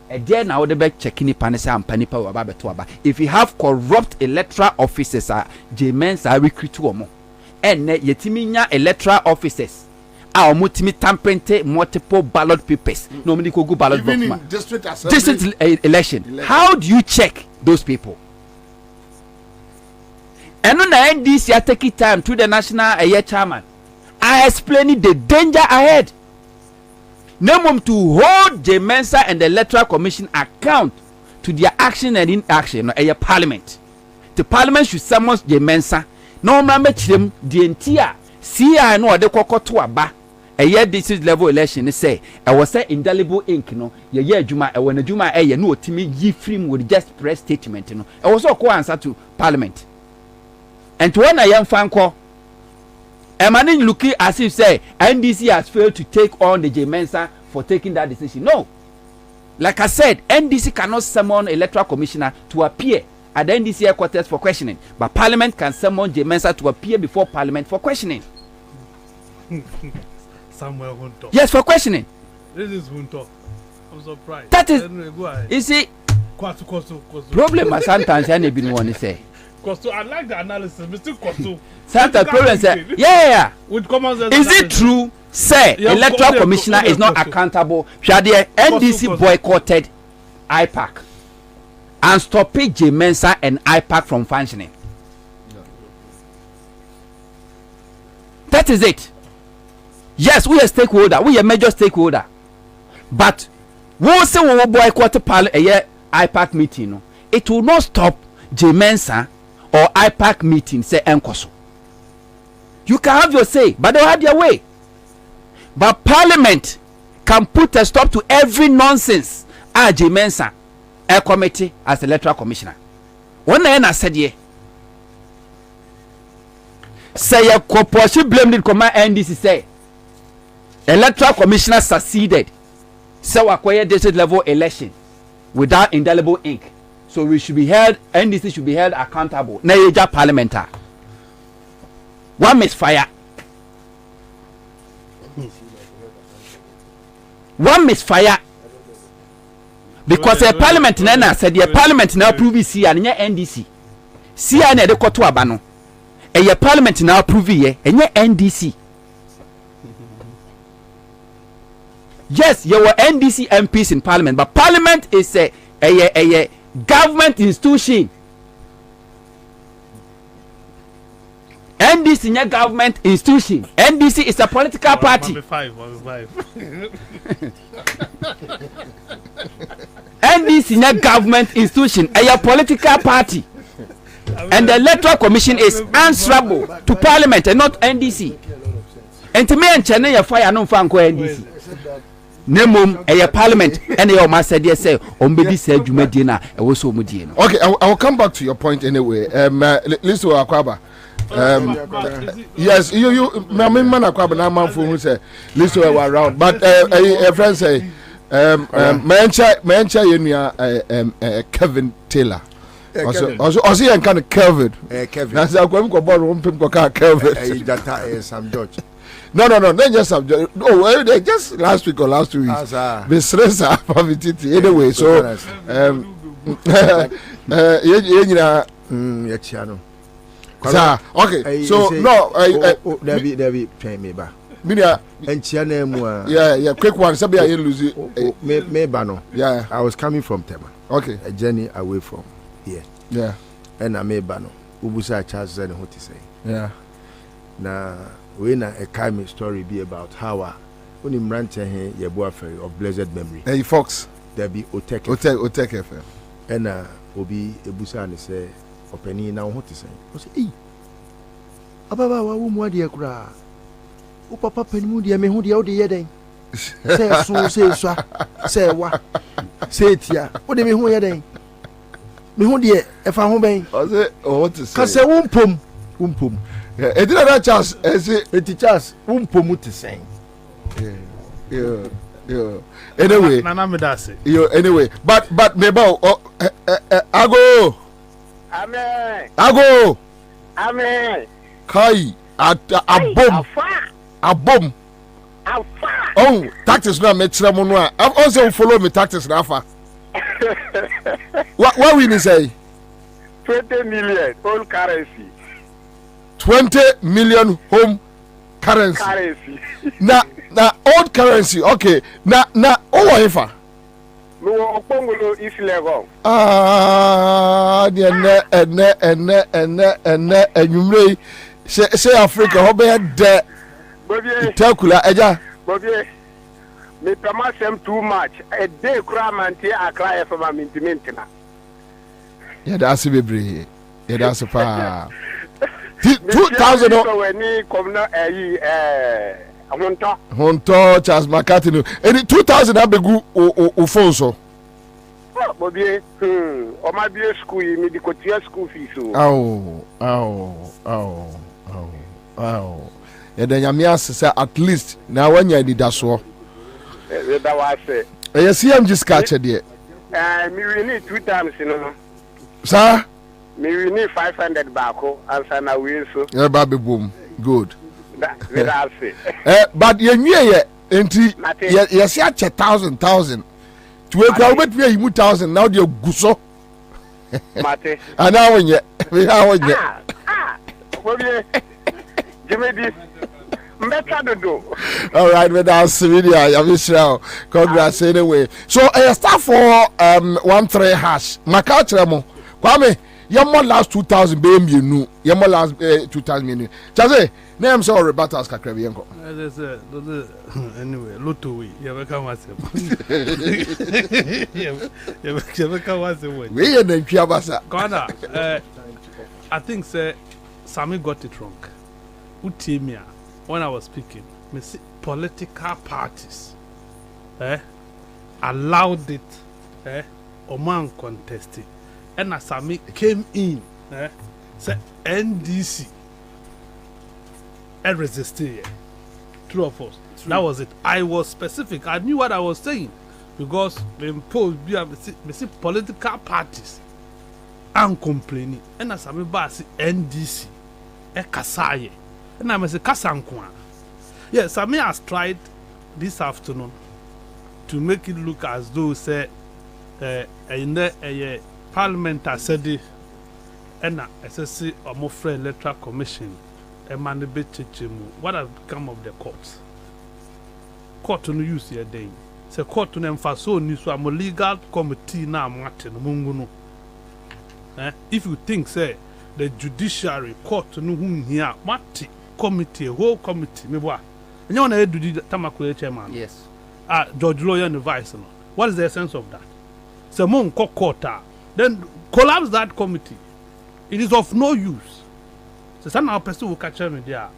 e de na wo de be check ni pa ne se ampani pa aba beto aba if you have corrupt electoral officers J-Mensa recruit omo enne yetimi nya electoral officers a omo timi tampente multiple ballot papers no me ko go ballot box ma district election how do you check those people? And on the NDC, I take it time to the national chairman. I explain the danger ahead. No to hold J-Mensa and the Electoral Commission account to their action and inaction no parliament. The parliament should summon J-Mensa. No man match them the entire CI no de kokoto aba. This is level election say I was say indelible ink no ye juma e wona juma e no otimi yi free with just press statement no. I was so answer to parliament. And when I am fanko, Emanin looking as if say NDC has failed to take on the J-Mensa for taking that decision. No. Like I said, NDC cannot summon electoral commissioner to appear at the NDC headquarters for questioning. But Parliament can summon J-Mensa to appear before Parliament for questioning. Somewhere won't talk. Yes, for questioning. This is won't talk. I'm surprised. That is, you see, problem sometimes I never want to say. Kosto, I like the analysis, Mr. Kosto. Sometimes problem say, yeah. With common sense. Is it true? Say, electoral commissioner is not accountable. Shall the NDC boycotted IPAC and stopped J-Mensa and IPAC from functioning? That is it. Yes, we are stakeholder. We are major stakeholder. But we say we will boycott IPAC meeting. No, it will not stop J-Mensa or IPAC meeting. Say enkoso. You can have your say, but they have their way. But Parliament can put a stop to every nonsense. J-Mensa, a committee as electoral commissioner. When I said ye, say a corporation blamed the command NDC say. Electoral commissioner succeeded. So acquired district level election without indelible ink. So we should be held, NDC should be held accountable. Naija parliamentar. One misfire. One misfire. Because a parliament nana said the parliament now approve CI and NDC. CI na de koto abano. A parliament now approve ye and NDC. Yes, you were NDC MPs in Parliament, but Parliament is a government institution. NDC is a government institution. NDC is a political party. NDC na government institution, a political party. And the Electoral Commission is answerable to Parliament and not NDC. And to me and China, you fire no fan ko NDC. Nemum a Parliament and your master dear say, Ombedi said you medina, and was so mudino. Okay, I will come back to your point anyway. Listen to Akwaba. Yes, you, my man Akwaba, now man for who say, listen to around. But a friend say, Mancha, Kevin Taylor. Also, I kind of Kelvin. Kevin. That's how I'm going to go Kelvin. Sam George. No, they just have. Oh, they just last week or last 2 weeks. The stress anyway. So, okay. So no, Debbie, pay me back. Yeah, quick one. Somebody I lose it. Me bano. Yeah, I was coming from Tema. Okay, a journey away from here. Yeah, and I made bano. Ubusa Charles and what to say. Yeah, na when a kind story be about how when him ran to him your boyfriend of blessed memory. Hey Fox, there be Otek FM. And Obi Ebusa and say openi now what to say. I say, hey, Ababa wa umu adi ekura. O papa penimu di ame hu di odi yeden. Say so say wa. Say tia. O de me hu yeden. Me hu di e fa hu ben. I say what to say. Ka say umpom. Yeah, it didn't Charles. It Charles. Umpom to say. Yeah. Anyway. Nana me that say. Yeah. Anyway, but meba. Ago. Amen. Kai. Abom. Oh, tactics na me tira mo no a. Also follow me tactics na afa. What we say? 20 million home currency. 20 million home currency. na old currency. Okay. Na owo ifa. No okpongolo is level. Ene enumre say Africa ho be de. Itakula eja. Bobie. Me promise too much. A day cramanti akra for my mintimentina. Yeah, that's bebre. Yeah, that's pa. 2000 when ni komna Honto Charles McCartney. And 2000 abegu o phone so. Bobie, o ma bi school me di kotia school fees so. Yeah, then Yamia say at least now when you did that so. That was it. Yes, I'm just catching there. Me we need 2 times, you know. Sir? Me we need 500 back and sana we so. Yeah, baby boom. Good. That's it. But you knew enti yes ya 1,000 to we go bet we 1,000 now the guso. Mate. And now when you give me this. All right, with our media, Yamisha, congrats anyway. So, start for 13 hash. Makachamo, Kwame, your more last 2,000 baby, you know, your more last 2,000 million. Chaze, name so rebatas Kakrabianko. Anyway, Lutu, you ever come as we are the Piabasa. Ghana, I think, sir, Sammy got it wrong. Utimia. When I was speaking, political parties allowed it, Oman contested, and Asami came in, said NDC and resisted. True or false? That was it. I was specific. I knew what I was saying because the imposed political parties and complaining, and Asami Basi NDC, Kasaye. And I must say, Kasankwa. Yes, Sami has tried this afternoon to make it look as though, say, in the Parliament has said it, and SSC or more friend Electoral Commission, and what has become of the courts? Court to use your day. Say, court to them for so new, so I'm a legal committee now, Martin Munguno. If you think, say, the judiciary court to know whom here, Martin. Committee, whole committee, me boy. And you want to do the Tamakule chairman? Yes. George Lawyer and the vice. What is the essence of that? Samon Kokota, then collapse that committee. It is of no use. So some our person will catch me there.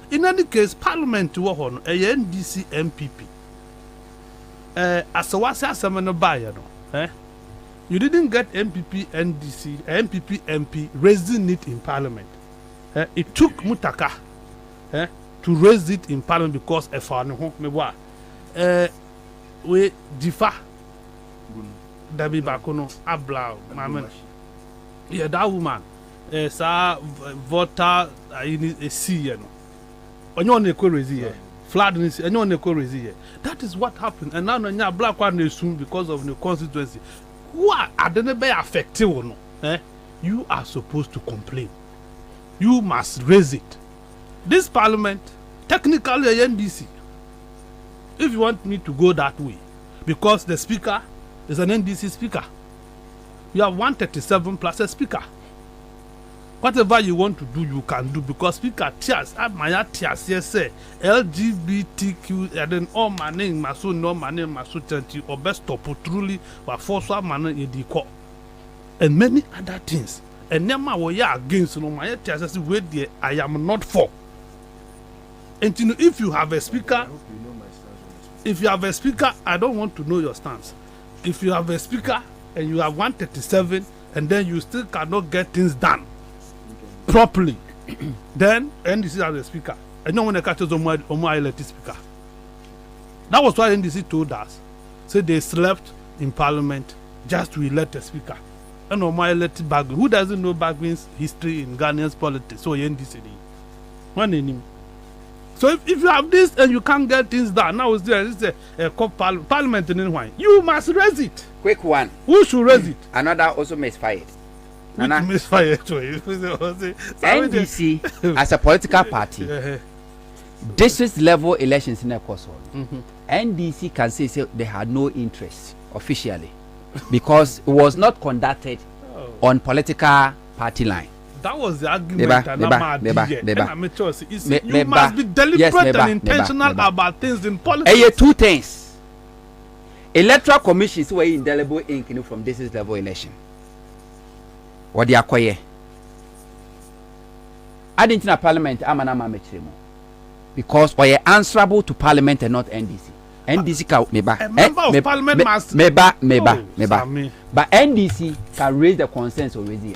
In any case, Parliament to on a NDC MPP. As a was a seminar buyer, you didn't get MPP NDC, MPP MP raising it in Parliament. It took Mutaka to raise it in Parliament because we differ. Dabi Bakono Abla, Maman. Yeah, that woman. Sa voter a sea. Onye crazy. Flood in crazy. That is what happened. And now the black one is soon because of the constituency. Who are the be affected or no? You are supposed to complain. You must raise it. This parliament, technically a NDC. If you want me to go that way, because the speaker is an NDC speaker. You have 137 plus a speaker. Whatever you want to do, you can do because speaker tears, my tears, yes, say LGBTQ, and then all my name, my son, no my name, my son, or best stop truly, or force one man in the court, and many other things. And never were you against no my tears, as wait there, I am not for. And you know, if you have a speaker, I don't want to know your stance. If you have a speaker and you have 137 and then you still cannot get things done properly, then NDC has a speaker. And no one catches on my elected speaker. That was why NDC told us. So they slept in Parliament just to elect a speaker. And on my elected background, who doesn't know background's history in Ghanaian politics? So NDC. One name. So if you have this and you can't get things done, now it's there. It's a parliament in wine. You must raise it. Quick one. Who should raise it? Another also misfired. Which misfired? NDC as a political party, district level elections in the course. NDC can say they had no interest officially because it was not conducted on political party line. That was the argument. You must be deliberate and intentional about things in politics. Two things. Electoral commissions were indelible ink from this level election. What they acquire. I didn't know Parliament. Because we are answerable to Parliament and not NDC. NDC can a member of Parliament must. But NDC can raise the concerns already.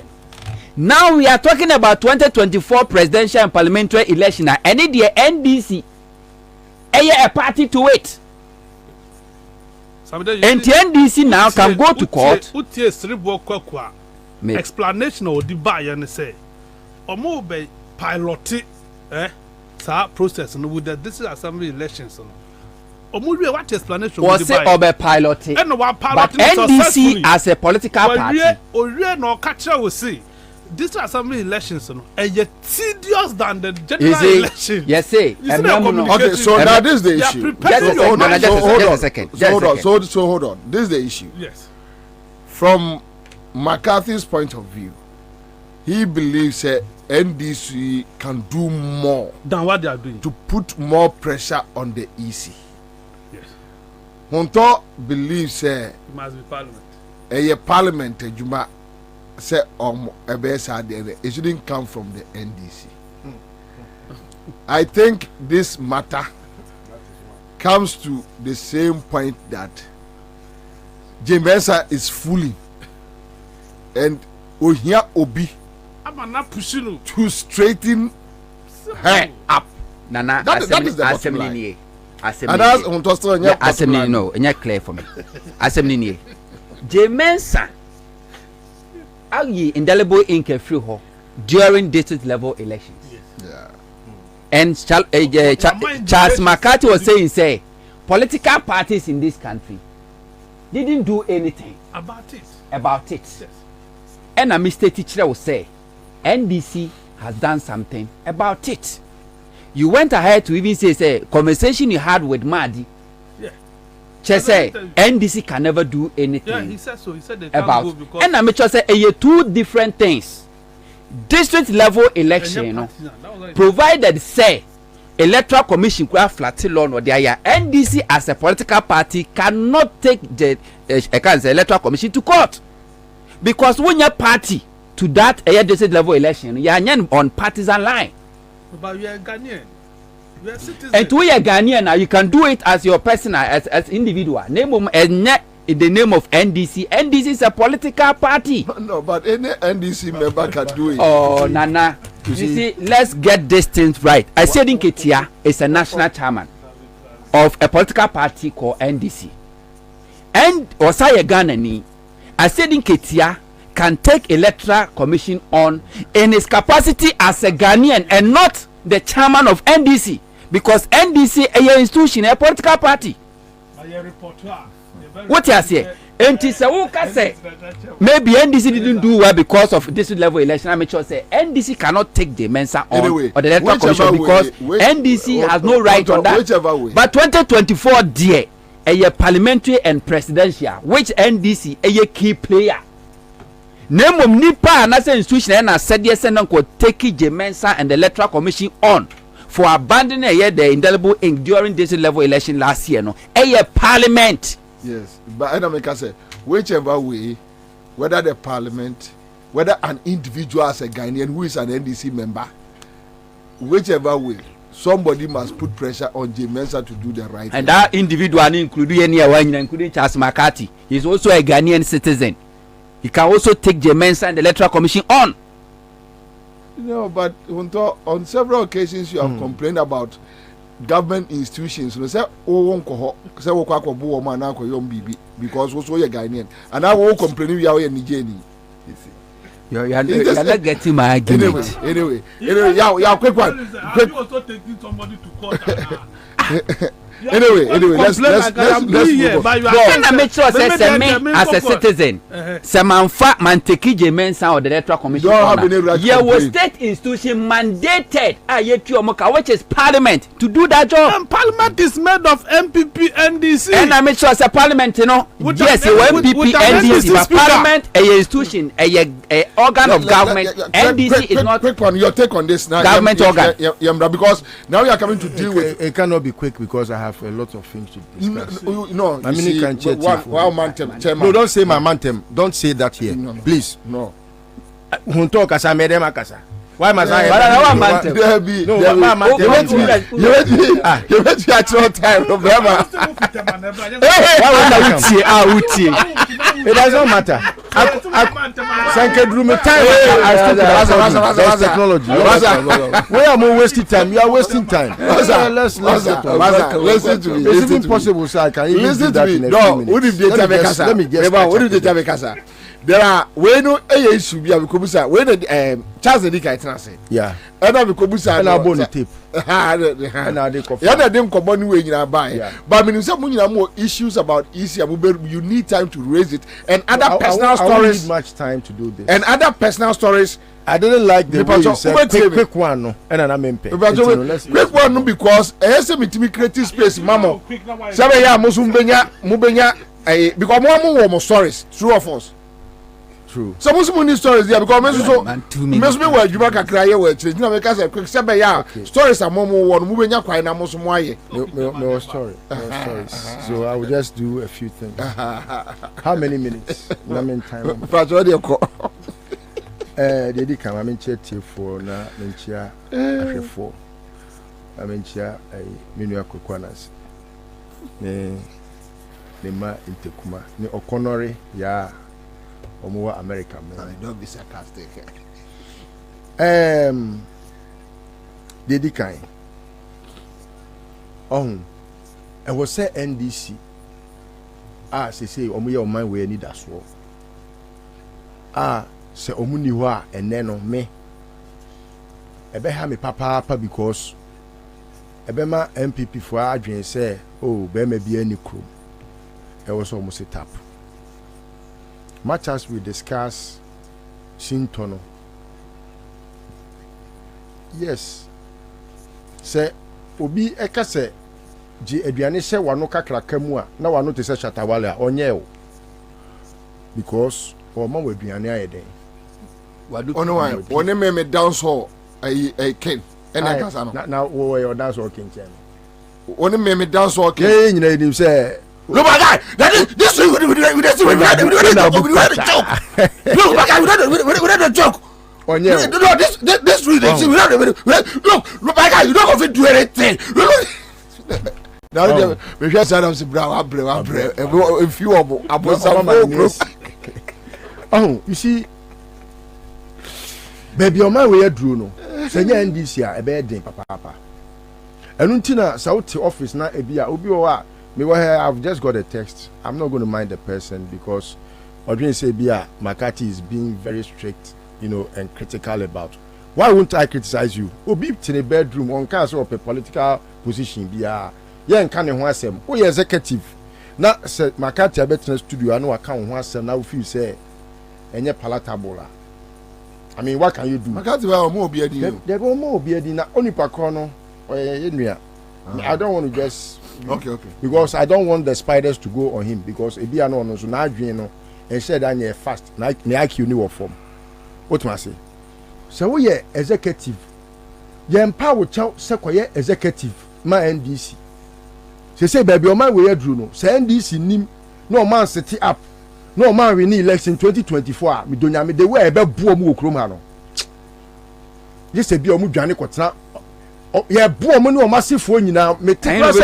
Now we are talking about 2024 presidential and parliamentary election. And the NDC, a party to it. And the NDC now can go to court. Explanation or the buy and say, or more by pilot process and with the district assembly elections. What explanation was it or by pilot? But NDC as a political party. Or no catcher will say. This assembly elections are tedious than the general election. Yes, say. Okay, so now this is the issue. Hold on. This is the issue. Yes. From McCarthy's point of view, he believes that NDC can do more than what they are doing to put more pressure on the EC. Yes. Honto believes it must be Parliament. Parliament, Juma. Say it shouldn't come from the NDC. I think this matter comes to the same point that Jemesa is fooling and Ohia Obi to straighten her up. Nana, that is the bottom line. Assembly, no, it's not clear for me. Assembly, Jemesa. Are ye indelible ink free ho during district level elections? Yes. Yeah. And Charles McCarthy was saying, political parties in this country didn't do anything about it. Yes. And a Mr. Teacher will say, NDC has done something about it. You went ahead to even say conversation you had with Madi. Say NDC can never do anything. Yeah, he said so. He said they about can't go because and I'm just say two different things. District level election, provided say electoral commission kura flat law no there NDC as a political party cannot take the electoral commission to court because when your party to that district level election you are on partisan line. But you are Ghanaian. You are citizen. And we are Ghanaian now. You can do it as your personal, as individual. Name in the name of NDC. NDC is a political party. No, but any NDC member can do it. Oh, Nana. You see, let's get this thing right. I said in Ketia is a national chairman of a political party called NDC. And Osaya Ghanani, I said in Ketia can take electoral commission on in his capacity as a Ghanaian and not the chairman of NDC because NDC is an institution, a political party. What you say? Maybe NDC didn't do well because of district level election. I'm sure say NDC cannot take the Mensa on or the electoral commission because NDC has no right on that. But 2024 dear, a parliamentary and presidential, which NDC a key player. Name of Nipa and as an institution and said yes and uncle take the Mensa and the electoral commission on for abandoning the indelible ink during district level election last year. No, a parliament. Yes, but I don't make us say whichever way, whether the parliament, whether an individual as a Ghanaian who is an NDC member, whichever way, somebody must put pressure on J Mensa to do the right thing. And that individual including including Charles McCarthy, is also a Ghanaian citizen. He can also take J Mensa and the electoral commission on. No, but on several occasions you have complained about government institutions. You say, oh, say, because also you're Ghanaian, and I will complain we are in Nigerian. You're not getting my argument. Anyway, yeah, quick one. Quick. You also taking somebody to court. Anyway, let's move on. Can I make sure say me as a citizen, Samanfa Manteki J Mensa or the electoral commission? Yeah, was state institution mandated which is parliament to do that job. And parliament is made of MPP, NDC. And I make sure as a parliament, you know, yes, MPP, NDC, but parliament, a institution, a organ of government. NDC is not. Quick one, your take on this now. Government organ. Because now we are coming to deal with. It cannot be quick because I have a lot of things to discuss. No, no, don't say my mantem. Don't say that here, please. No. Why must I? You went to actual time. It does not matter. That's technology. Where am I wasting time? You are wasting time. Let's listen to me. It's even possible, sir. I can even listen do that to me. in a No, few minutes. Let me guess. There are no issue be because when Charles Edika say yeah and because and I bone tape and I dey coffee and dem come on way nyina buy but me say munyina more issues about issue you need time to raise it and other personal stories need much time to do this and other personal stories. I didn't like the way you said quick one no and an amempe quick one no because say me creative space mama say ya mubenya because more stories true of us. True. Some money stories there because me were Juba kakra ye we chire na make say quick say ya stories are more one mu benya kwai na mo so mo aye no stories. So I will just do a few things. How many minutes? I mean time. Patrol dey ko dey come I mean chat for na menchia ahwefo I mean chia menu akokwanas ne ma intekuma ne okonore ya Omowa America man. Don't be sarcastic. Dedi kind. And was say NDC. Say omuye o man we need as well. Say omuni ho and then me. Ebe ha me papa because ebe ma MPP for adwen say oh be me bi ani krom. E was almost a tap. Much as we discuss Shintono, yes, say obi eka se ji aduane hye wano kakra kamua na wano te se Shatawale onye o because o ma aduane ayeden ono one me down so I ken ɛna kasa no na wo your dance walking chair oni me dance walking yeah you know say no my guy this we the joke onye no this we look my guy you don't go do anything now we just say am say bra if you abo oh you see baby o man we aduru no say nya ndc a ebe den papa enu ntina sauti office na ebia obi o a me wa here I've just got a text. I'm not going to mind the person because Odrin say bia Makati is being very strict, you know, and critical about. Why won't I criticize you? Obi in a bedroom on council of a political position bia yeah and can ho asem. Oh yeah executive. Na say Makati abet studio I know account ho asem na feel say enye palatable. I mean what can you do? Makati wa mo obi adi. There go mo obi adi na onipa ko no yenua. I don't want to just okay because I don't want the spiders to go on him because ebi ano no so na adwen no and said that you fast na IQ ni wo form what ma say so we executive ye empower chow se koye executive ma NDC say baby o man we adru no say NDC nim no man set up no man win election 2024 me donya me the way e be buo mu okrom ha no yes e bi o mu dwane kotena yeah, boy, money or massive phone, you know. Me take us.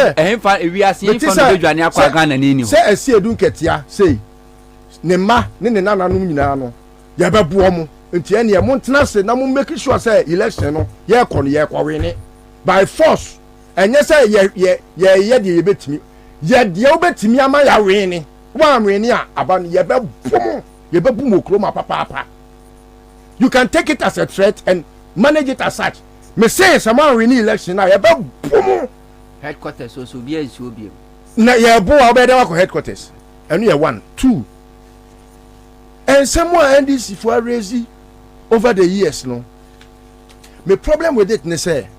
We are seeing from the Johnny Aquagan and in you. Say, I see a dunketia, say, Nema, Nina, no, Yaba Buomo, until any Montana said, no, making sure, say, election, no, yeah, win it by force. And yes, you bet me. Yet, you bet me, am I winning? One winning about Yaba Boom, Chroma, papa. You can take it as a threat and manage it as such. Me say someone win election now, you boom. Headquarters so be as you be. Na you bo obeda wa headquarters. And you 1, 2. And someone NDC for raise over the years no. Me problem with it ne say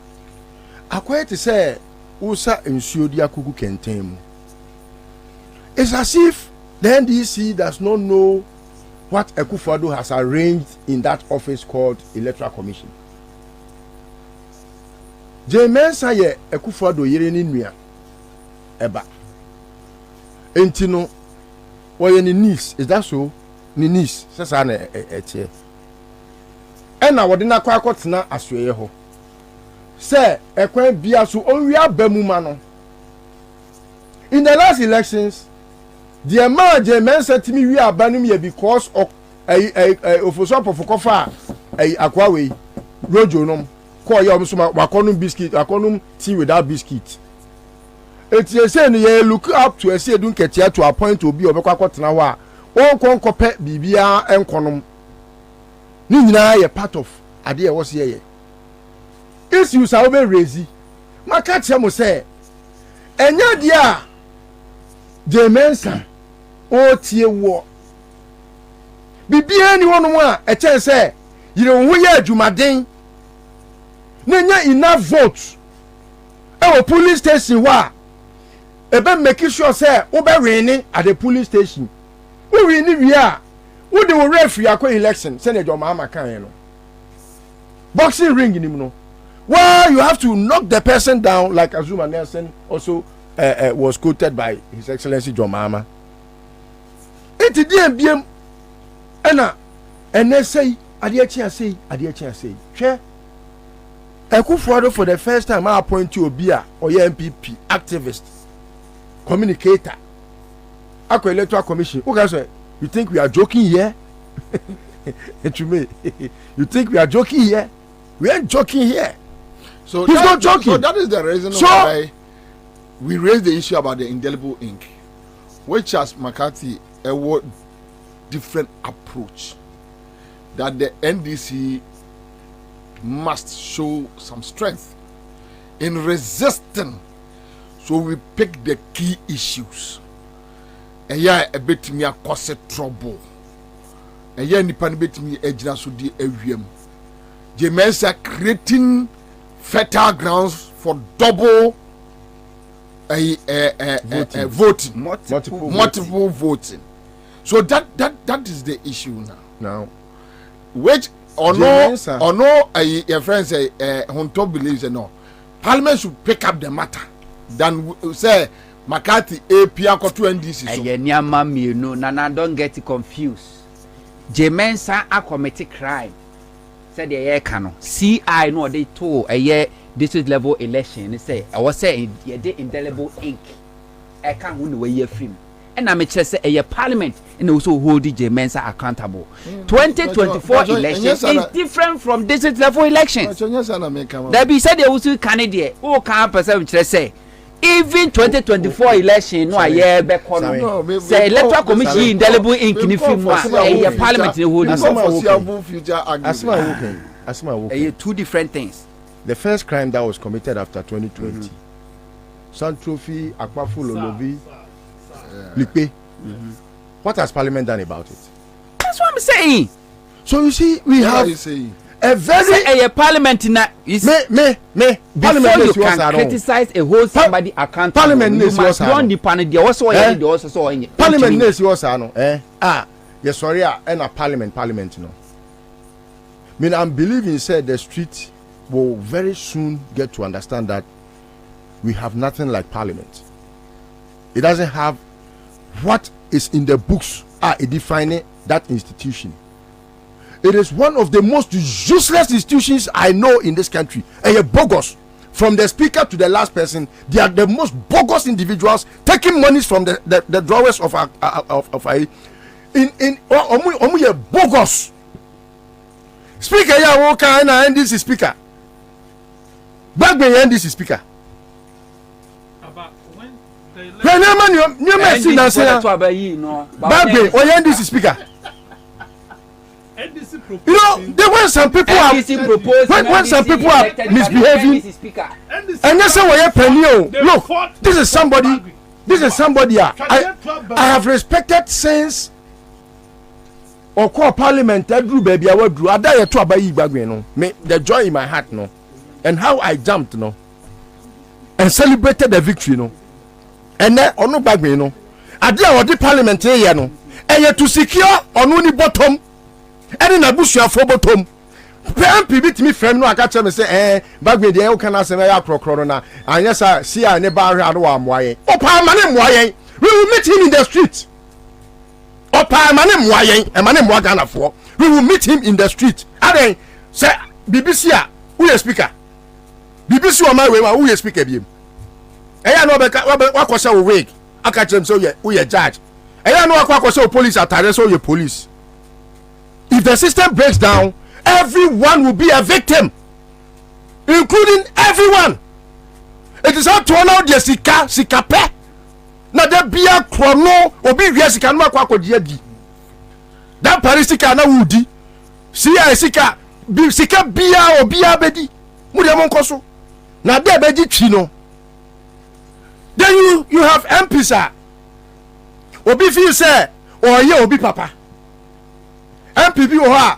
akwai to say usa nsuo di akuku kenten mu. It's as if the NDC does not know what Akufo-Addo has arranged in that office called Electoral Commission. Jemensa ye Akufo-Addo yere ni nua eba enti no woye ni niece is that so ni niece sesa na etie ena wode na kwa akotena asoye ho se ekwan bia so onwi abamu ma no in the last elections the man Jemensa timi wi abanum ye because of ofoso pofokofa akwawe rojo nom call your wakonum biscuit, wakonum tea without biscuit. It's a saying you look up to a say don't get here to a point to be obekwa wa. O kon kope bibia enkonom. Ni nyina ye part of ade e wo se ye. Issues are be raise. Maka chemo say enya dia Jemensa o tie wo. Bibia ni wono a e chen say yire wo ye adwumaden. Nenya enough votes. Our police station wa. Ebe make sure say we be winning at the police station. We winning we are. We the referee akwa election. Send your mama kan no. Boxing ring in him no. Well, you have to knock the person down like Azuma Nelson also was quoted by His Excellency John Mahama. Eti die biem ena ene say ade chia say. Hwe Akufo-Addo for the first time I appoint you Obia or your MPP activist communicator. Akwa Electoral Commission. Okay, sir. You think we are joking here? You think we are joking here? We ain't joking here. So he's not joking. So that is the reason why we raised the issue about the indelible ink, which has McCarthy a different approach that the NDC must show some strength in resisting. So we pick the key issues. And yeah, a bit me a cause trouble. And yeah, nipa bit me ejina so di ewiem. Jemensa creating fertile grounds for double voting, multiple voting. So that is the issue now. Now, which or no, your friends say, Honto believes no. Parliament should pick up the matter than say McCarthy APA to NDC. No, Nana, don't get confused. Jemensa a committed crime. Said the year cano. CI no they told a year district level election. They say I was saying ye did indelible ink. I can't win away your film. And I'm just say a year parliament and also hold DJ Mensa accountable. 2024 election is different from district level elections. There be said they also Canadian. Oh, can't perceive say. Even 2024 election, no, year back on. Say electoral commission indelible ink in the film. A parliament in holding. Two different things. The first crime that was committed after 2020, Sun Trophy, Akpafu Lolobi, Likpe. What has Parliament done about it? That's what I'm saying. So you see, we have a very parliament in that. Me. Before you can criticize a whole somebody accountable, Parliament you must run the panel. They also Parliament is yours, yes, sorry, and a Parliament, no. I mean, I'm believing said the street will very soon get to understand that we have nothing like Parliament. It doesn't have what is in the books defining that institution. It is one of the most useless institutions I know in this country. And you're bogus. From the speaker to the last person, they are the most bogus individuals taking monies from the drawers of bogus. Speaker, yeah, what kind of NDC speaker? Back when NDC speaker. When you NDC speaker. You know, there were some people when some people are misbehaving, and that's why look, this is somebody I have respected since or call Parliament baby I would I die to abayi gbagbe no me the joy in my heart no and how I jumped no and celebrated the victory no and then ono gbagbe no ade a the Parliament here no and to secure ono ni bottom and na bushia for bottom PMP bit me frame no aka tell me say bagbe dey you can say ya krokro na anya sa see a ne ba hwe ado amwaye opa mane mwaye we will meet him in the street opa mane mwaye e mane mwa Ghana for we will meet him in the street and say BBC a who is speaker BBC o my way who is speaker biem eya no be wakwose o wig aka tell me say who is judge eya no wakwose o police atare so you police. If the system breaks down, everyone will be a victim, including everyone. It is how to allow the sika pe. Na there be a chrono obi wia sika no akwa akodi adi. That parisika na wudi. Sia sika bia obi abedi. Mu de monkoso. Na there beji twi no. Then you have MPs. Obi feel say or ye obi papa. MPP ho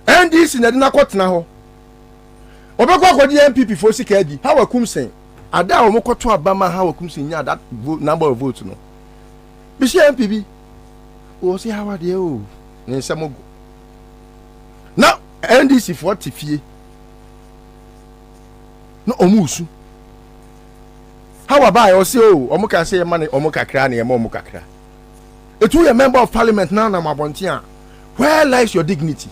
NDC na de na kotena ho obekwa akodi MPP for sika di how akum sen ada o mokoto abama how akum sen nya that number of votes no bi se MPP o se how ade o ne nsamogo now NDC for tifie no omusu how abai o se o omuka se ma ne omukakra na ye ma omukakra etu ye member of parliament na mabontia. Where lies your dignity?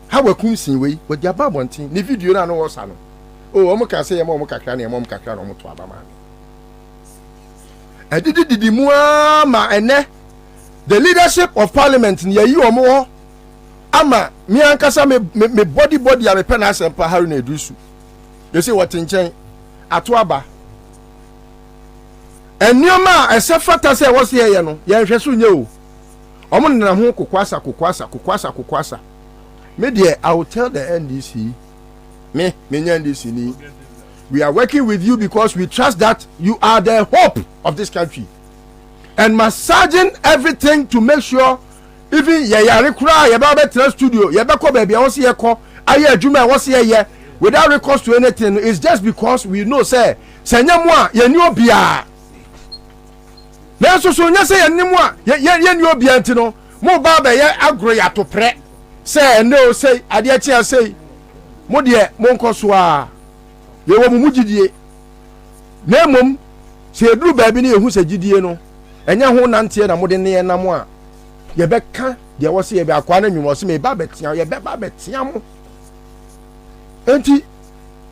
How we come sin way? What your bab wanting? The video na no was ano. Oh, omo can say omo kakra na omo kakra na omo to abama. E didi mu ma ene the leadership of parliament ni yi omo ama mi ankasa me body ya me pen asem pa haru na edusu. You say what nchen ato aba. Enioma esefata say wo se ye no. Ye hweso nye o. Omo na ho kokwasa me dear I will tell the NDC me NDC ni we are working with you because we trust that you are the hope of this country and massaging everything to make sure even yare kura ye ba betra studio ye be ko ba bia won se ye ko aye adwuma won se ye without recourse to anything it's just because we know say senya mo a ye ni obia na so nya say ye ni mo a ye ni obi anti no mo ba be ye agro ya to pre say no say adeɛ kyea say mo deɛ monkɔ so a yɛwɔ mu gyidie na mmom sɛ eduru baabi ne yɛhu sɛ gyidie no ɛnyɛ ho nanteɛ na mode ne nam a yɛbɛka deɛ wɔ sɛ yɛbɛ akwa no nwumɔ sɛ meba bɛtea yɛbɛba bɛtea mo enti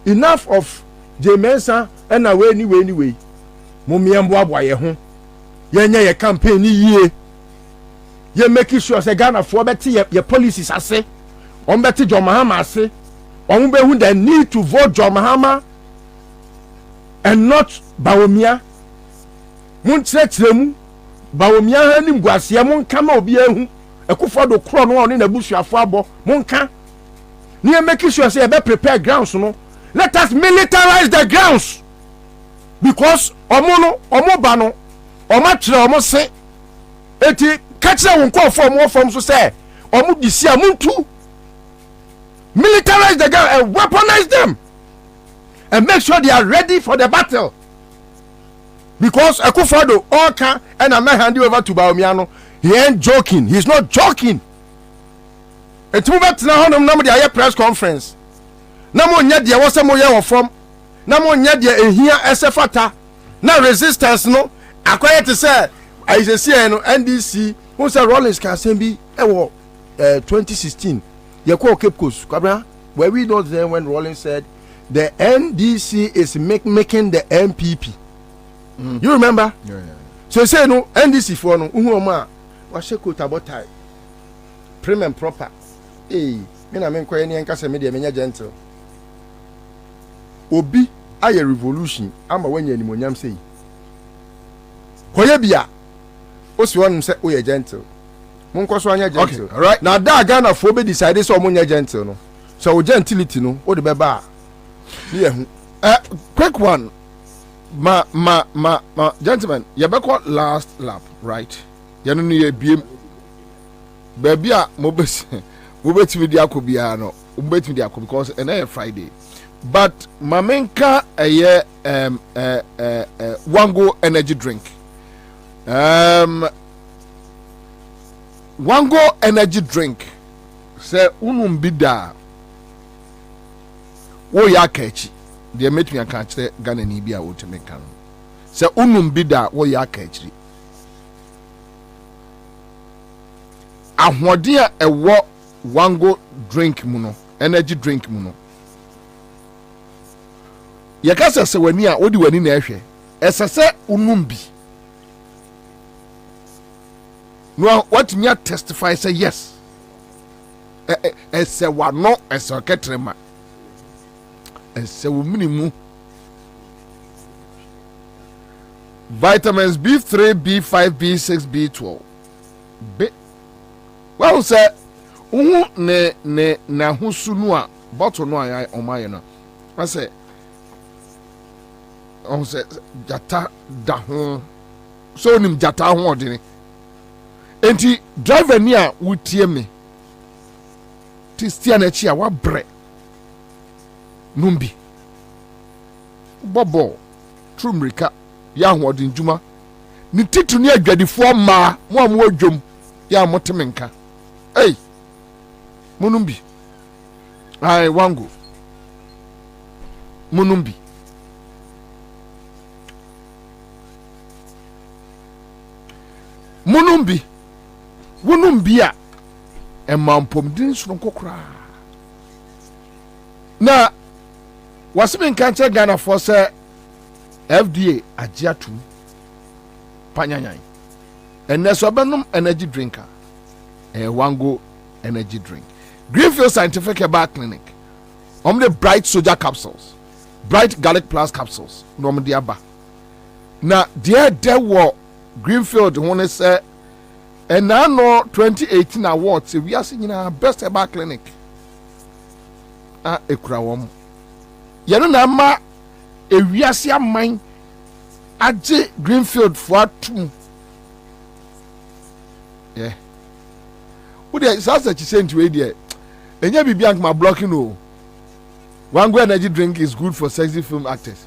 enough of Jemensa ɛna wei mo miɛmboaboa yɛ ho yɛnyɛ yɛ campaign ni yie yɛ make sure sɛ Ghanafoɔ bɛte yɛ policies ase wɔn bɛte John Mahama ase wɔn bɛhu the need to vote John Mahama and not Bawumia mun kyerɛkyerɛ mu Bawumia ha ni mbuaseɛ mun ka ma obi ehu Akufo do kro no ne nabusuafo abɔ mun ka ne yɛ make sure sɛ yɛbɛ prepare grounds no let us militarize the grounds because omo ba no omo kyerɛ omo se eti ka kyerɛ wo nkɔfo omo fam so sɛ omo disi a muntu militarize the ground and weaponize them and make sure they are ready for the battle because Akufo do all can and I may hand you over to Bawumia. He ain't joking. He's not joking. Eti mo betena honom na mo de aye press conference na mo nya de wo se mo ye wo from na mo nya de ehia esefata na resistance no akoye te say ICC no NDC who say Rollins can send be e wo 2016 ye call Cape Coast Kwabena where we not there when Rollins said the NDC is making the MPP. You remember? Yeah. So say no NDC for no uhu ma wa sheko tabotai prim and proper. Me na me nkoye ne nka se me de me nya gentle. Obi aye revolution ama wanya animonyam sei. Koye bia o si wonum se o ye gentle. Mon ko so anya gentle. Okay, right. Now da Ghana fo be decide so o nya gentle no. So o gentility no o de be ba. Ne hu. Quick one. Ma gentlemen, you better last lap, right? You know you be baby a mobet with Yakubiano, ubet with Yakub because and Friday. But Mamenka a Wango energy drink. Wango energy drink. Say bida. Wo ya kechi. They make me a catch the Ghana Nibia would make can. Say bida wo ya kechi. Ahwadia a what Wango drink muno, energy drink muno. Yakasa se wania odi wani na ehwe. Esese unumbi. No what me testify say yes. Ese wano ese ketrema. Ese minimum vitamins B3, B5, B6, B12. Well say ne na husunu a bottle no ayi omaye na. I say on say jata da ho so nim jata ho odini. Enti driver ni a wutie me. Ti stia na chi a wa bre. Numbi Bobo Trumrika ya hodin juma ni titu ni adwadifo ma mo am wadwom ya motemenka ei munumbi ai wangu munumbi wunumbi a emampom din so nkokra na wasimi nkanche Ghana for say FDA agiatu panyanyan eneso benum energy drinker Wango energy drink Greenfield Scientific Herbal Clinic the bright soja capsules bright garlic plus capsules no de aba na there were Greenfield won say and now 2018 awards we are seeing best herbal clinic ekura wom yɛno na ama ewiase aman agye Greenfield for atum wo dey sasa chi sent we dey enya bibia nkma blocking o Wango energy drink is good for sexy film actors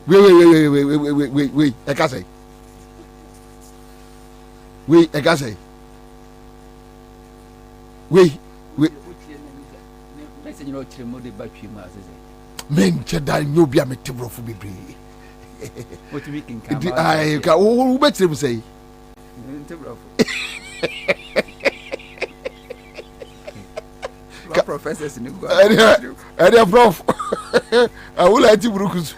wait I can say we message no chire mo de batwi ma sese men cheda nyobia metebrofo bebre what we can come ai ka wo betire mu sei metebrofo professors ni go area prof awula ati burukusu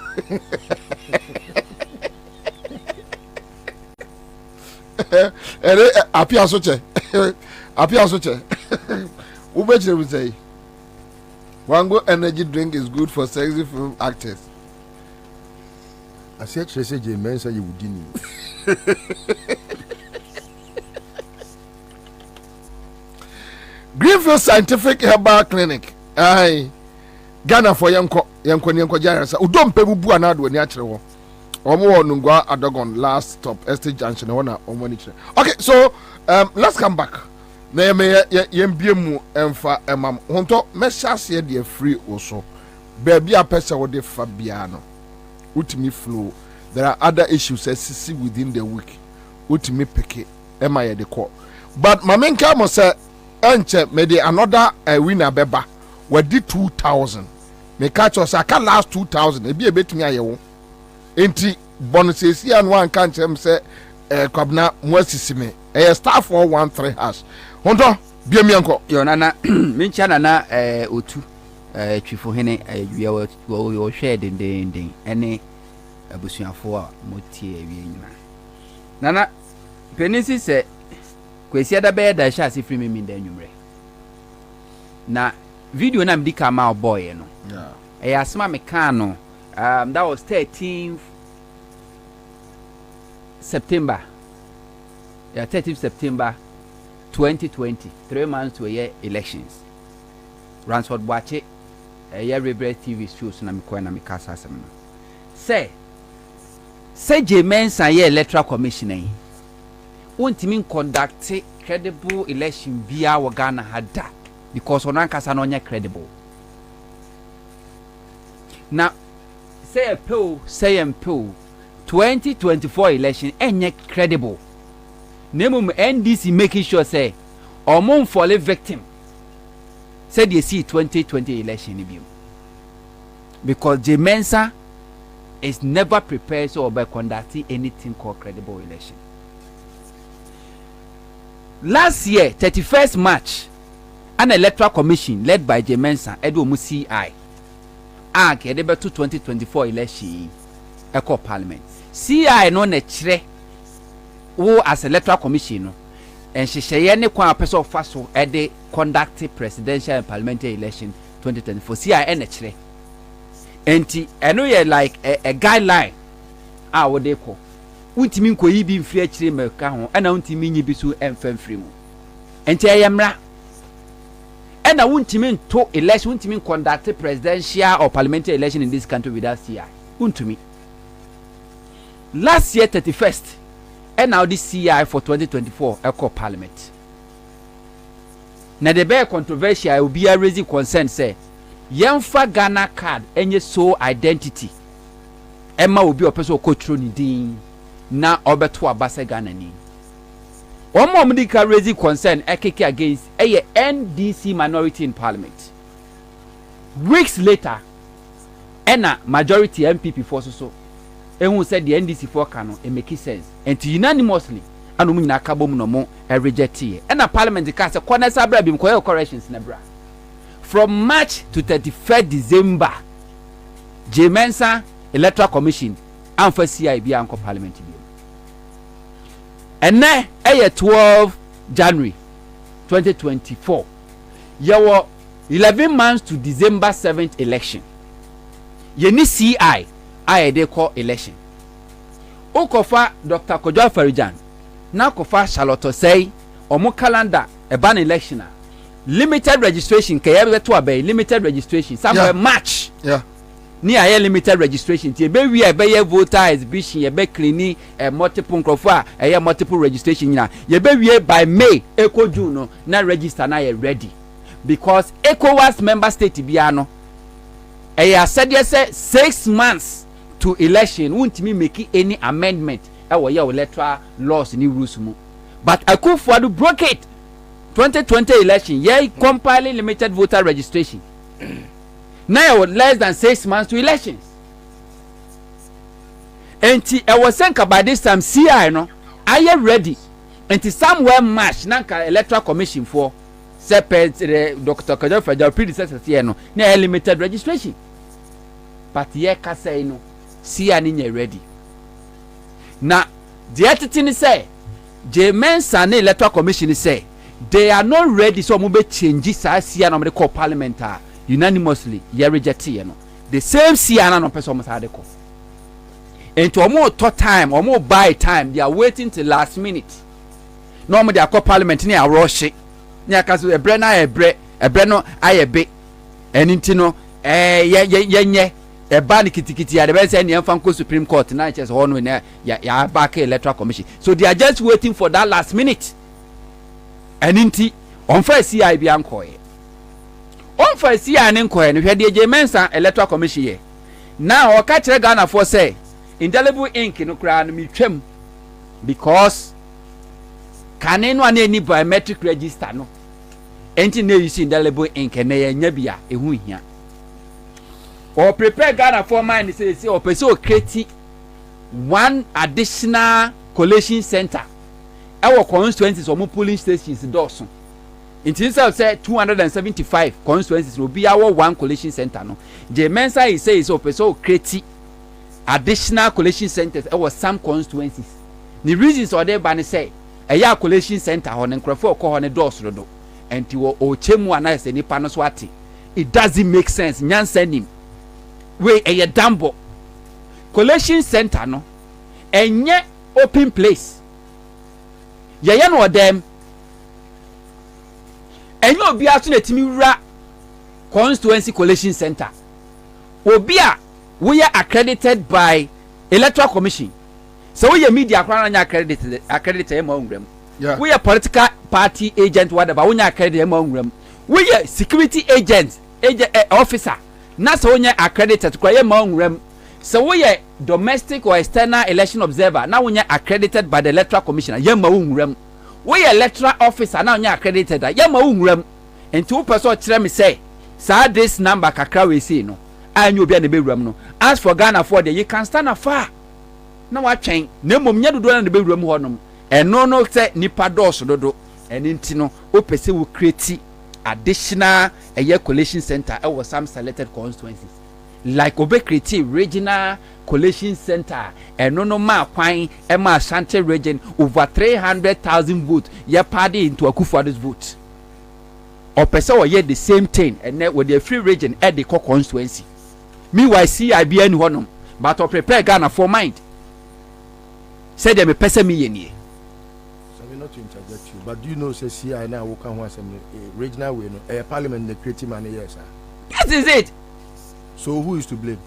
apia so che wo betire mu sei Wango energy drink is good for sexy film actors. I said, Mensa, you would Greenfield Scientific Herbal Clinic. Aye. Ghana for yanko jarasa. Udom pebubu anado ni achrewo. Omo nungwa adogon last stop Estate Junction wana omoniche. Okay, so let's come back. Na yembiemu emfa emam honto meshase de free also baby a person wo de fa bia no utimi flow. There are other issues as within the week utimi peke ema ye de call but mamenka mo say enche me de another winner beba we di 2000 me catch us aka last 2000 e bi ebetimi ayewo enti bonuses here and one can chem say kwabna mwasisime staff 413 hash honto bia mianko yo nana mincha nana otu twifo hene awia wo hwe dendenden ene abusuafo a motie awia nyina nana penisi se kwesi ada be da sha se free me da nwumre na video na mdika ma boy no yeah asma me kan no that was 13th September 13th September 2020, 3 months to a year elections. Ransford Boache, a year rebel TV shows na mikwa na mikasa sem no. Say Mensa ye electoral commissioner. Wontimi conduct credible election via Ghana hada because onan kasa no nya credible. Now say a poll 2024 election enye credible. Nemum NDC making sure say omon fall victim said you see 2020 election in because the Mensa is never prepared so by conducting anything called credible election. Last year 31st March an electoral commission led by the Mensa Edomu CI ag edebe to 2024 election eco parliament CI no na chire wo as electoral commission no enhyehyeye ne kwa person of faso e de conduct presidential and parliamentary election 2024 CI na chire enti eno ye like a guideline a wo de ko untimi nkoyi bi mfiri achire meka ho na untimi nyi bi so emfamfiri mu enti eyemra na untimi nto election untimi conduct presidential or parliamentary election in this country without CI untimi last year 31st and now this CI for 2024 eco parliament. Now the very controversial will be a raising concern say Yemfa Ghana card any sole identity. Emma will be a person control ni din na obeto abase Ghana ni. One more medical raising concern ekeke against a NDC minority in parliament. Weeks later, ena majority MPP for so. And who said the NDC for canon it make sense and to unanimously and we na kabom no mo reject it and a parliament cast a corner sabra bim corrections na bra from March to 31st December Mensa electoral commission and for CIB and parliament and now 12 January 2024 there were 11 months to December 7th election you need CI I dey call election. Okofa Dr. Kojo Farijan. Na kofa Charlotte say omo calendar e ban election. Limited registration ke yebe to abey limited registration somewhere March. Yeah. Ni aye limited registration ti be wi e be ye voter exhibition ye be clean multiple crofo a multiple registration na ye be wi by May Eco June no na register na ye ready because ECOWAS member state bia no e said yes 6 months to election won't me make any amendment your electoral laws ni rules mu but Akufo-Addo broke it 2020 election ye compiling limited voter registration now less than 6 months to elections enti e was saying by this time CI no are ready enti somewhere march nanka electoral commission for separate Dr. Kajo Federal predecessors here no na limited registration but ye ka say no CI ni ready na the attitude say Mensa na electoral commission say they are not ready so mo be change sa CI na mo call parliament unanimously ye reject ye no the same CI na no person mo sa de call into omo to time omo buy time they are waiting till last minute no mo dey call parliament ni a rush ni aka so ebre na ebre no ayebe eninti no ye eba ni kitikiti ya be say ni emfa ko Supreme Court na chese ho no na ya back electoral commission so they are just waiting for that last minute eninti on fa CI bi ankoye on fa CI ne nkoye no hwede je Mensa electoral commission ye now o ka kire Ghana for say indelible ink no kra no mitwam because kane no ana ni biometric register no enti na use indelible ink na ya nya bia ehu hia or prepare Ghana for mind say or person create one additional collation center our constituencies or polling stations doso it is say 275 constituencies will be our one collation center no the Mensa he say so person create additional collation centers our some constituencies the reasons or there ban say a collation center on nkrofo ko ho ne doso do enti wo o chemu ana se nipa no so ate it doesn't make sense nyansa nim we a dambo collation center no enye open place ye no dem enye obi aso na timi wura constituency collation center obi a we are accredited by electoral commission so we are media kwara accredited ma onwram we are political party agent whatever we are accredited ma onwram we are security agent officer na so onye accredited kwa ye ma onwram so we are domestic or external election observer na onye accredited by the electoral commission ye ma onwram we are electoral officer na onye accredited ye ma onwram enti wo person kire me say sa this number kakra we say no anyo obi na be wram no as for Ghana for the you can stand afar na wa twen na mom nya dodo na be wram ho nom eno no say nipa dos dodo eninti no opese wo create additional collation center at some selected constituencies like obe create regional collation center and no ma kwan e ma Ashanti region over 300,000 votes ye party into Akufo-Addo's vote or person or the same thing and then with the free region at the constituency meanwhile CIBN honum but to prepare Ghana for mind say them a person me ye not to interject you, but do you know say CI now who can want some regional way no parliament the creative money yes sir. That is it. So who is to blame?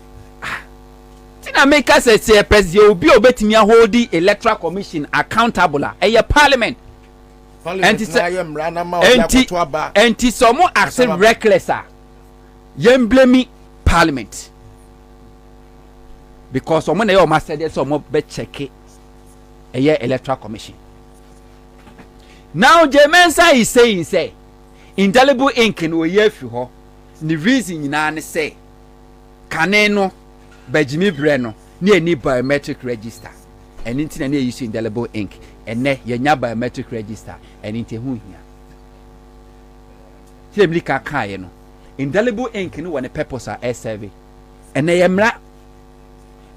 Tina make us say president obi obetimi hold the electoral commission accountable parliament. Parliament na yem rana ma to aba. Enti some accept reckless yem blame parliament. Because someone na your master there some be check electoral commission. Now Mensa is saying say indelible ink no ye fi ho the reason nyina ne say kane no bajimi bre no na any biometric register and inti na use indelible ink ene ye nya biometric register and inti hu hia ti emli ka kan ye no indelible ink no won purpose a survey ene ye mra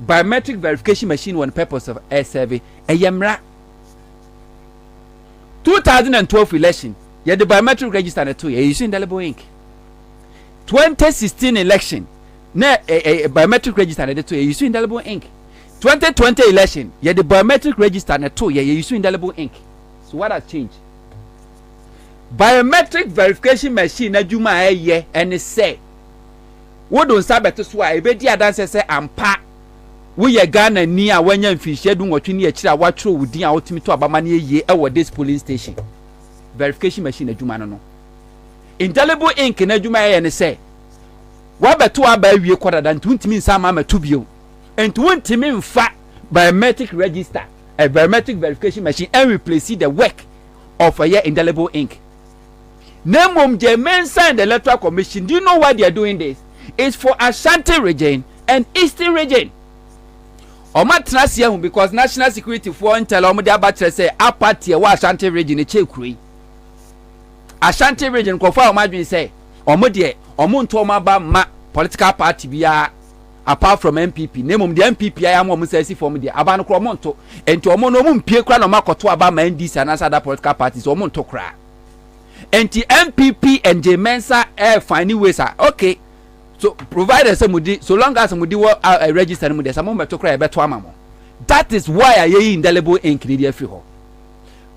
biometric verification machine won purpose of a survey e ye mra 2012 election ye the biometric register na to ye use indelible ink 2016 election na biometric register na to ye use indelible ink 2020 election ye the biometric register na to ye use indelible ink so what has changed biometric verification machine na juma ye and say wo don sabeto so a ebedi adanse say ampa wo ye Ghana ni a wanya mfihye du nwotwe ni akira watro wudin a otimi to abama na ye e wo this polling station verification machine adwuma no indelible ink na adwuma ye ne say wa beto aba wie kodada ntuntimi nsama ma tubio entu wontimi mfa biometric register a biometric verification machine and replace the work of a indelible ink Nemom Jemensa and the Electoral Commission, do you know why they are doing this? It's for Ashanti region and Eastern region. Omatrasia because national security for intel omodia batre say apart wa Ashanti region e chekuri. Ashanti region ko fa omadwin say omode omonto omaba ma political party bia apart from MPP. Nemom the MPP I am omo say si form dia aba no kro omonto enti omo no omo mpie kra no makoto aba ma NDC and other political parties omonto kra. Enti MPP and Jemensa finding ways are okay. So provided somebody, so long as somebody will register them, there's a moment to cry better amamo. That is why I hear indelible ink in the free hall.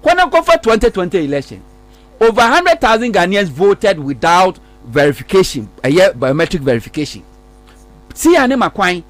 When I go for 2020 election, over 100,000 Ghanaians voted without verification, a year biometric verification. See a name a quine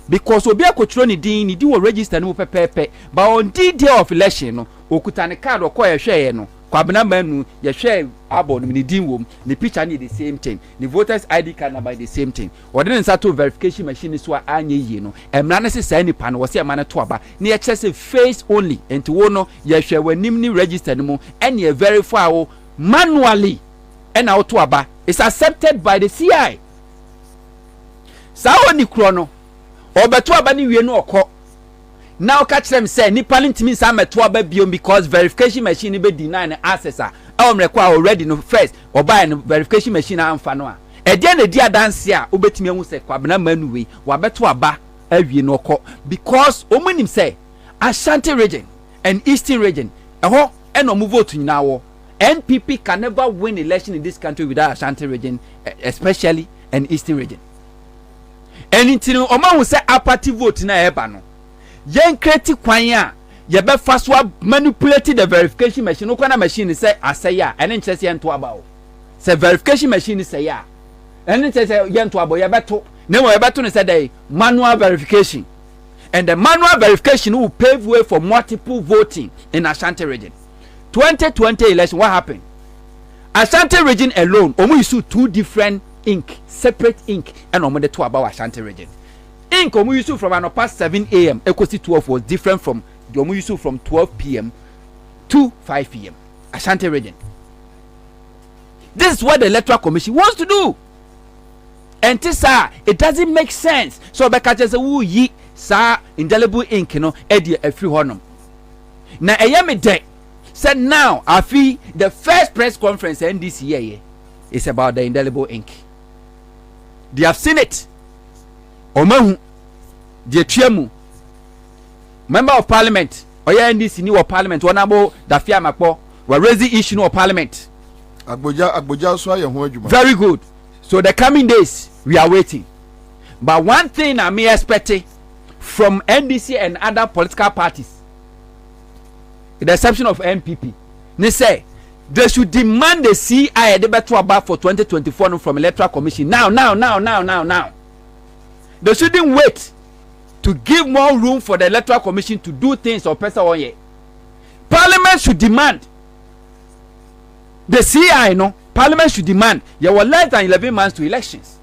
because Obia Cotroni Dean, you do register no pepe, but on the day of election, no, Okutani card or quite a share no. Kwabena Bobie you share about the DIN the picture need the same thing. The voters ID card by the same thing. Or then start verification machine is what I know. And not necessarily any pan was a man to aba. Near excessive face only and to one you share when nimni registered mo and you verify manually and out to aba is accepted by the CI. Sao ni chrono or betu abani we no ko. Now catch them say nipa ntimi sa meto aba biom because verification machine be deny an access a require already no first or buy an verification machine amfa no a e dey na di adanse a obetimi hu say Kwabena Manuwe wa beto aba awie no ko because omunim say Ashanti region and Eastern region eho e no vote nyina wo NPP can never win election in this country without Ashanti region especially and Eastern region and intino omahu say apathy vote na eba no yen kreti kwan a ye be faso manipulate the verification machine no kwana machine say asaya ene nche se ento aba o say verification machine say ya ene nche se ye ento aba ye beto na mo ye beto ne say dey manual verification and the manual verification will pave way for multiple voting in Ashanti region. 2020 election what happened? Ashanti region alone omo use two different ink separate ink and omo the two about Ashanti region. Ink omu use from an past 7 a.m. Equity 12 was different from the omu use from 12 p.m. to 5 p.m. Ashanti region. This is what the Electoral Commission wants to do. And this it doesn't make sense. So Bekacha say who ye sa indelible ink no edi every honum. Na eyame day said now afi the first press conference NDC here is about the indelible ink. They have seen it. Omahu the Chiemu member of parliament oya NDC ni wa parliament wonabo Dafia Makpo we raise the issue no parliament agboja so aye ho adwuma. Very good. So the coming days we are waiting, but one thing I may expect from NDC and other political parties, with the exception of MPP, they say they should demand the CI the better about for 2024 from Electoral Commission now. They shouldn't wait to give more room for the Electoral Commission to do things or person 1 year. Parliament should demand the CI no. Parliament should demand there were less than 11 months to elections.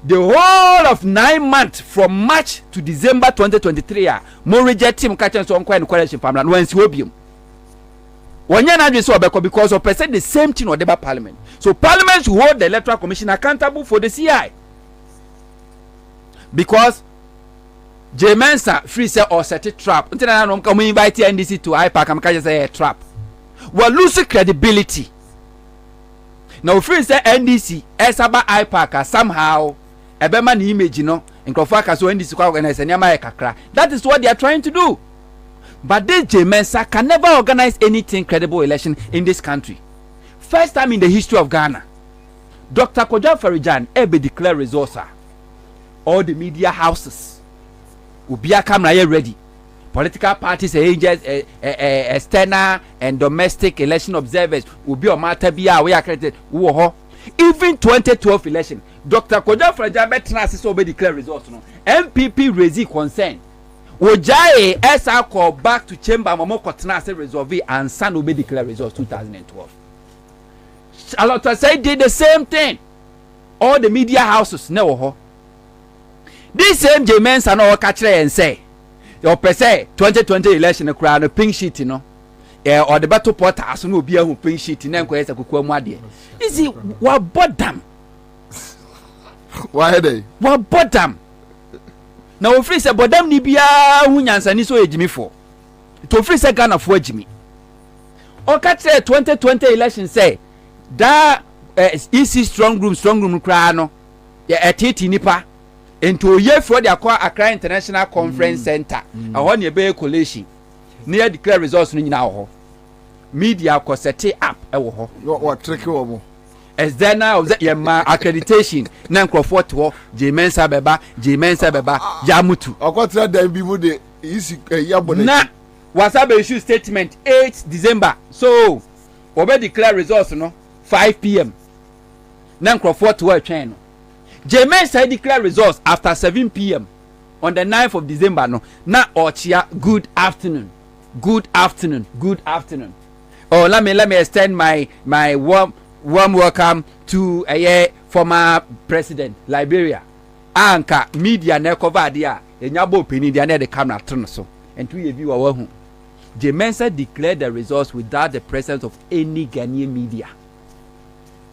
The whole of 9 months from March to December 2023 more reject him catching so unqualified coalition farmland when obium. One year now because of percent the same thing or debate parliament. So parliament should hold the Electoral Commission accountable for the CI. Because Jemensa free say or set a trap. Until I don't come invite NDC to IPAC, I'm just say a trap. We're losing credibility. Now free say NDC Esaba IPAC somehow a beman image, you know, and Kofaka so NDC organize and Yamayakakra. That is what they are trying to do. But this Jemensa can never organize anything credible election in this country. First time in the history of Ghana, Dr. Kojo Farijan ebe declare resource. All the media houses will be a camera ready. Political parties, agents, external and domestic election observers will be on matter be aware accredited. Even 2012 election, Dr. Kojo Farijan betrayed already declare results. No, MPP raised concern. Ojaye esa call back to chamber Momo Kotna say resolve and San will be declare results 2012. Charlotte say did the same thing. All the media houses no. This same Jemensa no catch and say your per se 2020 election crowd a pink sheet, you know. or the battle pot as no be a who pay shit in enquest a kukuamadi. Is it what bottom? Why they? What bottom? Now, free say bottom nibia wunyansa ni so ejimi for. To free say Ghana for ejimi. O catch 2020 election say that EC strong room cry no. Ya etiti nipa. Into ye for the Accra International Conference Center. I want you be collation. Near declare results ni now. Media ko set up e wo ho. What trick wo? As then now that your accreditation na Crawford to J-Mensa beba Jamutu. Okotra dem bibu de isi yabone. Na wasabe issue statement 8 December. So obe declare results no 5 p.m. na Crawford to twen no. J-Mensa declare results after 7 p.m. on the 9th of December no. Na ochia good afternoon. Oh, let me extend my warm welcome to former president Liberia. Anka media ne cover dia enyabo opinion dia na the camera turn so. And to view our home. J-Mensa declared the results without the presence of any Ghanaian media.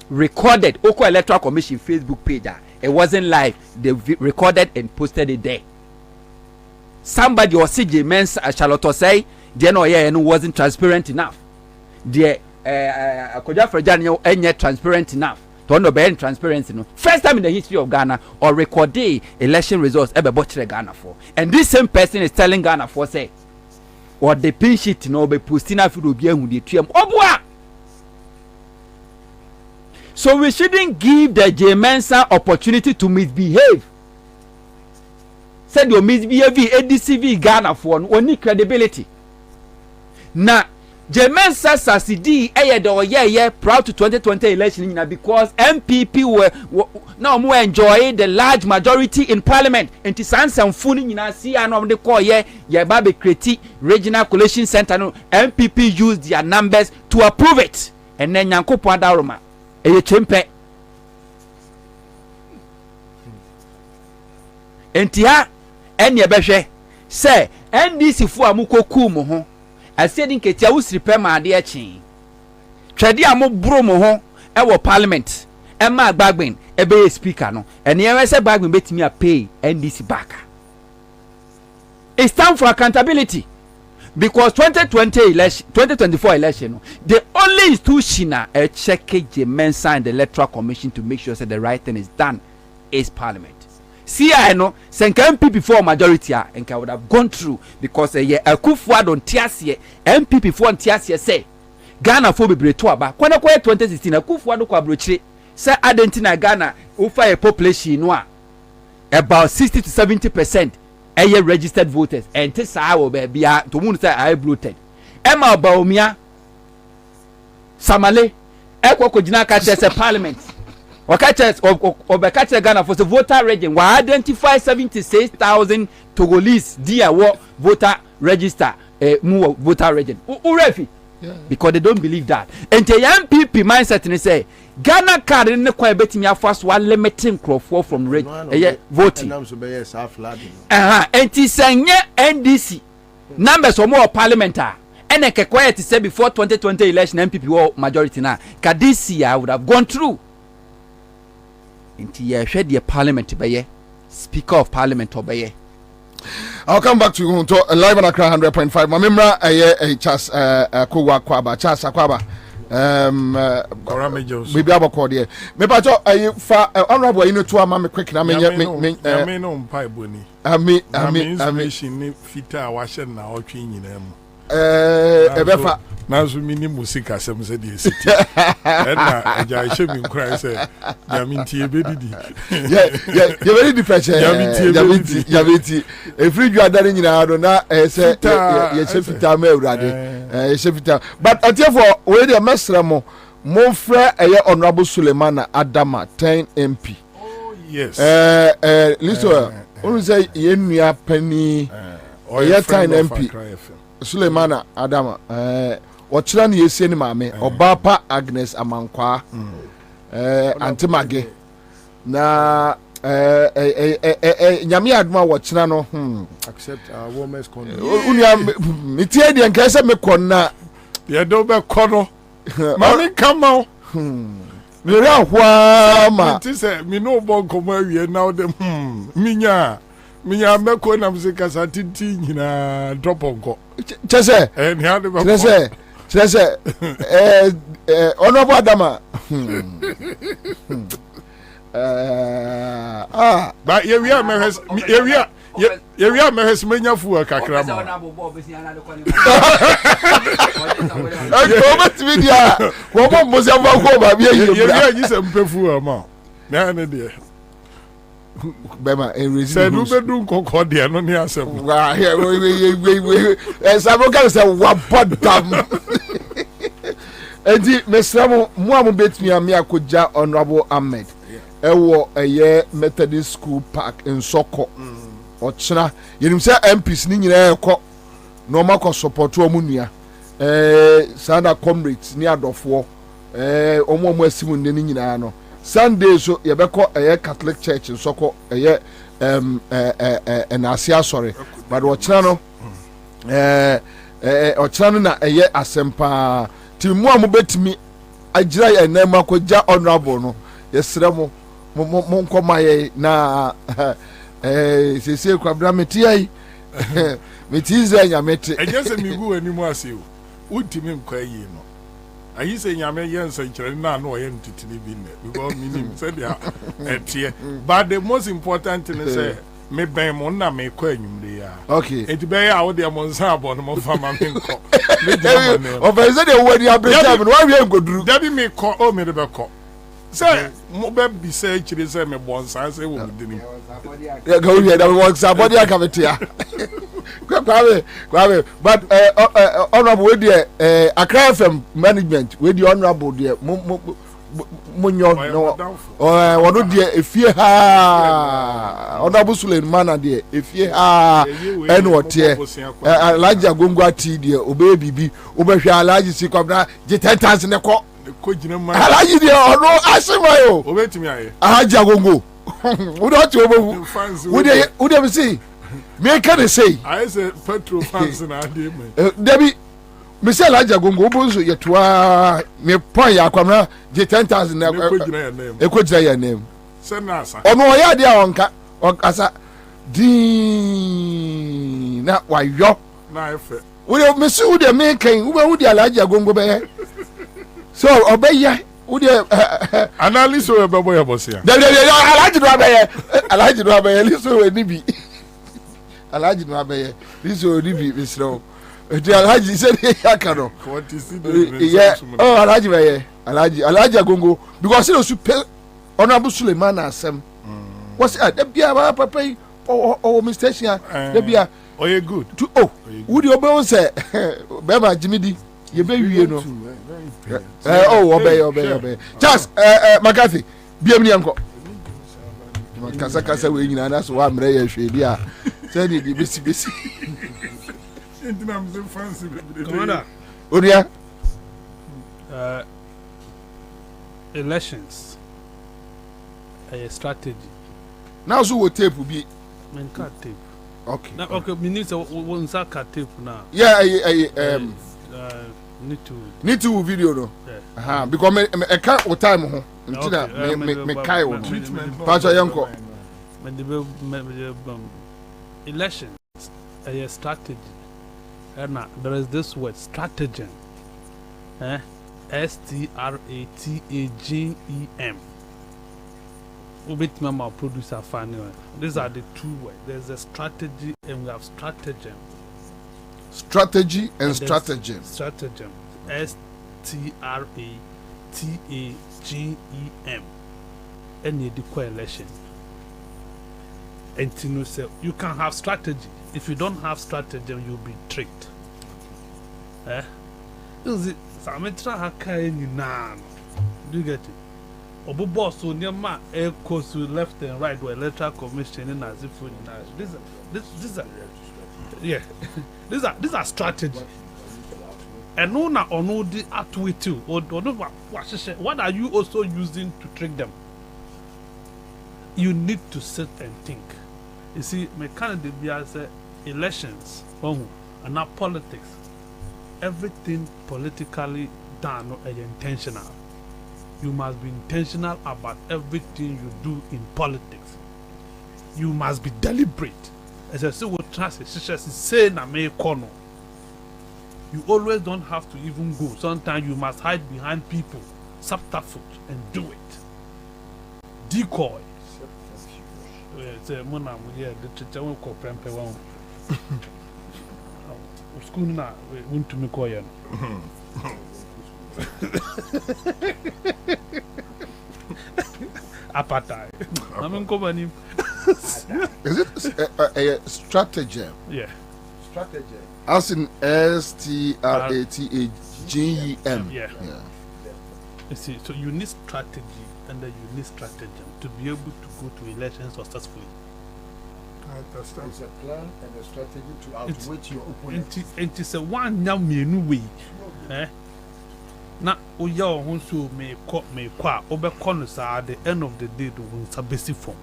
Recorded Oko Electoral Commission Facebook page. It wasn't live. They recorded and posted it there. Somebody or see J-Mensa Charlotte say the wasn't transparent enough. The Akoja Frejani ain't transparent enough. To no be transparency no. First time in the history of Ghana or recorded election results ever botched Ghana for. And this same person is telling Ghana for say or the pin sheet no be postina fi be hu the tuam obua. So we shouldn't give the J-Mensa opportunity to misbehave. Said you misbehave ADCV Ghana for no credibility. Na J-Mensa succeed proud to 2020 election because MPP were now more enjoy the large majority in parliament. And to sans and fooling in see and the call baby create regional coalition center no MPP used their numbers to approve it. And then Yanko Pandaroma a chimpe. Entia any beshe say NDC fu amuko kumu ho. I said in Ketia was repair my dear chain. Tradia mo bromo ho, our parliament, and my bagbin, a bay speaker no, and the MSA bagbin bet me a pay NDC back. It's time for accountability because 2024 election, the only institution a check J-Mensa and the Electoral Commission to make sure that the right thing is done is parliament. See, I know, MPP before majority and would have gone through because a Kufuor on Tiasie, MPP for Tiasie say Ghana for be Bretoaba. When I 2016, a Kufuor do Quabroche, say Argentina Ghana, over a population noir about 60 to 70% a year registered voters and Tessa will be to moon say I bloated. Emma Baumia Samale, Equo Kojina catches a parliament. Obekache Ghana for the voter region will identify 76,000 Togolese dear voter register voter region. Urefi. Because they don't believe that. And the MPP mindset and say Ghana card in the quite betting your first one limiting Crawford from voting. And it's saying NDC numbers or more parliamentary. And I can quiet to say before 2020 election MPP war majority now. Cause this year would have gone through. Into ye shed your parliament by Speaker of Parliament obey. I'll come back to you to live on Accra 100.5. My member a chas Kwaba chas Akwaba maybe about cordial. Maybe I fa honorable you know to a quick na me no mpa boni. Ami fita wa hye na otwe nyinam. Ebefa nazo mini musika asem se de city na aja hye mi nkra se ya minti ebedidi yeah very different ya minti every you adare nyina do na se ye chefita ma urade ye chefita but therefore we dey mesra mo frɛ honorable Suleiman Adama 10 MP. Oh yes. Listen onu say ye nua pani ye 10 MP Suleiman Adama ochira ne yesi ni maame Obapa Agnes Amankwa Antimage na nyame aduma wochira no accept women's condom unia mitie de nka se me konna deɛ dɛ wobɛkɔ no ma menka ma wo mmerɛ hwaa ma nti sɛ me ne wobɔ nkɔmmɔ awie na wode menya mɛkɔ nam sɛ kasa titi nyinaa dɔpɔnkɔ kyɛ sɛ kyerɛ sɛ ɔnɔbɔ adama ba yɛwia mɛhwɛ sɛ mɛnya fuwa kakra ma ɔbɛtumi deɛ a wɔbɔ mmosiamfa kɔ baabi yɛwia gyi sɛ mpɛ fuwa ma na ne deɛ bɛma sɛ no bɛdu nkɔkɔ deɛ no ne asɛm ɛsamo ka sɛ wabɔ dam enti mesrɛ mo a mobɛtumi a me akɔgya honorable ahmed ɛwɔ ɛyɛ methodist school park nsɔkɔ ɔkyena yɛnim sɛ mps ne nyinaa ɛkɔ na ɔmakɔ support ɔmo nua saa na comrades ne adɔfoɔ ɔmo asimu nne no nyinaa no Sunday so yɛbɛkɔ ɛyɛ Catholic Church nsɔkɔ ɛyɛ ɛnaase asɔre but ɔkyena no ɔkyena no na ɛyɛ asɛm paa ti mu a mobɛtumi agyina yɛ nan mu akɔgya honorable no yɛsrɛ mo nkɔma yɛ na sese Kwabena mete yi mete Israel nyamete ɛnyɛ sɛ migu anim ase o wontimi nkɔ yi no ayi sɛ nyame yɛ nsɛnkyerɛnne na ɔyɛ ntitiri bi nnɛ because minim sɛdeɛ ɛteɛ but the most important thing is sɛ mebɛn mo na mekɔ anwummerɛ a okay ɛnti bɛyɛ a wodeɛ mo nsa abɔ no mɔfa ma menkɔ ɔfɛ sɛdeɛ wowani abrɛkyɛ me no woawie nkɔduru dabi mekɔ mede bɛkɔ sɛ mobɛbisa akyire sɛ mebɔ nsa sɛ wɔ medinim sabɔde aka metea Kwame but honorable we deɛ Accra FM management we deɛ honorable deɛ monyo no wɔno deɛ efie ha honorable Suleiman deɛ efie ha ɛne wɔteɛ Alhaji Agongo ati deɛ obɛyɛ bibi obɛhwɛ Alhaji si Kwabena gye 10,000 ne kɔ Alhaji deɛ ɔno asema yo obɛtumi ayɛ Alhaji Agongo wode ɔte obowu wode me si make ne say I say petrol fans na ade me Debi me say Alhaji Agongo obo so yetoa me pon ya Kwabena je 10,000 na ekogyina ya name say na asa ono oya de a onka asa din na wayo na efe we me see wode me kan we wode Alhaji Agongo be so obeya wode analysis we be boy bosia Alhaji do abeya liso we ni bi Alhaji no abeye this odi bi misro eti Alhaji said yaka no yeah oh Alhaji beye Alhaji Agongo because he was pay honorable Suleiman asem was da bia ba papa o mistake da bia oh you good to would you be say be ma jimidi ye be wie no obey just McCarthy biam ni anko kasa we nyina na so wa mre ya hwedi a sani di besi entina mse fancy Commander Oria elections a strategy now so we tape bi men cut tape okay now okay we need to one cut tape now yeah need to video no because me can o time ho ntina me kai wo pastor yanko elections a strategy and there is this word stratagem STRATAGEM with my producer Fanny. These are the two words. There's a strategy and we have stratagem. Strategy and stratagem. Stratagem. STRATAGEM. Any the election. And you can have strategy. If you don't have stratagem, you'll be tricked. Sametra Hakai Ninan. Do you get it? Obo boss so near ma air course to left and right where electoral commission in as if these are strategy. And no na ono the atwe too. Or what are you also using to trick them? You need to sit and think. You see, my candidate be as elections, and not politics. everything politically done is intentional. You must be intentional about everything you do in politics. You must be deliberate. As I say, what trust is say na me kono. You always don't have to even go. Sometimes you must hide behind people, subterfuge, and do it. Decoy. The teacher will call Prempe one. School now, we went to Mikoyan. Apartheid. I'm in company. Is it a strategy? Yeah. Strategy. As in STRATEGEM. Yeah. You see, so you need strategy and then you need stratagem to be able to go to elections successfully. I understand. It's a plan and a strategy to outwit your opponent. And it's a one now way. Na oya ohun so me kwa obekọ at the end of the day do won basic form.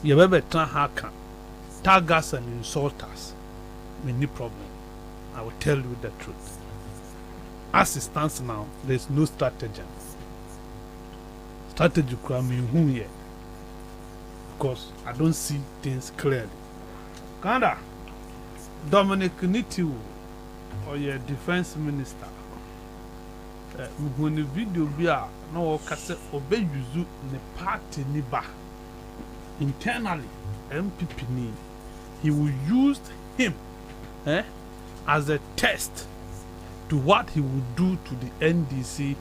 You better try haka tag us and insult us. Any problem. I will tell you the truth. As it stands now, there is no strategy. Strategy can mean who here because I don't see things clearly. Canada, Dominic Nitiu or your defense minister. When the video be no cassette obey you the party niba internally MPP ni he will use him as a test to what he will do to the NDC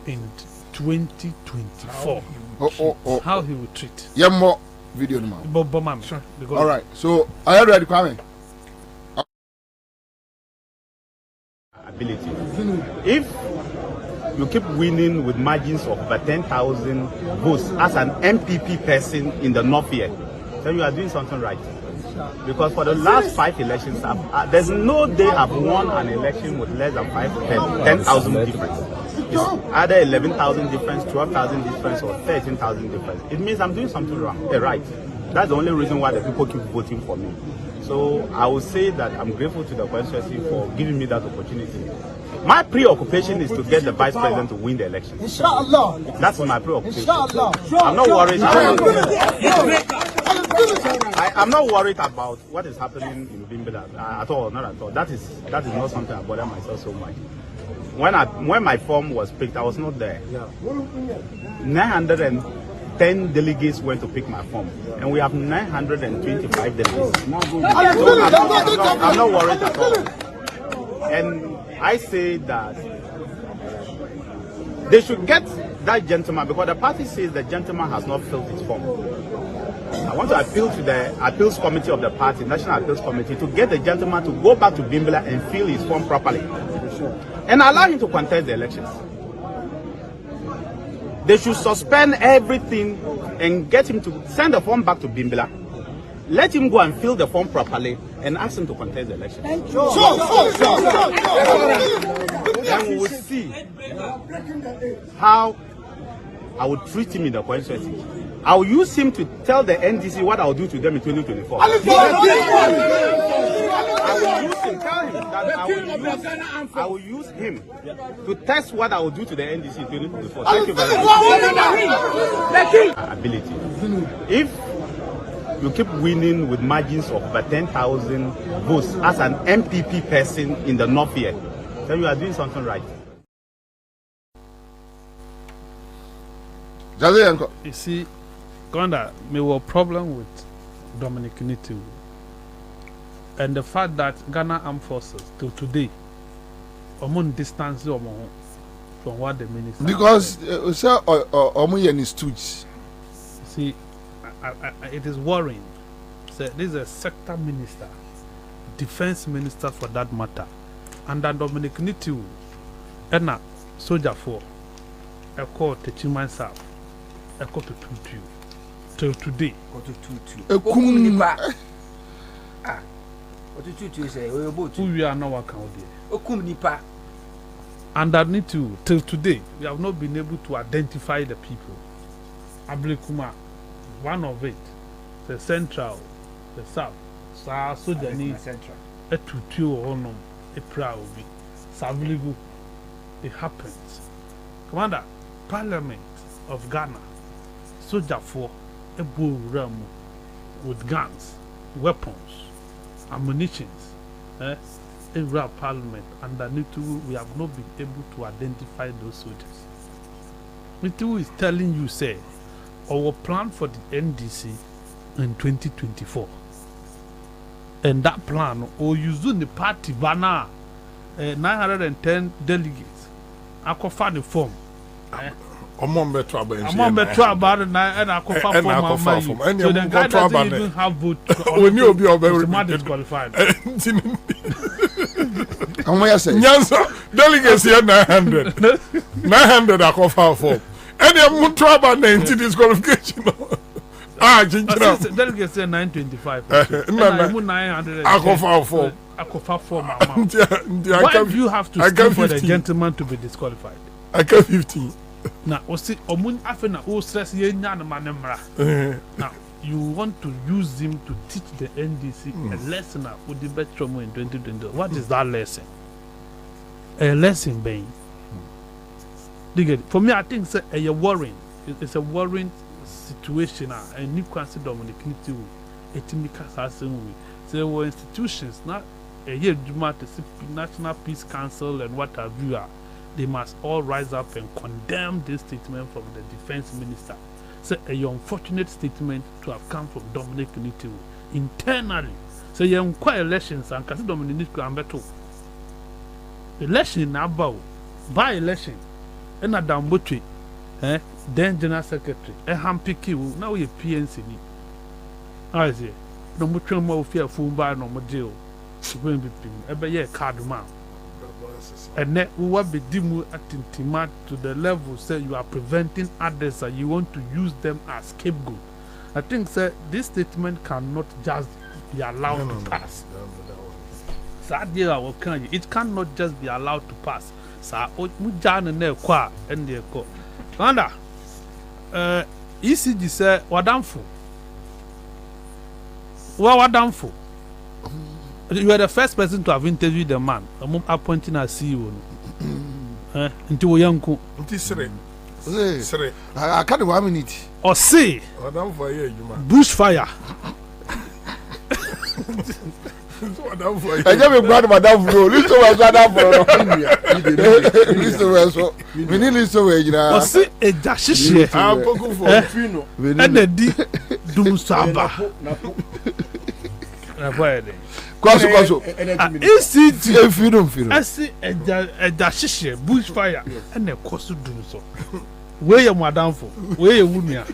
in 2024. How he will treat. Yeah, more video now. Sure. All right. So are you ready, Kwame? Ability. If you keep winning with margins of over 10,000 votes as an MPP person in the north here, then you are doing something right. Because for the last 5 elections, there's no day I've won an election with less than 10,000 difference. It's either 11,000 difference, 12,000 difference, or 13,000 difference. It means I'm doing something wrong, right. That's the only reason why the people keep voting for me. So I will say that I'm grateful to the constituency for giving me that opportunity. My preoccupation is to get the vice president to win the election. Inshallah. That's my preoccupation. I'm not worried. I'm not worried about what is happening in Bimbila at all, not at all. That is not something I bother myself so much. When my form was picked, I was not there. 910 delegates went to pick my form, and we have 925 delegates. I'm not worried at all. And I say that they should get that gentleman, because the party says the gentleman has not filled his form. I want to appeal to the appeals committee of the party, National Appeals Committee, to get the gentleman to go back to Bimbila and fill his form properly and allow him to contest the elections. They should suspend everything and get him to send the form back to Bimbila. Let him go and fill the form properly and ask him to contest the election. Then we will see how I will treat him in the constituency. I will use him to tell the NDC what I will do to them in 2024. I will use him, tell him that I will use him to test what I will do to the NDC in 2024. Thank you very much. Ability. If you keep winning with margins of over 10,000 votes as an MPP person in the north here, then you are doing something right. You see, Gonda, me have a problem with Dominic Nitiu and the fact that Ghana Armed Forces till today among distance from what the minister because is stooge. See, it is worrying. So this is a sector minister, defense minister for that matter, and that Dominic Nitiu and a soldier for a call to Chimansa, a call to Tutu till today. Who we are now account there. And that need to till today we have not been able to identify the people. Ablikuma, one of it, the central, the south, so the need a tutu or no. a prayer will be available. It happens. Commander, Parliament of Ghana, soldier for a bull ram with guns, weapons, ammunition, in our Parliament, underneath we have not been able to identify those soldiers. Mitu is telling you, say, our plan for the NDC in 2024. And that plan, or using the party banner, 910 delegates. I could find the form. I'm on better about it. I'm on better about it, and I could find form. So the guy doesn't even have vote. When you be automatically disqualified. Nyansa delegates here 900. 900 I could find form. And I'm trouble 90 disqualification. Delegates say 925. No, 900. I could find form. I could find form. Why do you have to stay for the gentleman to be disqualified? I got 15. Now, now you want to use him to teach the NDC a lesson with the best trauma in 2020. What is that lesson? A lesson, being. For me, I think it's a worrying. It's a worrying situation. And you consider Dominic so institutions, not a year, National Peace Council and what have you, they must all rise up and condemn this statement from the defense minister. So a unfortunate statement to have come from Dominic Nitiwu internally. So you inquire elections and consider Dominic Nitiwu election now by election. And a Dambutri, then General Secretary, a Hampiki, now we PNC. I say, no much more fear full by no more deal. Every year, card man. And then we will be deemed at to the level say you are preventing others and you want to use them as scapegoat. I think, sir, this statement cannot just be allowed to pass. It cannot just be allowed to pass. Sa mujan ne kwa ende ko anda ECG say wadamfo you are the first person to have interviewed the man appointing as CEO until yanku sire I can't 1 minute or say wadamfo here bushfire I just brought Madame Flo. Listen, was Madame Flo. Listen, was so. We need listen, we now. I see a dashishi. I'm poking for Fino. And the D. Dumusaba. Kwaso. ECT. Fino. I see a dashishi, bushfire, and a cost to do so. Where you, Madame Flo? Where you, Wunia?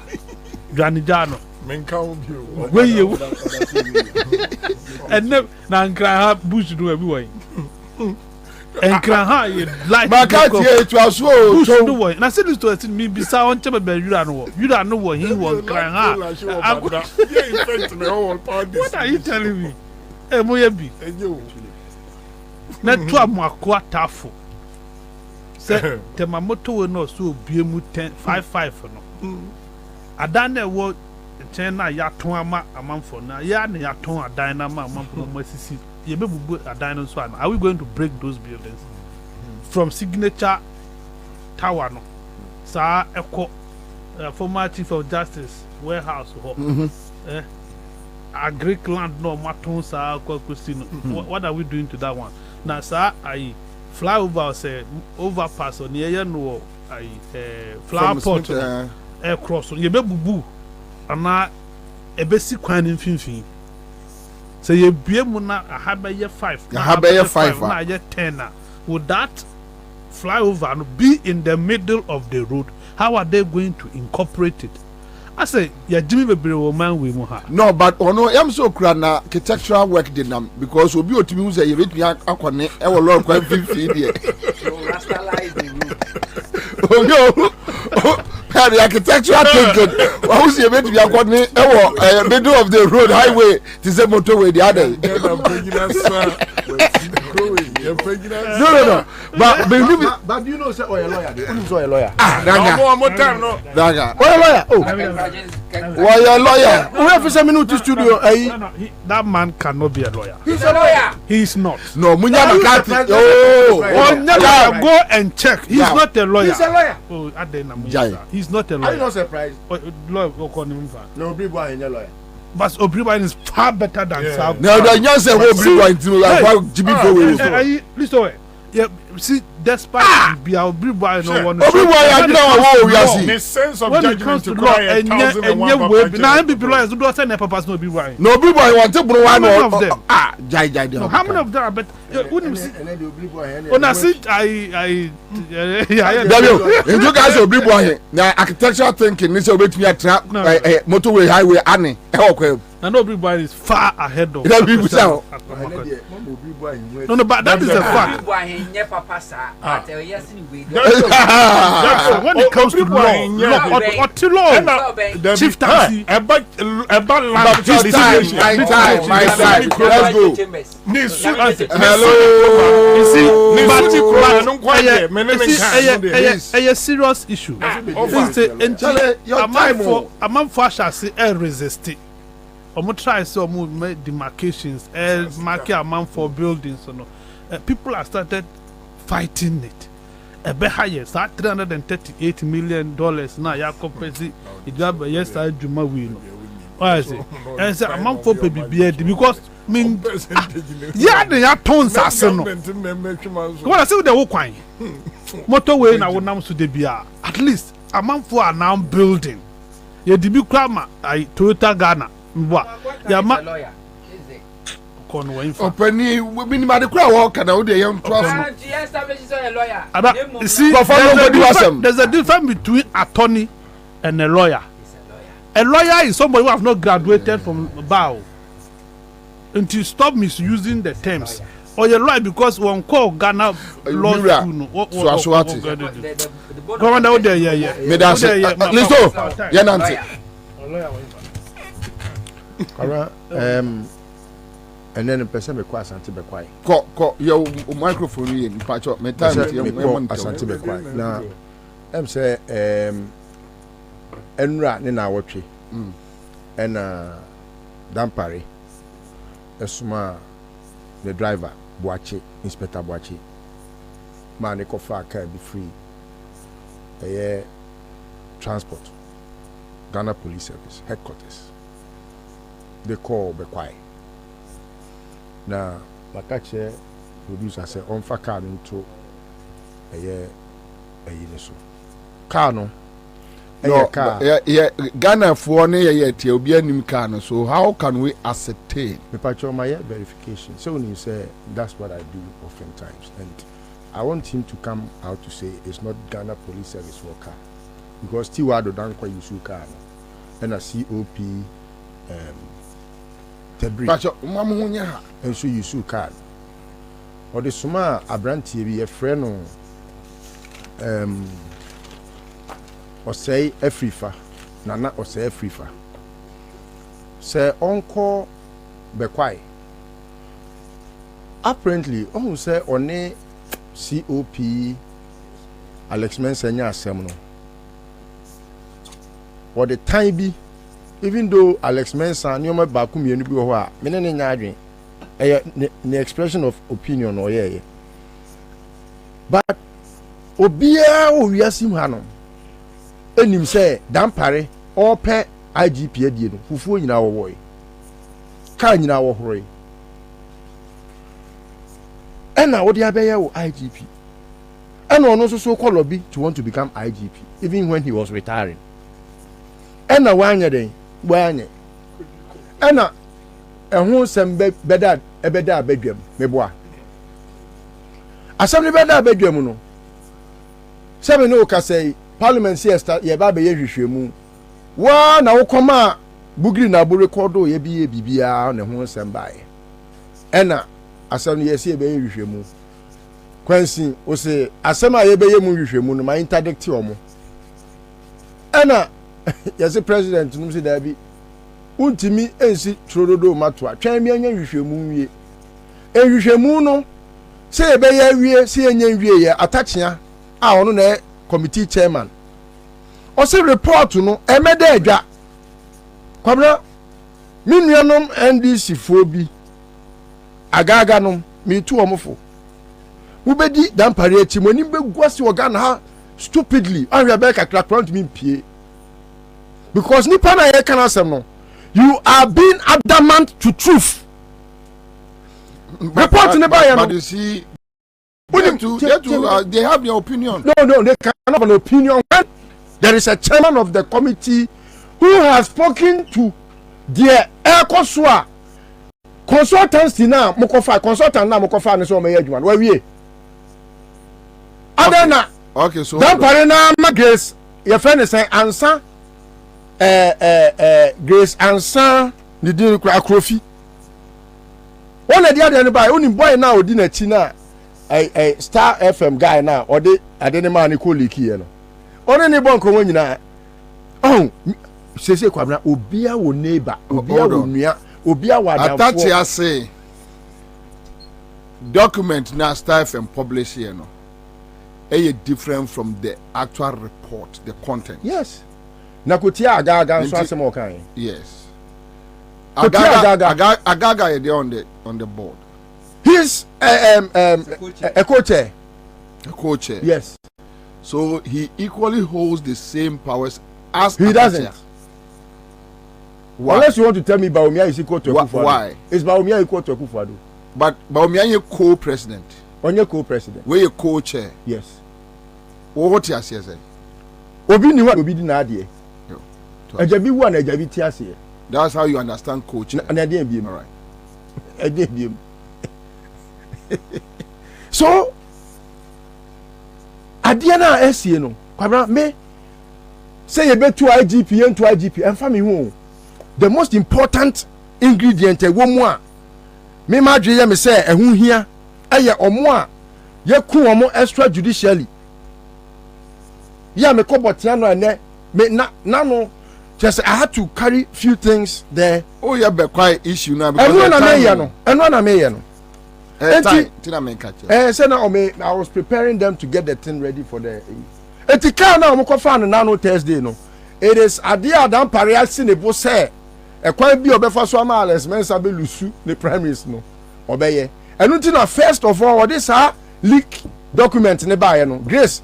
Janijano. Where you and now cry bush do everywhere and cry like my cat here it was so do one and I said this to me beside on table you don't know what he was crying what are you telling me moyebi na to amakwa tafo say the mamoto we no so biemu 1055 no adana wo China ya ton ama amanfo na ya na ya ton adan na ma amanfo mo asisi ye bebubu adan no so are we going to break those buildings from Signature Tower no sa eko former Chief of Justice warehouse ho Agric land no maton sa kwakusi no what are we doing to that one na sa ai flyover say overpass on ye no ai flower pot air cross ye bebubu ana ebesi kwan mfimfin say ye biemu na ahabaye 5 na ye 10 would that flyover be in the middle of the road? How are they going to incorporate it? I say ya Jimmy bebre wo man we mu ha no but ono am so kra na architectural work dey nam because obi otimi hu say ye betumi akone e wo lord kwan mfimfin dey so rationalize the road oh no the architectural thinking. Why was you meant to be according to middle of the road highway to the motorway the other? No. But do you know say a lawyer? Who's a lawyer? Daga. More time no. Daga. Why a lawyer? Oh. Why a lawyer? We have to minute to studio. That man cannot be a lawyer. He's a lawyer. He is not. No, Munya Makati. Go and check. He's not a lawyer. He's a lawyer. Oh, he's not a Are lawyer. you not surprised? Lawyer, no, Obriboy is a lawyer. But Obriboy is far better than South. No, the young say Obriboy to like listen. Yeah, see, despite be Obriboy no one. Obriboy, I know we are seeing. The sense of When it comes to law, and now people lawyers do not say never pass no Obriboy. No Obriboy want to bro one of them. Jai. No, how many of them are but when I see I you guys Obriboy na architectural thinking this obetumi atra motorway highway ane and Obriboy is far ahead of. That people say No, but that is a fact. When it comes to law, chief taxi. My side. Let's go. Hello. A serious issue. A man for shall say resist it. Try some make demarcations, market amount for buildings. People have started fighting it. A bit higher, $338 million now. You compensate it. Yes, I do my will. I say, and say amount for baby because they are tons as no. What I say with the whole coin, motorway now will to the BR. At least amount for now building. You the big crama, Toyota Ghana. What? Yeah, lawyer. Openi, we been mad crowd walk and out the young trust. See, there's a difference between attorney and a lawyer. A lawyer is somebody who has not graduated from bar. Until stop misusing the terms. Or a lawyer because one call Ghana law school. Go on down there, yeah. Listen, Nancy. Kara and then the person be quiet and be quiet. Ko your microphone here in patch up. Me time asante be quiet. Now say enra ne na wotwe. Dampare esuma the driver Boache, Inspector Boache. Man e ko fa car be free. Transport. Ghana Police Service headquarters. They call be quiet. Now, Makache producer say on fa car into car no. Ghana for ne tie obi anim car no. So how can we ascertain? Me patch on my verification. So when you say that's what I do oftentimes, and I want him to come out to say it's not Ghana Police Service for car because Tiwado don't quite use car and a COP Tebri. And so you sue card. Or the Suma Abranti be a friend or say a freefa, Nana or say a freefa. Say uncle Bequai. Apparently, on say on a COP Alex Mensanya Semno. Or the time be. Even though Alex Mensah nyoma baku mienu bi ho a me ne nya adwen the expression of opinion or but obia o wiasim hanom enim say dampare or pe IGP adie no fufuo nyina wo woy ka nyina wo horoy ena wo dia be ye wo IGP ena ono so call obi to want to become IGP even when he was retiring ena wanya den Wanye. Ana ehun sem beda ebeda abedwam meboa. Asem ne beda abedwam no. Sebe no ka say parliament siesta ye ba be ye hwehwemu. Wa na wo koma bugri na bo record ye bi bibia na ehun sem bae. Ena asem ne ye se be ye hwehwemu. Kwansi o se asem a ye be ye mu hwehwemu no ma interdict omo. Ena yes, president no say there be untimi ensi trododo matwa twan mi anya hwehwemu wie ehwehwemu no say be ya wie say enye wie ye atachia a ono na committee chairman o say report no emeda adwa Kwabena minuanom NDC fo bi agaga no me tu omofo ubedi dampare achi moni begwase organ ha stupidly and we are back at front me pie because nipa na ye kan asem no you are being adamant to truth report ne ba ye no but you see they have their opinion. No, they can have an opinion. There is a chairman of the committee who has spoken to the ECOSWA consultants now. Consultant now Mokofa and so may you where we. Adena. Okay, so that parena Grace. Your friend is saying Ansah. Grace Ansah. The deal Akrofi. One of the other by only boy now dinner China. A Star FM guy now or they adene man ni ko liki ye no one ni bon ko nyina oh sese Kwabena obia wo neighbor obia wo nua obia wa danfo attach ya say document na Star FM publish here no different from the actual report, the content. Yes. Na kotia agaga so asem okan. Yes. Agaga is there on the board. He's a co-chair. A co-chair. Yes. So he equally holds the same powers as he doesn't. Why? Unless you want to tell me Bawumia is equal to Akufo-Addo. Why? Is Bawumia equal to Akufo-Addo? But Bawumia is co-president. On your co-president. Where you co-chair. Yes. What you say? Obi ni wa obi di na ade. Ejabi wu na ejabi ti ase. That's how you understand coach. Na ade bi. All right. Ade bi. So adia na esie no Kwabena me say you betu IGP and to IGP and family hu the most important ingredient e wo mu a me ma dwe ye me say ehun hia eye omo a ye ku omo extrajudicially ya me kobotia no ene me na no just I had to carry few things there. Oh yeah, be quite issue now because eno na me ye no say now I was preparing them to get the thing ready for the etika na omo kofa no Thursday no it is adia dan paria sinebo say e kwan bi obefa so ama Alex Mensa be lusu the premise no obeye enu ti na first of all this leak document ne ba ye no Grace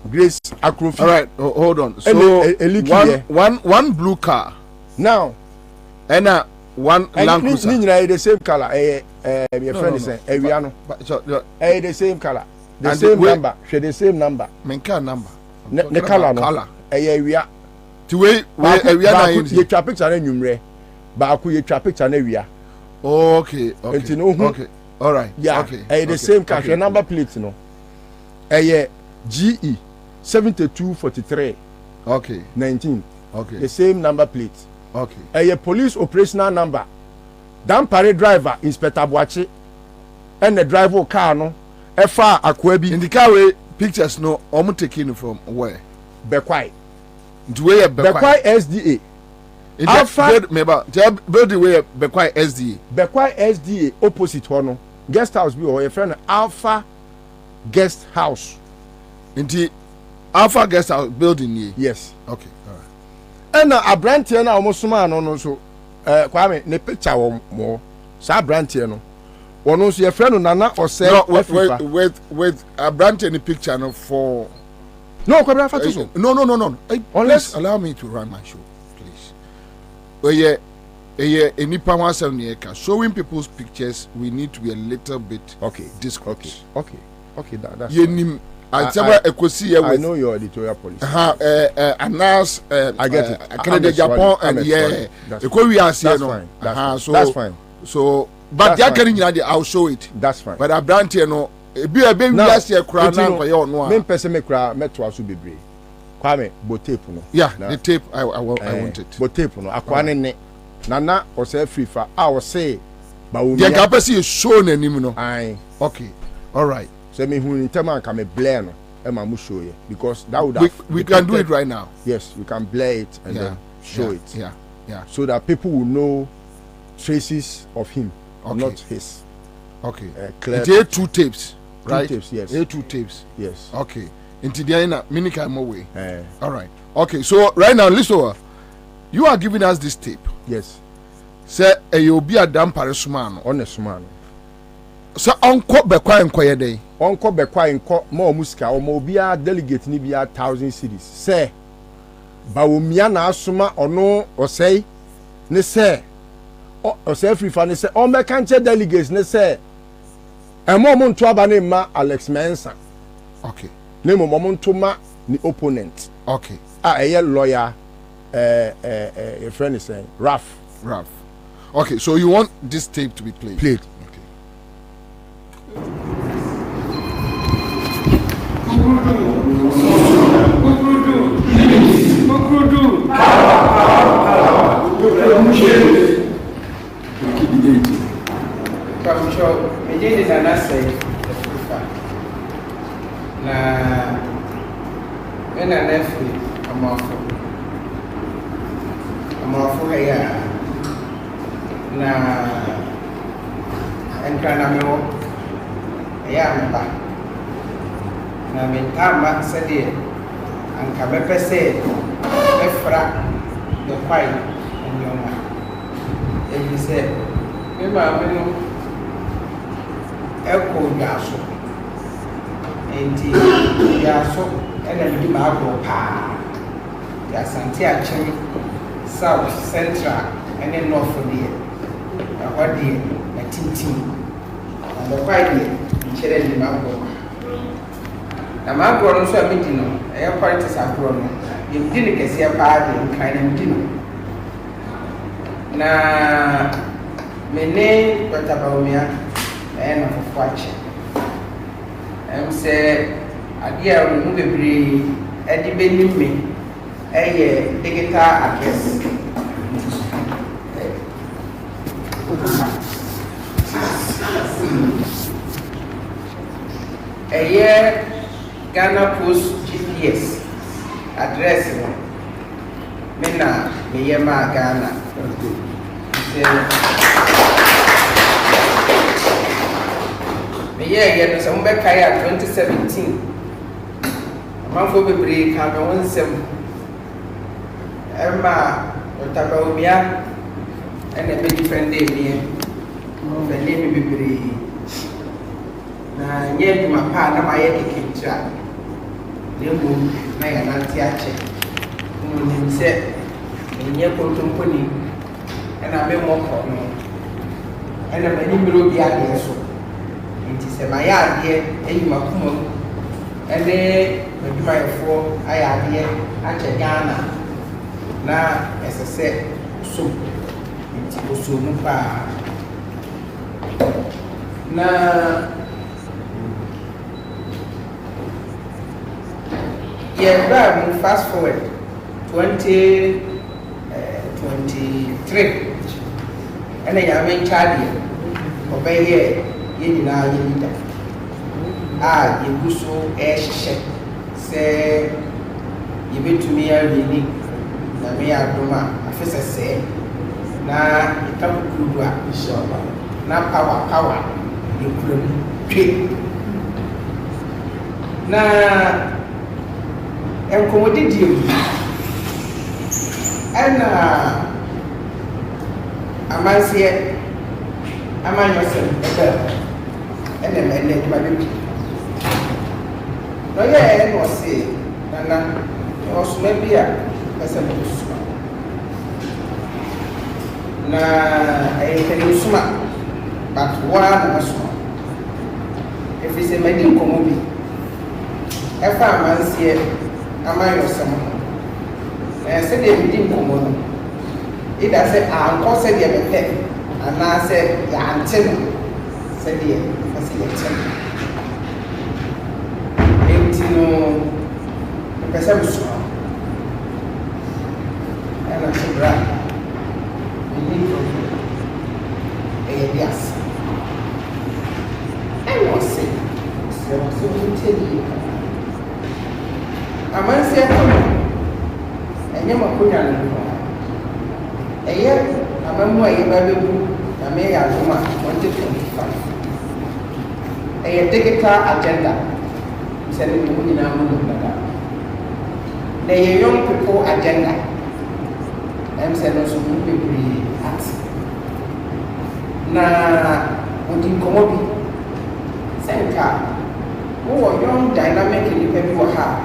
Akrofi. All right, hold on. So one blue car now and one Land Cruiser. Ni the same color your friend is saying ewia no the same color the same number share the same number menka number ne color no ewia ti we ewia na yin ye twa picture na nwumre ba ku ye twa picture na ewia. Okay. Okay. All right. Yeah. Okay. The same car share number plate no GE 7243 okay 19 okay the same number plate. Okay. Police operational number. Dan parade driver Inspector Boachi and the driver car no Efa Akwabi. In the car way pictures no omo taking from where? Bekwai. The way Bekwai SDA. Alpha build the way Bekwai SDA. Bekwai SDA opposite hono. Guest house be or your friend Alpha Guest House. In the Alpha Guest House building ye. Yes. Okay. All right. And a brand here na almost no so Kwame ne picture mo sa brand here no wono so your friend Nana or say with a brand in the picture no for no Kwabena fatu so no unless allow me to run my show please enipa wan sell ne ka showing people's pictures we need to be a little bit discreet. Okay that's I know your editorial policy. Anas I get it. Canada, Japan, and that's fine. So, but they are getting I'll show it. That's fine. But I brand here no. Be a baby last year crown now. Me person me cry metro aso bebre. Kwame bo tape no. Yeah, the tape I want it. Bo tape no. Akwane ne. Nana o say free fa. I will say Bawumia. The capacity is shown anim no. Aye. Okay. All right. So me who in term can me blare no. Emma mu show you because that would have we can do it right now. Yes, we can blare it and then show it. Yeah. So that people will know traces of him, not his. Okay. Clear. There are two tapes. right? 2 tapes, yes. 2 tapes. Yes. Okay. Into the end, minika more way. All right. Okay. So right now, listen. You are giving us this tape. Yes. Say you'll be a damn parisman. Honest man. So uncle Bekwa and Koyede. Uncle Bekwa and more Muska or Mobia delegate Nibia 1,000 cities. Say Baumiana Suma or no or say ne say or say free fan say oh me can't delegates ne say a moment to abane ma Alex Mensa. Okay. Name moment to ma the opponent. Okay. A lawyer your friend is saying Raf. Okay, so you want this tape to be played? Played. na mentama sede anka bepese efra de kwai nyoma ebi se me ma me no eko yaso enti yaso ena bi ma agro pa ya santi achim south central ene north die ahodi na tintin na kwai die chere ni ma agro na magro no so amedi no e politics agro no yemdi ne kese pa de nkan na mdi no na mene Kwabena na fofache se adia mu bebre edi benime eye digital address eye Ghana Post GPS address no mena meyema Ghana meye no se mbe kaya 2017 amanfo bebre ka me wonsem Kwabena ene be different day me bele me bebre na nye duma pa na maye kekentra lemu na ya nanti ache ni se nye kontomponi ena me moko no ena mani miro bia de so nti se maya de eyi makuma ene meduma efo aya de ache Ghana na esese so nti oso mu pa na yeah, fast forward 2023 and I am in Charlie obey here in our leader. Ah, you do so say you be to me a really na me a doma afisa say na itabu kudwa na power you could na enkomodi dio ena amansie amanyose ebe ene ma bibi no ye no se nana osuma bia pese mo osuma na ayekere osuma but one osuma if is a medin komobi efa amansie amayo sama se de mdi nkomo no ida se anko se de bete ana se ya ante no se de se de chen entino pesa muso ana sobra ni dias se amansi akono enye makonya no eye amamu aye ba bebu na me ya zuma 2025 a digital agenda. Sending the women the young people agenda. I'm saying also people at na within Komobi Senka who young dynamic in the people have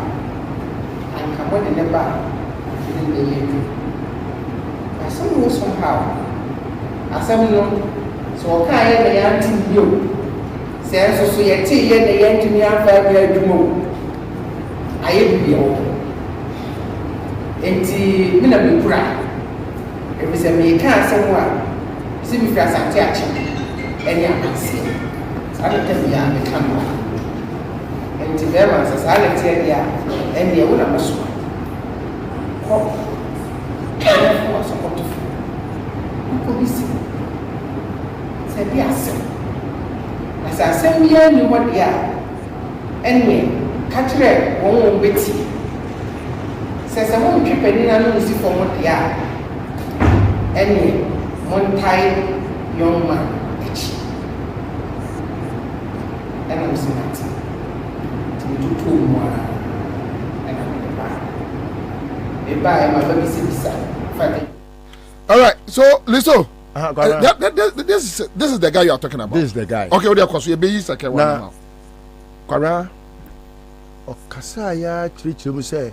and come on in the bar in the year. As somehow, as some no, so I can't the you. Says society and the engineer fair to move. I am the Enti mina bipura ebise me ka somewhere si mi fra santi achi eni amansi sabe tem ya me kama enti be man sa sale tie ya eni e wona maso ko kele fo so ko to ko bisi se bi ase asa sem ya ni wodi ya eni ka kire won beti says I won't keep any anonymity for what they are. Any one time young man, and I'm saying that to do 2 more, and I'm the bar. My baby sits. All right, so listen. This is the guy you are talking about. This is the guy. Okay, what are you be second one now? Kwara Okasaya Trichum say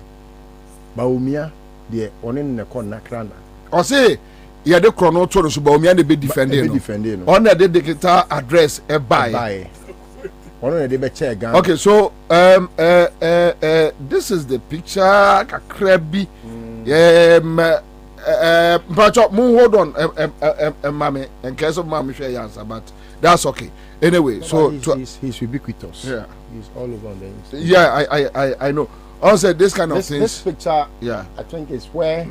Baumia, the onin ne kon nakrana. Or say, you had the chrono to Baumia be defending. On the digital address a buy. Okay, so this is the picture. Kakrabi. But hold on, mommy, in case of mommy share answer, but that's okay. Anyway, so he's ubiquitous. Yeah, he's all over on the internet. Yeah, I know. Also, this kind of things. This picture, yeah, I think is where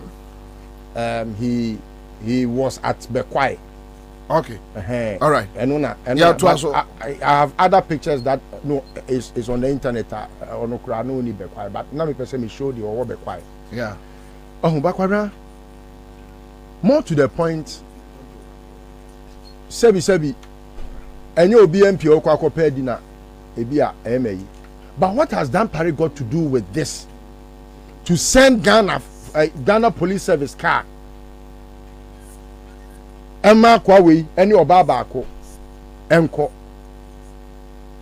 he was at Bekwai. Okay. All right. And I have other pictures that is on the internet on Ukraine ni Bekwai, but now me person me show the over Bekwai. Yeah. Oh, Bakwara. More to the point. Sebi. And you BMP or Kwako Dina, Ebia MA. But what has Dan Parry got to do with this? To send Ghana Police Service car. Emma Kwawe, any Obabako, Enko.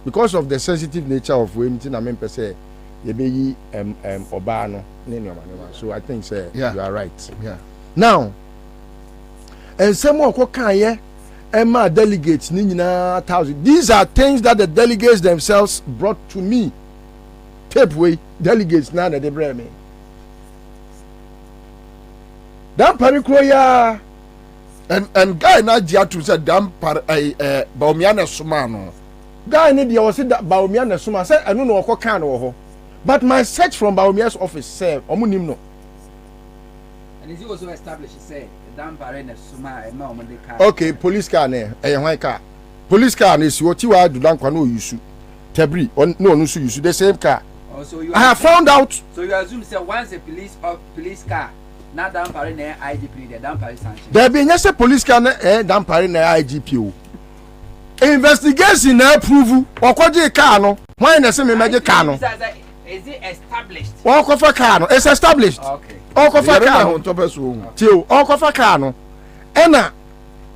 Because of the sensitive nature of women, I mean, per se, you be Obano, so I think, you are right. Yeah. Now, and some more Kokaya, Emma delegates, Nina 1,000. These are things that the delegates themselves brought to me. Tape way, delegates now that they bring me. Dan Parry Kroya. And guy na jiatu said Dan Parry Baumiana Sumano. Guy need you said that Baumiana Suma said I don't know what kind of. But my search from Baumia's office said Omunim no. And is it also established he said Dan Parry na Suma e ma omode car. Okay, police car ne e car. Police car is what you are do dan kwa no use. Tebri no use the same car. So you I have found out. So you assume say once a police car na Dan Parry na IGP the Dan Parry sanction. There be yes police car na Dan Parry na IGP. Investigation na approve okoje car no. Why na say me meje car no? Is it established? Okofa car no. It's established. Okay. Okofa car no. Tio, okofa car no. Ena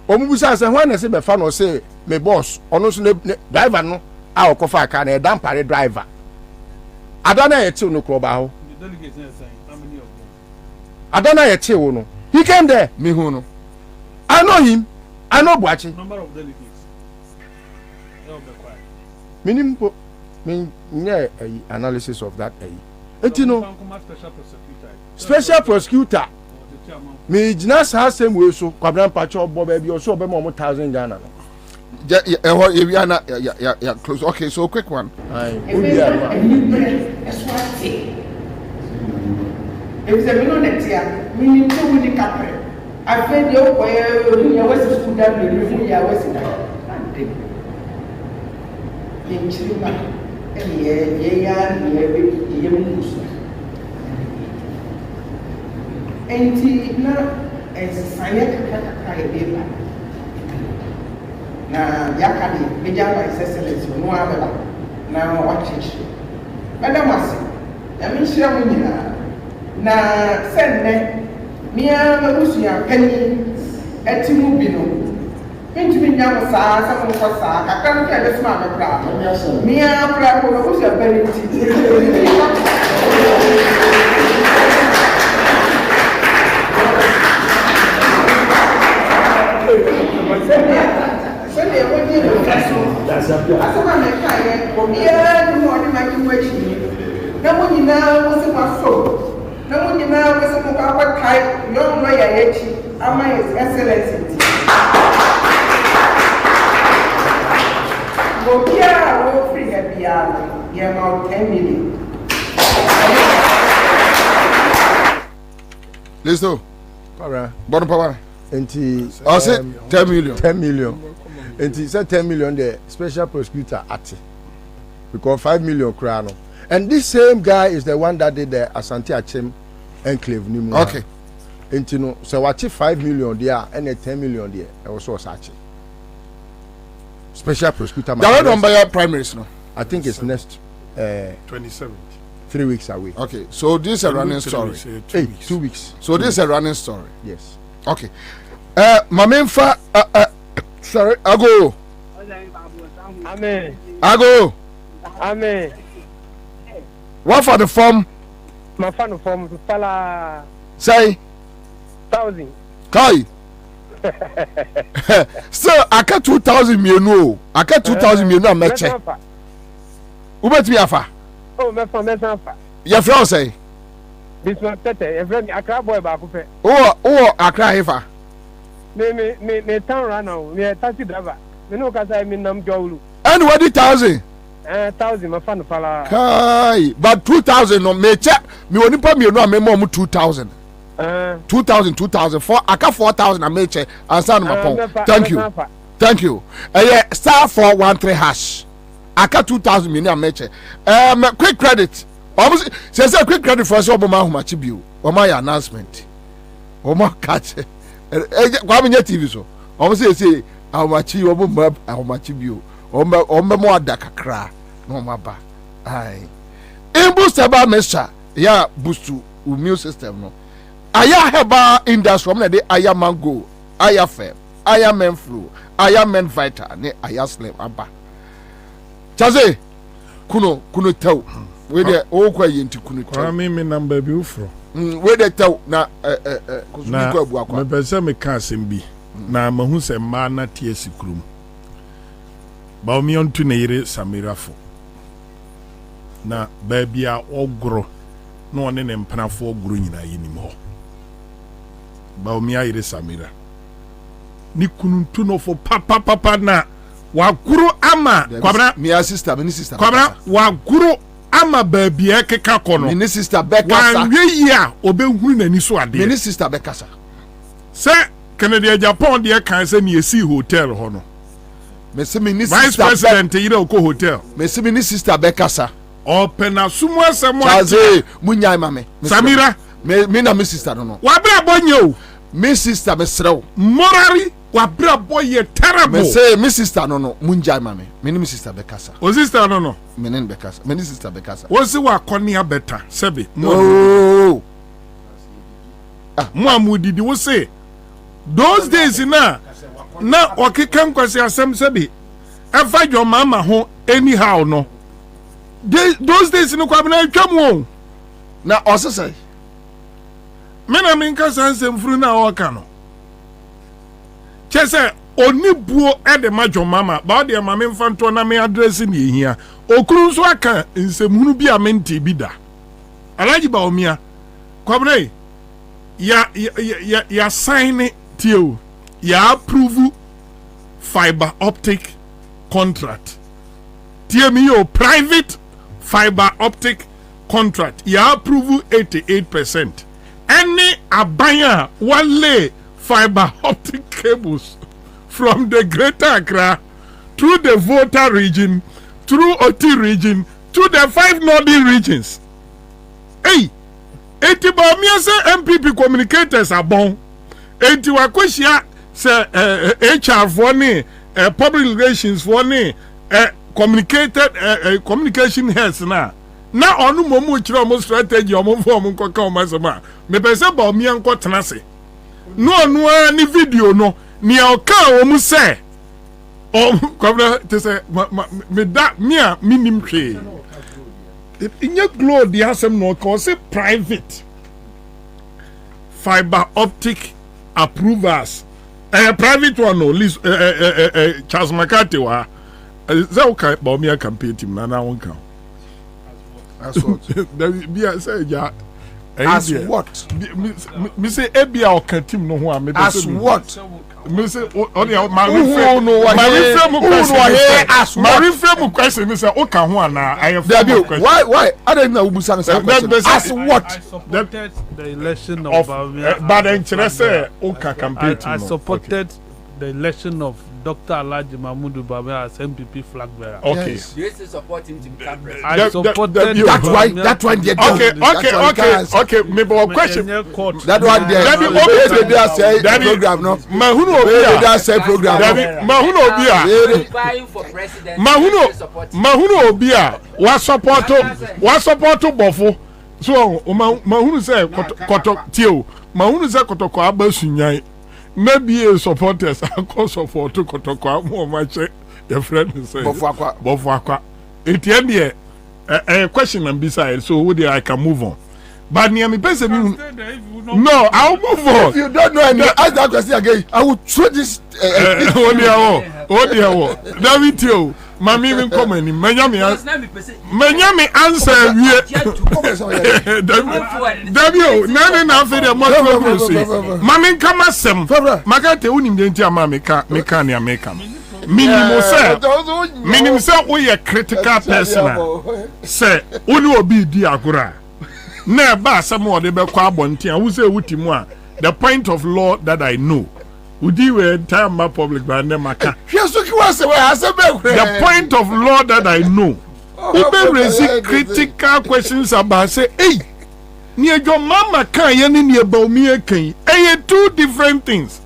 omubusa say why na say be fa no say me boss ono so driver no a okofa car na Dan Parry driver. Adana yeti no kroba ho. The delegates are saying how many of them? Adana yeti wo no. He came there. Me who no. I know him. I know Boachi. Number of delegates. Minimum yeah, analysis of that. You know, special prosecutor. Me just has same way so Kwabena Pacho Bobie also be more 1,000 Ghana. Yeah, close. Okay, so quick one. If the minority, meaning two with the couple, I fed your boy, you was a school that you was in Chile, and now as a na yaka de meja by excellence no abeba na wachichi madam ase ya me hira mu nyina na senne mia mabusu ya pani etimu bi no mentumi nyama saa sa mo ko saa kakra no ya besma abekra mia pra ko mabusu ya pani ti Sunday, what do you do? That's a kind of yeah, you want to make you wait. No one you know was in my soul. No one you know was in my type, no way. I'm His Excellency. Go here, we'll free happy. You're about 10 million. Let's go. Bon power. Enti I said 10 million. 10 million. And he said 10 million the special prosecutor at because 5 million crown. And this same guy is the one that did the Asante Achem enclave. Okay. And you know, so what 5 million there and a 10 million there. I also Sachi. Special prosecutor. The other one by your primaries, no? I think it's next 27th. 3 weeks away. Okay, so this is a running story. 2 weeks. So this is a running story. Yes. Okay. Mamemfa sorry, I go. Amen. I go. Amen. What for the form? My fan form to fala. Say 1,000. Kai. So I got 2,000 mienu. I got 2,000 mienu a meche. Ubet mi afa. Oh, me fa. Your friend say. This one tete, a friend Accra boy ba ko fe. Oh, Accra hefa. Me town run now. Me taxi driver. Me no ka say me nam jowlu. And what 1,000? 1,000 my fan fala. Kai, but 2,000 no me check. Me woni pa me no a me mo 2,000. 2,000 for aka 4,000 a me check. Answer no pon. Thank you. Star 413 hash. Aka 2,000 me na me check. Quick credit. Almost say quick credit for us oboma humachi biu. Oma ya announcement. Oma catch. Kwame nya TV so. Almost say humachi oboma humachi biu. Oma mo adakakra. No maba. Ai. Boost about mesha. Ya boost to immune system no. Aya heba industry na de aya mango, aya fem, aya men flu, aya men vital ne aya slim aba. Chaze kuno tew. We dey o kwa yenti kuno tew. Kwame me number bi ufro. We dey tew na kusubi kwa bu akwa. Me pese me ka asem bi. Na mahu se ma na tie sikrum. Ba omi ontu ne yire samirafo. Na ba bia ogro na one ne mpanafo ogro nyina yinim ho. Ba omi ayire samira. Ni kununtu no fo papa na waguru ama Kwabena mi sister me ni sister Kwabena waguru ama baby ekeka kono me ni sister bekasa wanwe ya obehuru nani so ade me ni sister bekasa se Canada Japan de kan se ni esi hotel ho no me se me ni sister vice president yire ko hotel me se me ni sister bekasa open asumu asemo chaze munyai mame Samira me na me sister no wabra bonye o me sister me srew morally wabra boy terrible me say me sister no munjai mame me ni me sister bekasa o sister no me ni bekasa me ni sister bekasa o si wa konia better sebe oh mo amudidi wo say those days na okeka kwasi asem sebe efa jo mama ho anyhow no those days no Kwabena atwam o na osese me na me nka sansem furu na oka no chese onibuo ede majo mama ba de mama mfanto na me address ni ehia okuru nso aka nsemhunu bi amenti bi da alaji ba omia Kwabena ya sign tio ya approve fiber optic contract tie mi yo private fiber optic contract ya approve 88%. Any abaya wale fiber optic cables from the Greater Accra through the Volta region, through Oti region, to the 5 northern regions. Hey, eti ba mi say MPP communicators are bon. Eti wa kweshia say HR for ni public relations for ne communication heads na onu momu chira omo strategy omo for omo nkoka omo sama me pese ba omi anko tenase no onu ni video no ni oka omo se Kwabena te say me da me a minim hwe inye glow the asem no ko say private fiber optic approvers private one no list Charles McCarthy wa za uka ba omi campaign team na won kan as what be say ja as what me say ebia o kan team no ho a me as what me say only my reframe question me say o kan ho ana I have why I don't know ubusa no question as what I supported the election of but interest o ka campaign I supported the election of Dr. Alhaji Mahmoud Bawumia as MPP flag bearer. Okay. You used to support him to become president. I supported that's why they okay. Maybe a question. That one there. They say program no. Mahuno Obia. What support Bofo. So Mahuno say koto tio. Mahuno say koto ko abasunyai. Maybe a supporters are cause of for to Kotoko more much your friend say Bofwakwa. It end a question and besides, so would I can move on. But near me person no, I'll move on. If you don't know and you ask that question again, I will throw this David Tio. Mami even come in Miami answer Dabio nane na fe de moto say mami kama sem makate unim de ntia ma meka ne ameka minimum say we a critical person say uni obi di agora na ba asem wo de be kwa abontia wo say wutimu a the point of law that I know Udi we time my public by Nemaka. The point of law that I know. Ube raise critical questions about say, hey, near your mama can yen near Baumia can. Two different things.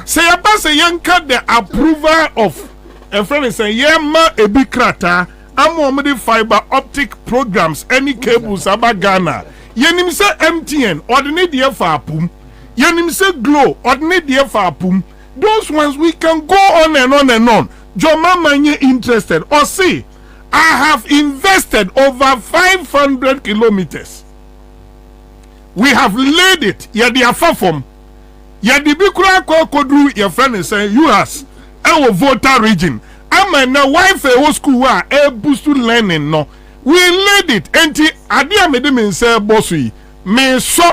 Say about say young cut the approval of a friend say, Yama a big crata, I'm fiber optic programs, any cables about Ghana. Yenim say MTN, ordinate the FAPUM. Yanim say glow ordinate the FAPUM. Those ones we can go on and on and on. Your mama interested or see, I have invested over 500 kilometers. We have laid it. Ya the afafom. Ya the bikura kodru your friend is saying you has our voter region. I'm na wife a school wa a boost to learning no. We laid it. Enti adia me de me say bossy. Me so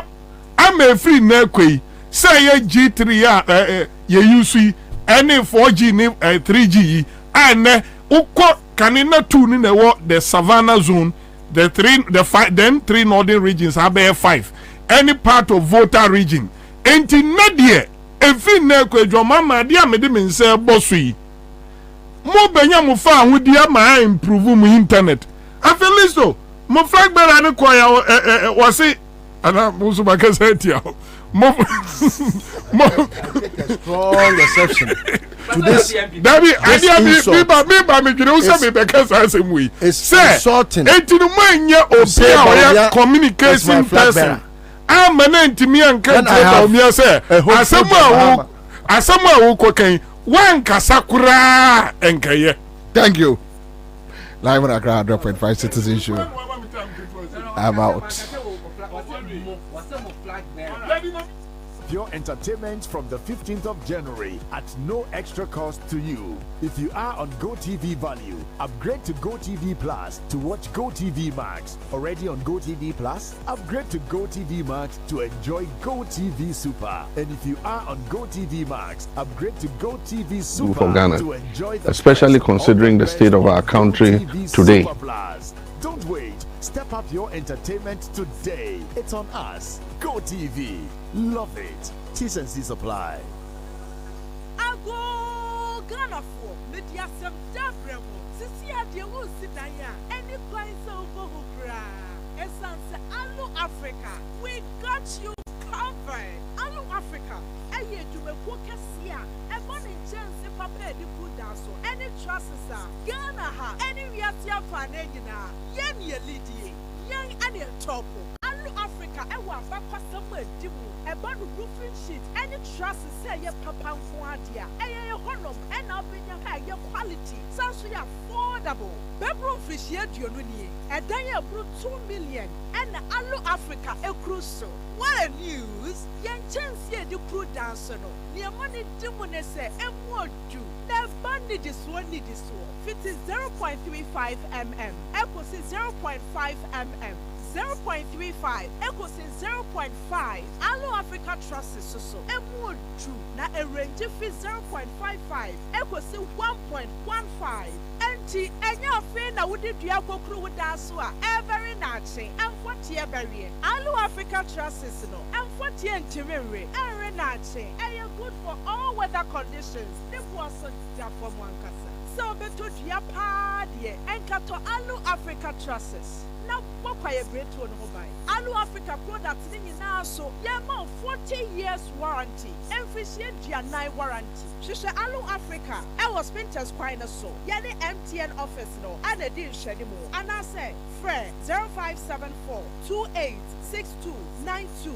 I'm a free nekwe. Say ye G3 ye use any 4G ni 3G and uko kanina 2 ni the savannah zone the 3 northern regions have 5 any part of voter region enti nadie efi nekwe dwomama dia me de me nse bossui mo benya mo fa ahudi ama improve mo internet afelisto mo flag bearer ne kwa ya wase ana mo so bakasa tia strong exception to this. Dabi, say insulting. Communication person. I'm an intimate and can't say. Asama who one kasakura and kaye. Thank you. Live on Accra 100.5 Citizen Show. I'm out. Pure entertainment from the 15th of January at no extra cost to you. If you are on GoTV Value, upgrade to GoTV Plus to watch GoTV Max. Already on GoTV Plus, upgrade to GoTV Max to enjoy GoTV Super. And if you are on GoTV Max, upgrade to GoTV Super from Ghana, to enjoy the especially considering the state of our country today. Don't wait. Step up your entertainment today. It's on us. GoTV. Love it. T&C Supply. Ago Ghana for media sem dabremo. Sisi ade wo sidaya. Any clients over hukra. Essence Alu Africa. We got you covered. Alu Africa. Eye dume ko kesia. E boni chance papa di kuda so any trusses are Ghana ha any reatia fanenina yen ye lidi yen any top Alu Africa ewa bakwa somewhere dimu eba no roofing sheet any trusses say ye papa nkoadia eye honom and abenya ka ye quality sounds so affordable bedroom fish ye duonu nie edan ye bru 2 million and Alu Africa ekruso what a news yen chance ye di kru dance no ne money dimu ne say emodu na bandi this one 0.35 mm equals 0.5 mm 0.35 equals 0.5 Alu Africa Trust so emu true na a range fee 0.55 equals 1.15 enti enya fe na wudi dua kokru wuda so a very nachi amfotie berie Alu Africa Trust no amfotie ntirewe ere nachi eye good for all weather conditions the person da for wankasa so beto dua pa de enkato Alu Africa Trusts na bokwa ye breto no buy Alu Africa products ni na so ye ma 40 years warranty emfishie duanai warranty hwehwe Alu Africa e was Pinterest kwai na so ye ne MTN office no ana di nhwede mu ana say frɛ 0574 286292